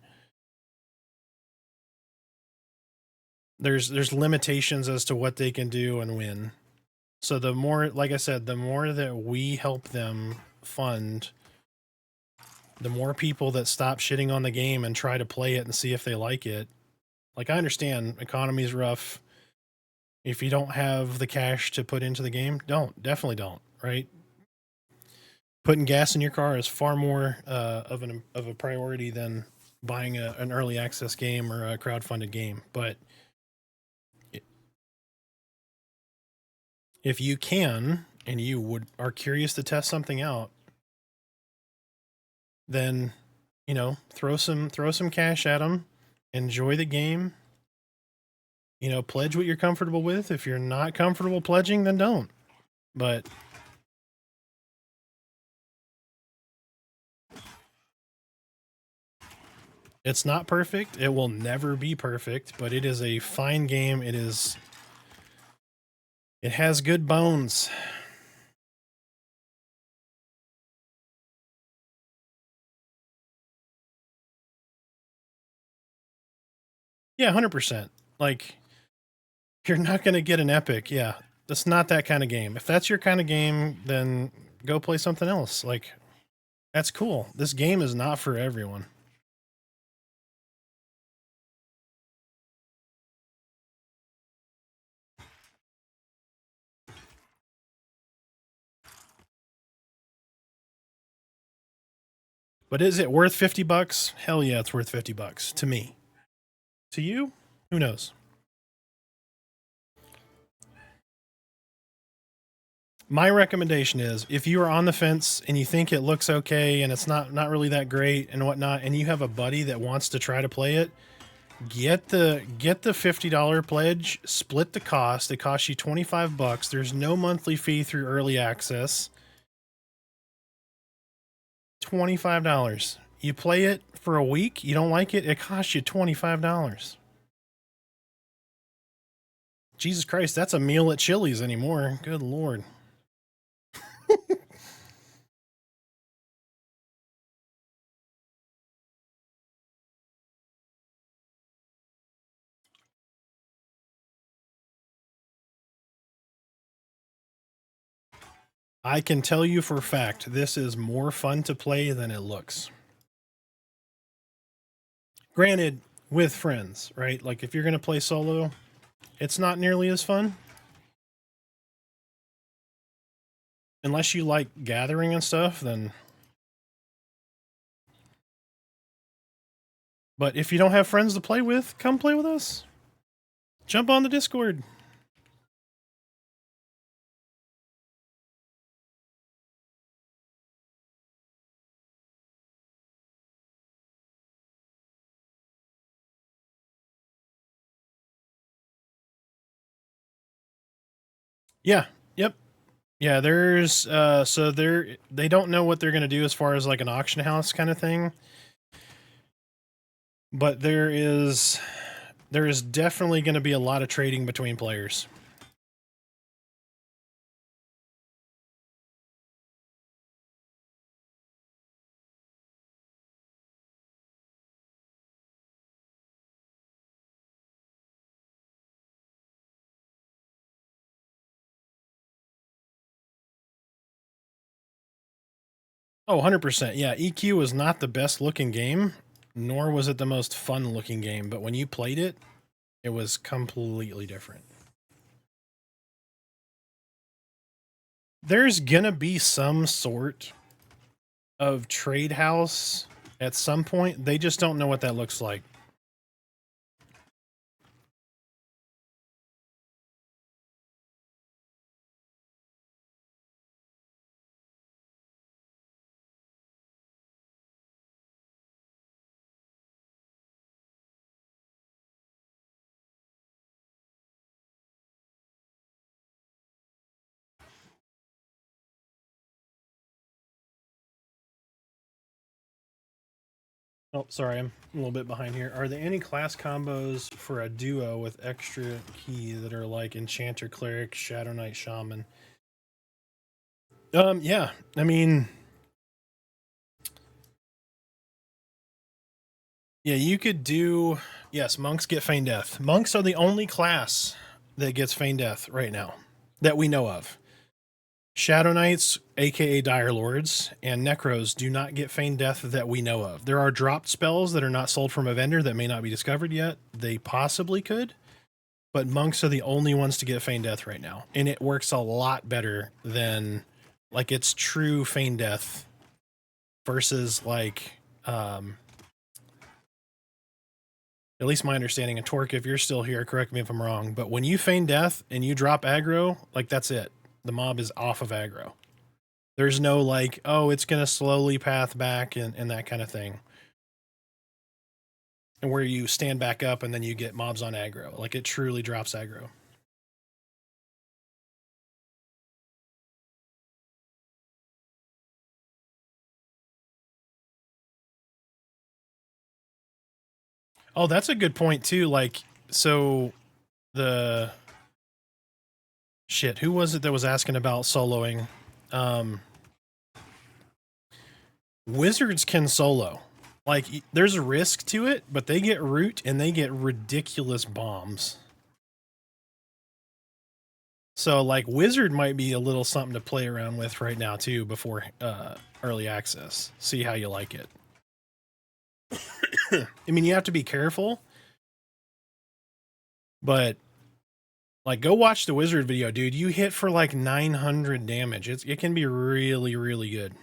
There's limitations as to what they can do and when. So the more, like I said, the more that we help them fund, the more people that stop shitting on the game and try to play it and see if they like it. Like, I understand economy's rough. If you don't have the cash to put into the game, definitely don't, right? Putting gas in your car is far more of a priority than buying an early access game or a crowdfunded game. But if you can, and you are curious to test something out, then, you know, throw some cash at them, enjoy the game, you know, pledge what you're comfortable with. If you're not comfortable pledging, then don't. But it's not perfect. It will never be perfect, but it is a fine game. It has good bones. Yeah, 100%. Like, you're not going to get an epic. Yeah, that's not that kind of game. If that's your kind of game, then go play something else. Like, that's cool. This game is not for everyone. But is it worth $50? Hell yeah, it's worth $50 to me. To you? Who knows? My recommendation is, if you are on the fence and you think it looks okay and it's not really that great and whatnot, and you have a buddy that wants to try to play it, get the $50 pledge, split the cost. It costs you $25. There's no monthly fee through early access. $25. You play it for a week, you don't like it, it costs you $25. Jesus Christ, that's a meal at Chili's anymore. Good Lord. I can tell you for a fact, this is more fun to play than it looks. Granted, with friends, right? Like, if you're going to play solo, it's not nearly as fun. Unless you like gathering and stuff, then... But if you don't have friends to play with, come play with us. Jump on the Discord. Yeah. Yep. Yeah, there's so they don't know what they're going to do as far as like an auction house kind of thing. But there is definitely going to be a lot of trading between players. Oh, 100%. Yeah, EQ was not the best looking game, nor was it the most fun looking game, but when you played it, it was completely different. There's gonna be some sort of trade house at some point. They just don't know what that looks like. Oh, sorry, I'm a little bit behind here. Are there any class combos for a duo with extra key that are like Enchanter, Cleric, Shadow Knight, Shaman? Yeah, I mean, yeah, you could do, yes, monks get Feign Death. Monks are the only class that gets Feign Death right now that we know of. Shadow Knights, aka Dire Lords, and Necros do not get Feign Death that we know of. There are dropped spells that are not sold from a vendor that may not be discovered yet. They possibly could, but monks are the only ones to get feign death right now, and it works a lot better than like it's true feign death versus like at least my understanding. And Torque, if you're still here, correct me if I'm wrong, but when you feign death and you drop aggro, like that's it. The mob is off of aggro. There's no like, oh, it's gonna slowly path back and that kind of thing. And where you stand back up and then you get mobs on aggro. Like it truly drops aggro. Oh, that's a good point too. Like, so the shit, who was it that was asking about soloing? Wizards can solo. Like, there's a risk to it, but they get root and they get ridiculous bombs. So, like, Wizard might be a little something to play around with right now, too, before early access. See how you like it. I mean, you have to be careful, but, like, go watch the Wizard video, dude. You hit for, like, 900 damage. It can be really, really good.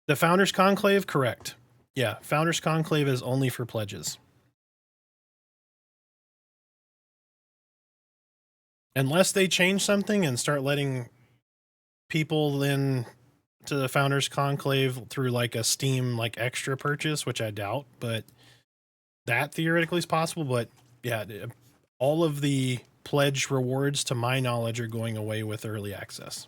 The Founders Conclave, correct. Yeah, Founders Conclave is only for pledges. Unless they change something and start letting people in to the Founders Conclave through like a Steam like extra purchase, which I doubt, but that theoretically is possible. But yeah, all of the pledge rewards, to my knowledge, are going away with early access.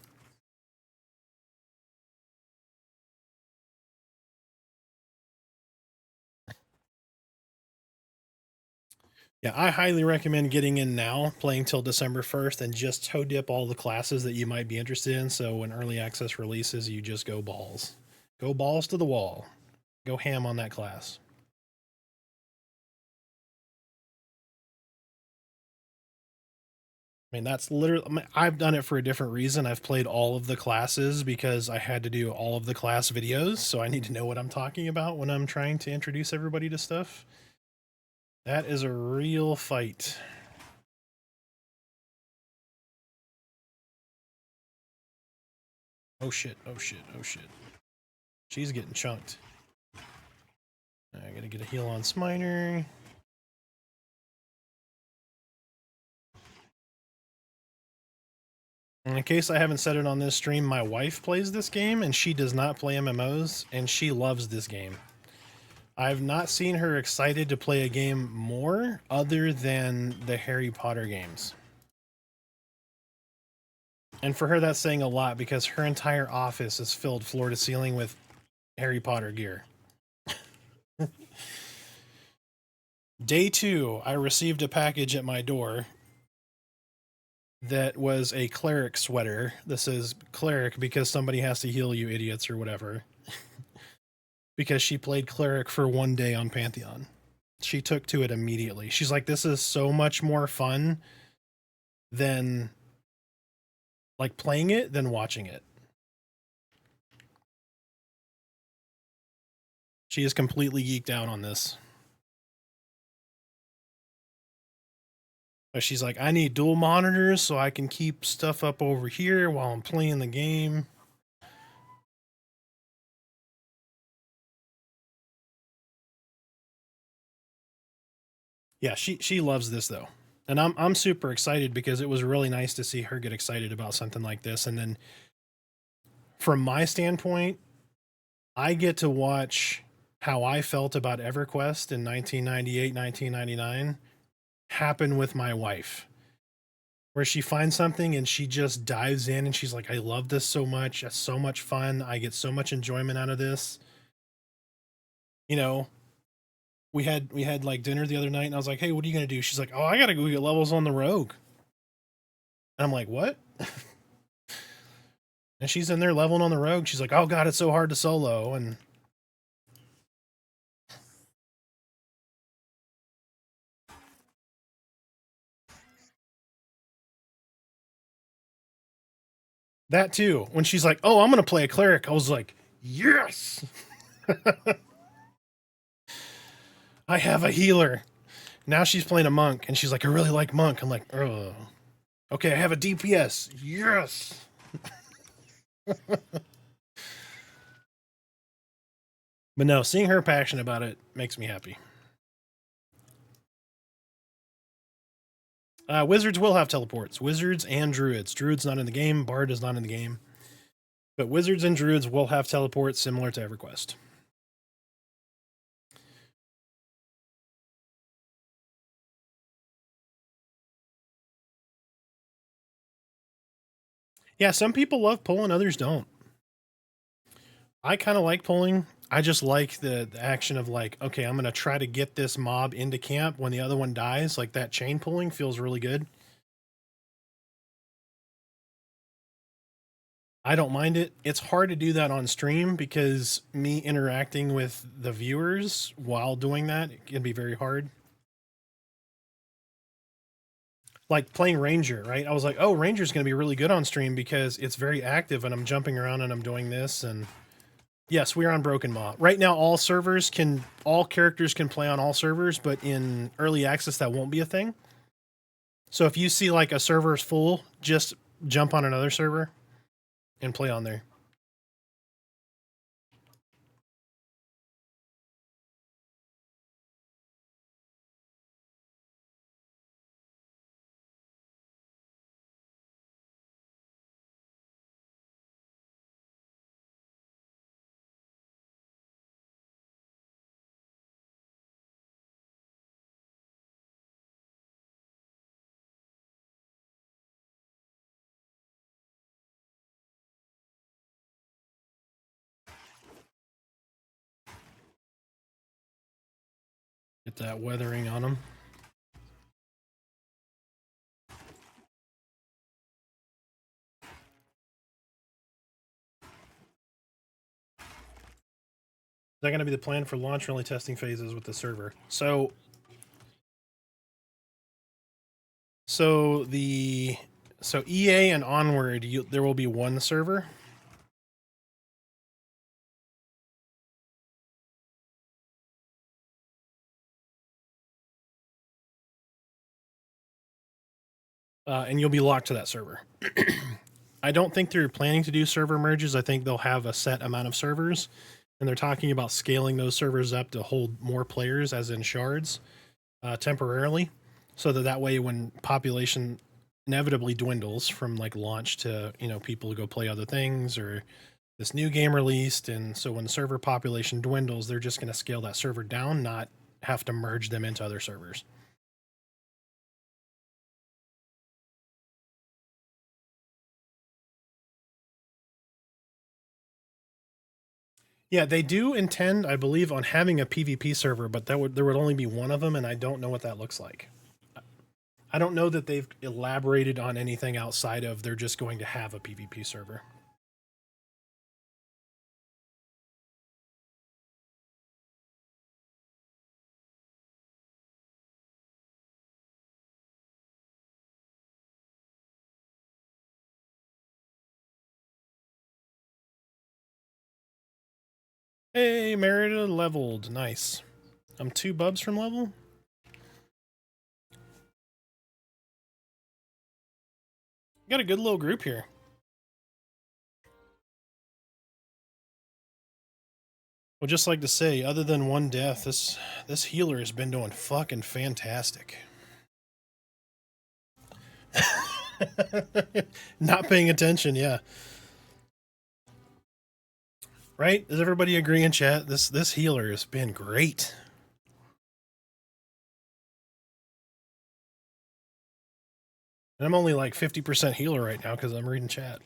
Yeah, I highly recommend getting in now, playing till December 1st, and just toe dip all the classes that you might be interested in. So when early access releases, you just go balls. Go balls to the wall. Go ham on that class. I mean, that's literally, I mean, I've done it for a different reason. I've played all of the classes because I had to do all of the class videos. So I need to know what I'm talking about when I'm trying to introduce everybody to stuff. That is a real fight. Oh shit, oh shit, oh shit. She's getting chunked. I gotta get a heal on Smiter. In case I haven't said it on this stream, my wife plays this game and she does not play MMOs and she loves this game. I've not seen her excited to play a game more other than the Harry Potter games. And for her, that's saying a lot because her entire office is filled floor to ceiling with Harry Potter gear. Day 2, I received a package at my door that was a cleric sweater. This is cleric because somebody has to heal you idiots or whatever. Because she played cleric for one day on Pantheon. She took to it immediately. She's like, this is so much more fun than like playing it than watching it. She is completely geeked out on this. But she's like, I need dual monitors so I can keep stuff up over here while I'm playing the game. Yeah, she loves this though. And I'm super excited because it was really nice to see her get excited about something like this. And then from my standpoint, I get to watch how I felt about EverQuest in 1998, 1999 happen with my wife. Where she finds something and she just dives in and she's like, I love this so much. It's so much fun. I get so much enjoyment out of this. You know, we had like dinner the other night and I was like, hey, what are you going to do? She's like, oh, I got to go get levels on the rogue. And I'm like, what? And she's in there leveling on the rogue. She's like, oh God, it's so hard to solo. And that too, when she's like, oh, I'm going to play a cleric. I was like, yes. I have a healer. Now she's playing a monk, and she's like, I really like monk. I'm like, oh. Okay, I have a DPS. Yes. But no, seeing her passionate about it makes me happy. Wizards will have teleports. Wizards and druids. Druids not in the game. Bard is not in the game. But wizards and druids will have teleports similar to EverQuest. Yeah, some people love pulling, others don't. I kind of like pulling. I just like the action of like, okay, I'm going to try to get this mob into camp when the other one dies. Like that chain pulling feels really good. I don't mind it. It's hard to do that on stream because me interacting with the viewers while doing that it can be very hard. Like playing Ranger, right? I was like, oh, Ranger's going to be really good on stream because it's very active and I'm jumping around and I'm doing this. And yes, we are on Broken Maw. Right now, all characters can play on all servers, but in early access, that won't be a thing. So if you see like a server is full, just jump on another server and play on there. Get that weathering on them. Is that going to be the plan for launch or only testing phases with the server? So EA and onward, there will be one server. And you'll be locked to that server. I don't think they're planning to do server merges. I think they'll have a set amount of servers, and they're talking about scaling those servers up to hold more players, as in shards, temporarily, so that way when population inevitably dwindles from like launch to people go play other things or this new game released, and so when the server population dwindles, they're just going to scale that server down, not have to merge them into other servers. Yeah, they do intend, I believe, on having a PvP server, but there would only be one of them, and I don't know what that looks like. I don't know that they've elaborated on anything outside of they're just going to have a PvP server. Hey, Merida leveled. Nice. I'm 2 bubs from level. Got a good little group here. Well, just like to say, other than one death, this healer has been doing fucking fantastic. Not paying attention, yeah. Right? Does everybody agree in chat? This healer has been great. And I'm only like 50% healer right now because I'm reading chat.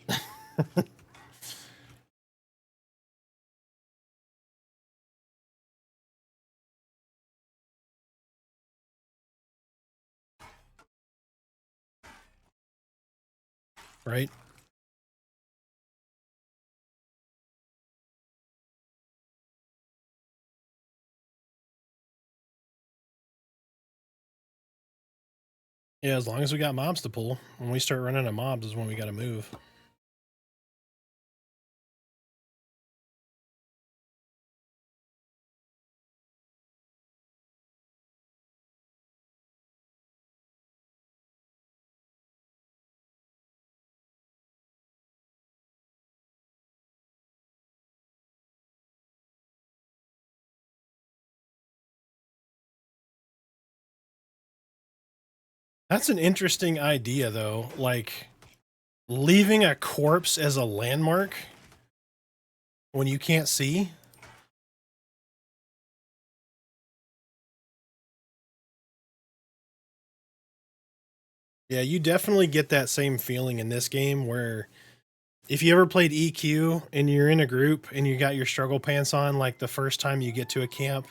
Right? Yeah, as long as we got mobs to pull. When we start running out of mobs is when we got to move. That's an interesting idea, though. Like, leaving a corpse as a landmark when you can't see. Yeah, you definitely get that same feeling in this game where if you ever played EQ and you're in a group and you got your struggle pants on, like the first time you get to a camp,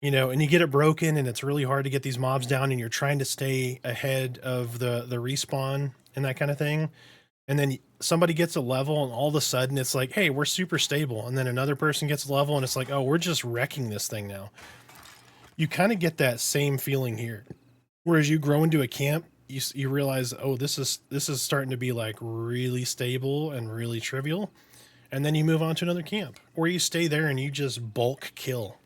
you know, and you get it broken and it's really hard to get these mobs down and you're trying to stay ahead of the respawn and that kind of thing. And then somebody gets a level and all of a sudden it's like, hey, we're super stable. And then another person gets a level and it's like, oh, we're just wrecking this thing now. You kind of get that same feeling here. Whereas you grow into a camp, you realize, oh, this is starting to be like really stable and really trivial. And then you move on to another camp. Or you stay there and you just bulk kill.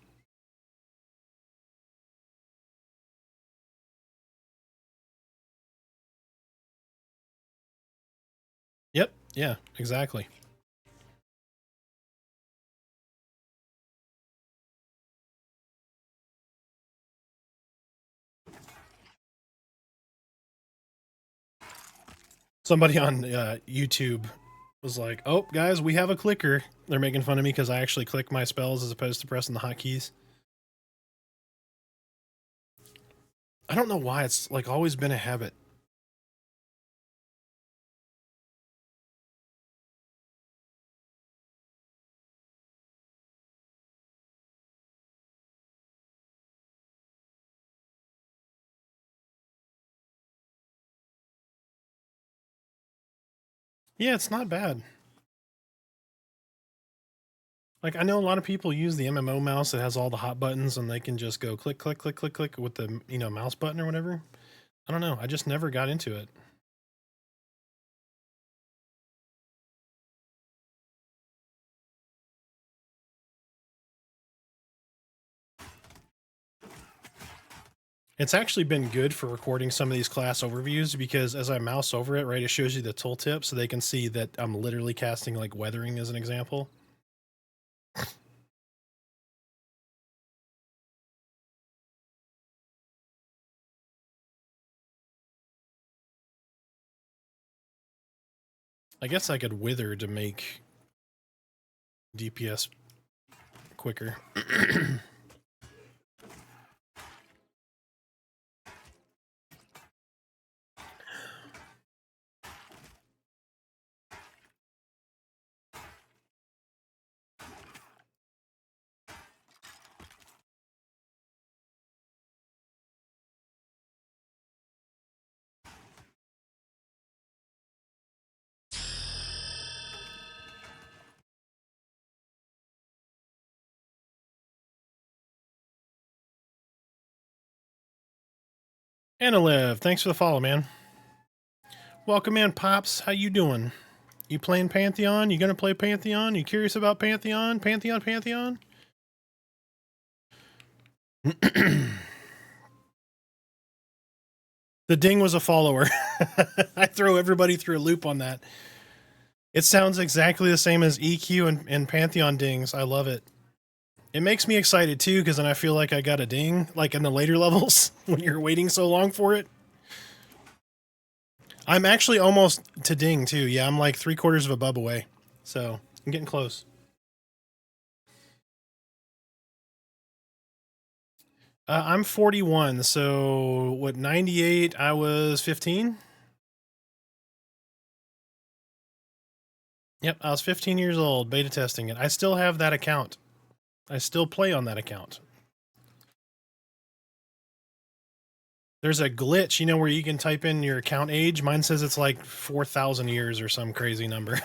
Yep. Yeah, exactly. Somebody on YouTube was like, "Oh, guys, we have a clicker." They're making fun of me because I actually click my spells as opposed to pressing the hotkeys. I don't know why it's like always been a habit. Yeah, it's not bad. Like I know a lot of people use the MMO mouse that has all the hot buttons and they can just go click, click, click, click, click with the mouse button or whatever. I don't know. I just never got into it. It's actually been good for recording some of these class overviews because as I mouse over it, right, it shows you the tooltip so they can see that I'm literally casting like Weathering as an example. I guess I could Wither to make DPS quicker. Analev, thanks for the follow, man. Welcome in, Pops. How you doing? You playing Pantheon? You gonna play Pantheon? You curious about Pantheon? Pantheon? The ding was a follower. I throw everybody through a loop on that. It sounds exactly the same as EQ and Pantheon dings. I love it. It makes me excited too, because then I feel like I got a ding, like in the later levels when you're waiting so long for it. I'm actually almost to ding too. Yeah, I'm like 3/4 of a bub away. So I'm getting close. I'm 41, so what, 98, I was 15? Yep, I was 15 years old, beta testing it. I still have that account. I still play on that account. There's a glitch, where you can type in your account age. Mine says it's like 4,000 years or some crazy number.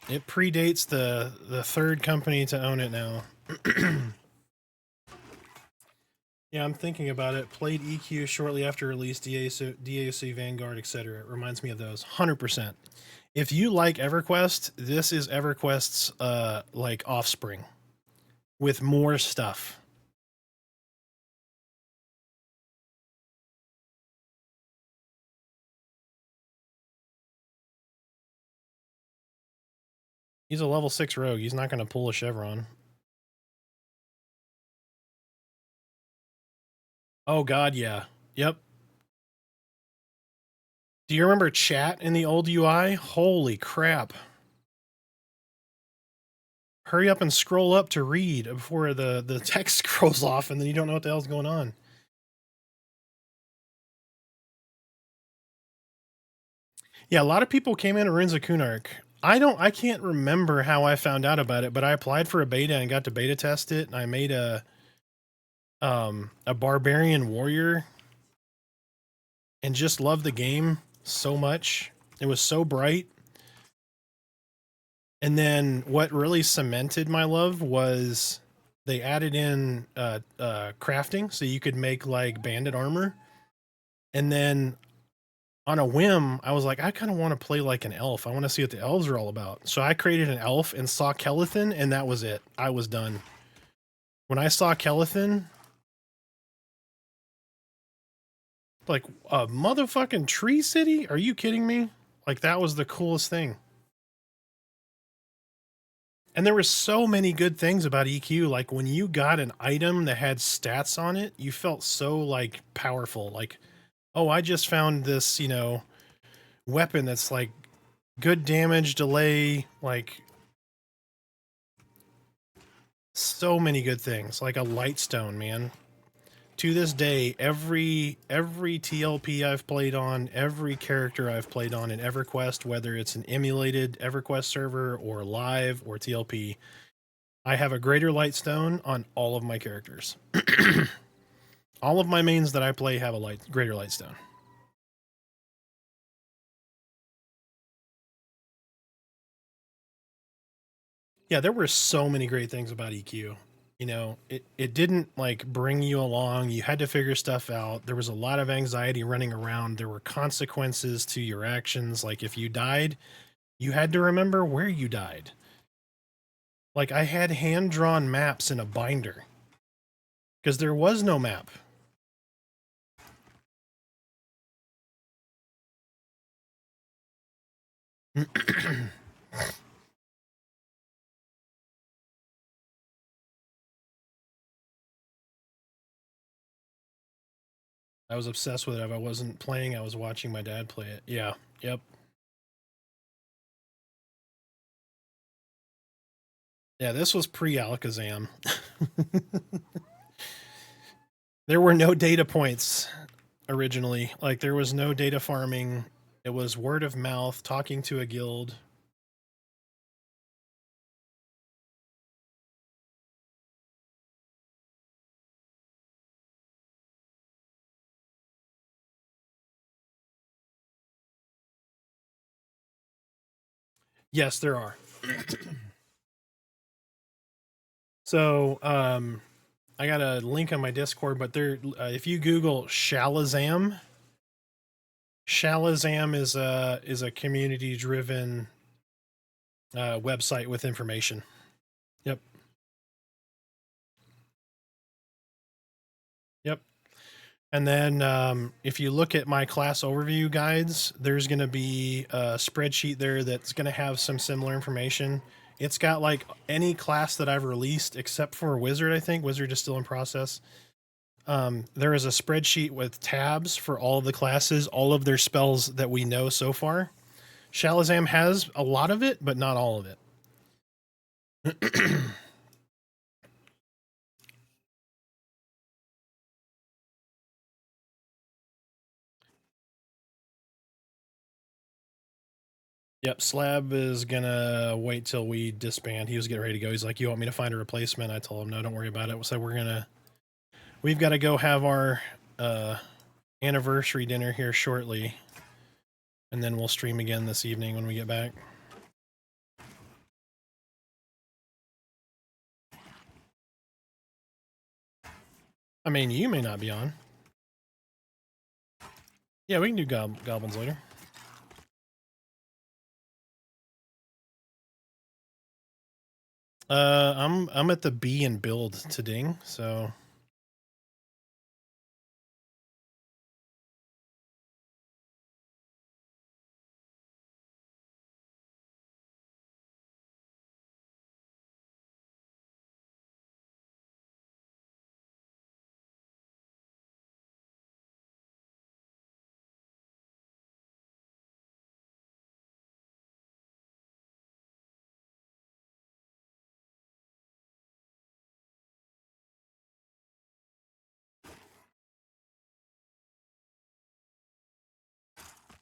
It predates the third company to own it now. Yeah, I'm thinking about it. Played EQ shortly after release, DAC Vanguard, etc. It reminds me of those. 100%. If you like EverQuest, this is EverQuest's like offspring with more stuff. He's a level 6 rogue. He's not going to pull a chevron. Oh God, yeah. Yep. Do you remember chat in the old UI? Holy crap. Hurry up and scroll up to read before the text scrolls off and then you don't know what the hell's going on. Yeah, a lot of people came in Runes of Kunark. I can't remember how I found out about it, but I applied for a beta and got to beta test it, and I made a barbarian warrior and just loved the game so much. It was so bright. And then what really cemented my love was they added in crafting, so you could make like bandit armor. And then on a whim, I was like, I kind of want to play like an elf. I want to see what the elves are all about. So I created an elf and saw Kelethin, and that was it. I was done. When I saw Kelethin, like a motherfucking tree city? Are you kidding me? Like that was the coolest thing. And there were so many good things about EQ. Like when you got an item that had stats on it, you felt so like powerful. Like, oh, I just found this, weapon that's like good damage delay, like so many good things. Like a lightstone, man. To this day, every TLP I've played on, every character I've played on in EverQuest, whether it's an emulated EverQuest server or live or TLP, I have a greater lightstone on all of my characters. All of my mains that I play have a greater lightstone. Yeah, there were so many great things about EQ. It didn't like bring you along. You had to figure stuff out. There was a lot of anxiety running around. There were consequences to your actions. Like if you died, you had to remember where you died. Like I had hand-drawn maps in a binder because there was no map. I was obsessed with it. If I wasn't playing, I was watching my dad play it. Yeah. Yep. Yeah, this was pre-Alakazam. There were no data points originally. Like there was no data farming. It was word of mouth, talking to a guild. Yes, there are. So, I got a link on my Discord, but there, if you Google Shalazam, Shalazam is a community driven website with information. Yep. Yep. And then if you look at my class overview guides, there's going to be a spreadsheet there that's going to have some similar information. It's got like any class that I've released except for Wizard, I think. Wizard is still in process. There is a spreadsheet with tabs for all of the classes, all of their spells that we know so far. Shalazam has a lot of it, but not all of it. Yep, Slab is gonna wait till we disband. He was getting ready to go. He's like, "You want me to find a replacement?" I told him, "No, don't worry about it." So we've got to go have our anniversary dinner here shortly, and then we'll stream again this evening when we get back. I mean, you may not be on. Yeah, we can do goblins later. I'm at the B and build to ding, so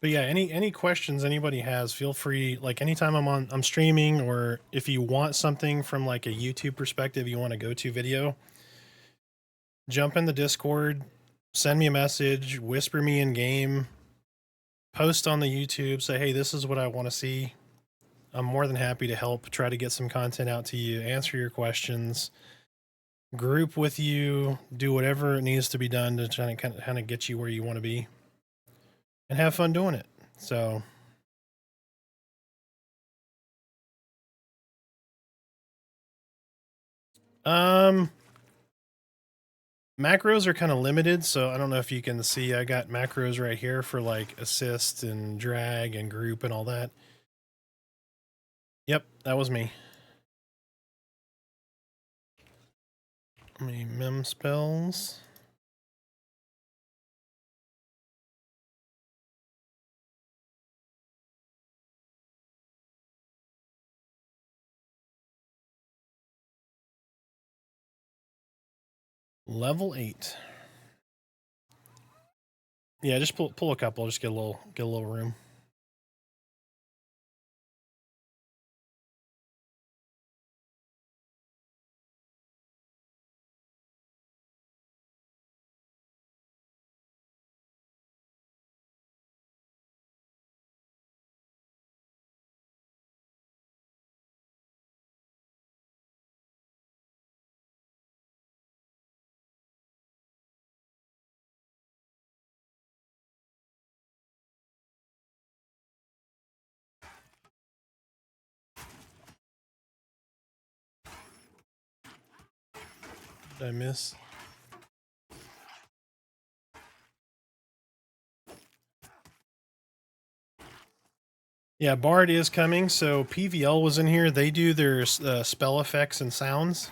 But yeah, any questions anybody has, feel free. Like anytime I'm streaming, or if you want something from like a YouTube perspective, you want a go-to video, jump in the Discord, send me a message, whisper me in game, post on the YouTube, say, hey, this is what I want to see. I'm more than happy to help try to get some content out to you, answer your questions, group with you, do whatever needs to be done to try to kind of get you where you want to be and have fun doing it. So macros are kind of limited, so I don't know if you can see. I got macros right here for like assist and drag and group and all that. Yep, that was me. How many mem spells? Level 8. Yeah, just pull a couple, just get a little room. Did I miss? Yeah, Bard is coming. So PVL was in here. They do their spell effects and sounds.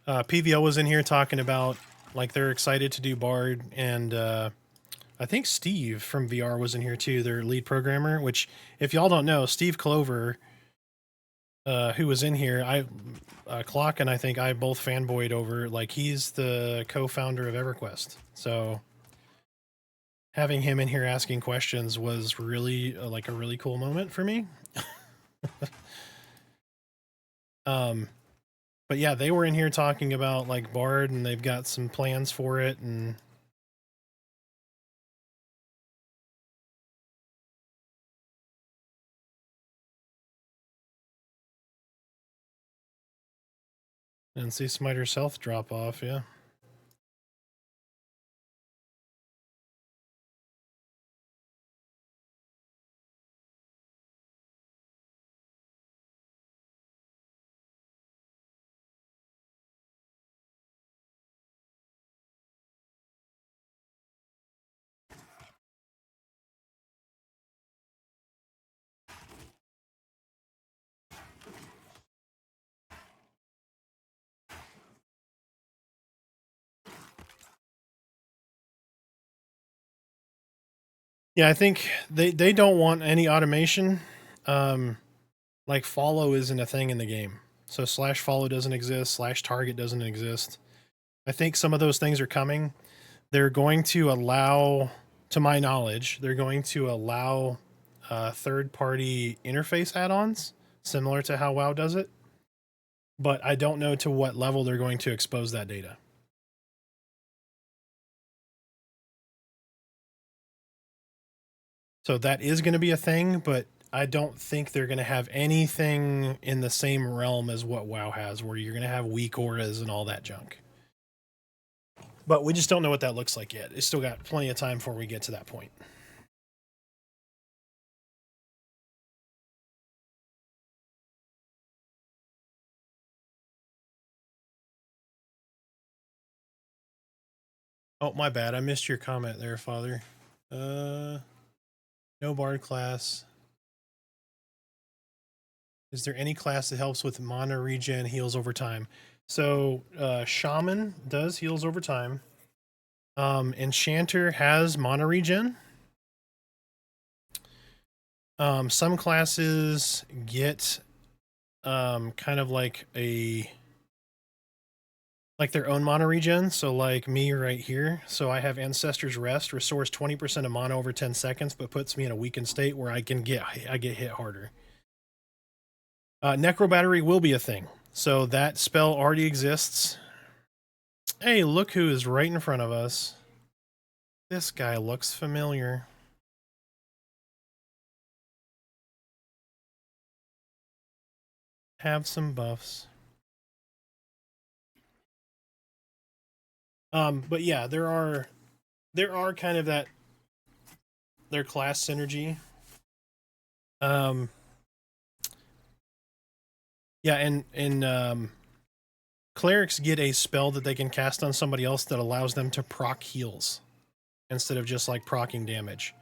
PVL was in here talking about like they're excited to do Bard, and I think Steve from VR was in here too, their lead programmer. Which, if y'all don't know, Steve Clover, who was in here, Clock and I think I both fanboyed over. Like he's the co-founder of EverQuest, so having him in here asking questions was really like a really cool moment for me. But yeah, they were in here talking about like Bard, and they've got some plans for it, and see Smiter's health drop off. Yeah. Yeah, I think they don't want any automation. Like follow isn't a thing in the game. So slash follow doesn't exist, slash target doesn't exist. I think some of those things are coming. They're going to allow, to my knowledge, they're going to allow third-party interface add-ons, similar to how WoW does it. But I don't know to what level they're going to expose that data. So that is going to be a thing, but I don't think they're going to have anything in the same realm as what WoW has, where you're going to have weak auras and all that junk. But we just don't know what that looks like yet. It's still got plenty of time before we get to that point. Oh, my bad. I missed your comment there, Father. No Bard class. Is there any class that helps with mana regen, heals over time? So, Shaman does heals over time. Enchanter has mana regen. Some classes get kind of like a like their own mana regen. So like me right here. So I have Ancestor's Rest, restores 20% of mana over 10 seconds, but puts me in a weakened state where I get hit harder. Necro Battery will be a thing. So that spell already exists. Hey, look who is right in front of us. This guy looks familiar. Have some buffs. But yeah, there are kind of that their class synergy. Yeah, and clerics get a spell that they can cast on somebody else that allows them to proc heals instead of just like proccing damage.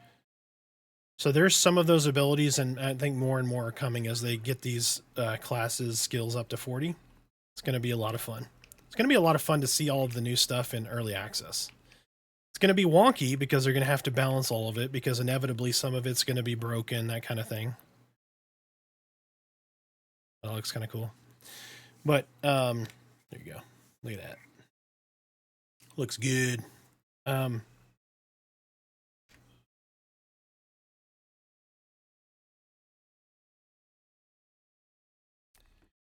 So there's some of those abilities, and I think more and more are coming as they get these classes skills up to 40. It's going to be a lot of fun. It's going to be a lot of fun to see all of the new stuff in early access. It's going to be wonky because they're going to have to balance all of it because inevitably some of it's going to be broken, that kind of thing. That looks kind of cool. But there you go. Look at that. Looks good.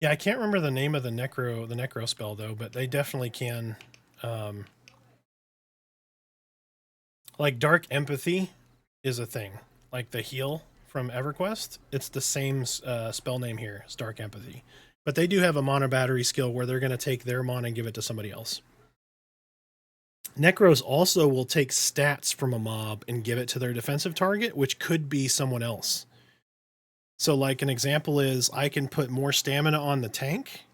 Yeah, I can't remember the name of the necro spell though, but they definitely can. Like Dark Empathy is a thing. Like the heal from EverQuest, it's the same spell name here, it's Dark Empathy. But they do have a mana battery skill where they're going to take their mana and give it to somebody else. Necros also will take stats from a mob and give it to their defensive target, which could be someone else. So like an example is I can put more stamina on the tank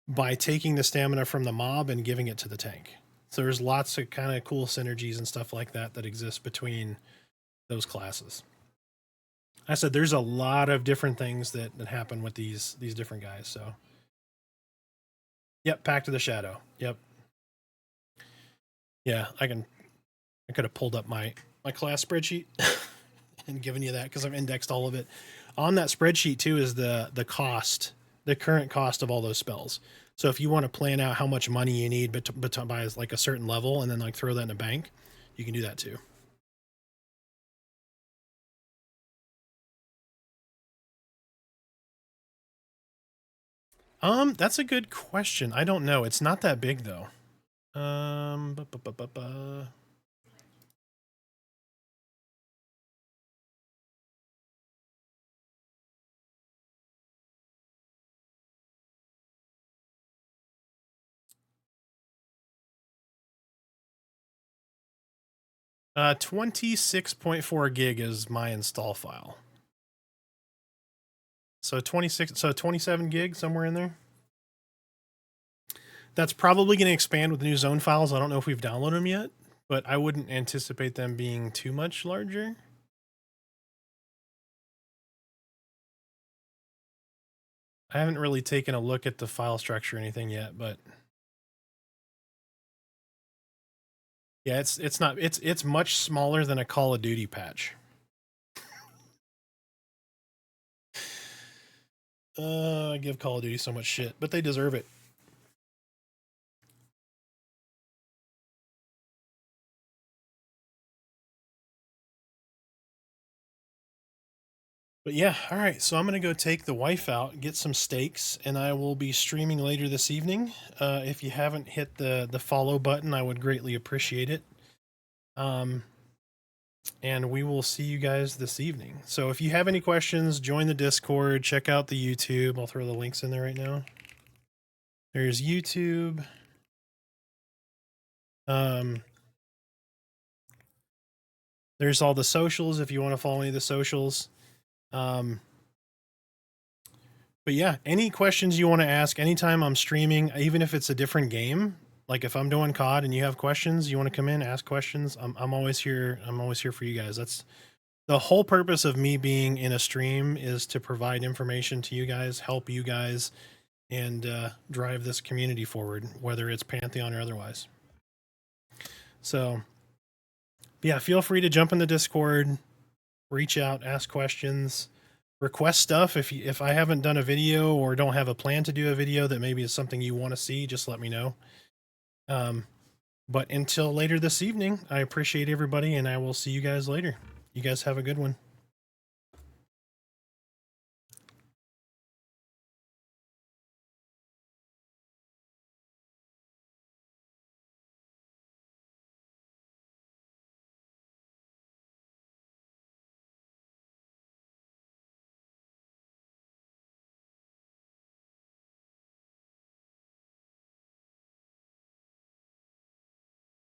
by taking the stamina from the mob and giving it to the tank. So there's lots of kind of cool synergies and stuff like that that exist between those classes. I said there's a lot of different things that happen with these different guys. So, yep, Pact of the Shadow. Yep. Yeah, I could have pulled up my class spreadsheet and given you that because I've indexed all of it. On that spreadsheet too is the cost, the current cost of all those spells. So if you want to plan out how much money you need but by like a certain level and then like throw that in a bank, you can do that too. That's a good question. I don't know. It's not that big though. 26.4 gig is my install file. So 27 gig, somewhere in there. That's probably going to expand with new zone files. I don't know if we've downloaded them yet, but I wouldn't anticipate them being too much larger. I haven't really taken a look at the file structure or anything yet, but yeah, it's much smaller than a Call of Duty patch. I give Call of Duty so much shit, but they deserve it. But yeah, all right. So I'm gonna go take the wife out, get some steaks, and I will be streaming later this evening. If you haven't hit the follow button, I would greatly appreciate it. And we will see you guys this evening. So if you have any questions, join the Discord, check out the YouTube. I'll throw the links in there right now. There's YouTube. There's all the socials if you want to follow any of the socials. But yeah, any questions you want to ask anytime I'm streaming, even if it's a different game, like if I'm doing COD and you have questions, you want to come in, ask questions, I'm always here. I'm always here for you guys. That's the whole purpose of me being in a stream, is to provide information to you guys, help you guys, and drive this community forward, whether it's Pantheon or otherwise. So yeah, feel free to jump in the Discord, reach out, ask questions. request stuff. If I haven't done a video or don't have a plan to do a video that maybe is something you want to see, just let me know. But until later this evening, I appreciate everybody, and I will see you guys later. You guys have a good one.